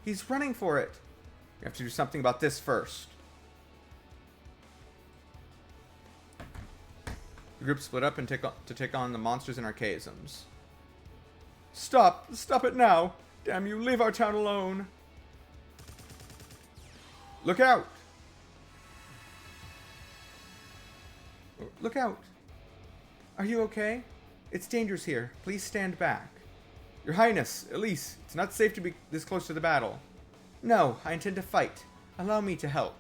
[SPEAKER 1] He's running for it. We have to do something about this first. The group split up and take on the monsters and archaisms. Stop! Stop it now! Damn you, leave our town alone! Look out! Look out! Are you okay? It's dangerous here. Please stand back. Your Highness, Elise, it's not safe to be this close to the battle. No, I intend to fight. Allow me to help.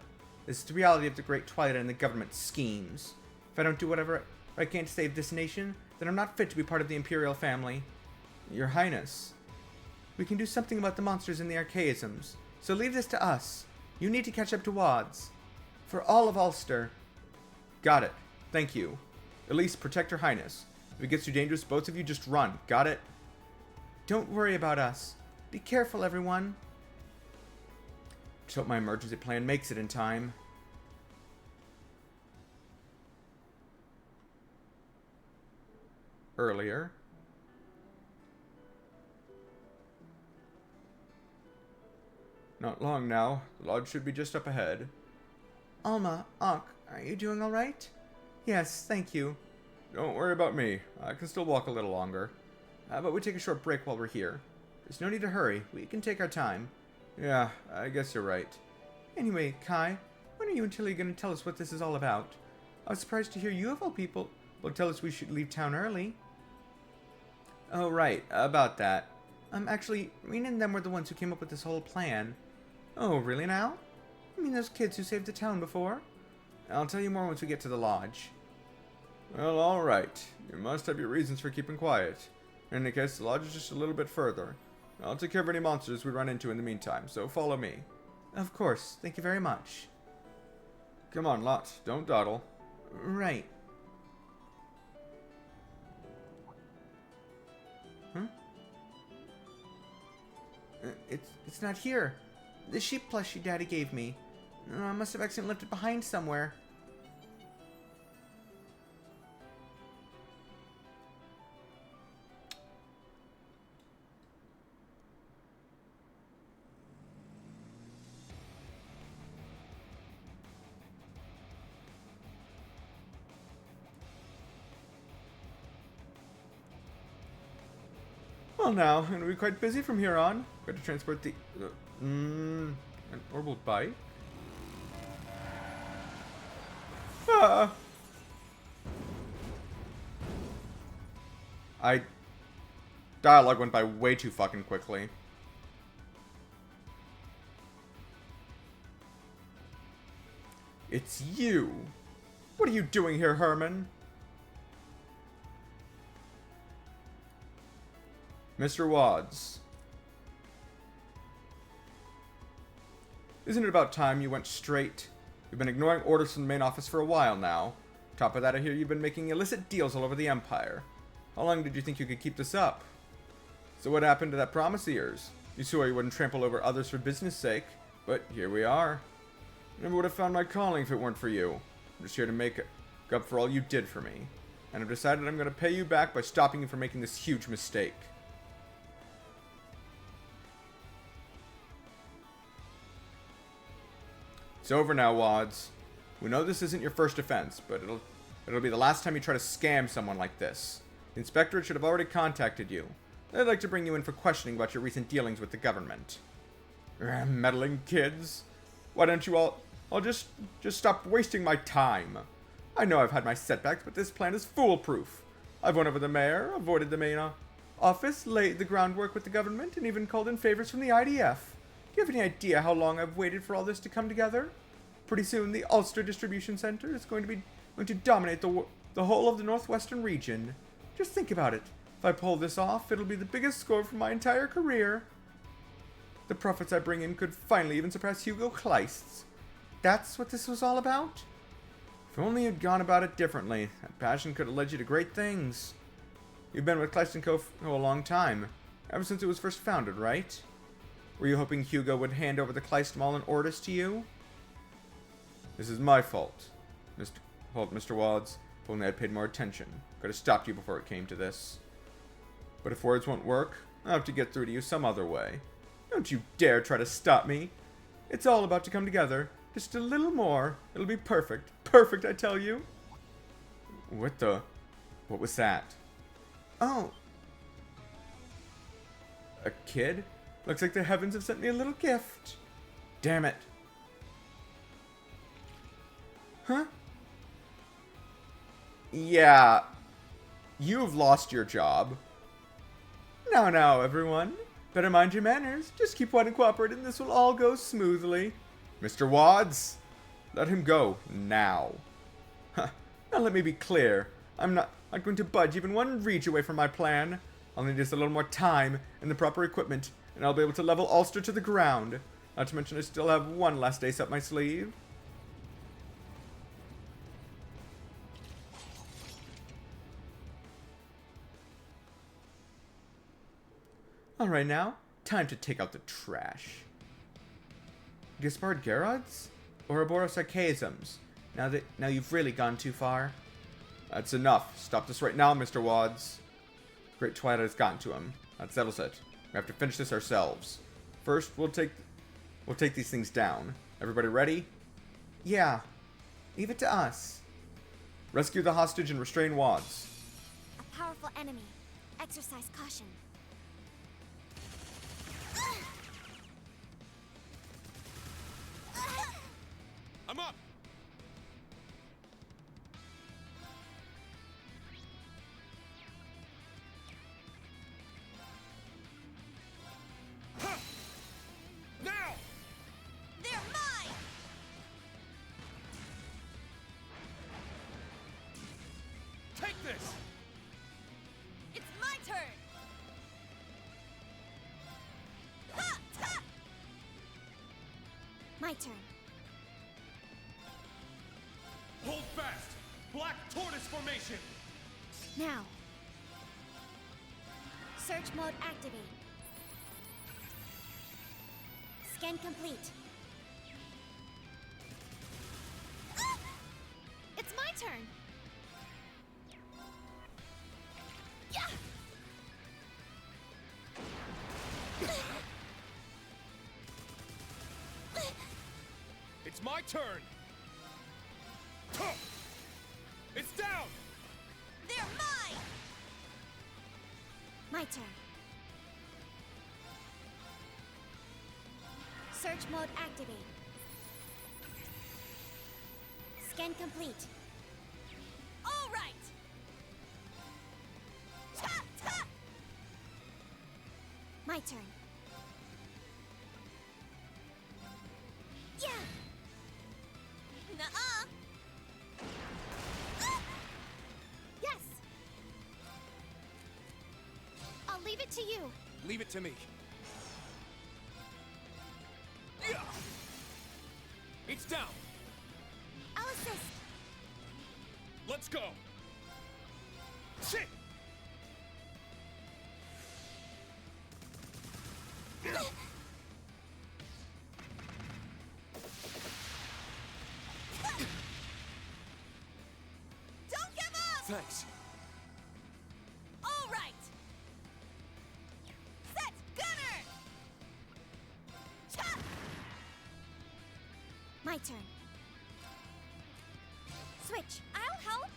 [SPEAKER 1] This is the reality of the Great Twilight and the government's schemes. If I don't do whatever I can to save this nation, then I'm not fit to be part of the Imperial family. Your Highness, we can do something about the monsters and the archaisms, so leave this to us. You need to catch up to WODs. For all of Ulster. Got it. Thank you. Elise, protect Her Highness. If it gets too dangerous, both of you just run. Got it? Don't worry about us. Be careful, everyone. Just hope my emergency plan makes it in time. Earlier. Not long now. The lodge should be just up ahead. Alma, Ak, are you doing all right? Yes, thank you. Don't worry about me. I can still walk a little longer. How about we take a short break while we're here? There's no need to hurry. We can take our time. Yeah, I guess you're right. Anyway, Kai, when are you and Tilly going to tell us what this is all about? I was surprised to hear you, of all people, will tell us we should leave town early. Oh, right. About that. Actually, Rena and them were the ones who came up with this whole plan. Oh, really now? You mean those kids who saved the town before? I'll tell you more once we get to the lodge. Well, alright. You must have your reasons for keeping quiet. In any case, the lodge is just a little bit further. I'll take care of any monsters we run into in the meantime, so follow me. Of course. Thank you very much. Come on, Lot. Don't dawdle. Right. Huh? It's not here. The sheep plushie Daddy gave me. I must have accidentally left it behind somewhere. Well now, I'm going to be quite busy from here on. Got to transport the... an orbital bike? Ah! Dialogue went by way too fucking quickly. It's you! What are you doing here, Herman? Mr. Wads. Isn't it about time you went straight? You've been ignoring orders from the main office for a while now. Top of that, I hear you've been making illicit deals all over the Empire. How long did you think you could keep this up? So what happened to that promise of yours? You swore you wouldn't trample over others for business sake, but here we are. I never would have found my calling if it weren't for you. I'm just here to make up for all you did for me. And I've decided I'm going to pay you back by stopping you from making this huge mistake. It's over now, Wads. We know this isn't your first offense, but it'll be the last time you try to scam someone like this. The Inspectorate should have already contacted you. They'd like to bring you in for questioning about your recent dealings with the government. Meddling kids. Why don't you all just stop wasting my time? I know I've had my setbacks, but this plan is foolproof. I've won over the mayor, avoided the main office, laid the groundwork with the government, and even called in favors from the IDF. Do you have any idea how long I've waited for all this to come together? Pretty soon, the Ulster Distribution Center is going to dominate the whole of the northwestern region. Just think about it. If I pull this off, it'll be the biggest score for my entire career. The profits I bring in could finally even surpass Hugo Kleist's. That's what this was all about? If only you'd gone about it differently, that passion could have led you to great things. You've been with Kleist & Co. for a long time. Ever since it was first founded, right? Were you hoping Hugo would hand over the Kleist Mall and Ortis to you? This is my fault, Mr. Wads. If only I'd paid more attention. Could have stopped you before it came to this. But if words won't work, I'll have to get through to you some other way. Don't you dare try to stop me. It's all about to come together. Just a little more. It'll be perfect. Perfect, I tell you. What was that? Oh. A kid? Looks like the heavens have sent me a little gift. Damn it. Huh? Yeah. You've lost your job. Now, everyone. Better mind your manners. Just keep on cooperating and this will all go smoothly. Mr. Wads, let him go now. Now let me be clear. I'm not going to budge even one reach away from my plan. I'll need just a little more time and the proper equipment, and I'll be able to level Ulster to the ground. Not to mention I still have one last ace up my sleeve. Alright now, time to take out the trash. Gaspard Garods? Ouroboros Archaisms? Now you've really gone too far. That's enough. Stop this right now, Mr. Wads. Great Twilight has gotten to him. That settles it. We have to finish this ourselves. First, we'll take these things down. Everybody ready? Yeah. Leave it to us. Rescue the hostage and restrain Wads.
[SPEAKER 5] A powerful enemy. Exercise caution.
[SPEAKER 12] I'm up!
[SPEAKER 10] Now!
[SPEAKER 7] They're mine!
[SPEAKER 10] Take this!
[SPEAKER 7] It's my turn! Ha! Ha!
[SPEAKER 5] My turn.
[SPEAKER 8] Hold fast! Black Tortoise formation!
[SPEAKER 5] Now. Search mode activate. Scan complete. It's my turn. Yeah.
[SPEAKER 10] It's my turn! It's down!
[SPEAKER 7] They're mine!
[SPEAKER 5] My turn. Search mode activate. Scan complete.
[SPEAKER 7] All right! Ta! Ta!
[SPEAKER 5] My turn. Yeah.
[SPEAKER 7] Nuh-uh!
[SPEAKER 5] Yes. I'll leave it to you.
[SPEAKER 10] Leave it to me. It's down!
[SPEAKER 5] I'll assist.
[SPEAKER 10] Let's go! Shit!
[SPEAKER 7] Don't give up!
[SPEAKER 10] Thanks.
[SPEAKER 7] All right! Set! Gunner! Cha!
[SPEAKER 5] My turn. Switch.
[SPEAKER 7] I'll help!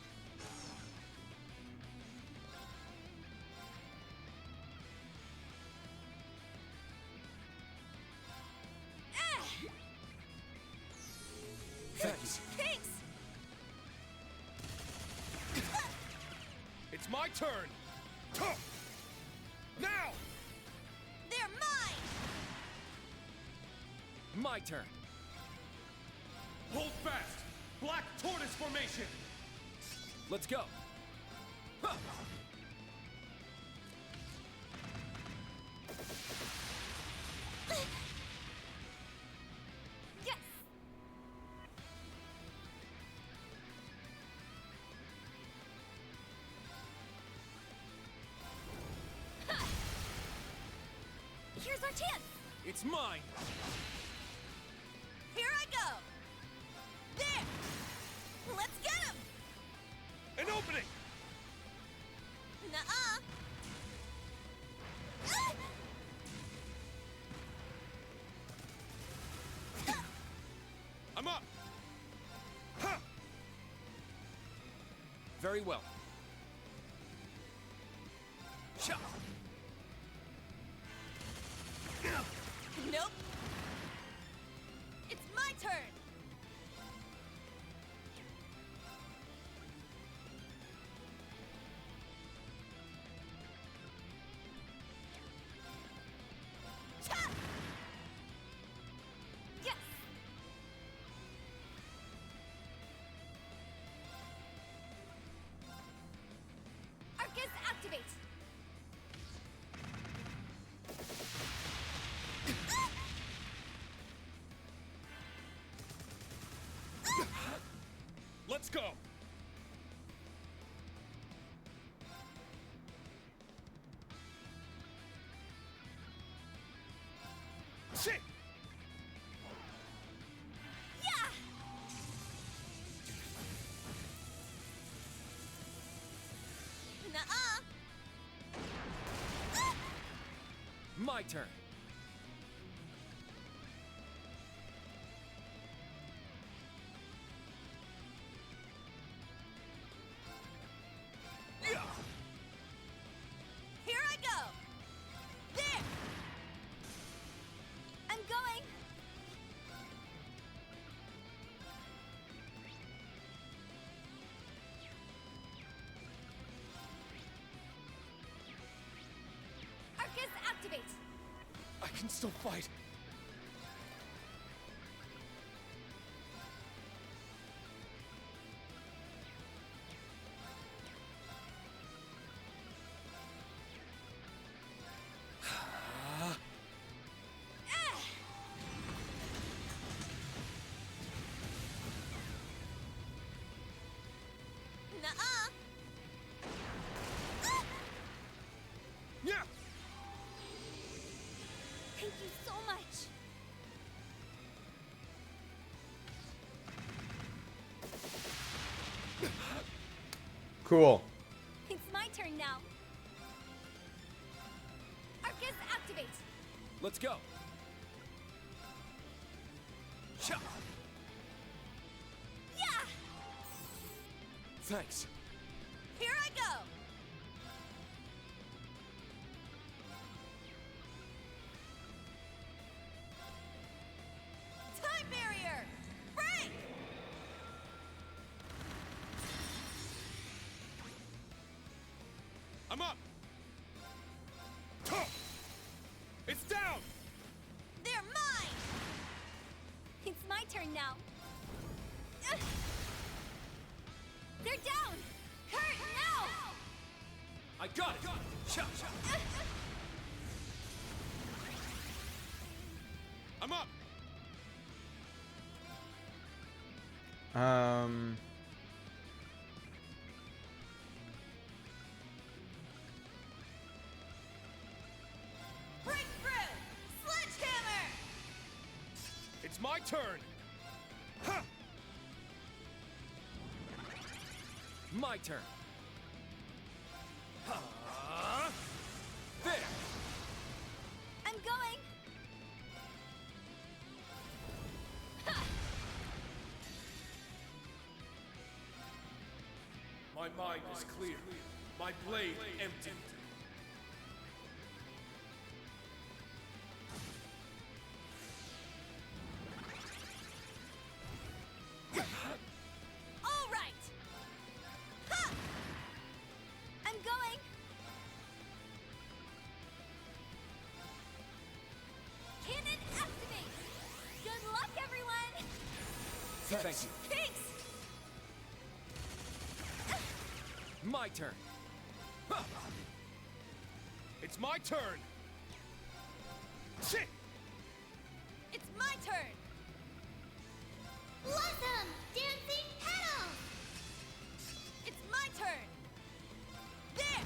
[SPEAKER 10] Thanks.
[SPEAKER 7] Thanks!
[SPEAKER 10] It's my turn! Now!
[SPEAKER 7] They're mine!
[SPEAKER 10] My turn.
[SPEAKER 8] Hold fast! Black Tortoise formation!
[SPEAKER 10] Let's go. Huh.
[SPEAKER 5] Yes.
[SPEAKER 7] Here's our chance!
[SPEAKER 10] It's mine!
[SPEAKER 7] Here I go! There! Let's get him!
[SPEAKER 10] An opening!
[SPEAKER 7] Nuh-uh!
[SPEAKER 10] I'm up!
[SPEAKER 12] Ha! Very well.
[SPEAKER 10] Cha!
[SPEAKER 7] Nope! It's my turn! Cha! Yes! Arcus, activate!
[SPEAKER 10] Let's go! Shit!
[SPEAKER 7] Yeah! Nuh-uh!
[SPEAKER 12] My turn.
[SPEAKER 7] Here I go! There! I'm going! Arcus, activate!
[SPEAKER 10] I can still fight.
[SPEAKER 7] Nuh-uh!
[SPEAKER 10] Yeah!
[SPEAKER 7] Thank you so much!
[SPEAKER 1] Cool.
[SPEAKER 7] It's my turn now. Arcus, activate!
[SPEAKER 12] Let's go.
[SPEAKER 10] Cha!
[SPEAKER 7] Yeah!
[SPEAKER 12] Thanks.
[SPEAKER 7] Here I go! Time barrier! Break!
[SPEAKER 10] I'm up! Tuh! It's down!
[SPEAKER 7] They're mine! It's my turn now. Ugh. They're down! Kurt, now!
[SPEAKER 10] I got it! Cha! I'm up!
[SPEAKER 7] Breakthrough! Sledgehammer!
[SPEAKER 10] It's my turn! Ha!
[SPEAKER 12] My turn.
[SPEAKER 10] There!
[SPEAKER 7] I'm going! Ha!
[SPEAKER 8] My mind is clear. My blade empty.
[SPEAKER 7] All right! Ha! I'm going! Cannon activate! Good luck, everyone!
[SPEAKER 12] Thank you.
[SPEAKER 7] Thanks!
[SPEAKER 12] My turn.
[SPEAKER 10] Ha! It's my turn! Shit!
[SPEAKER 7] It's my turn! Blossom! Dancing petals! It's my turn! There!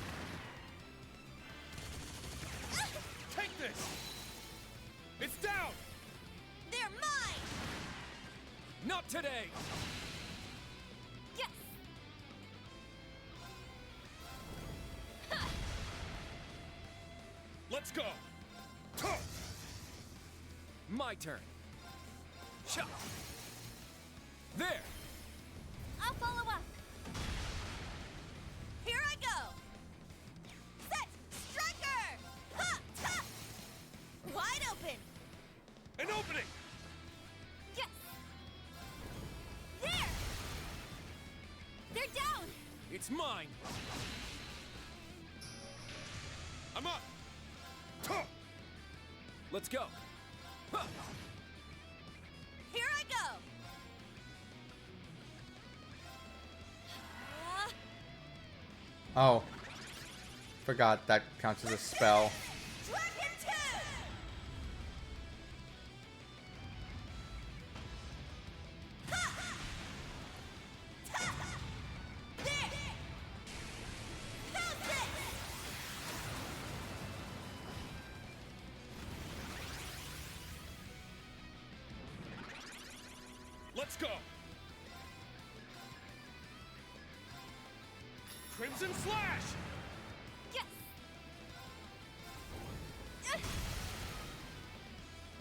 [SPEAKER 10] Take this!
[SPEAKER 14] Not today!
[SPEAKER 5] Yes!
[SPEAKER 3] Let's go!
[SPEAKER 14] My turn. Cha! There!
[SPEAKER 5] I'll follow up. Here I go! Set! Striker! Ha! Ha! Wide open!
[SPEAKER 3] An opening!
[SPEAKER 5] Yes! There! They're down!
[SPEAKER 14] It's mine!
[SPEAKER 3] I'm up!
[SPEAKER 14] Let's go! Huh.
[SPEAKER 5] Here I go!
[SPEAKER 9] Oh. Forgot that counts as a spell.
[SPEAKER 5] Dragon 2! Ha! Ta! There! Pounce it!
[SPEAKER 3] Let's go! Crimson Slash!
[SPEAKER 5] Yes!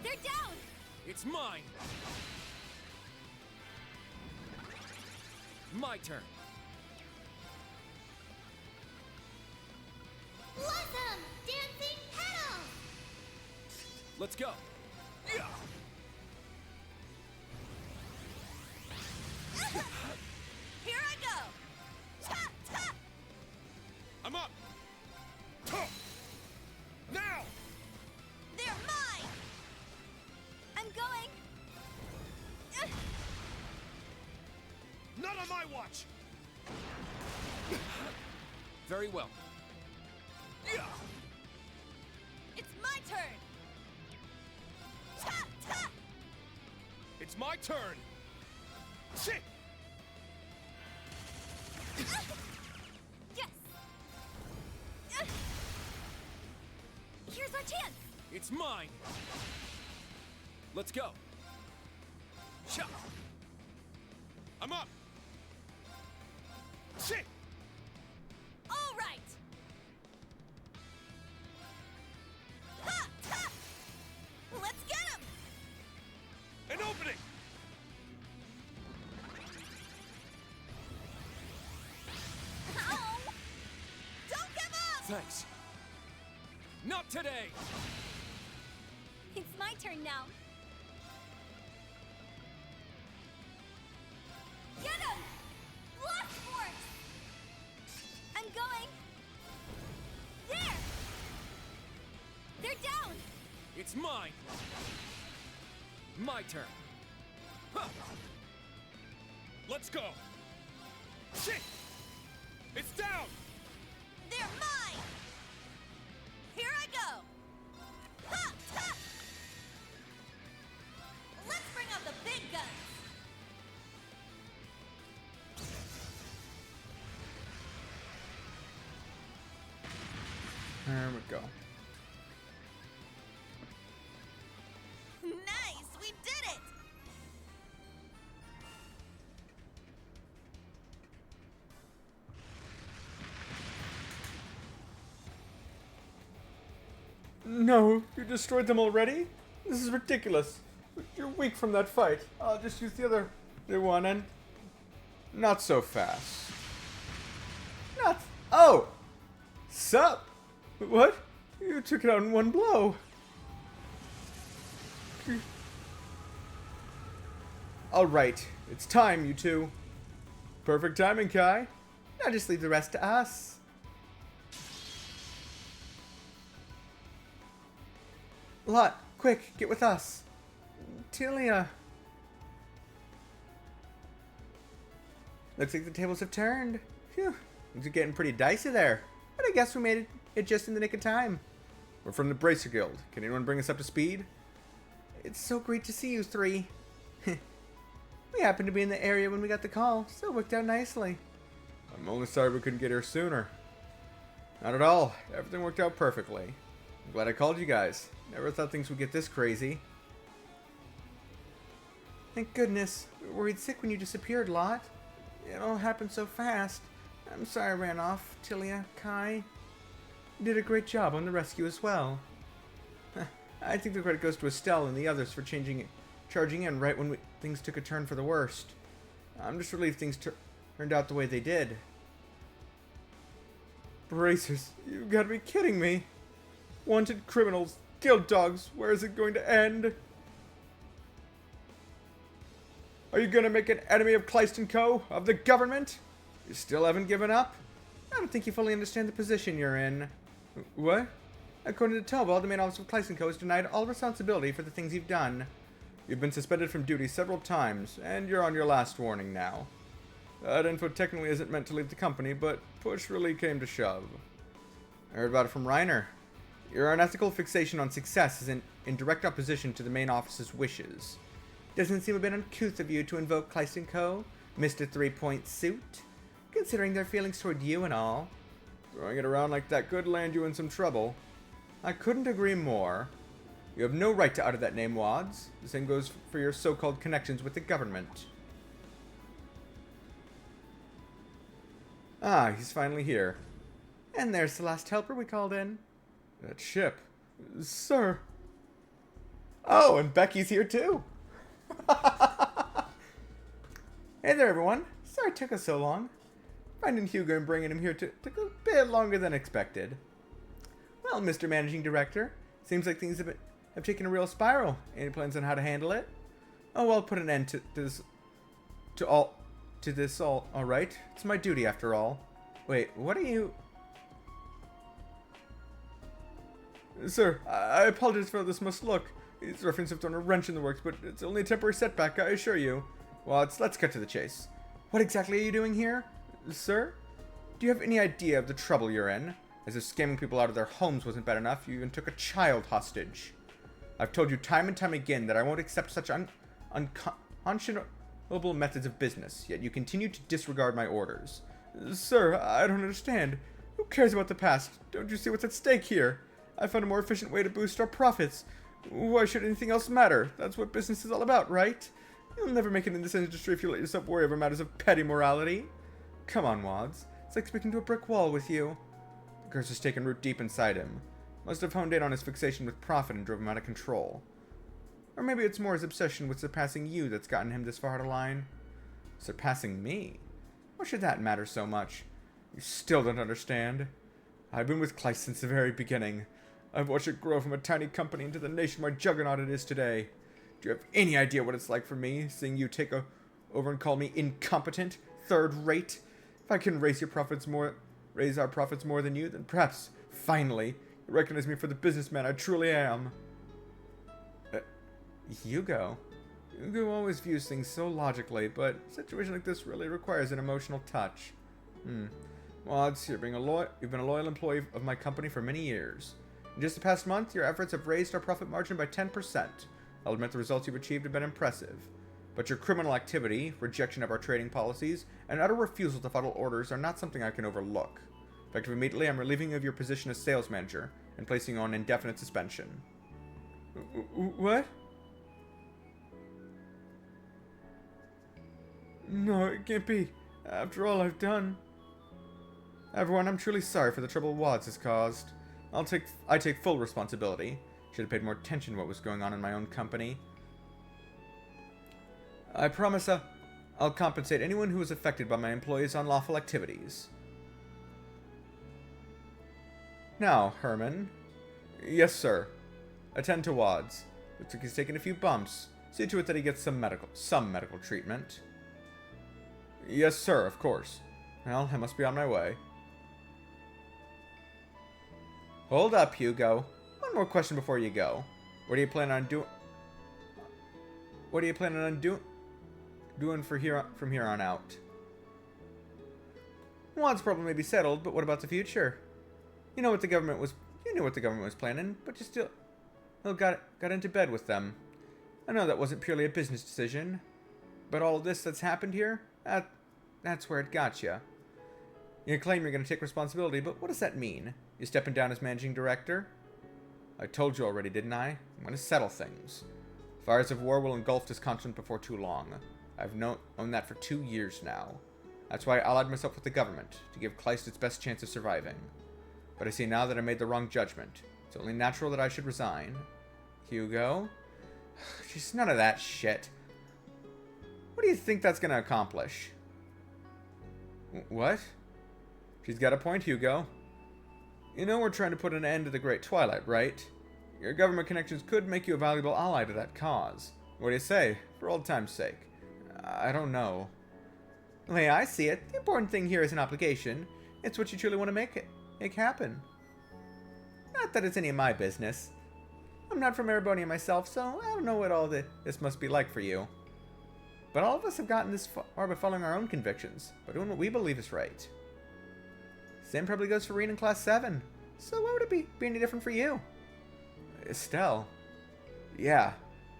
[SPEAKER 5] They're down!
[SPEAKER 14] It's mine! My turn.
[SPEAKER 5] Blossom! Dancing petals!
[SPEAKER 14] Let's go!
[SPEAKER 5] Here I go! Ta! Ta!
[SPEAKER 3] I'm up! Now!
[SPEAKER 5] They're mine! I'm going!
[SPEAKER 3] Not on my watch!
[SPEAKER 14] Very well.
[SPEAKER 5] It's my turn! Ta! Ta!
[SPEAKER 3] It's my turn! Shit!
[SPEAKER 5] Yes! Here's our chance!
[SPEAKER 14] It's mine! Let's go! Cha!
[SPEAKER 3] I'm up! Shit!
[SPEAKER 5] All right! Ha! Ta! Let's get him!
[SPEAKER 3] An opening!
[SPEAKER 5] Ow! Don't give up!
[SPEAKER 14] Thanks. Not today!
[SPEAKER 5] It's my turn now. Get him! Blast force! I'm going. There! They're down!
[SPEAKER 14] It's mine! My turn. Huh.
[SPEAKER 3] Let's go! Shit! It's down!
[SPEAKER 5] They're mine! Here I go! Ha! Ta! Let's bring out the big guns!
[SPEAKER 9] There we go.
[SPEAKER 5] Nice! We did it!
[SPEAKER 9] No, you destroyed them already? This is ridiculous. You're weak from that fight. I'll just use the other one and... Not so fast. Not... Oh! Sup? What? You took it out in one blow. Alright, it's time, you two. Perfect timing, Kai. Now just leave the rest to us. Lot, quick, get with us. Tilia. Looks like the tables have turned. Phew, things are getting pretty dicey there. But I guess we made it just in the nick of time.
[SPEAKER 1] We're from the Bracer Guild. Can anyone bring us up to speed?
[SPEAKER 9] It's so great to see you three. We happened to be in the area when we got the call, so it worked out nicely.
[SPEAKER 1] I'm only sorry we couldn't get here sooner. Not at all. Everything worked out perfectly. I'm glad I called you guys. Never thought things would get this crazy.
[SPEAKER 9] Thank goodness. We were worried sick when you disappeared, Lot. It all happened so fast. I'm sorry I ran off, Tilia, Kai. You did a great job on the rescue as well. I think the credit goes to Estelle and the others for charging in right when things took a turn for the worst. I'm just relieved things turned out the way they did. Bracers, you've got to be kidding me. Wanted criminals, guild dogs, where is it going to end? Are you going to make an enemy of Kleist & Co., of the government? You still haven't given up? I don't think you fully understand the position you're in. What? According to Tobal, the main office of Kleist & Co. is denied all responsibility for the things you've done. You've been suspended from duty several times, and you're on your last warning now. That info technically isn't meant to leave the company, but push really came to shove. I heard about it from Reiner. Your unethical fixation on success is in direct opposition to the main office's wishes. Doesn't seem a bit uncouth of you to invoke Kleist & Co., Mr. 3-Point Suit, considering their feelings toward you and all. Throwing it around like that could land you in some trouble. I couldn't agree more. You have no right to utter that name, Wads. The same goes for your so-called connections with the government. Ah, he's finally here. And there's the last helper we called in. That ship. Sir. Oh, and Becky's here too. Hey there, everyone. Sorry it took us so long. Finding Hugo and bringing him here took a bit longer than expected. Well, Mr. Managing Director, seems like things have taken a real spiral. Any plans on how to handle it? Oh, I'll put an end to this. All right. It's my duty, after all. Wait, what are you? Sir, I apologize for how this must look. These references have thrown a wrench in the works, but it's only a temporary setback, I assure you. Well, let's cut to the chase. What exactly are you doing here? Sir? Do you have any idea of the trouble you're in? As if scamming people out of their homes wasn't bad enough, you even took a child hostage. I've told you time and time again that I won't accept such unconscionable methods of business, yet you continue to disregard my orders. Sir, I don't understand. Who cares about the past? Don't you see what's at stake here? I found a more efficient way to boost our profits. Why should anything else matter? That's what business is all about, right? You'll never make it in this industry if you let yourself worry over matters of petty morality. Come on, Wads. It's like speaking to a brick wall with you. The curse has taken root deep inside him. Must have honed in on his fixation with profit and drove him out of control. Or maybe it's more his obsession with surpassing you that's gotten him this far out of line. Surpassing me? Why should that matter so much? You still don't understand. I've been with Kleist since the very beginning. I've watched it grow from a tiny company into the nationwide juggernaut it is today. Do you have any idea what it's like for me, seeing you take over and call me incompetent, third-rate? If I can raise our profits more than you, then perhaps, finally, you recognize me for the businessman I truly am. Hugo? Hugo always views things so logically, but a situation like this really requires an emotional touch. Wads, you've been a loyal employee of my company for many years. In just the past month, your efforts have raised our profit margin by 10%. I'll admit the results you've achieved have been impressive. But your criminal activity, rejection of our trading policies, and utter refusal to follow orders are not something I can overlook. Effective immediately, I'm relieving you of your position as sales manager and placing you on indefinite suspension. What? No, it can't be. After all I've done. Everyone, I'm truly sorry for the trouble Wads has caused. I take full responsibility. Should have paid more attention to what was going on in my own company. I promise I'll compensate anyone who was affected by my employees' unlawful activities. Now, Herman. Yes, sir. Attend to Wads. Looks like he's taken a few bumps. See to it that he gets some medical treatment. Yes, sir, of course. Well, I must be on my way. Hold up, Hugo. One more question before you go. What do you plan on doing? What are you planning on doing from here on out? Wads' problem may be settled, but what about the future? You knew what the government was planning, but you still got into bed with them. I know that wasn't purely a business decision, but all of this that's happened here, that's where it got you. You claim you're going to take responsibility, but what does that mean? You stepping down as managing director? I told you already, didn't I? I'm going to settle things.
[SPEAKER 1] Fires of war will engulf this continent before too long. I've known that for 2 years now. That's why I allied myself with the government, to give Kleist its best chance of surviving. But I see now that I made the wrong judgment. It's only natural that I should resign. Hugo? Just none of that shit. What do you think that's going to accomplish? What? She's got a point, Hugo. You know we're trying to put an end to the Great Twilight, right? Your government connections could make you a valuable ally to that cause. What do you say, for old time's sake? I don't know. The way I see it, the important thing here is an obligation. It's what you truly want to make happen. Not that it's any of my business. I'm not from Erebonia myself, so I don't know what all this must be like for you. But all of us have gotten this far by following our own convictions, by doing what we believe is right. Same probably goes for Reen in Class 7. So why would it be any different for you? Estelle. Yeah,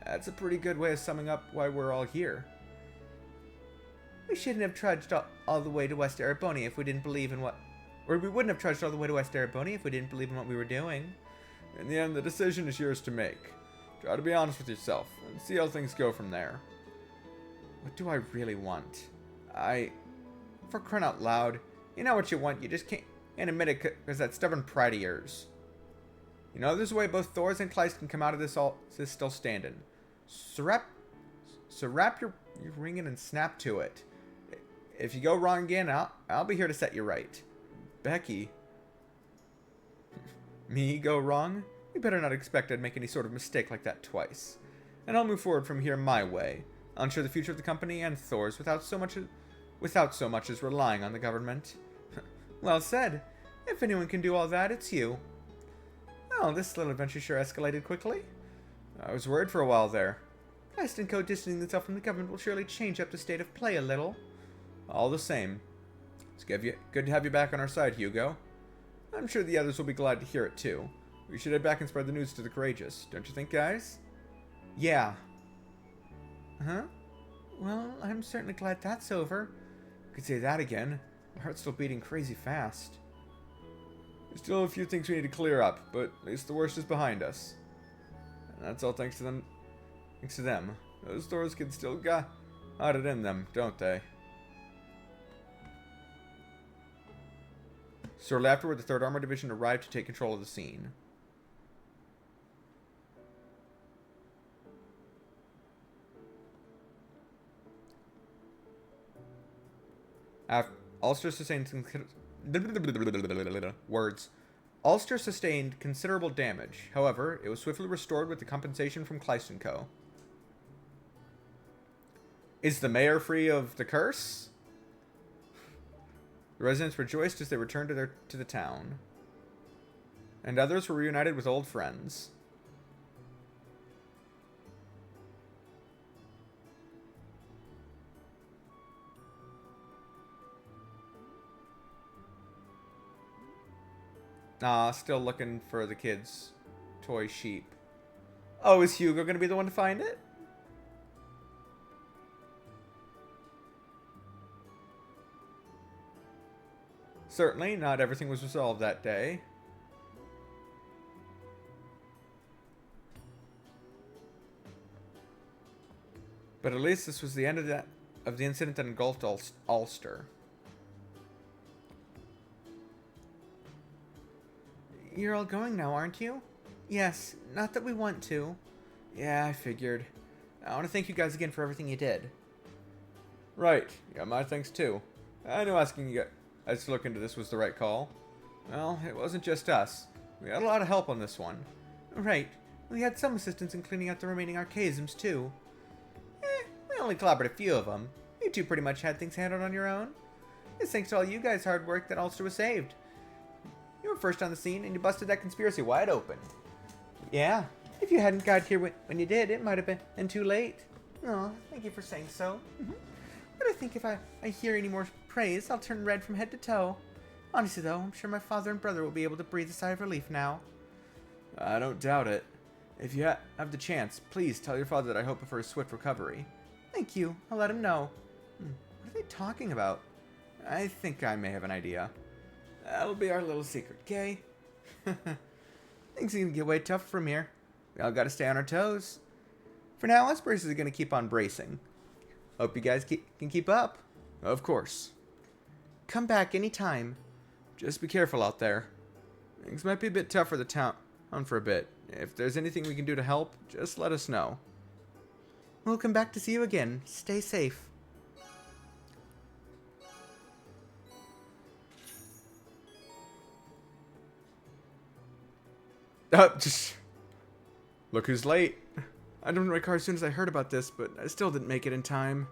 [SPEAKER 1] that's a pretty good way of summing up why we're all here. We shouldn't have trudged all the way to West Erebonia if we didn't believe in what... Or we wouldn't have trudged all the way to West Erebonia if we didn't believe in what we were doing. In the end, the decision is yours to make. Try to be honest with yourself, and see how things go from there. What do I really want? For crying out loud, you know what you want, you just can't admit it because that stubborn pride of yours. You know, there's a way both Thors and Kleist can come out of this still standing. So wrap your ring in and snap to it. If you go wrong again, I'll be here to set you right. Becky. Me go wrong? You better not expect I'd make any sort of mistake like that twice. And I'll move forward from here my way. I'll ensure the future of the company and Thor's without so much as relying on the government. Well said. If anyone can do all that, it's you. Well, this little adventure sure escalated quickly. I was worried for a while there. Kleist & Co. distancing themselves from the government will surely change up the state of play a little. All the same. It's good to have you back on our side, Hugo. I'm sure the others will be glad to hear it too. We should head back and spread the news to the courageous, don't you think, guys? Yeah. Huh? Well, I'm certainly glad that's over. Could say that again. My heart's still beating crazy fast. There's still a few things we need to clear up, but at least the worst is behind us. And that's all thanks to them. Thanks to them. Those Thors can still got it in them, don't they? Shortly afterward, the 3rd Armored Division arrived to take control of the scene. Ulster sustained Ulster sustained considerable damage. However, it was swiftly restored with the compensation from Kleist & Co. Is the mayor free of the curse? The residents rejoiced as they returned to the town. And others were reunited with old friends. Still looking for the kid's toy sheep. Oh, is Hugo going to be the one to find it? Certainly, not everything was resolved that day. But at least this was the end of the incident that engulfed Ulster. You're all going now, aren't you? Yes, not that we want to. Yeah, I figured. I want to thank you guys again for everything you did. Right, yeah, my thanks too. I knew asking you guys to look into this was the right call. Well, it wasn't just us. We had a lot of help on this one. Right, we had some assistance in cleaning out the remaining archaisms too. We only clobbered a few of them. You two pretty much had things handled on your own. It's thanks to all you guys' hard work that Ulster was saved. You were first on the scene, and you busted that conspiracy wide open. Yeah, if you hadn't got here when you did, it might have been too late. Oh, thank you for saying so. But I think if I hear any more praise, I'll turn red from head to toe. Honestly, though, I'm sure my father and brother will be able to breathe a sigh of relief now. I don't doubt it. If you have the chance, please tell your father that I hope for a swift recovery. Thank you. I'll let him know. What are they talking about? I think I may have an idea. That'll be our little secret, okay? Things are gonna get way tough from here. We all gotta stay on our toes.
[SPEAKER 9] For now, us braces are going to keep on bracing. Hope you guys can keep up.
[SPEAKER 1] Of course.
[SPEAKER 9] Come back anytime.
[SPEAKER 1] Just be careful out there. Things might be a bit tough for the town for a bit. If there's anything we can do to help, just let us know.
[SPEAKER 9] We'll come back to see you again. Stay safe.
[SPEAKER 1] Just look who's late. I jumped in my car as soon as I heard about this, but I still didn't make it in time.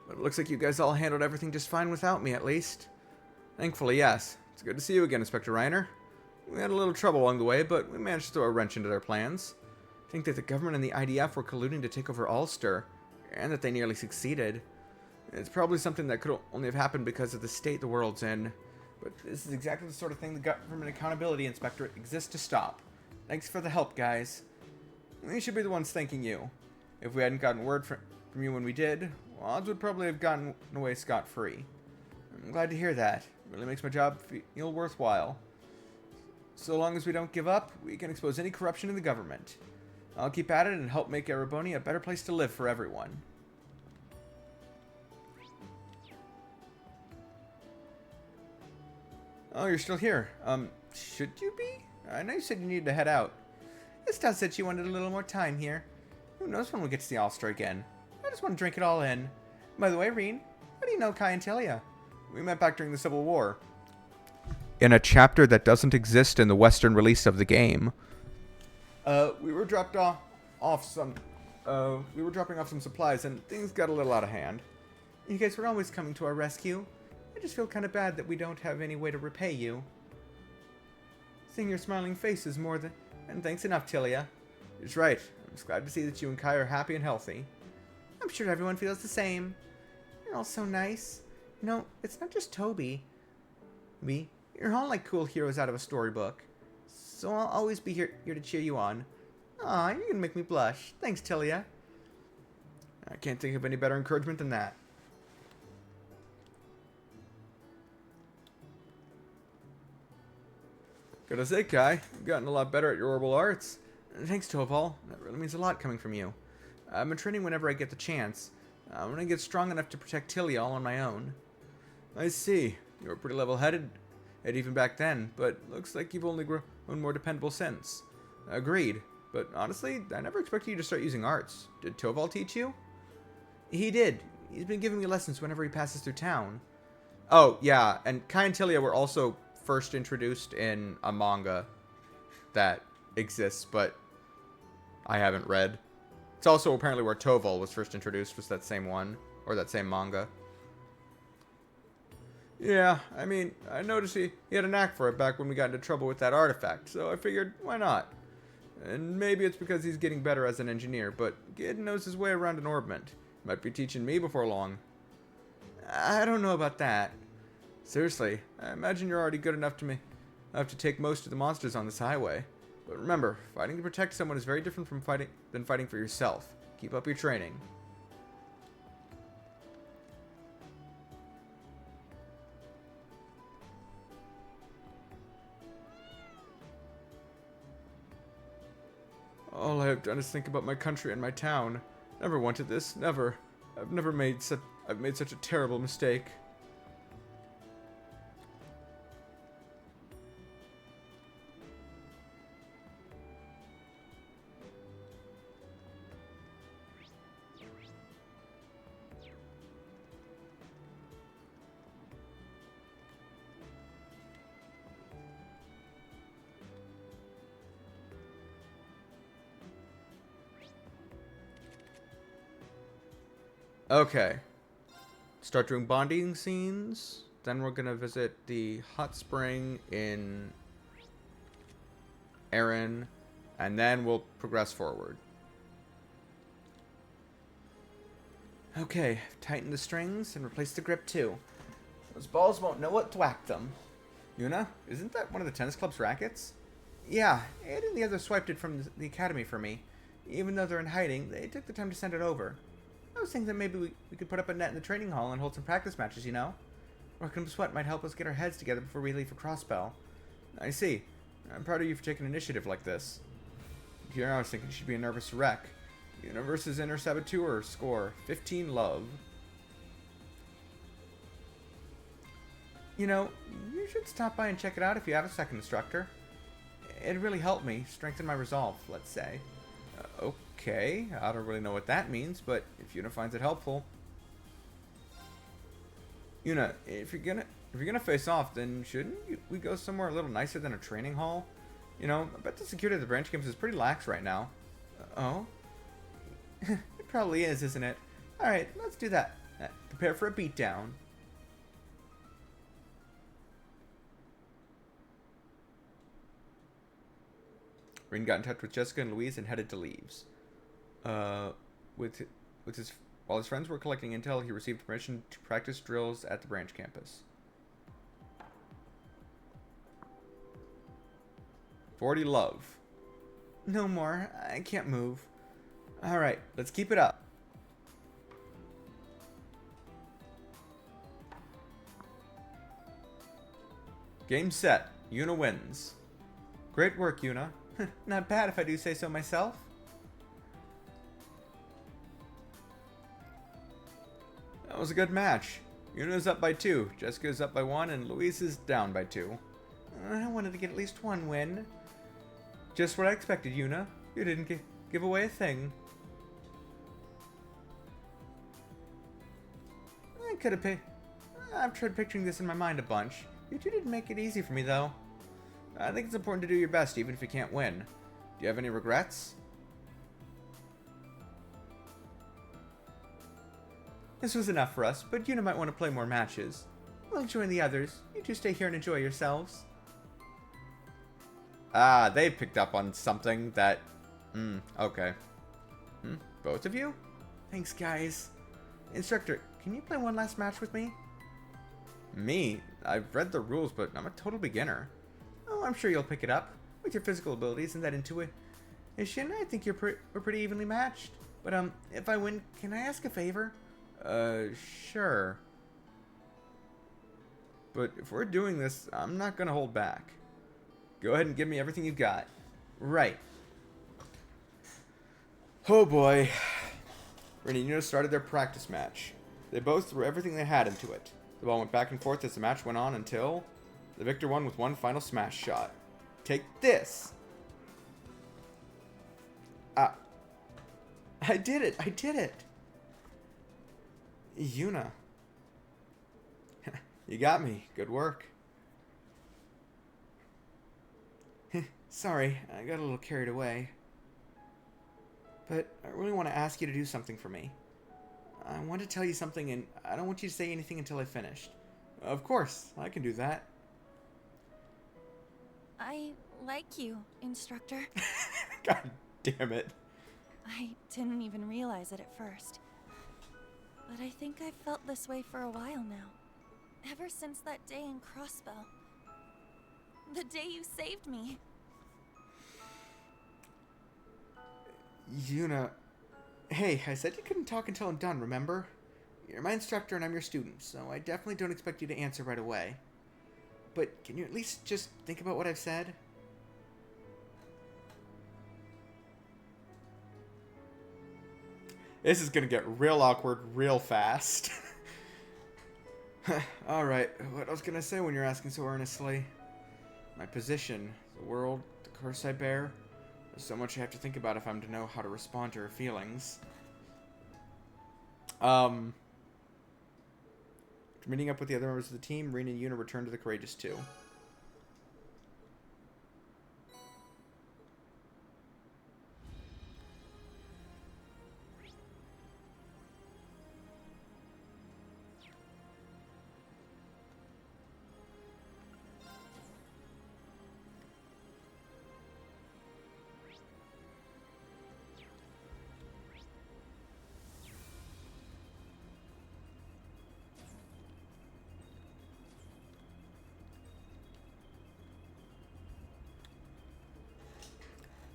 [SPEAKER 1] But it looks like you guys all handled everything just fine without me, at least. Thankfully, yes. It's good to see you again, Inspector Reiner. We had a little trouble along the way, but we managed to throw a wrench into their plans. I think that the government and the IDF were colluding to take over Ulster, and that they nearly succeeded. It's probably something that could only have happened because of the state the world's in. But this is exactly the sort of thing the Government Accountability Inspectorate exists to stop. Thanks for the help, guys. We should be the ones thanking you. If we hadn't gotten word from you when we did, well, odds would probably have gotten away scot-free. I'm glad to hear that. It really makes my job feel worthwhile. So long as we don't give up, we can expose any corruption in the government. I'll keep at it and help make Ereboni a better place to live for everyone. Oh, you're still here. Should you be? I know you said you needed to head out. Estelle said she wanted a little more time here. Who knows when we'll get to see Ulster again. I just want to drink it all in. By the way, Reen, how do you know Kai and Talia? We met back during the Civil War. In a chapter that doesn't exist in the Western release of the game. We were dropping off some supplies and things got a little out of hand. You guys were always coming to our rescue. I just feel kind of bad that we don't have any way to repay you. Seeing your smiling face is more than... And thanks enough, Tilia. It's right. I'm just glad to see that you and Kai are happy and healthy. I'm sure everyone feels the same. You're all so nice. You know, it's not just Toby. You're all like cool heroes out of a storybook. So I'll always be here to cheer you on. Aw, you're gonna make me blush. Thanks, Tilia. I can't think of any better encouragement than that. Gotta say, Kai, you've gotten a lot better at your orbital arts. Thanks, Toval. That really means a lot coming from you. I've been training whenever I get the chance. I'm gonna get strong enough to protect Tilly all on my own. I see. You were pretty level-headed even back then, but looks like you've only grown more dependable since. Agreed. But honestly, I never expected you to start using arts. Did Toval teach you? He did. He's been giving me lessons whenever he passes through town. Oh, yeah, and Kai and Tilia were also first introduced in a manga that exists, but I haven't read. It's also apparently where Toval was first introduced, was that same one, or that same manga. Yeah, I mean, I noticed he had a knack for it back when we got into trouble with that artifact, so I figured, why not? And maybe it's because he's getting better as an engineer, but Gid knows his way around an orbment. Might be teaching me before long. I don't know about that. Seriously, I imagine you're already good enough to take most of the monsters on this highway. But remember, fighting to protect someone is very different from fighting for yourself. Keep up your training. All I have done is think about my country and my town. Never wanted this, never. I've made such a terrible mistake. Okay. Start doing bonding scenes. Then we're going to visit the hot spring in Erin. And then we'll progress forward. Okay. Tighten the strings and replace the grip too. Those balls won't know what to whack them. Yuna, isn't that one of the tennis club's rackets? Yeah. Ed and the others swiped it from the academy for me. Even though they're in hiding, they took the time to send it over. I was thinking that maybe we could put up a net in the training hall and hold some practice matches, you know? Working up sweat might help us get our heads together before we leave for Crossbell. I see. I'm proud of you for taking initiative like this. Here I was thinking she'd be a nervous wreck. Universe's inner saboteur score 15 love. You know, you should stop by and check it out if you have a second, instructor. It really helped me strengthen my resolve, let's say. Okay, I don't really know what that means, but if Yuna finds it helpful. Yuna, if you're gonna face off, then shouldn't we go somewhere a little nicer than a training hall? You know, I bet the security of the branch campus is pretty lax right now. Oh? It probably is, isn't it? Alright, let's do that. Prepare for a beatdown. Rin got in touch with Jessica and Louise and headed to Leaves. While his friends were collecting intel, he received permission to practice drills at the branch campus. 40 love. No more. I can't move. Alright, let's keep it up. Game set. Yuna wins. Great work, Yuna. Not bad if I do say so myself. That was a good match. Yuna's up by 2, Jessica's up by 1, and Louise is down by 2. I wanted to get at least one win. Just what I expected, Yuna. You didn't give away a thing. I've tried picturing this in my mind a bunch. You two didn't make it easy for me, though. I think it's important to do your best, even if you can't win. Do you have any regrets? This was enough for us, but Yuna might want to play more matches. We'll join the others. You two stay here and enjoy yourselves. Ah, they picked up on something that... okay. Both of you? Thanks, guys. Instructor, can you play one last match with me? Me? I've read the rules, but I'm a total beginner. Oh, I'm sure you'll pick it up. With your physical abilities and that intuition, I think we're pretty evenly matched. But, if I win, can I ask a favor? Sure. But if we're doing this, I'm not gonna hold back. Go ahead and give me everything you've got. Right. Oh boy. Rin and Yuna started their practice match. They both threw everything they had into it. The ball went back and forth as the match went on until the victor won with one final smash shot. Take this! I did it! I did it! Yuna. You got me. Good work. Sorry, I got a little carried away. But I really want to ask you to do something for me. I want to tell you something, and I don't want you to say anything until I've finished. Of course, I can do that.
[SPEAKER 7] I like you, Instructor.
[SPEAKER 1] God damn it.
[SPEAKER 7] I didn't even realize it at first. But I think I've felt this way for a while now. Ever since that day in Crossbell. The day you saved me.
[SPEAKER 1] Yuna. Hey, I said you couldn't talk until I'm done, remember? You're my instructor and I'm your student, so I definitely don't expect you to answer right away. But can you at least just think about what I've said? This is gonna get real awkward real fast. Alright, what else can I say when you're asking so earnestly? My position, the world, the curse I bear. There's so much I have to think about if I'm to know how to respond to her feelings. Meeting up with the other members of the team, Rin and Yuna return to the Courageous 2.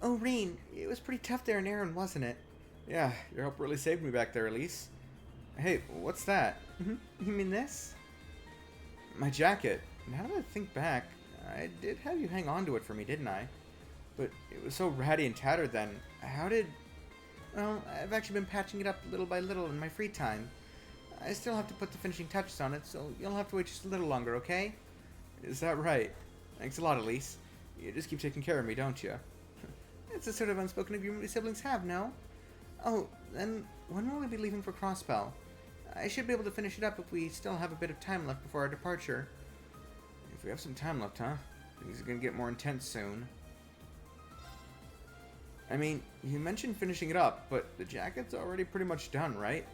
[SPEAKER 1] Oh, Rin, it was pretty tough there in Aaron, wasn't it? Yeah, your help really saved me back there, Elise. Hey, what's that? You mean this? My jacket. Now that I think back, I did have you hang on to it for me, didn't I?
[SPEAKER 9] But it was so ratty and tattered then. How did... Well, I've actually been patching it up little by little in my free time. I still have to put the finishing touches on it, so you'll have to wait just a little longer, okay? Is that right? Thanks a lot, Elise. You just keep taking care of me, don't you? It's a sort of unspoken agreement we siblings have, no? Oh, then when will we be leaving for Crosspell? I should be able to finish it up if we still have a bit of time left before our departure. If we have some time left, huh? Things are gonna get more intense soon. I mean, you mentioned finishing it up, but the jacket's already pretty much done, right?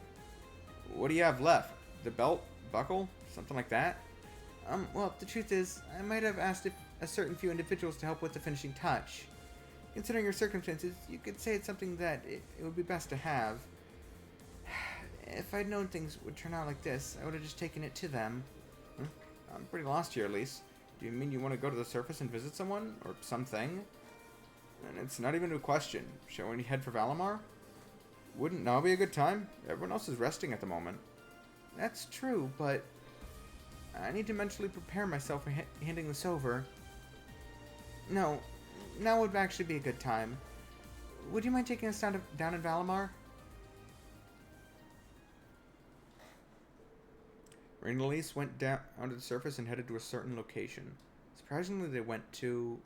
[SPEAKER 9] What do you have left? The belt? Buckle? Something like that? Well, the truth is, I might have asked a certain few individuals to help with the finishing touch. Considering your circumstances, you could say it's something that it would be best to have. If I'd known things would turn out like this, I would have just taken it to them. I'm pretty lost here, Elise. Do you mean you want to go to the surface and visit someone? Or something? And it's not even a question. Shall we head for Valimar? Wouldn't now be a good time? Everyone else is resting at the moment. That's true, but I need to mentally prepare myself for handing this over. No, now would actually be a good time. Would you mind taking us down in Valimar? Rain and Elise went down onto the surface and headed to a certain location. Surprisingly, they went to...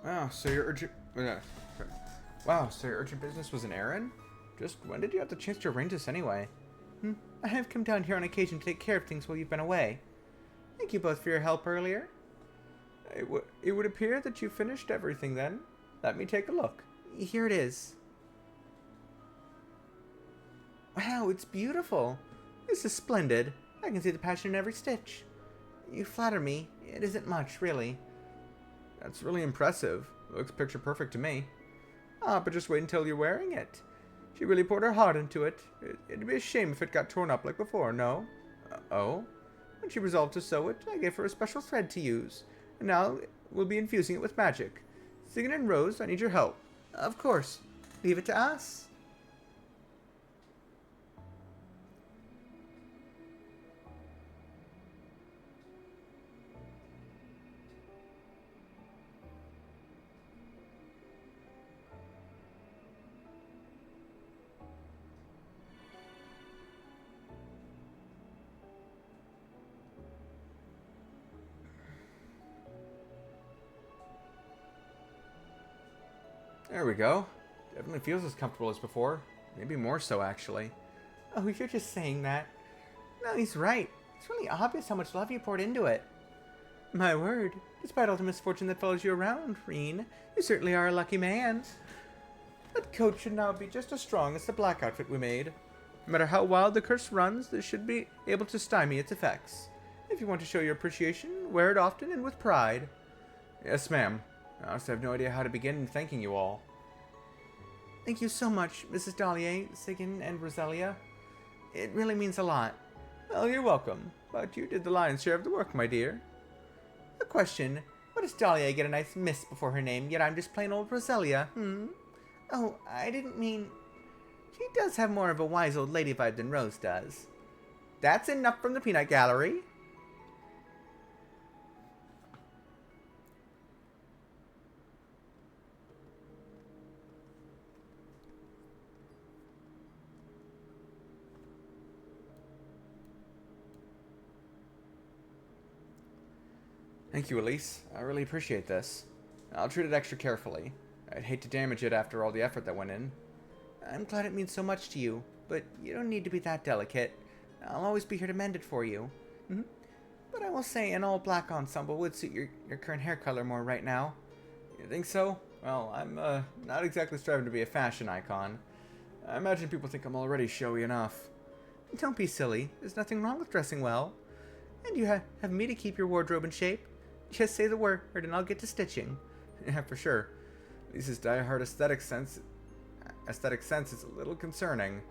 [SPEAKER 9] Wow, so your urgent... Wow, so your urgent business was an errand? Just when did you have the chance to arrange this anyway? I have come down here on occasion to take care of things while you've been away. Thank you both for your help earlier. It would appear that you finished everything then. Let me take a look. Here it is. Wow, it's beautiful. This is splendid. I can see the passion in every stitch. You flatter me. It isn't much, really. That's really impressive. Looks picture perfect to me. Ah, but just wait until you're wearing it. She really poured her heart into it. It'd be a shame if it got torn up like before, no? Oh? When she resolved to sew it, I gave her a special thread to use. And now we'll be infusing it with magic. Sigyn and Rose, I need your help. Of course. Leave it to us. There we go. Definitely feels as comfortable as before. Maybe more so, actually. Oh, you're just saying that. No, he's right. It's really obvious how much love you poured into it. My word. Despite all the misfortune that follows you around, Reen, you certainly are a lucky man. That coat should now be just as strong as the black outfit we made. No matter how wild the curse runs, this should be able to stymie its effects. If you want to show your appreciation, wear it often and with pride. Yes, ma'am. I honestly have no idea how to begin in thanking you all. Thank you so much, Mrs. Dahlia, Sigyn, and Roselia. It really means a lot. Well, you're welcome, but you did the lion's share of the work, my dear. A question. Why does Dahlia get a nice miss before her name, yet I'm just plain old Roselia, Oh, I didn't mean... She does have more of a wise old lady vibe than Rose does. That's enough from the peanut gallery. Thank you, Elise. I really appreciate this. I'll treat it extra carefully. I'd hate to damage it after all the effort that went in. I'm glad it means so much to you, but you don't need to be that delicate. I'll always be here to mend it for you. But I will say an all-black ensemble would suit your current hair color more right now. You think so? Well, I'm not exactly striving to be a fashion icon. I imagine people think I'm already showy enough. Don't be silly. There's nothing wrong with dressing well. And you have me to keep your wardrobe in shape. Just say the word and I'll get to stitching. Yeah, for sure. Lisa's diehard aesthetic sense is a little concerning.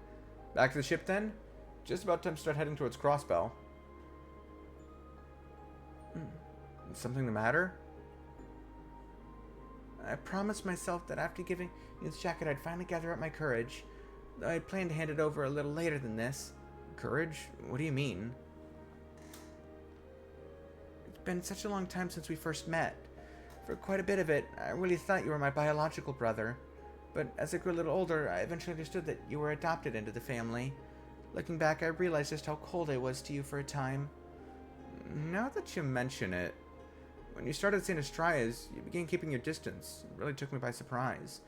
[SPEAKER 9] Back to the ship then? Just about time to start heading towards Crossbell. Something the matter? I promised myself that after giving you this jacket I'd finally gather up my courage. Though I'd planned to hand it over a little later than this. Courage? What do you mean? It's been such a long time since we first met. For quite a bit of it, I really thought you were my biological brother. But as I grew a little older, I eventually understood that you were adopted into the family. Looking back, I realized just how cold I was to you for a time. Now that you mention it, when you started St. Astraeus, you began keeping your distance. It really took me by surprise.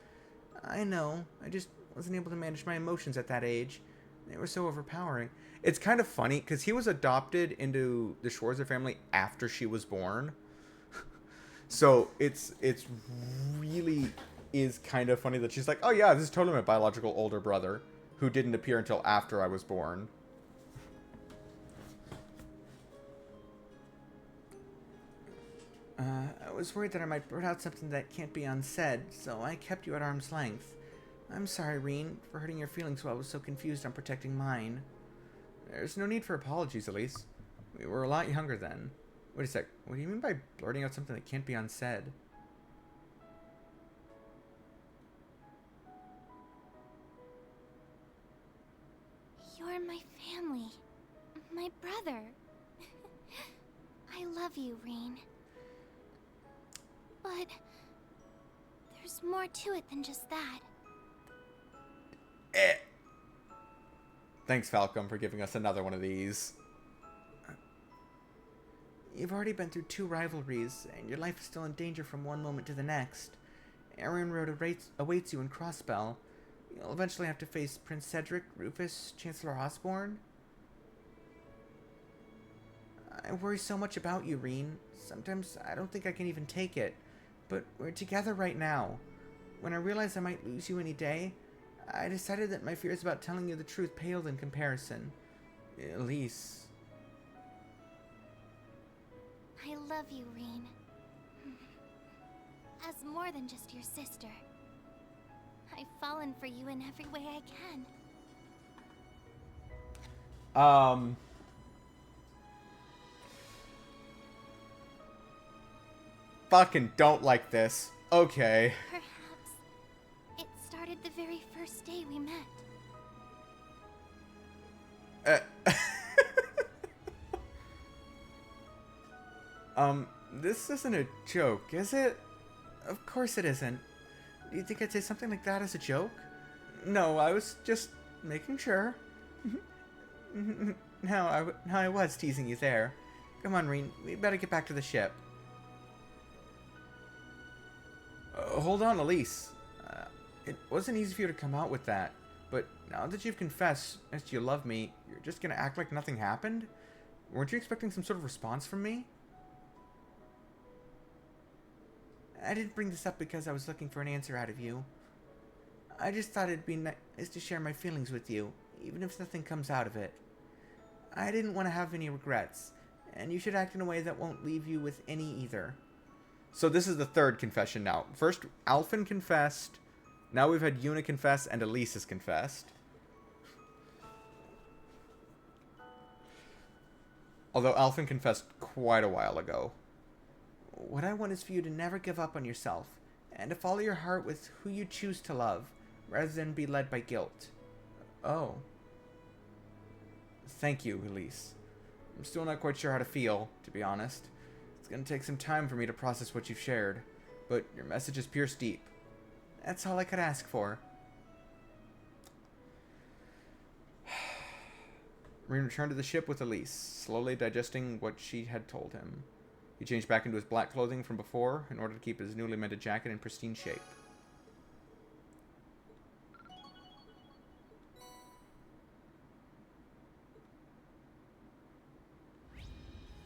[SPEAKER 9] I know, I just wasn't able to manage my emotions at that age. They were so overpowering. It's kind of funny, because he was adopted into the Schwarzer family after she was born. So it's really is kind of funny that she's like, oh yeah, this is totally my biological older brother, who didn't appear until after I was born. I was worried that I might blurt out something that can't be unsaid, so I kept you at arm's length. I'm sorry, Reen, for hurting your feelings while I was so confused on protecting mine. There's no need for apologies, Elise. We were a lot younger then. Wait a sec, what do you mean by blurting out something that can't be unsaid?
[SPEAKER 5] You're my family. My brother. I love you, Reen. But there's more to it than just that.
[SPEAKER 1] Thanks, Falcom, for giving us another one of these.
[SPEAKER 9] You've already been through 2 rivalries, and your life is still in danger from one moment to the next. Arian Road awaits you in Crossbell. You'll eventually have to face Prince Cedric, Rufus, Chancellor Osborne. I worry so much about you, Reen. Sometimes I don't think I can even take it. But we're together right now. When I realized I might lose you any day, I decided that my fears about telling you the truth paled in comparison. Elise.
[SPEAKER 5] I love you, Reen. As more than just your sister. I've fallen for you in every way I can.
[SPEAKER 1] Fucking don't like this. Okay.
[SPEAKER 5] Perhaps it started the very first day we met.
[SPEAKER 9] This isn't a joke, is it? Of course it isn't. Do you think I'd say something like that as a joke? No, I was just making sure. No, I was teasing you there. Come on, Reen, we better get back to the ship. Hold on, Elise. It wasn't easy for you to come out with that, but now that you've confessed as you love me, you're just gonna act like nothing happened? Weren't you expecting some sort of response from me? I didn't bring this up because I was looking for an answer out of you. I just thought it'd be nice to share my feelings with you, even if nothing comes out of it. I didn't want to have any regrets, and you should act in a way that won't leave you with any either.
[SPEAKER 1] So this is the 3rd confession now. First, Alphen confessed. Now we've had Yuna confess, and Elise has confessed. Although Alphen confessed quite a while ago.
[SPEAKER 9] What I want is for you to never give up on yourself, and to follow your heart with who you choose to love, rather than be led by guilt. Oh.
[SPEAKER 1] Thank you, Elise. I'm still not quite sure how to feel, to be honest. It's gonna take some time for me to process what you've shared, but your message is pierced deep.
[SPEAKER 9] That's all I could ask for.
[SPEAKER 1] Reen returned to the ship with Elise, slowly digesting what she had told him. He changed back into his black clothing from before in order to keep his newly mended jacket in pristine shape.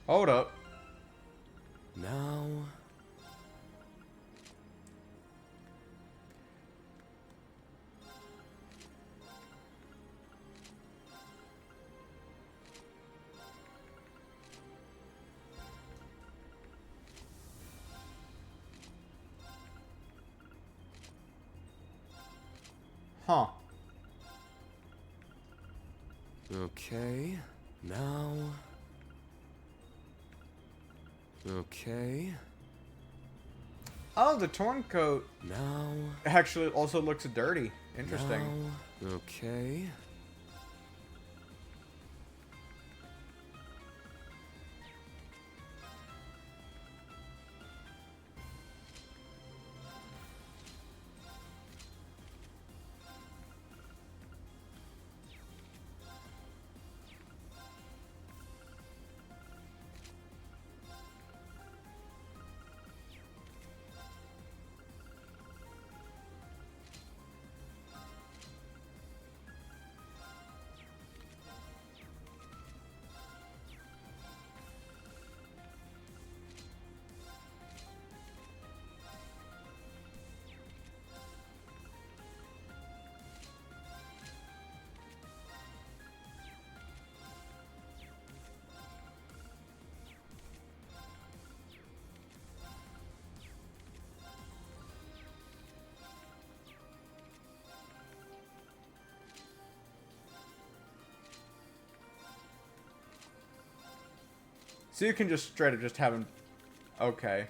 [SPEAKER 1] Hold up.
[SPEAKER 12] Now...
[SPEAKER 1] Huh.
[SPEAKER 12] Okay, now... Okay.
[SPEAKER 1] Oh, the torn coat
[SPEAKER 12] Now...
[SPEAKER 1] actually also looks dirty. Interesting.
[SPEAKER 12] Now, okay.
[SPEAKER 1] So you can just straight up just have him... Okay.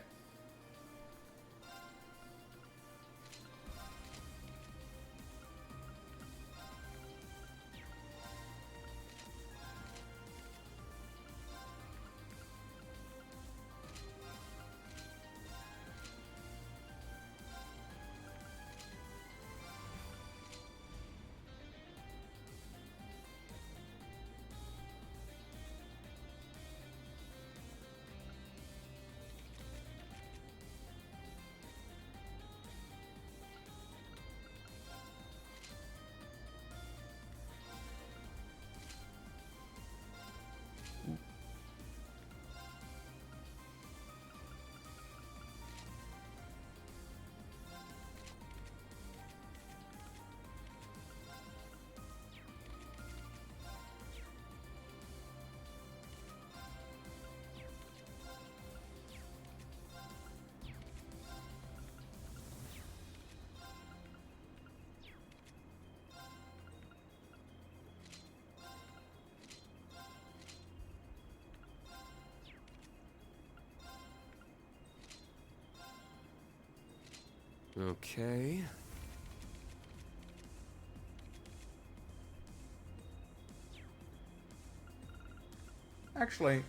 [SPEAKER 12] Okay.
[SPEAKER 1] Actually...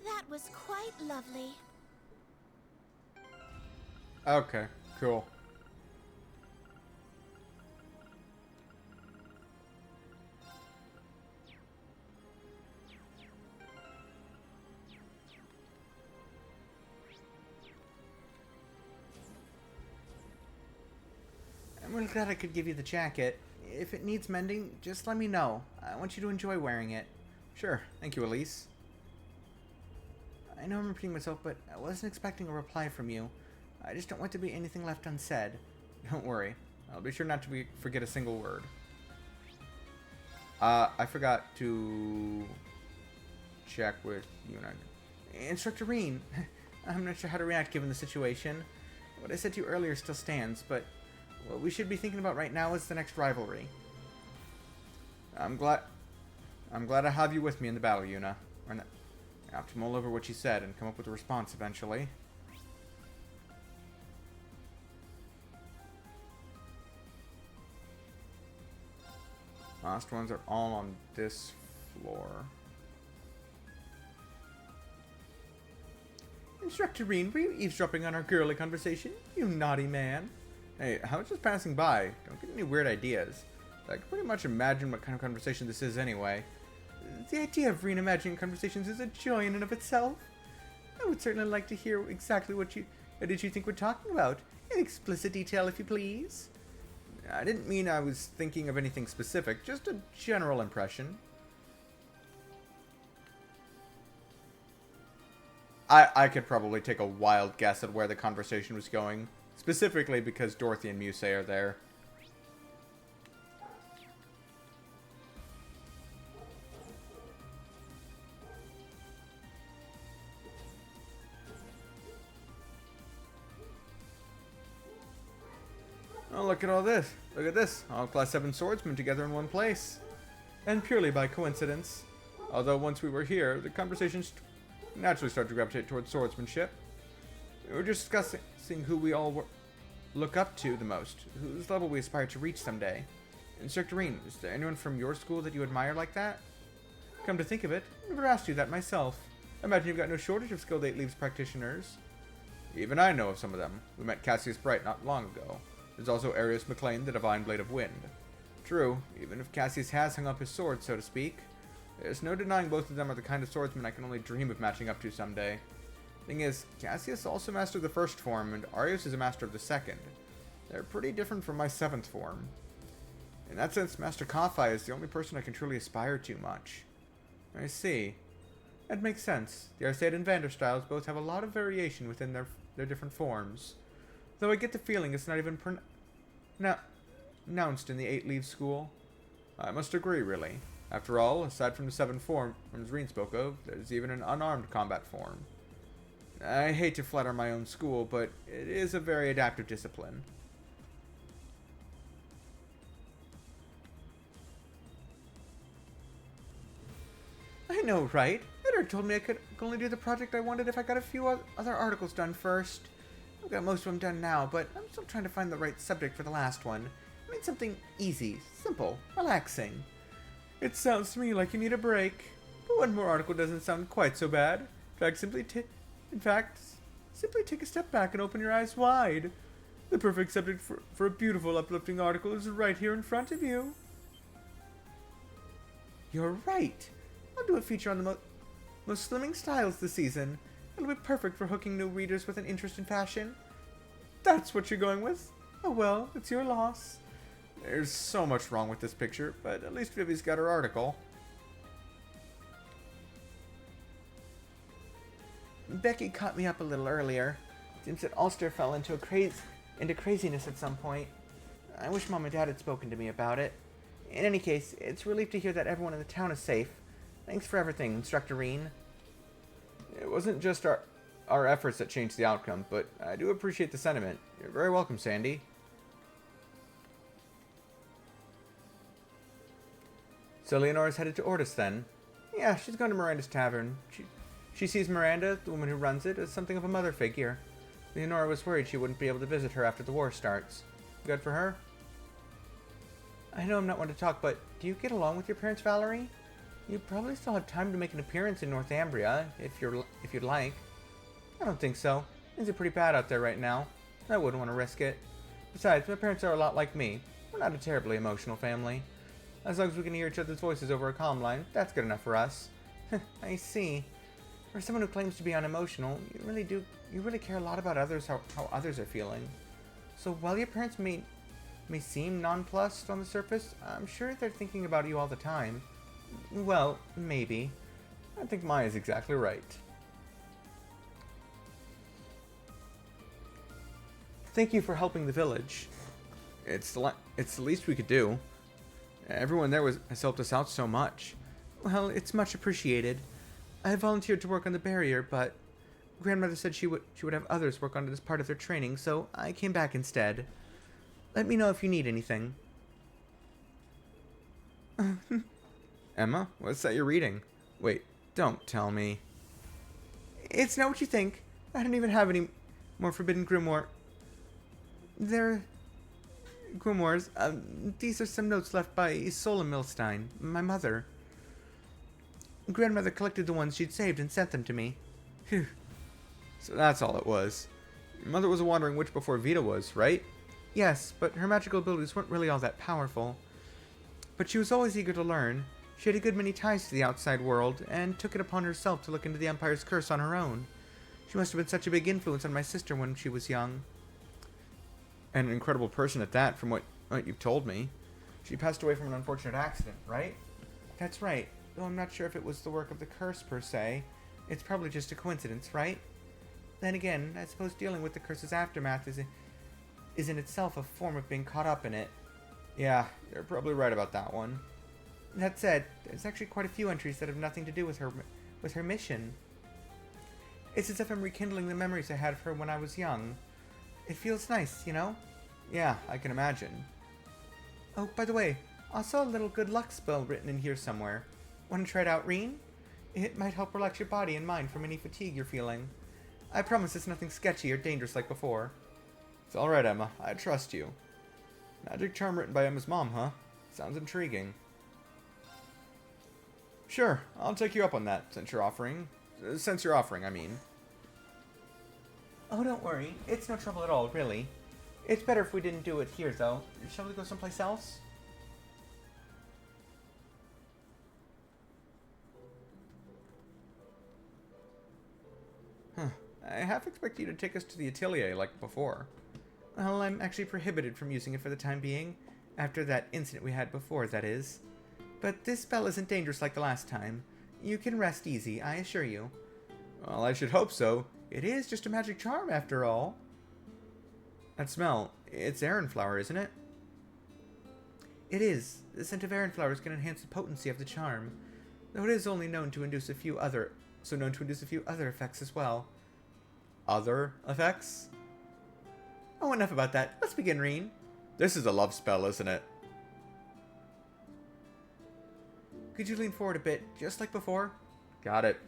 [SPEAKER 5] That was quite lovely.
[SPEAKER 1] Okay, cool.
[SPEAKER 9] I'm really glad I could give you the jacket. If it needs mending, just let me know. I want you to enjoy wearing it.
[SPEAKER 1] Sure. Thank you, Elise.
[SPEAKER 9] I know I'm repeating myself, but I wasn't expecting a reply from you. I just don't want to be anything left unsaid.
[SPEAKER 1] Don't worry. I'll be sure not to forget a single word. I forgot to check with Yuna.
[SPEAKER 9] Instructor Reen, I'm not sure how to react given the situation. What I said to you earlier still stands, but what we should be thinking about right now is the next rivalry.
[SPEAKER 1] I'm glad I have you with me in the battle, Yuna. I have to mull over what you said and come up with a response eventually. Last ones are all on this floor.
[SPEAKER 9] Instructor Reen, were you eavesdropping on our girly conversation? You naughty man.
[SPEAKER 1] Hey, I was just passing by. Don't get any weird ideas. I can pretty much imagine what kind of conversation this is anyway.
[SPEAKER 9] The idea of Reen imagining conversations is a joy in and of itself. I would certainly like to hear exactly what did you think we're talking about. In explicit detail, if you please.
[SPEAKER 1] I didn't mean I was thinking of anything specific, just a general impression. I could probably take a wild guess at where the conversation was going, specifically because Dorothy and Musei are there. look at all this. Look at this. All Class 7 swordsmen together in one place. And purely by coincidence. Although once we were here, the conversations naturally started to gravitate towards swordsmanship. We were discussing who we all look up to the most, whose level we aspire to reach someday. Instructor Reen, is there anyone from your school that you admire like that? Come to think of it, I never asked you that myself. I imagine you've got no shortage of skilled 8 Leaves practitioners. Even I know of some of them. We met Cassius Bright not long ago. There's also Arius McLean, the Divine Blade of Wind. True, even if Cassius has hung up his sword, so to speak, there's no denying both of them are the kind of swordsmen I can only dream of matching up to someday. Thing is, Cassius also mastered the first form, and Arius is a master of the second. They're pretty different from my 7th form. In that sense, Master Kafai is the only person I can truly aspire to much. I see. That makes sense. The Arseid and Vanderstyles both have a lot of variation within their different forms. Though I get the feeling it's not even pronounced in the 8 Leaves school. I must agree, really. After all, aside from the 7 forms Reen spoke of, there's even an unarmed combat form. I hate to flatter my own school, but it is a very adaptive discipline. I know, right? Edward told me I could only do the project I wanted if I got a few other articles done first. I've got most of them done now, but I'm still trying to find the right subject for the last one. I mean something easy, simple, relaxing. It sounds to me like you need a break, but one more article doesn't sound quite so bad. In fact, simply take a step back and open your eyes wide. The perfect subject for a beautiful, uplifting article is right here in front of you. You're right. I'll do a feature on the most slimming styles this season. It'll be perfect for hooking new readers with an interest in fashion. That's what you're going with? Oh well, it's your loss. There's so much wrong with this picture, but at least Vivi's got her article. Becky caught me up a little earlier. Seems that Ulster fell into craziness at some point. I wish Mom and Dad had spoken to me about it. In any case, it's a relief to hear that everyone in the town is safe. Thanks for everything, Instructor Reen. It wasn't just our efforts that changed the outcome, but I do appreciate the sentiment. You're very welcome, Sandy. So Leonora's headed to Ortis then? Yeah, she's going to Miranda's tavern. She sees Miranda, the woman who runs it, as something of a mother figure. Leonora was worried she wouldn't be able to visit her after the war starts. Good for her? I know I'm not one to talk, but do you get along with your parents, Valerie? You probably still have time to make an appearance in Northumbria, if you'd like. I don't think so. Things are pretty bad out there right now. I wouldn't want to risk it. Besides, my parents are a lot like me. We're not a terribly emotional family. As long as we can hear each other's voices over a comm line, that's good enough for us. I see. For someone who claims to be unemotional, you really care a lot about others, how others are feeling. So while your parents may seem nonplussed on the surface, I'm sure they're thinking about you all the time. Well, maybe. I think Maya's exactly right. Thank you for helping the village. It's the least we could do. Everyone there has helped us out so much. Well, it's much appreciated. I volunteered to work on the barrier, but Grandmother said she would have others work on it as part of their training, so I came back instead. Let me know if you need anything. Emma, what's that you're reading? Wait, don't tell me. It's not what you think. I don't even have any more forbidden grimoire. They're grimoires. These are some notes left by Isola Milstein, my mother. Grandmother collected the ones she'd saved and sent them to me. Phew. So that's all it was. Your mother was wondering which before Vita was, right? Yes, but her magical abilities weren't really all that powerful. But she was always eager to learn. She had a good many ties to the outside world, and took it upon herself to look into the Empire's curse on her own. She must have been such a big influence on my sister when she was young. And an incredible person at that, from what you've told me. She passed away from an unfortunate accident, right? That's right, though I'm not sure if it was the work of the curse per se. It's probably just a coincidence, right? Then again, I suppose dealing with the curse's aftermath is in itself a form of being caught up in it. Yeah, you're probably right about that one. That said, there's actually quite a few entries that have nothing to do with her mission. It's as if I'm rekindling the memories I had of her when I was young. It feels nice, you know?
[SPEAKER 9] Yeah, I can imagine. Oh, by the way, I saw a little good luck spell written in here somewhere. Want to try it out, Reen? It might help relax your body and mind from any fatigue you're feeling. I promise it's nothing sketchy or dangerous like before.
[SPEAKER 1] It's alright, Emma. I trust you. Magic charm written by Emma's mom, huh? Sounds intriguing. Sure, I'll take you up on that, since you're offering. I mean.
[SPEAKER 9] Oh, don't worry. It's no trouble at all, really. It's better if we didn't do it here, though. Shall we go someplace else?
[SPEAKER 1] Huh. I half expect you to take us to the atelier like before.
[SPEAKER 9] Well, I'm actually prohibited from using it for the time being. After that incident we had before, that is. But this spell isn't dangerous like the last time. You can rest easy, I assure you.
[SPEAKER 1] Well, I should hope so.
[SPEAKER 9] It is just a magic charm, after all.
[SPEAKER 1] That smell, it's Aran flower, isn't it?
[SPEAKER 9] It is. The scent of Aran flowers can enhance the potency of the charm, though it is only known to induce a few other effects as well.
[SPEAKER 1] Other effects?
[SPEAKER 9] Oh, enough about that. Let's begin, Reen.
[SPEAKER 1] This is a love spell, isn't it?
[SPEAKER 9] Could you lean forward a bit, just like before?
[SPEAKER 1] Got it.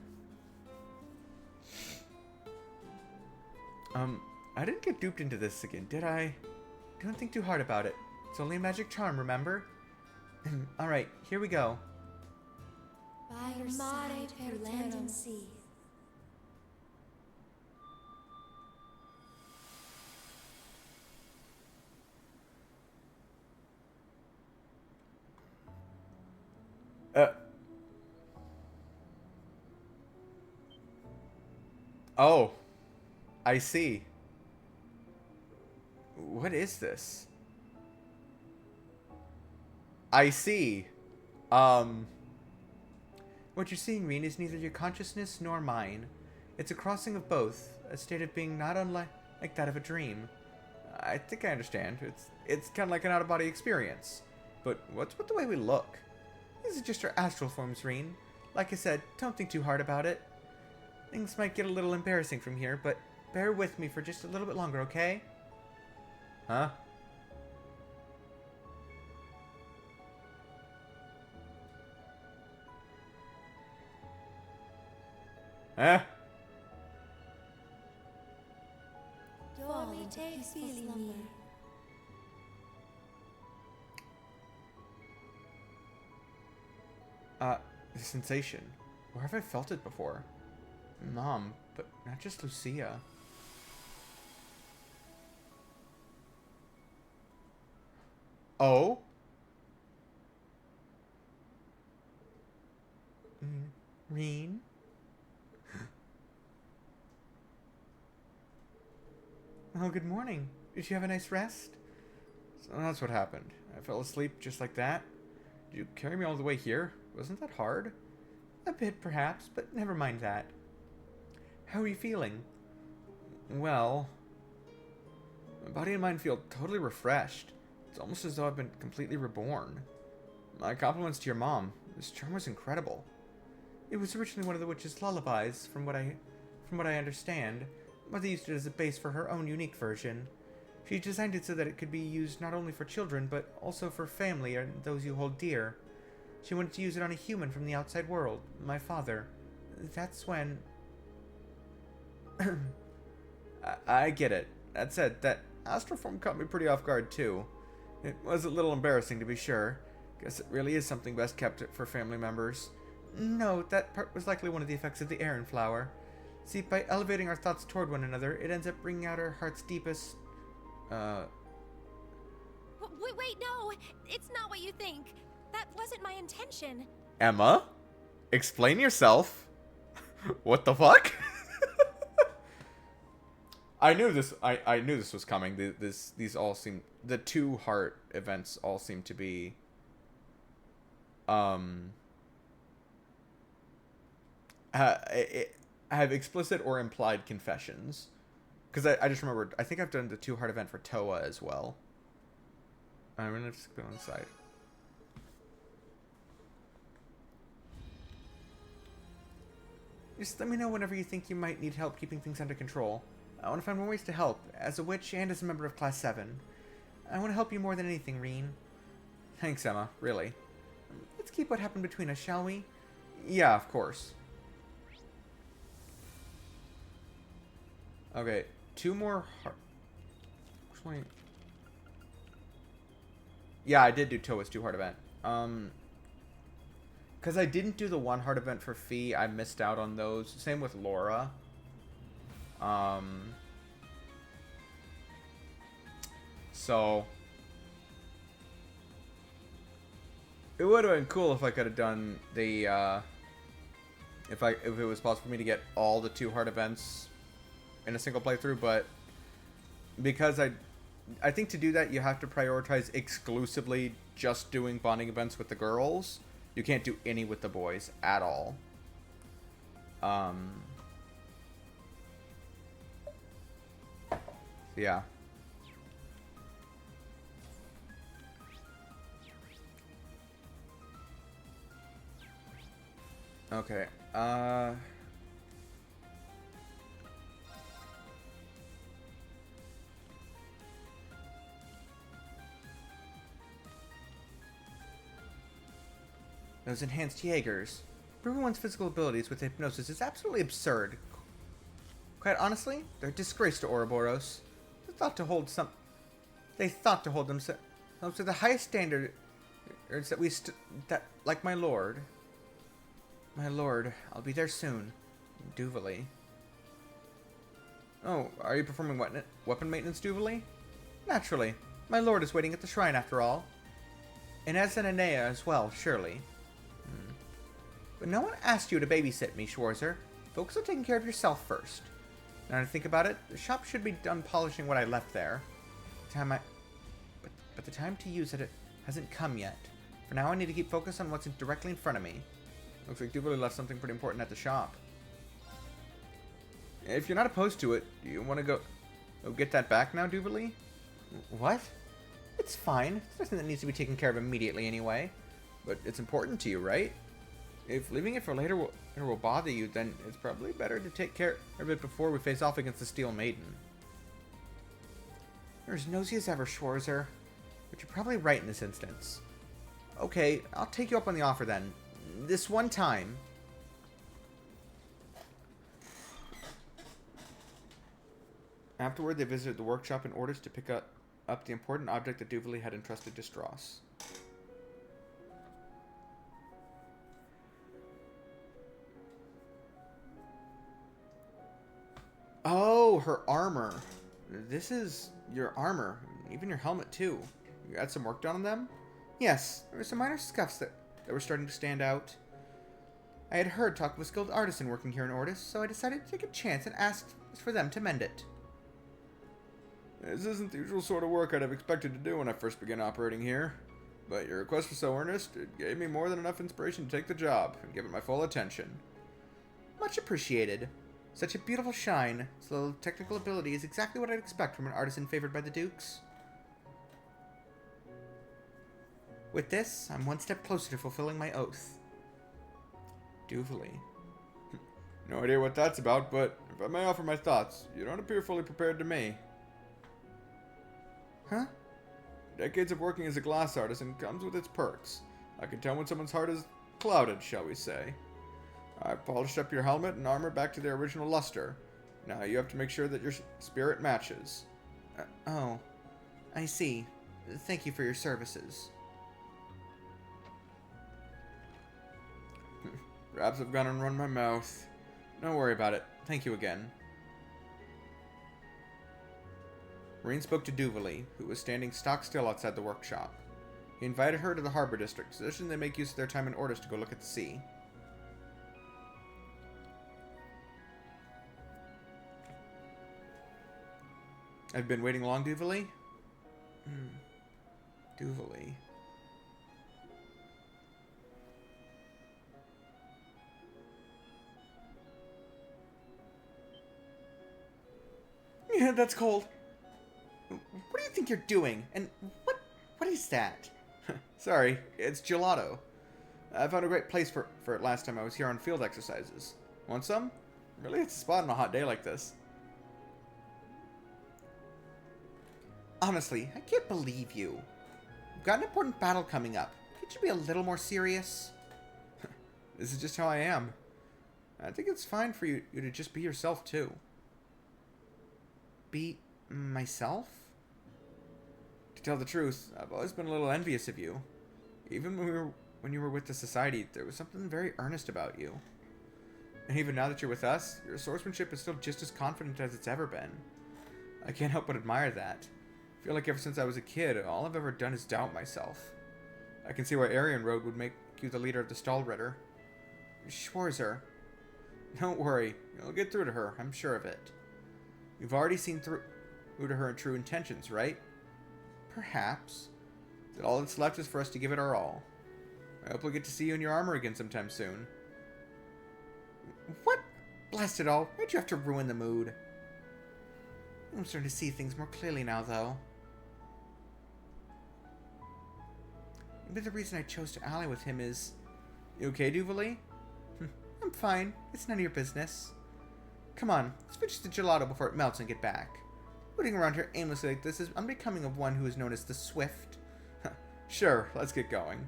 [SPEAKER 1] I didn't get duped into this again, did I?
[SPEAKER 9] Don't think too hard about it. It's only a magic charm, remember? Alright, here we go.
[SPEAKER 5] By your side through land and sea.
[SPEAKER 1] Oh. I see. What is this? I see.
[SPEAKER 9] What you're seeing, Reen, is neither your consciousness nor mine. It's a crossing of both, a state of being not unlike that of a dream.
[SPEAKER 1] I think I understand. It's kind of like an out-of-body experience. But what's with the way we look?
[SPEAKER 9] These are just our astral forms, Reen. Like I said, don't think too hard about it. Things might get a little embarrassing from here, but bear with me for just a little bit longer, okay?
[SPEAKER 1] Huh? Eh? The sensation. Where have I felt it before? Mom, but not just Lucia. Oh?
[SPEAKER 9] Reen? Oh, good morning. Did you have a nice rest?
[SPEAKER 1] So that's what happened. I fell asleep just like that. Did you carry me all the way here? Wasn't that hard?
[SPEAKER 9] A bit, perhaps, but never mind that. How are you feeling?
[SPEAKER 1] Well, my body and mind feel totally refreshed. It's almost as though I've been completely reborn. My compliments to your mom. This charm was incredible.
[SPEAKER 9] It was originally one of the witch's lullabies, from what I understand. Mother used it as a base for her own unique version. She designed it so that it could be used not only for children, but also for family and those you hold dear. She wanted to use it on a human from the outside world, my father. That's when...
[SPEAKER 1] I get it. That said, that astral form caught me pretty off guard too. It was a little embarrassing to be sure. Guess it really is something best kept for family members.
[SPEAKER 9] No, that part was likely one of the effects of the Aran flower. See, by elevating our thoughts toward one another, it ends up bringing out our heart's deepest...
[SPEAKER 5] Wait, no! It's not what you think. That wasn't my intention.
[SPEAKER 1] Emma? Explain yourself. What the fuck? I knew this was coming. These all seem, the two heart events all seem to be have explicit or implied confessions. Because I just remembered, I think I've done the two heart event for Toa as well. I'm gonna just go inside.
[SPEAKER 9] Just let me know whenever you think you might need help keeping things under control. I want to find more ways to help, as a witch and as a member of Class 7. I want to help you more than anything, Reen. Thanks, Emma. Really. Let's keep what happened between us, shall we? Yeah, of course. Okay, 2 more heart... Which one? Yeah, I did do Toa's 2 heart event. Because I didn't do the 1 heart event for Fee, I missed out on those. Same with Laura. So... It would have been cool if I could have done the, if it was possible for me to get all the 2 heart events in a single playthrough, but because I think to do that you have to prioritize exclusively just doing bonding events with the girls. You can't do any with the boys at all. Yeah. Okay, those enhanced Jaegers. Proving one's physical abilities with hypnosis is absolutely absurd. Quite honestly, they're a disgrace to Ouroboros. They thought to hold themselves to the highest standards that like my lord. My lord, I'll be there soon. Duvalie. Oh, are you performing weapon maintenance, Duvalie? Naturally. My lord is waiting at the shrine after all. And as an Anea as well, surely. But no one asked you to babysit me, Schwarzer. Focus on taking care of yourself first. Now to think about it, the shop should be done polishing what I left there. But the time to use it hasn't come yet. For now I need to keep focused on what's directly in front of me. Looks like Duvalie left something pretty important at the shop. If you're not opposed to it, do you want to go get that back now, Duvalie? What? It's fine. It's nothing that needs to be taken care of immediately anyway. But it's important to you, right? If leaving it for later will bother you, then it's probably better to take care of it before we face off against the Steel Maiden. You're as nosy as ever, Schwarzer. But you're probably right in this instance. Okay, I'll take you up on the offer then. This one time. Afterward, they visited the workshop in orders to pick up the important object that Duvalie had entrusted to Strauss. Oh, her armor. This is your armor. Even your helmet, too. You had some work done on them? Yes, there were some minor scuffs that were starting to stand out. I had heard talk of a skilled artisan working here in Ordis, so I decided to take a chance and asked for them to mend it. This isn't the usual sort of work I'd have expected to do when I first began operating here. But your request was so earnest, it gave me more than enough inspiration to take the job and give it my full attention. Much appreciated. Such a beautiful shine, its little technical ability is exactly what I'd expect from an artisan favored by the Dukes. With this, I'm one step closer to fulfilling my oath. Duvalie. No idea what that's about, but if I may offer my thoughts, you don't appear fully prepared to me. Huh? Decades of working as a glass artisan comes with its perks. I can tell when someone's heart is clouded, shall we say. I've polished up your helmet and armor back to their original luster. Now you have to make sure that your spirit matches. Oh, I see. Thank you for your services. Perhaps I've gone and run my mouth. Don't worry about it. Thank you again. Reen spoke to Duvalie, who was standing stock still outside the workshop. He invited her to the harbor district, suggesting they make use of their time in Ordis to go look at the sea. I've been waiting long, Duvalie? Duvalie. Yeah, that's cold. What do you think you're doing? And what is that? Sorry, it's gelato. I found a great place for it last time I was here on field exercises. Want some? Really hits the spot on a hot day like this. Honestly, I can't believe you. You've got an important battle coming up. Could you be a little more serious?
[SPEAKER 1] This is just how I am. I think it's fine for you to just be yourself, too.
[SPEAKER 9] Be myself?
[SPEAKER 1] To tell the truth, I've always been a little envious of you. Even when you were with the Society, there was something very earnest about you. And even now that you're with us, your swordsmanship is still just as confident as it's ever been. I can't help but admire that. I feel like ever since I was a kid, all I've ever done is doubt myself. I can see why Aryan Road would make you the leader of the Stahlritter.
[SPEAKER 9] Schwarzer. Don't worry, you'll get through to her, I'm sure of it.
[SPEAKER 1] You've already seen through to her true intentions, right?
[SPEAKER 9] Perhaps.
[SPEAKER 1] That all that's left is for us to give it our all. I hope we'll get to see you in your armor again sometime soon.
[SPEAKER 9] What? Blast it all, why'd you have to ruin the mood? I'm starting to see things more clearly now, though. Maybe the reason I chose to ally with him is...
[SPEAKER 1] You okay, Duvalie?
[SPEAKER 9] I'm fine. It's none of your business. Come on, let's finish the gelato before it melts and get back. Rooting around here aimlessly like this is unbecoming of one who is known as the Swift.
[SPEAKER 1] Sure, let's get going.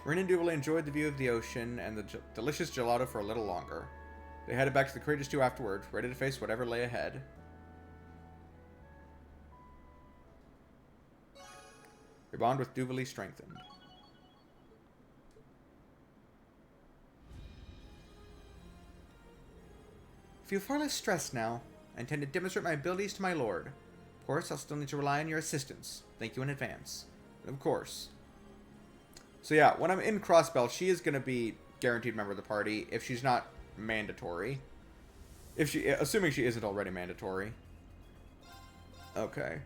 [SPEAKER 1] Rin and Duvalie enjoyed the view of the ocean and the delicious gelato for a little longer. They headed back to the Courageous 2 afterward, ready to face whatever lay ahead. Your bond with Duvalie strengthened.
[SPEAKER 9] I feel far less stressed now. I intend to demonstrate my abilities to my lord. Of course, I'll still need to rely on your assistance. Thank you in advance.
[SPEAKER 1] Of course. So yeah, when I'm in Crossbell, she is going to be guaranteed member of the party if she's not mandatory. Assuming she isn't already mandatory. Okay.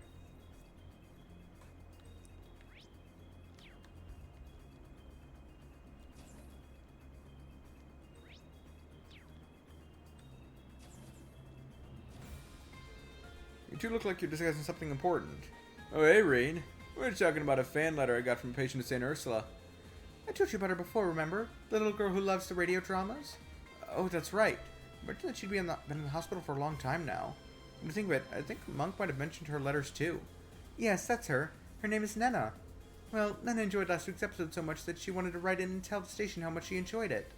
[SPEAKER 1] You two look like you're discussing something important. Oh, hey, Rain. We're talking about a fan letter I got from a patient of St. Ursula.
[SPEAKER 9] I told you about her before, remember? The little girl who loves the radio dramas?
[SPEAKER 1] Oh, that's right. I mentioned that she'd been in the hospital for a long time now. When you think of it, I think Monk might have mentioned her letters too.
[SPEAKER 9] Yes, that's her. Her name is Nena. Well, Nena enjoyed last week's episode so much that she wanted to write in and tell the station how much she enjoyed it.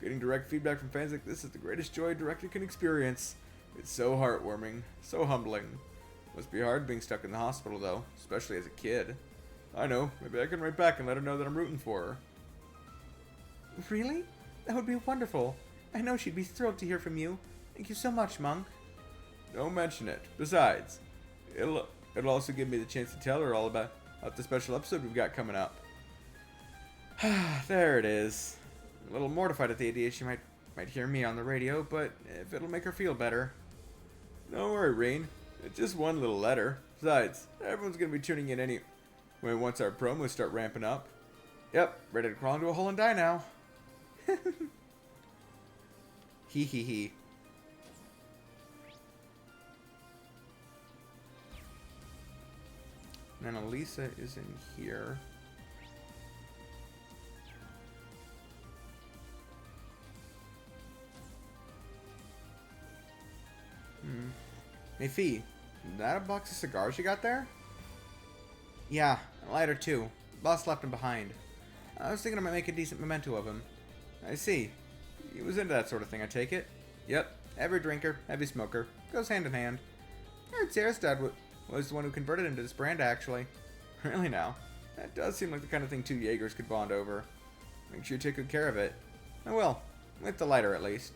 [SPEAKER 1] Getting direct feedback from fans like this is the greatest joy a director can experience. It's so heartwarming, so humbling. Must be hard being stuck in the hospital though, especially as a kid. I know, maybe I can write back and let her know that I'm rooting for her.
[SPEAKER 9] Really? That would be wonderful. I know she'd be thrilled to hear from you. Thank you so much, Monk.
[SPEAKER 1] Don't mention it. Besides, it'll also give me the chance to tell her all about the special episode we've got coming up. There it is. A little mortified at the idea she might hear me on the radio, but if it'll make her feel better. Don't worry, Rain. It's just one little letter. Besides, everyone's gonna be tuning in anyway once our promos start ramping up. Yep, ready to crawl into a hole and die now. Hee hee hee. And then Elisa is in here. Hey Fee, is that a box of cigars you got there?
[SPEAKER 9] Yeah, a lighter too. Boss left him behind. I was thinking I might make a decent memento of him.
[SPEAKER 1] I see. He was into that sort of thing, I take it?
[SPEAKER 9] Yep, heavy drinker, heavy smoker. Goes hand in hand. I heard Sarah's dad was the one who converted him to this brand, actually.
[SPEAKER 1] Really now? That does seem like the kind of thing two Jaegers could bond over. Make sure you take good care of it.
[SPEAKER 9] I will. With the lighter, at least.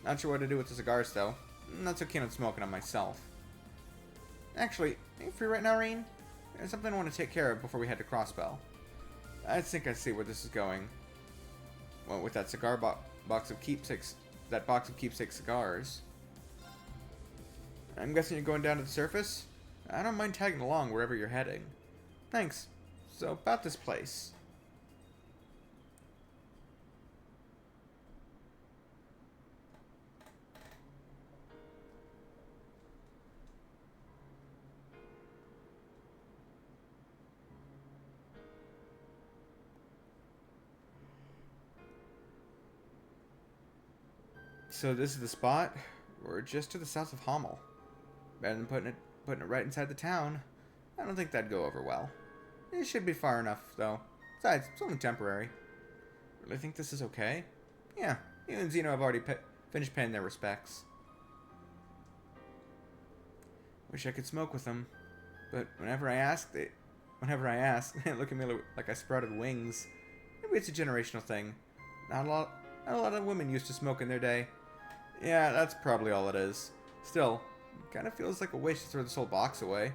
[SPEAKER 9] Not sure what to do with the cigars, though. Not so keen on smoking them myself. Actually, are you free right now, Rain? There's something I want to take care of before we head to Crossbell.
[SPEAKER 1] I think I see where this is going. Well, with that cigar box of keepsakes, that box of keepsake cigars. I'm guessing you're going down to the surface? I don't mind tagging along wherever you're heading.
[SPEAKER 9] Thanks. So, about this place.
[SPEAKER 1] So this is the spot?
[SPEAKER 9] We're just to the south of Hommel. Better than putting it right inside the town. I don't think that'd go over well. It should be far enough, though. Besides, it's only temporary. Really think this is okay? Yeah, you and Zeno have already finished paying their respects. Wish I could smoke with them, but whenever I ask, they look at me like I sprouted wings. Maybe it's a generational thing. Not a lot of women used to smoke in their day. Yeah, that's probably all it is. Still, it kind of feels like a waste to throw this whole box away.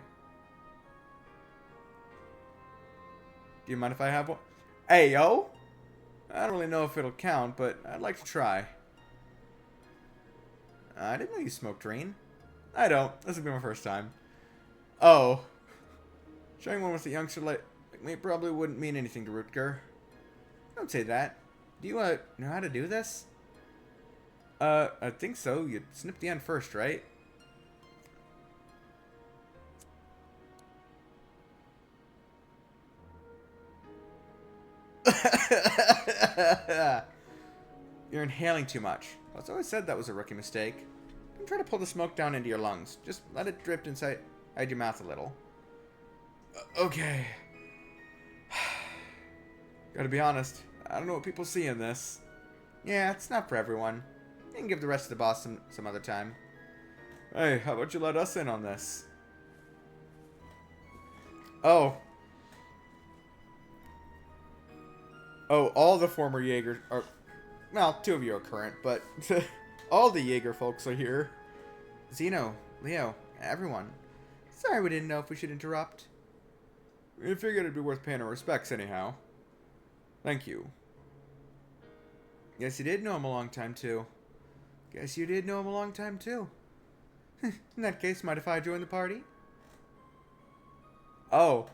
[SPEAKER 9] Do you mind if I have one? Hey, yo! I don't really know if it'll count, but I'd like to try. I didn't know you smoked, Reen. I don't. This will be my first time. Oh. Sharing one with a youngster like me probably wouldn't mean anything to Rutger. Don't say that. Do you know how to do this? I think so. You snip the end first, right? You're inhaling too much. I was always said that was a rookie mistake. Don't try to pull the smoke down into your lungs. Just let it drift inside your mouth a little. Okay. Gotta be honest. I don't know what people see in this. Yeah, it's not for everyone. You can give the rest of the boss some other time. Hey, how about you let us in on this? Oh. Oh, all the former Jaeger are... Well, 2 of you are current, but all the Jaeger folks are here. Zeno, Leo, everyone. Sorry we didn't know if we should interrupt. We figured it'd be worth paying our respects anyhow. Thank you. Guess you did know him a long time, too. Guess you did know him a long time, too. In that case, mind if I join the party? Oh.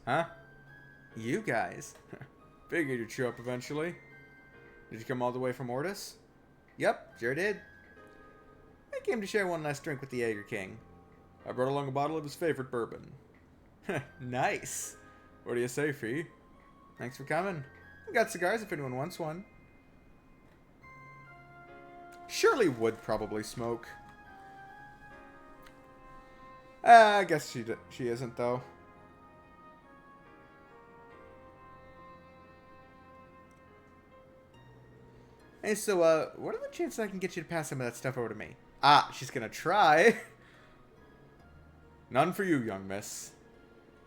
[SPEAKER 9] Huh? You guys. Figured you'd show up eventually. Did you come all the way from Ortis? Yep, sure did. I came to share one last drink with the Jaeger King. I brought along a bottle of his favorite bourbon. Nice. What do you say, Fee? Thanks for coming. We got cigars if anyone wants one. Shirley would probably smoke. I guess she isn't, though. Hey, so, what are the chances I can get you to pass some of that stuff over to me? Ah, she's gonna try. None for you, young miss.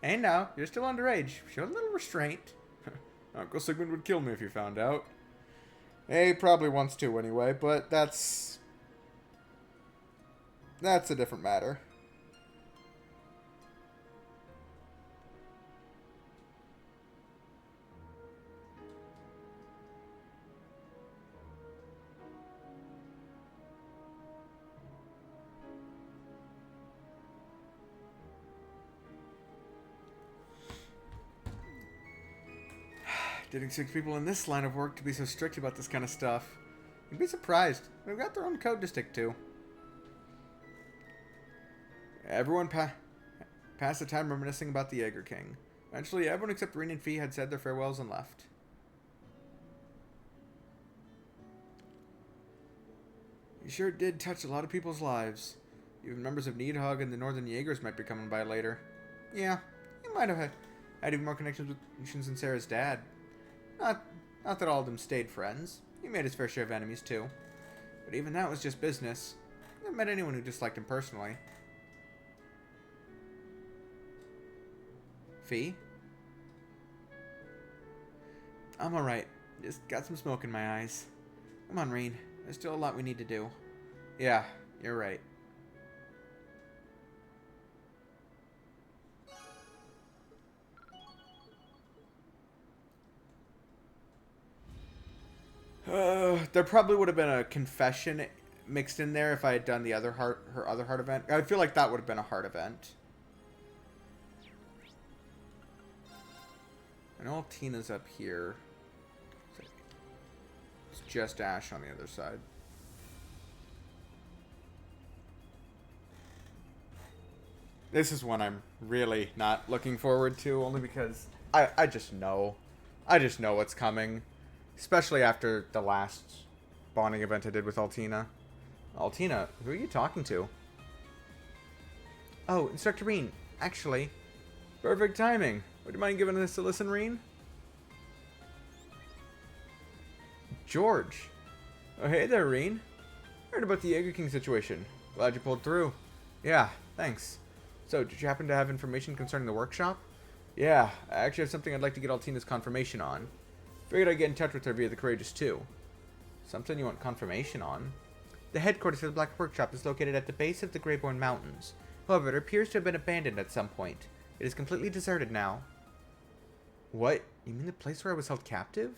[SPEAKER 9] Hey, now, you're still underage. Show a little restraint. Uncle Sigmund would kill me if you found out. He probably wants to anyway, but that's a different matter. Didn't expect people in this line of work to be so strict about this kind of stuff. You'd be surprised. They've got their own code to stick to. Everyone passed the time reminiscing about the Jaeger King. Eventually, everyone except Reen and Fee had said their farewells and left. You sure did touch a lot of people's lives. Even members of Needhog and the Northern Jaegers might be coming by later. Yeah, you might have had even more connections than Sarah's dad. Not that all of them stayed friends. He made his fair share of enemies, too. But even that was just business. I never met anyone who disliked him personally. Fee? I'm alright. Just got some smoke in my eyes. Come on, Reen. There's still a lot we need to do. Yeah, you're right. There probably would have been a confession mixed in there if I had done the other her other heart event. I feel like that would have been a heart event. I know Tina's up here. It's just Ash on the other side. This is one I'm really not looking forward to, only because I just know. I just know what's coming. Especially after the last
[SPEAKER 1] bonding event I did with Altina. Altina, who are you talking to?
[SPEAKER 9] Oh, Instructor Reen, actually.
[SPEAKER 1] Perfect timing. Would you mind giving this a listen, Reen? George. Oh, hey there, Reen. Heard about the Jaeger King situation. Glad you pulled through. Yeah, thanks. So, did you happen to have information concerning the workshop? Yeah, I actually have something I'd like to get Altina's confirmation on. Figured I'd get in touch with her via the Courageous 2. Something you want confirmation on?
[SPEAKER 9] The headquarters of the Black Workshop is located at the base of the Greyborn Mountains. However, it appears to have been abandoned at some point. It is completely deserted now.
[SPEAKER 1] What? You mean the place where I was held captive?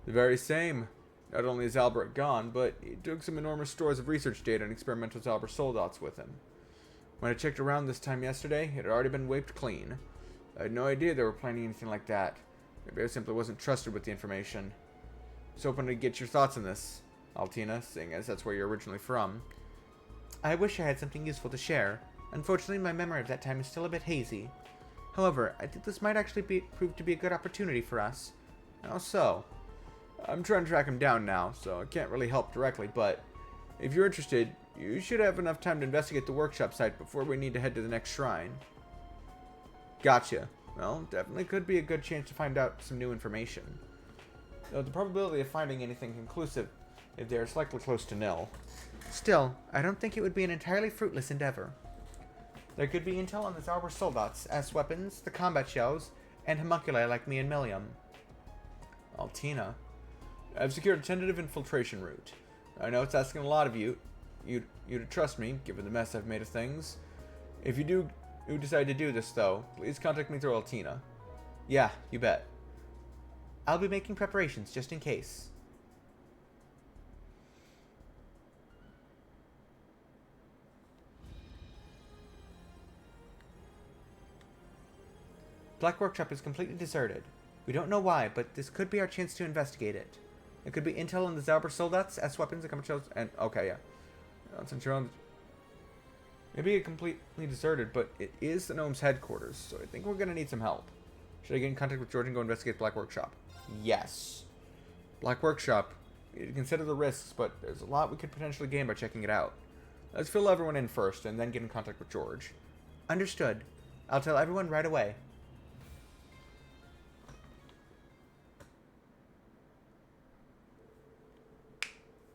[SPEAKER 1] The very same. Not only is Albert gone, but he took some enormous stores of research data and experimental Albert soldats with him. When I checked around this time yesterday, it had already been wiped clean. I had no idea they were planning anything like that. Maybe I simply wasn't trusted with the information. I was hoping to get your thoughts on this, Altina, seeing as that's where you're originally from.
[SPEAKER 9] I wish I had something useful to share. Unfortunately, my memory of that time is still a bit hazy. However, I think this might actually prove to be a good opportunity for us.
[SPEAKER 1] How so? I'm trying to track him down now, so I can't really help directly, but if you're interested, you should have enough time to investigate the workshop site before we need to head to the next shrine. Gotcha. Well, definitely could be a good chance to find out some new information. Though the probability of finding anything conclusive if there is likely close to nil.
[SPEAKER 9] Still, I don't think it would be an entirely fruitless endeavor. There could be intel on the Zauber soldats, as weapons, the combat shells, and homunculi like me and Millium.
[SPEAKER 1] Altina, I've secured a tentative infiltration route. I know it's asking a lot of you to trust me, given the mess I've made of things. If you do decide to do this, though, please contact me through Altina. Yeah, you bet.
[SPEAKER 9] I'll be making preparations just in case. Black Workshop is completely deserted. We don't know why, but this could be our chance to investigate it. It could be intel on the Zauber soldats, S weapons, and
[SPEAKER 1] okay, yeah. Since you're on, maybe it completely deserted, but it is the gnome's headquarters, so I think we're gonna need some help. Should I get in contact with George and go investigate Black Workshop? Yes. Black Workshop. We need to consider the risks, but there's a lot we could potentially gain by checking it out. Let's fill everyone in first, and then get in contact with George.
[SPEAKER 9] Understood. I'll tell everyone right away.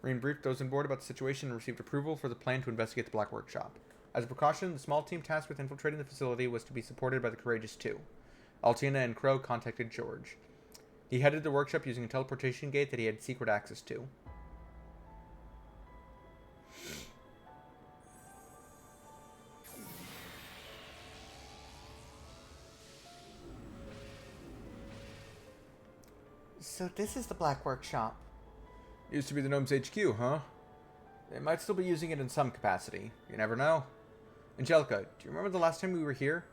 [SPEAKER 1] Reen briefed those on board about the situation and received approval for the plan to investigate the Black Workshop. As a precaution, the small team tasked with infiltrating the facility was to be supported by the Courageous 2. Altina and Crow contacted George. He headed the workshop using a teleportation gate that he had secret access to.
[SPEAKER 9] So this is the Black Workshop.
[SPEAKER 1] Used to be the Gnome's HQ, huh? They might still be using it in some capacity. You never know. Angelica, do you remember the last time we were here?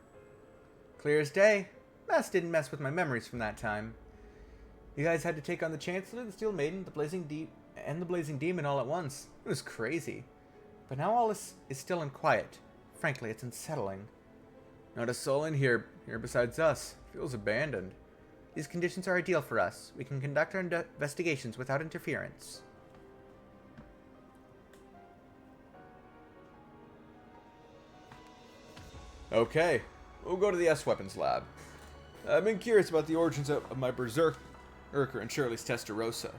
[SPEAKER 9] Clear as day. Mess didn't mess with my memories from that time. You guys had to take on the Chancellor, the Steel Maiden, the Blazing Demon all at once. It was crazy. But now all is still and quiet. Frankly, it's unsettling.
[SPEAKER 1] Not a soul in here besides us. Feels abandoned.
[SPEAKER 9] These conditions are ideal for us. We can conduct our investigations without interference.
[SPEAKER 1] Okay, we'll go to the S-Weapons lab. I've been curious about the origins of my Berserker and Shirley's Testarossa.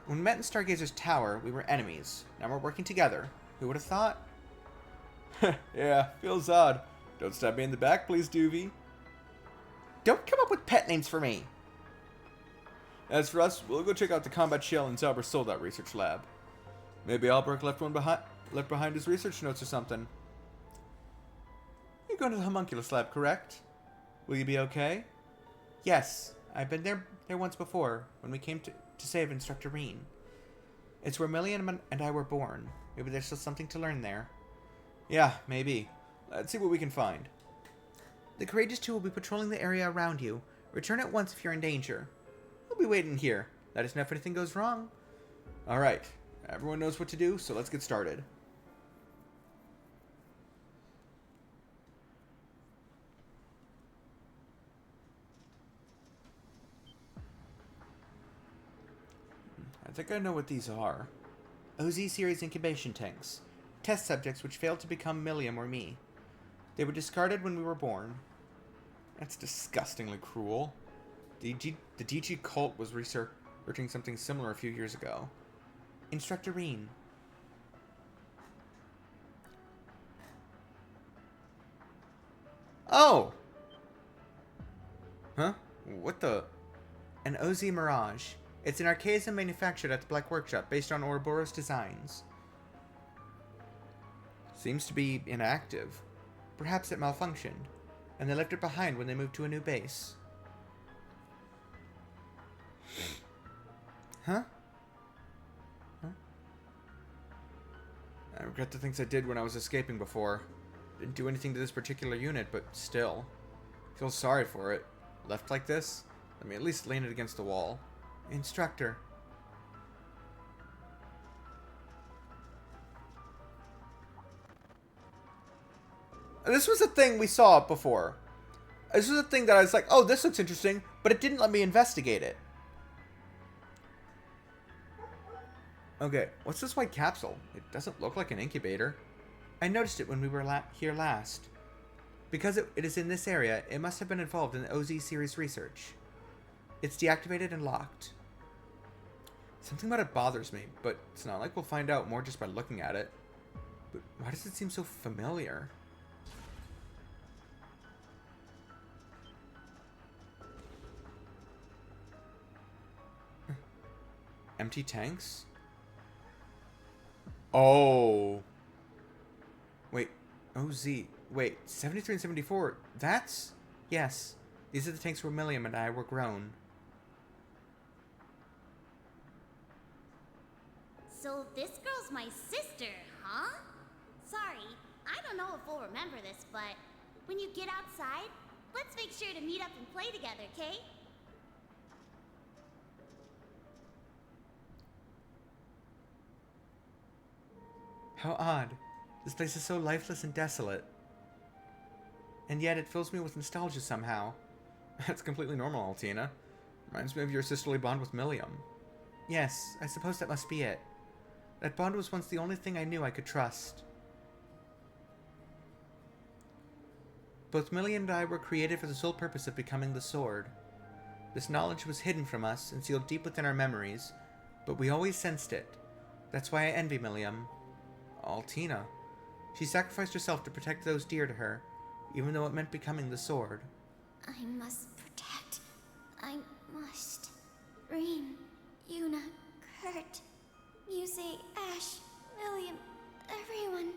[SPEAKER 9] When we met in Stargazer's tower, we were enemies. Now we're working together. Who would have thought?
[SPEAKER 1] Yeah, feels odd. Don't stab me in the back, please, Doovie.
[SPEAKER 9] Don't come up with pet names for me.
[SPEAKER 1] As for us, we'll go check out the Combat Shell and Zauber Soldat research lab. Maybe Albrecht left behind his research notes or something.
[SPEAKER 9] You're going to the homunculus lab, correct? Will you be okay? Yes, I've been there once before, when we came to save Instructor Reen. It's where Millian and I were born. Maybe there's still something to learn there.
[SPEAKER 1] Yeah, maybe. Let's see what we can find.
[SPEAKER 9] The Courageous 2 will be patrolling the area around you. Return at once if you're in danger. We'll be waiting here. Let us know if anything goes wrong.
[SPEAKER 1] Alright, everyone knows what to do, so let's get started. think I know what these are.
[SPEAKER 9] OZ series incubation tanks. Test subjects which failed to become Milliam or me. They were discarded when we were born.
[SPEAKER 1] That's disgustingly cruel. The DG cult was researching something similar a few years ago.
[SPEAKER 9] Instructor Reen.
[SPEAKER 1] Oh! Huh? What the?
[SPEAKER 9] An OZ Mirage. It's an archaism manufactured at the Black Workshop based on Ouroboros designs.
[SPEAKER 1] Seems to be inactive.
[SPEAKER 9] Perhaps it malfunctioned, and they left it behind when they moved to a new base.
[SPEAKER 1] Huh? I regret the things I did when I was escaping before. Didn't do anything to this particular unit, but still. Feel sorry for it. Left like this? Let me at least lean it against the wall.
[SPEAKER 9] Instructor.
[SPEAKER 1] This was a thing we saw before. This was a thing that I was like, oh, this looks interesting, but it didn't let me investigate it. Okay, what's this white capsule? It doesn't look like an incubator.
[SPEAKER 9] I noticed it when we were here last. Because it is in this area, it must have been involved in the OZ series research. It's deactivated and locked.
[SPEAKER 1] Something about it bothers me, but it's not like we'll find out more just by looking at it. But why does it seem so familiar? Empty tanks? Oh. Wait, OZ. Wait, 73 and 74, that's?
[SPEAKER 9] Yes. These are the tanks where Milliam and I were grown.
[SPEAKER 5] So this girl's my sister, huh? Sorry, I don't know if we'll remember this, but when you get outside, let's make sure to meet up and play together, okay?
[SPEAKER 9] How odd. This place is so lifeless and desolate. And yet it fills me with nostalgia somehow.
[SPEAKER 1] That's completely normal, Altina. Reminds me of your sisterly bond with Milliam.
[SPEAKER 9] Yes, I suppose that must be it. That bond was once the only thing I knew I could trust. Both Milliam and I were created for the sole purpose of becoming the sword. This knowledge was hidden from us and sealed deep within our memories, but we always sensed it. That's why I envy Milliam.
[SPEAKER 1] Altina.
[SPEAKER 9] She sacrificed herself to protect those dear to her, even though it meant becoming the sword.
[SPEAKER 5] I must protect. I must. Reen, Yuna, Kurt, Muse, Ash, William, everyone.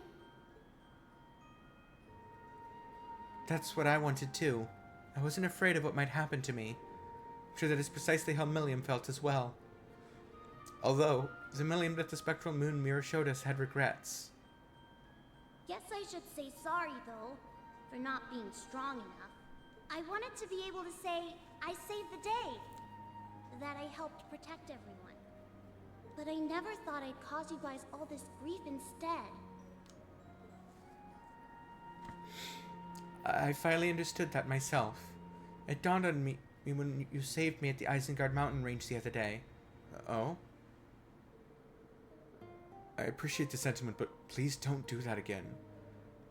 [SPEAKER 9] That's what I wanted too. I wasn't afraid of what might happen to me. I'm sure that is precisely how Milliam felt as well. Although, the Milliam that the spectral moon mirror showed us had regrets.
[SPEAKER 5] Guess I should say sorry, though, for not being strong enough. I wanted to be able to say, I saved the day. That I helped protect everyone. But I never thought I'd cause you guys all this grief instead.
[SPEAKER 9] I finally understood that myself. It dawned on me when you saved me at the Isengard mountain range the other day.
[SPEAKER 1] Oh? I appreciate the sentiment, but please don't do that again.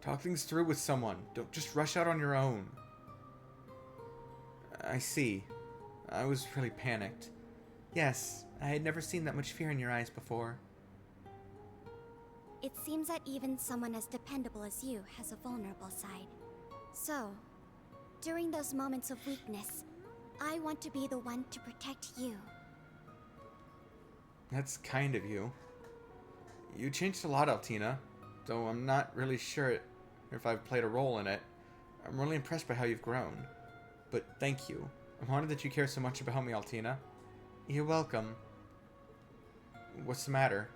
[SPEAKER 1] Talk things through with someone. Don't just rush out on your own. I see. I was really panicked.
[SPEAKER 9] Yes, I had never seen that much fear in your eyes before.
[SPEAKER 5] It seems that even someone as dependable as you has a vulnerable side. So, during those moments of weakness, I want to be the one to protect you.
[SPEAKER 1] That's kind of you. You changed a lot, Altina, though I'm not really sure if I've played a role in it. I'm really impressed by how you've grown. But thank you. I'm honored that you care so much about me, Altina.
[SPEAKER 9] You're welcome.
[SPEAKER 1] What's the matter?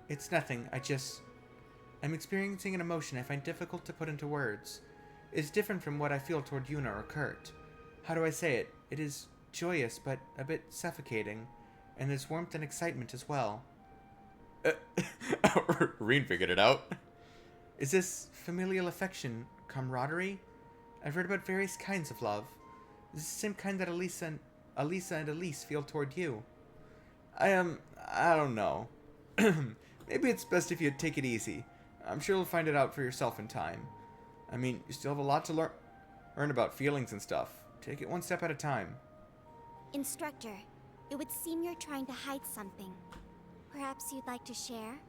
[SPEAKER 9] It's nothing, I'm experiencing an emotion I find difficult to put into words. It's different from what I feel toward Yuna or Kurt. How do I say it? It is joyous, but a bit suffocating. And there's warmth and excitement as well.
[SPEAKER 1] Reen figured it out.
[SPEAKER 9] Is this familial affection, camaraderie? I've read about various kinds of love. Is this the same kind that Elisa and Elise feel toward you?
[SPEAKER 1] I I don't know. Maybe it's best if you take it easy. I'm sure you'll find it out for yourself in time. I mean, you still have a lot to learn about feelings and stuff. Take it one step at a time.
[SPEAKER 5] Instructor, it would seem you're trying to hide something. Perhaps you'd like to share?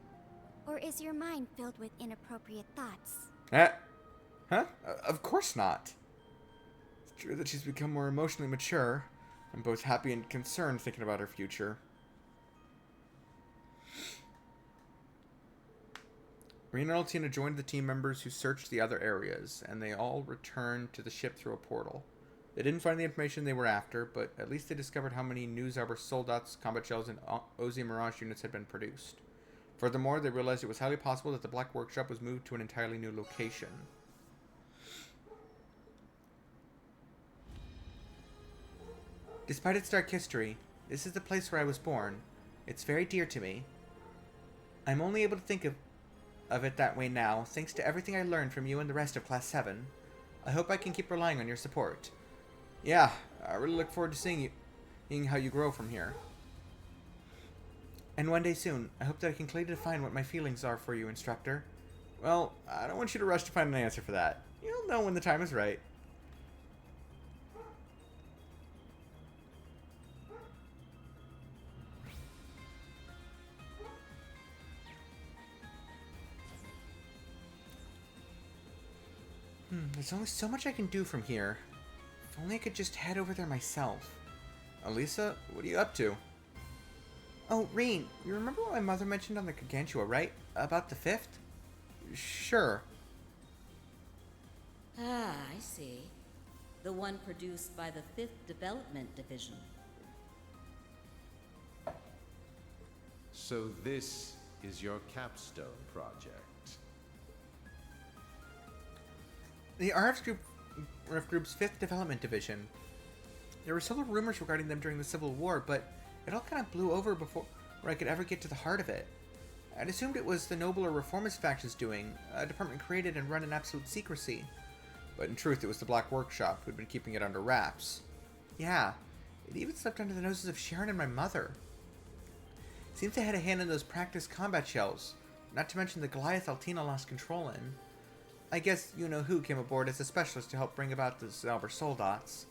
[SPEAKER 5] Or is your mind filled with inappropriate thoughts?
[SPEAKER 1] Huh? Of course not. It's true that she's become more emotionally mature. I'm both happy and concerned thinking about her future. Rena and Altina joined the team members who searched the other areas, and they all returned to the ship through a portal. They didn't find the information they were after, but at least they discovered how many News Arbor soldats, combat shells, and OZ Mirage units had been produced. Furthermore, they realized it was highly possible that the Black Workshop was moved to an entirely new location. Despite its dark history, this is the place where I was born. It's very dear to me. I'm only able to think of it that way now, thanks to everything I learned from you and the rest of Class 7. I hope I can keep relying on your support. Yeah, I really look forward to seeing how you grow from here. And one day soon, I hope that I can clearly define what my feelings are for you, Instructor. Well, I don't want you to rush to find an answer for that. You'll know when the time is right. There's only so much I can do from here. If only I could just head over there myself. Elisa, what are you up to? Oh, Reen, you remember what my mother mentioned on the Gargantua, right? About the 5th? Sure.
[SPEAKER 15] Ah, I see. The one produced by the 5th Development Division.
[SPEAKER 16] So this is your capstone project.
[SPEAKER 1] The RF Group's 5th Development Division. There were several rumors regarding them during the Civil War, but it all kind of blew over before I could ever get to the heart of it. I'd assumed it was the nobler reformist faction's doing, a department created and run in absolute secrecy. But in truth, it was the Black Workshop who'd been keeping it under wraps. Yeah, it even slipped under the noses of Sharon and my mother. Seems they had a hand in those practice combat shells, not to mention the Goliath Altina lost control in. I guess you-know-who came aboard as a specialist to help bring about the Zalber Soldats.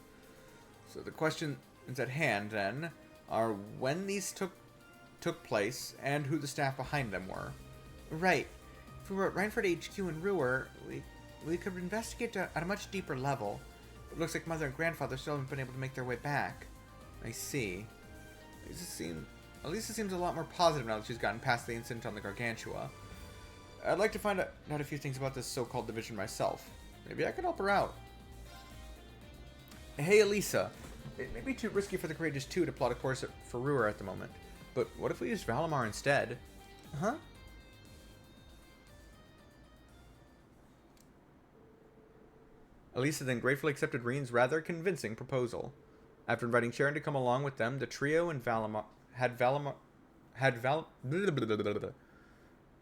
[SPEAKER 1] So the questions at hand, then, are when these took place, and who the staff behind them were. Right. If we were at Reinford HQ in Ruhr, we could investigate at a much deeper level. It looks like Mother and Grandfather still haven't been able to make their way back. I see. Elisa seems a lot more positive now that she's gotten past the incident on the Gargantua. I'd like to find out a few things about this so-called division myself. Maybe I could help her out. Hey, Elisa. It may be too risky for the Courageous 2 to plot a course for Ruhr at the moment, but what if we used Valimar instead? Huh? Elisa then gratefully accepted Reen's rather convincing proposal. After inviting Sharon to come along with them, the trio and Valimar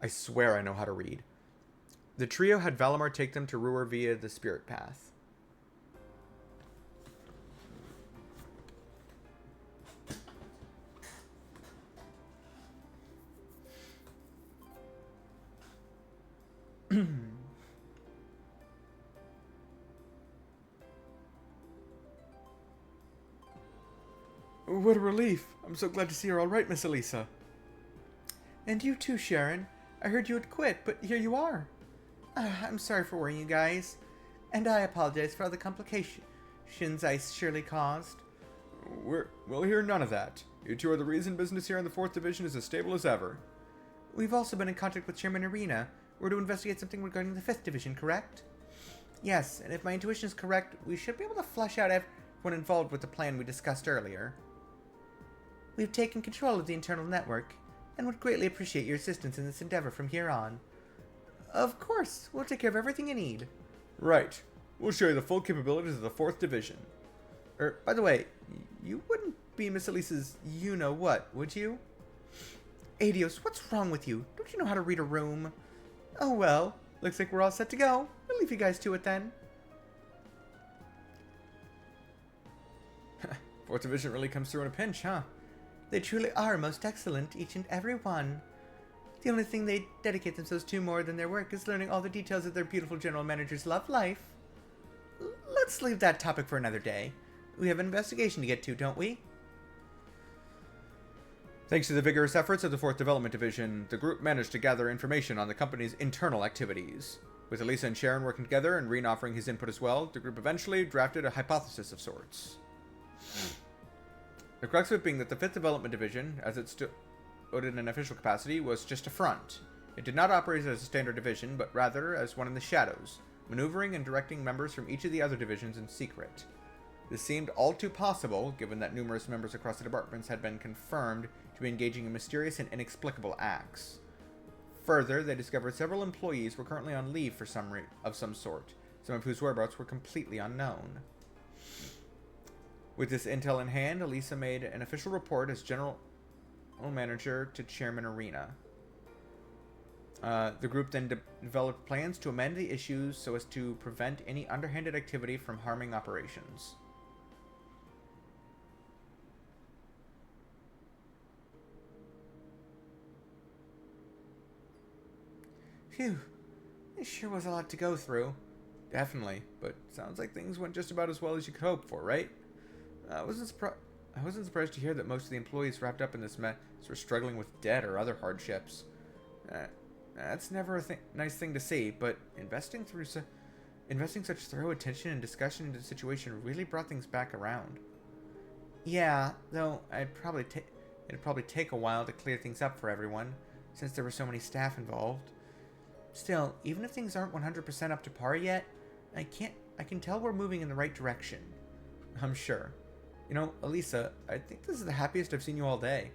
[SPEAKER 1] I swear I know how to read. The trio had Valimar take them to Ruhr via the Spirit Path. What a relief. I'm so glad to see you're all right, Miss Elisa. And you too, Sharon. I heard you had quit, but here you are. I'm sorry for worrying you guys. And I apologize for all the complications I surely caused. We'll hear none of that. You two are the reason business here in the 4th Division is as stable as ever. We've also been in contact with Chairman Arena. We're to investigate something regarding the 5th Division, correct? Yes, and if my intuition is correct, we should be able to flesh out everyone involved with the plan we discussed earlier. We've taken control of the internal network, and would greatly appreciate your assistance in this endeavor from here on. Of course, we'll take care of everything you need. Right. We'll show you the full capabilities of the 4th Division. By the way, you wouldn't be Miss Elisa's you-know-what, would you? Adios, what's wrong with you? Don't you know how to read a room? Oh well, looks like we're all set to go. We'll leave you guys to it then. 4th Division really comes through in a pinch, huh?
[SPEAKER 9] They truly are most excellent, each and every one. The only thing they dedicate themselves to more than their work is learning all the details of their beautiful general manager's love life. Let's leave that topic for another day. We have an investigation to get to, don't we?
[SPEAKER 1] Thanks to the vigorous efforts of the 4th Development Division, the group managed to gather information on the company's internal activities. With Elisa and Sharon working together and Reen offering his input as well, the group eventually drafted a hypothesis of sorts. The crux of it being that the 5th Development Division, as it stood in an official capacity, was just a front. It did not operate as a standard division, but rather as one in the shadows, maneuvering and directing members from each of the other divisions in secret. This seemed all too possible, given that numerous members across the departments had been confirmed to be engaging in mysterious and inexplicable acts. Further, they discovered several employees were currently on leave for some sort, some of whose whereabouts were completely unknown. With this intel in hand, Elisa made an official report as General Manager to Chairman Arena. The group then developed plans to amend the issues so as to prevent any underhanded activity from harming operations.
[SPEAKER 9] Phew. This sure was a lot to go through.
[SPEAKER 1] Definitely, but sounds like things went just about as well as you could hope for, right? I wasn't surprised to hear that most of the employees wrapped up in this mess were struggling with debt or other hardships. That's never a nice thing to see, but investing such thorough attention and discussion into the situation really brought things back around.
[SPEAKER 9] Yeah, though it'd probably take a while to clear things up for everyone, since there were so many staff involved. Still, even if things aren't 100% up to par yet, I can tell we're moving in the right direction.
[SPEAKER 1] I'm sure. You know, Elisa, I think this is the happiest I've seen you all day.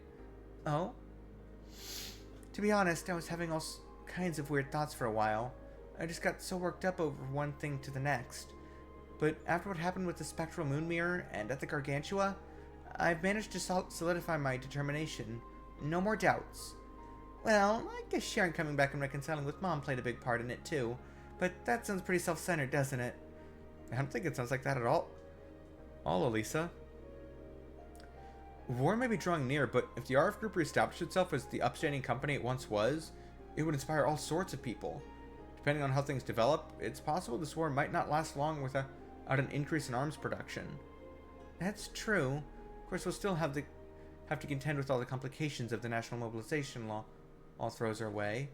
[SPEAKER 9] Oh? To be honest, I was having all kinds of weird thoughts for a while. I just got so worked up over one thing to the next. But after what happened with the spectral moon mirror and at the Gargantua, I've managed to solidify my determination. No more doubts. Well, I guess Sharon coming back and reconciling with Mom played a big part in it too. But that sounds pretty self-centered, doesn't it?
[SPEAKER 1] I don't think it sounds like that at all. Elisa. War may be drawing near, but if the RF group reestablished itself as the upstanding company it once was, it would inspire all sorts of people. Depending on how things develop, it's possible this war might not last long without an increase in arms production.
[SPEAKER 9] That's true. Of course, we'll still have to contend with all the complications of the national mobilization law all throws our way.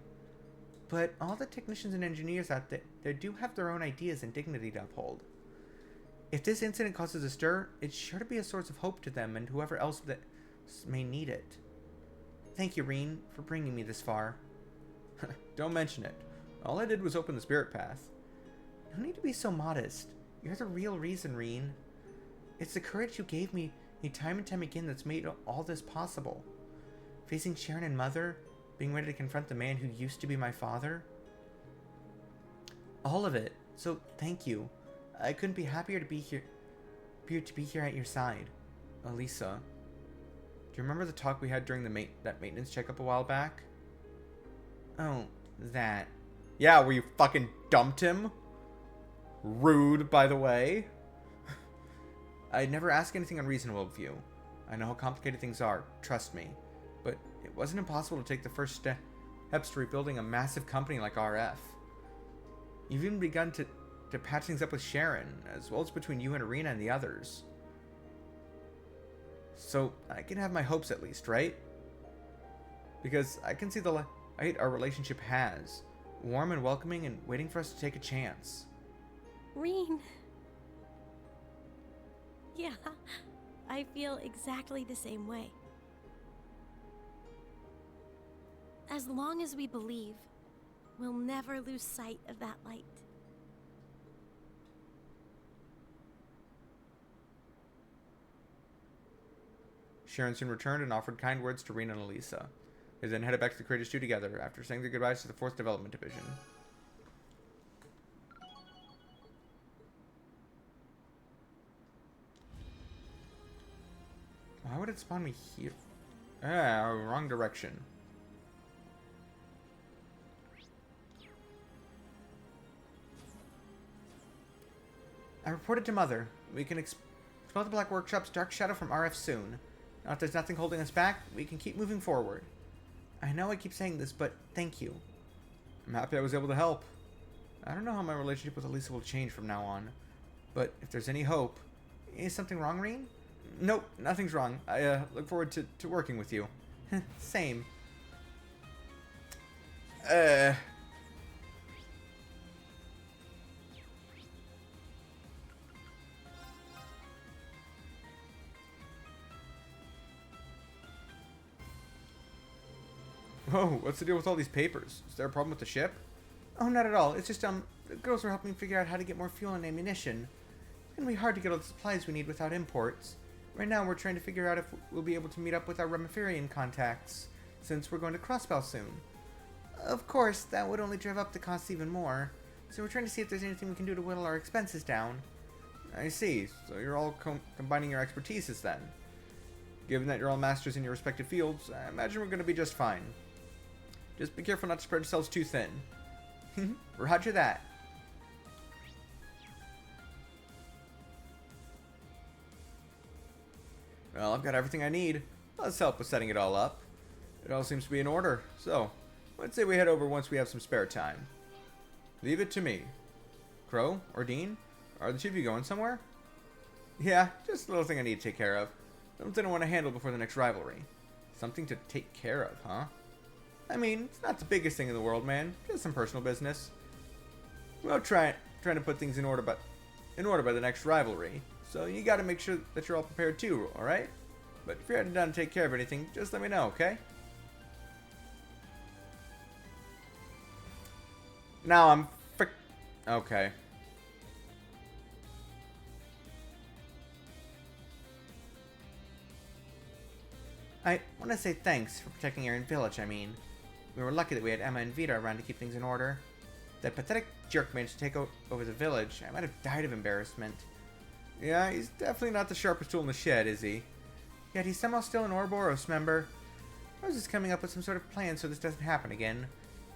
[SPEAKER 9] But all the technicians and engineers out there, they do have their own ideas and dignity to uphold. If this incident causes a stir, it's sure to be a source of hope to them and whoever else that may need it. Thank you, Reen, for bringing me this far.
[SPEAKER 1] Don't mention it. All I did was open the spirit path.
[SPEAKER 9] No need to be so modest. You're the real reason, Reen. It's the courage you gave me time and time again that's made all this possible. Facing Sharon and Mother, being ready to confront the man who used to be my father. All of it. So thank you. I couldn't be happier to be here at your side.
[SPEAKER 1] Elisa, do you remember the talk we had during that maintenance checkup a while back?
[SPEAKER 9] Oh, that.
[SPEAKER 1] Yeah, where you fucking dumped him? Rude, by the way. I'd never ask anything unreasonable of you. I know how complicated things are, trust me. But it wasn't impossible to take the first steps to rebuilding a massive company like RF. You've even begun to patch things up with Sharon, as well as between you and Arena and the others. So, I can have my hopes at least, right? Because I can see the light our relationship has. Warm and welcoming and waiting for us to take a chance.
[SPEAKER 17] Reen. Yeah, I feel exactly the same way. As long as we believe, we'll never lose sight of that light.
[SPEAKER 1] Sharon soon returned and offered kind words to Reen and Elisa. They then headed back to the Creative Stew together after saying their goodbyes to the 4th Development Division. Why would it spawn me here? Ah, wrong direction.
[SPEAKER 9] I reported to Mother. We can expel the Black Workshop's Dark Shadow from RF soon. Now, if there's nothing holding us back, we can keep moving forward. I know I keep saying this, but thank you.
[SPEAKER 1] I'm happy I was able to help. I don't know how my relationship with Elisa will change from now on, but if there's any hope...
[SPEAKER 9] Is something wrong, Reen?
[SPEAKER 1] Nope, nothing's wrong. I look forward to working with you.
[SPEAKER 9] Same.
[SPEAKER 1] Oh, what's the deal with all these papers? Is there a problem with the ship?
[SPEAKER 9] Oh, not at all. It's just, the girls are helping figure out how to get more fuel and ammunition. It's gonna be hard to get all the supplies we need without imports. Right now, we're trying to figure out if we'll be able to meet up with our Remiferian contacts, since we're going to Crossbell soon. Of course, that would only drive up the costs even more, so we're trying to see if there's anything we can do to whittle our expenses down.
[SPEAKER 1] I see. So you're all combining your expertises then. Given that you're all masters in your respective fields, I imagine we're going to be just fine. Just be careful not to spread yourselves too thin.
[SPEAKER 9] Roger that.
[SPEAKER 1] Well, I've got everything I need. Let's help with setting it all up. It all seems to be in order, so let's say we head over once we have some spare time. Leave it to me. Crow or Dean? Are the two of you going somewhere? Yeah, just a little thing I need to take care of. Something I want to handle before the next rivalry. Something to take care of, huh? I mean, it's not the biggest thing in the world, man. Just some personal business. Well, trying to put things in order by the next rivalry. So you got to make sure that you're all prepared too, all right? But if you're heading down to take care of anything, just let me know, okay? Now I'm okay.
[SPEAKER 9] I want to say thanks for protecting Aaron Village, I mean. We were lucky that we had Emma and Vita around to keep things in order. That pathetic jerk managed to take over the village. I might have died of embarrassment.
[SPEAKER 1] Yeah, he's definitely not the sharpest tool in the shed, is he?
[SPEAKER 9] Yet he's somehow still an Ouroboros member. Rose is coming up with some sort of plan so this doesn't happen again.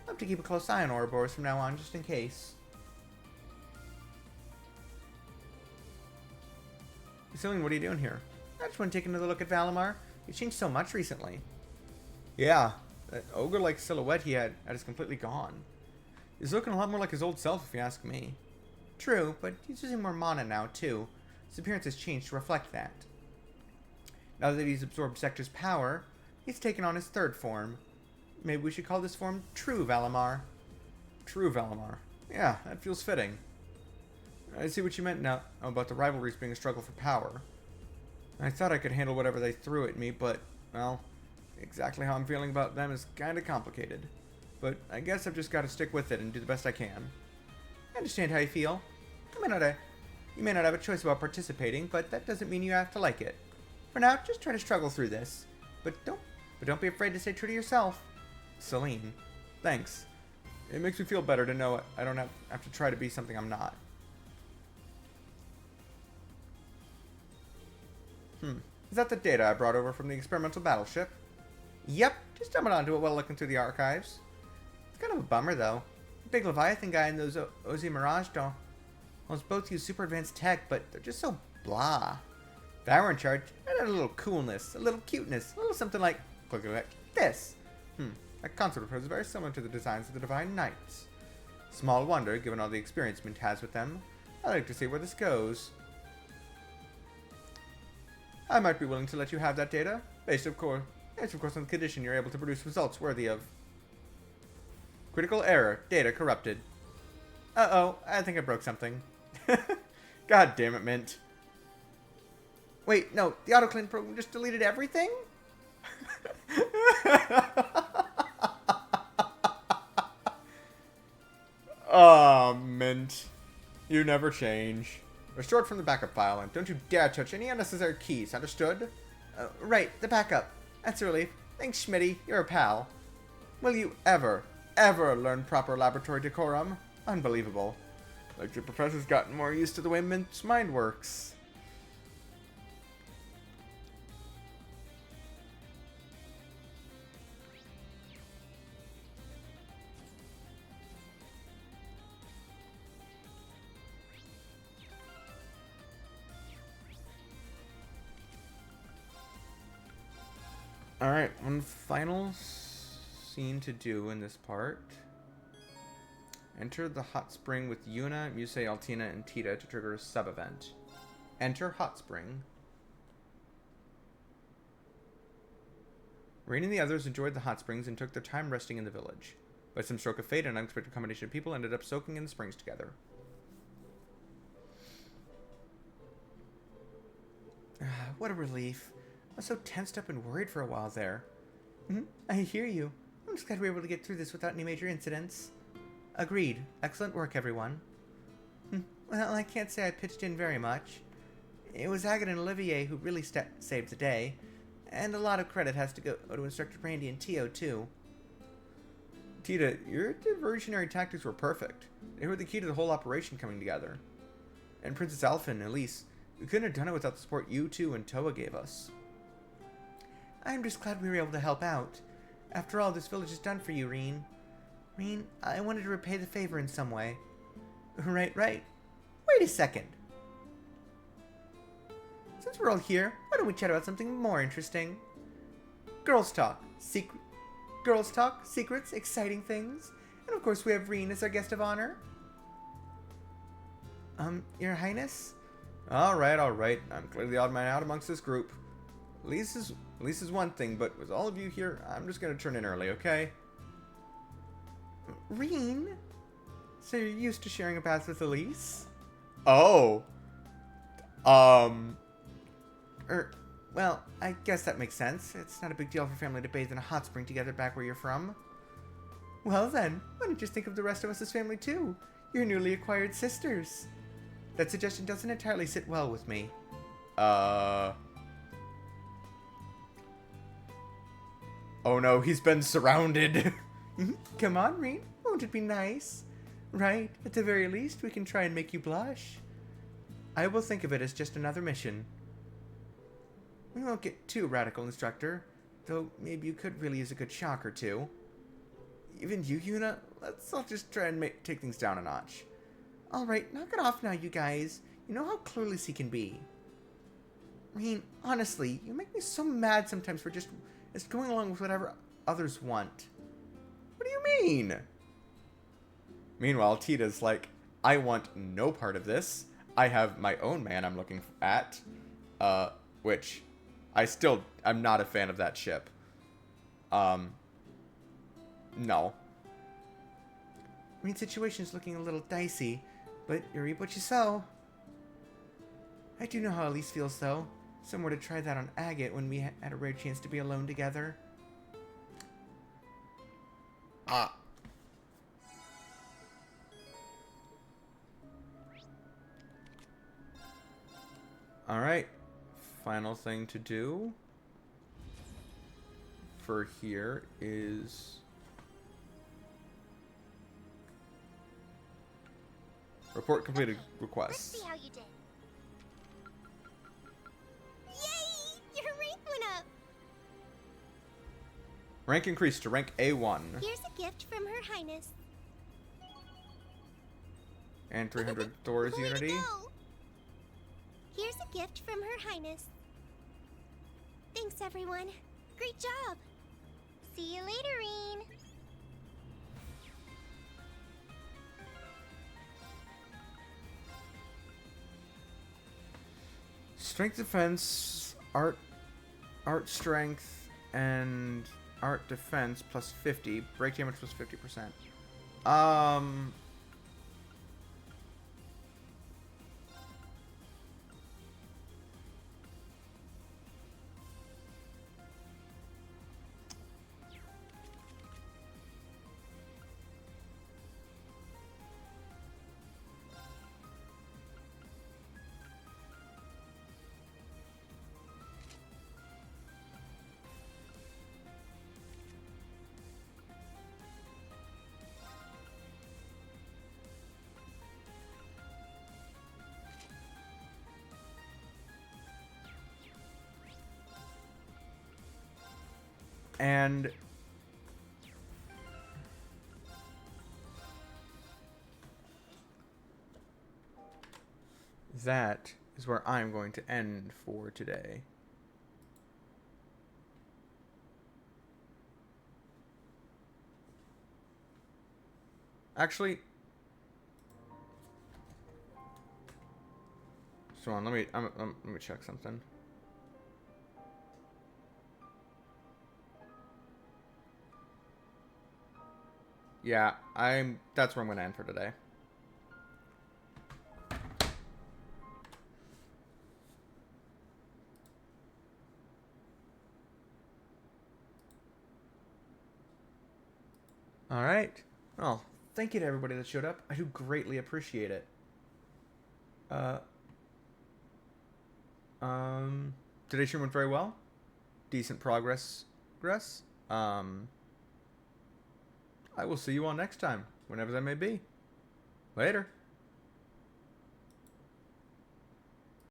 [SPEAKER 9] I'll have to keep a close eye on Ouroboros from now on, just in case.
[SPEAKER 1] Celine, what are you doing here?
[SPEAKER 9] I just want to take another look at Valimar. He's changed so much recently.
[SPEAKER 1] Yeah, that ogre-like silhouette he had is completely gone. He's looking a lot more like his old self, if you ask me.
[SPEAKER 9] True, but he's using more mana now, too. His appearance has changed to reflect that. Now that he's absorbed Sector's power, he's taken on his third form. Maybe we should call this form True Valimar.
[SPEAKER 1] True Valimar. Yeah, that feels fitting. I see what you meant now about the rivalries being a struggle for power. I thought I could handle whatever they threw at me, but, well, exactly how I'm feeling about them is kind of complicated. But I guess I've just got to stick with it and do the best I can.
[SPEAKER 9] I understand how you feel. You may not have a choice about participating, but that doesn't mean you have to like it. For now, just try to struggle through this. But don't be afraid to stay true to yourself.
[SPEAKER 1] Celine, thanks. It makes me feel better to know I don't have to try to be something I'm not. Is that the data I brought over from the experimental battleship?
[SPEAKER 9] Yep, just stumbled onto it while looking through the archives. It's kind of a bummer, though. The big Leviathan guy and those Ozy Mirage almost both use super advanced tech, but they're just so blah. If I were in charge, I'd add a little coolness, a little cuteness, a little something like this.
[SPEAKER 1] That concept approach is very similar to the designs of the Divine Knights. Small wonder, given all the experience Mint has with them. I'd like to see where this goes. I might be willing to let you have that data, based of course on the condition you're able to produce results worthy of... Critical error. Data corrupted.
[SPEAKER 9] Uh-oh, I think I broke something.
[SPEAKER 1] God damn it, Mint.
[SPEAKER 9] Wait, no, the AutoClean program just deleted everything?
[SPEAKER 1] Oh, Mint. You never change. Restore it from the backup file, and don't you dare touch any unnecessary keys, understood?
[SPEAKER 9] Right, the backup. That's a relief. Thanks, Schmitty. You're a pal.
[SPEAKER 1] Will you ever learn proper laboratory decorum? Unbelievable. Like the professor's gotten more used to the way Mint's mind works.
[SPEAKER 9] Alright, one final scene to do in this part. Enter the hot spring with Yuna, Muse, Altina, and Tita to trigger a sub-event. Enter hot spring. Rain and the others enjoyed the hot springs and took their time resting in the village. By some stroke of fate, an unexpected combination of people ended up soaking in the springs together. What a relief. I was so tensed up and worried for a while there. I hear you. I'm just glad we were able to get through this without any major incidents. Agreed. Excellent work, everyone. Well, I can't say I pitched in very much. It was Agatha and Olivier who really saved the day. And a lot of credit has to go to Instructor Brandy and Tio, too. Tita, your diversionary tactics were perfect. They were the key to the whole operation coming together. And Princess Alpha and Elise, we couldn't have done it without the support you two and Toa gave us. I'm just glad we were able to help out. After all, this village is done for you, Reen. Reen, I wanted to repay the favor in some way. Right. Wait a second. Since we're all here, why don't we chat about something more interesting? Girls talk, secrets, exciting things. And of course we have Reen as our guest of honor. Your Highness? Alright. I'm clearly the odd man out amongst this group. Elise is one thing, but with all of you here, I'm just gonna turn in early, okay? Reen? So you're used to sharing a bath with Elise? Oh. Well, I guess that makes sense. It's not a big deal for family to bathe in a hot spring together back where you're from. Well then, why don't you think of the rest of us as family too? You're newly acquired sisters. That suggestion doesn't entirely sit well with me. Oh no, he's been surrounded. Come on, Reen. Won't it be nice? Right, at the very least, we can try and make you blush. I will think of it as just another mission. We won't get too radical, Instructor. Though maybe you could really use a good shock or two. Even you, Yuna? Let's all just try and take things down a notch. Alright, knock it off now, you guys. You know how clueless he can be. Reen, honestly, you make me so mad sometimes for just going along with whatever others want. What do you mean? Meanwhile, Tita's like, I want no part of this. I have my own man I'm looking at. Which, I'm not a fan of that ship. No. I mean, situation's looking a little dicey, but you reap what you sow. I do know how Elise feels, though. Somewhere to try that on Agate when we had a rare chance to be alone together. Alright. Final thing to do for here is report completed requests.
[SPEAKER 5] Let's see how you did. Yay! Your rank went up!
[SPEAKER 9] Rank increased to rank A1.
[SPEAKER 5] Here's a gift from Her Highness.
[SPEAKER 9] And 300 Thor's
[SPEAKER 5] Way to
[SPEAKER 9] Unity.
[SPEAKER 5] go. Here's a gift from Her Highness. Thanks, everyone. Great job. See you later, Reen.
[SPEAKER 9] Strength defense, art strength, and art defense plus 50. Break damage plus 50%. And that is where I'm going to end for today.
[SPEAKER 1] Actually, so on. Let me check something. Yeah, that's where I'm gonna end for today. All right. Well, thank you to everybody that showed up. I do greatly appreciate it. Today's stream went very well. Decent progress. I will see you all next time, whenever that may be. Later.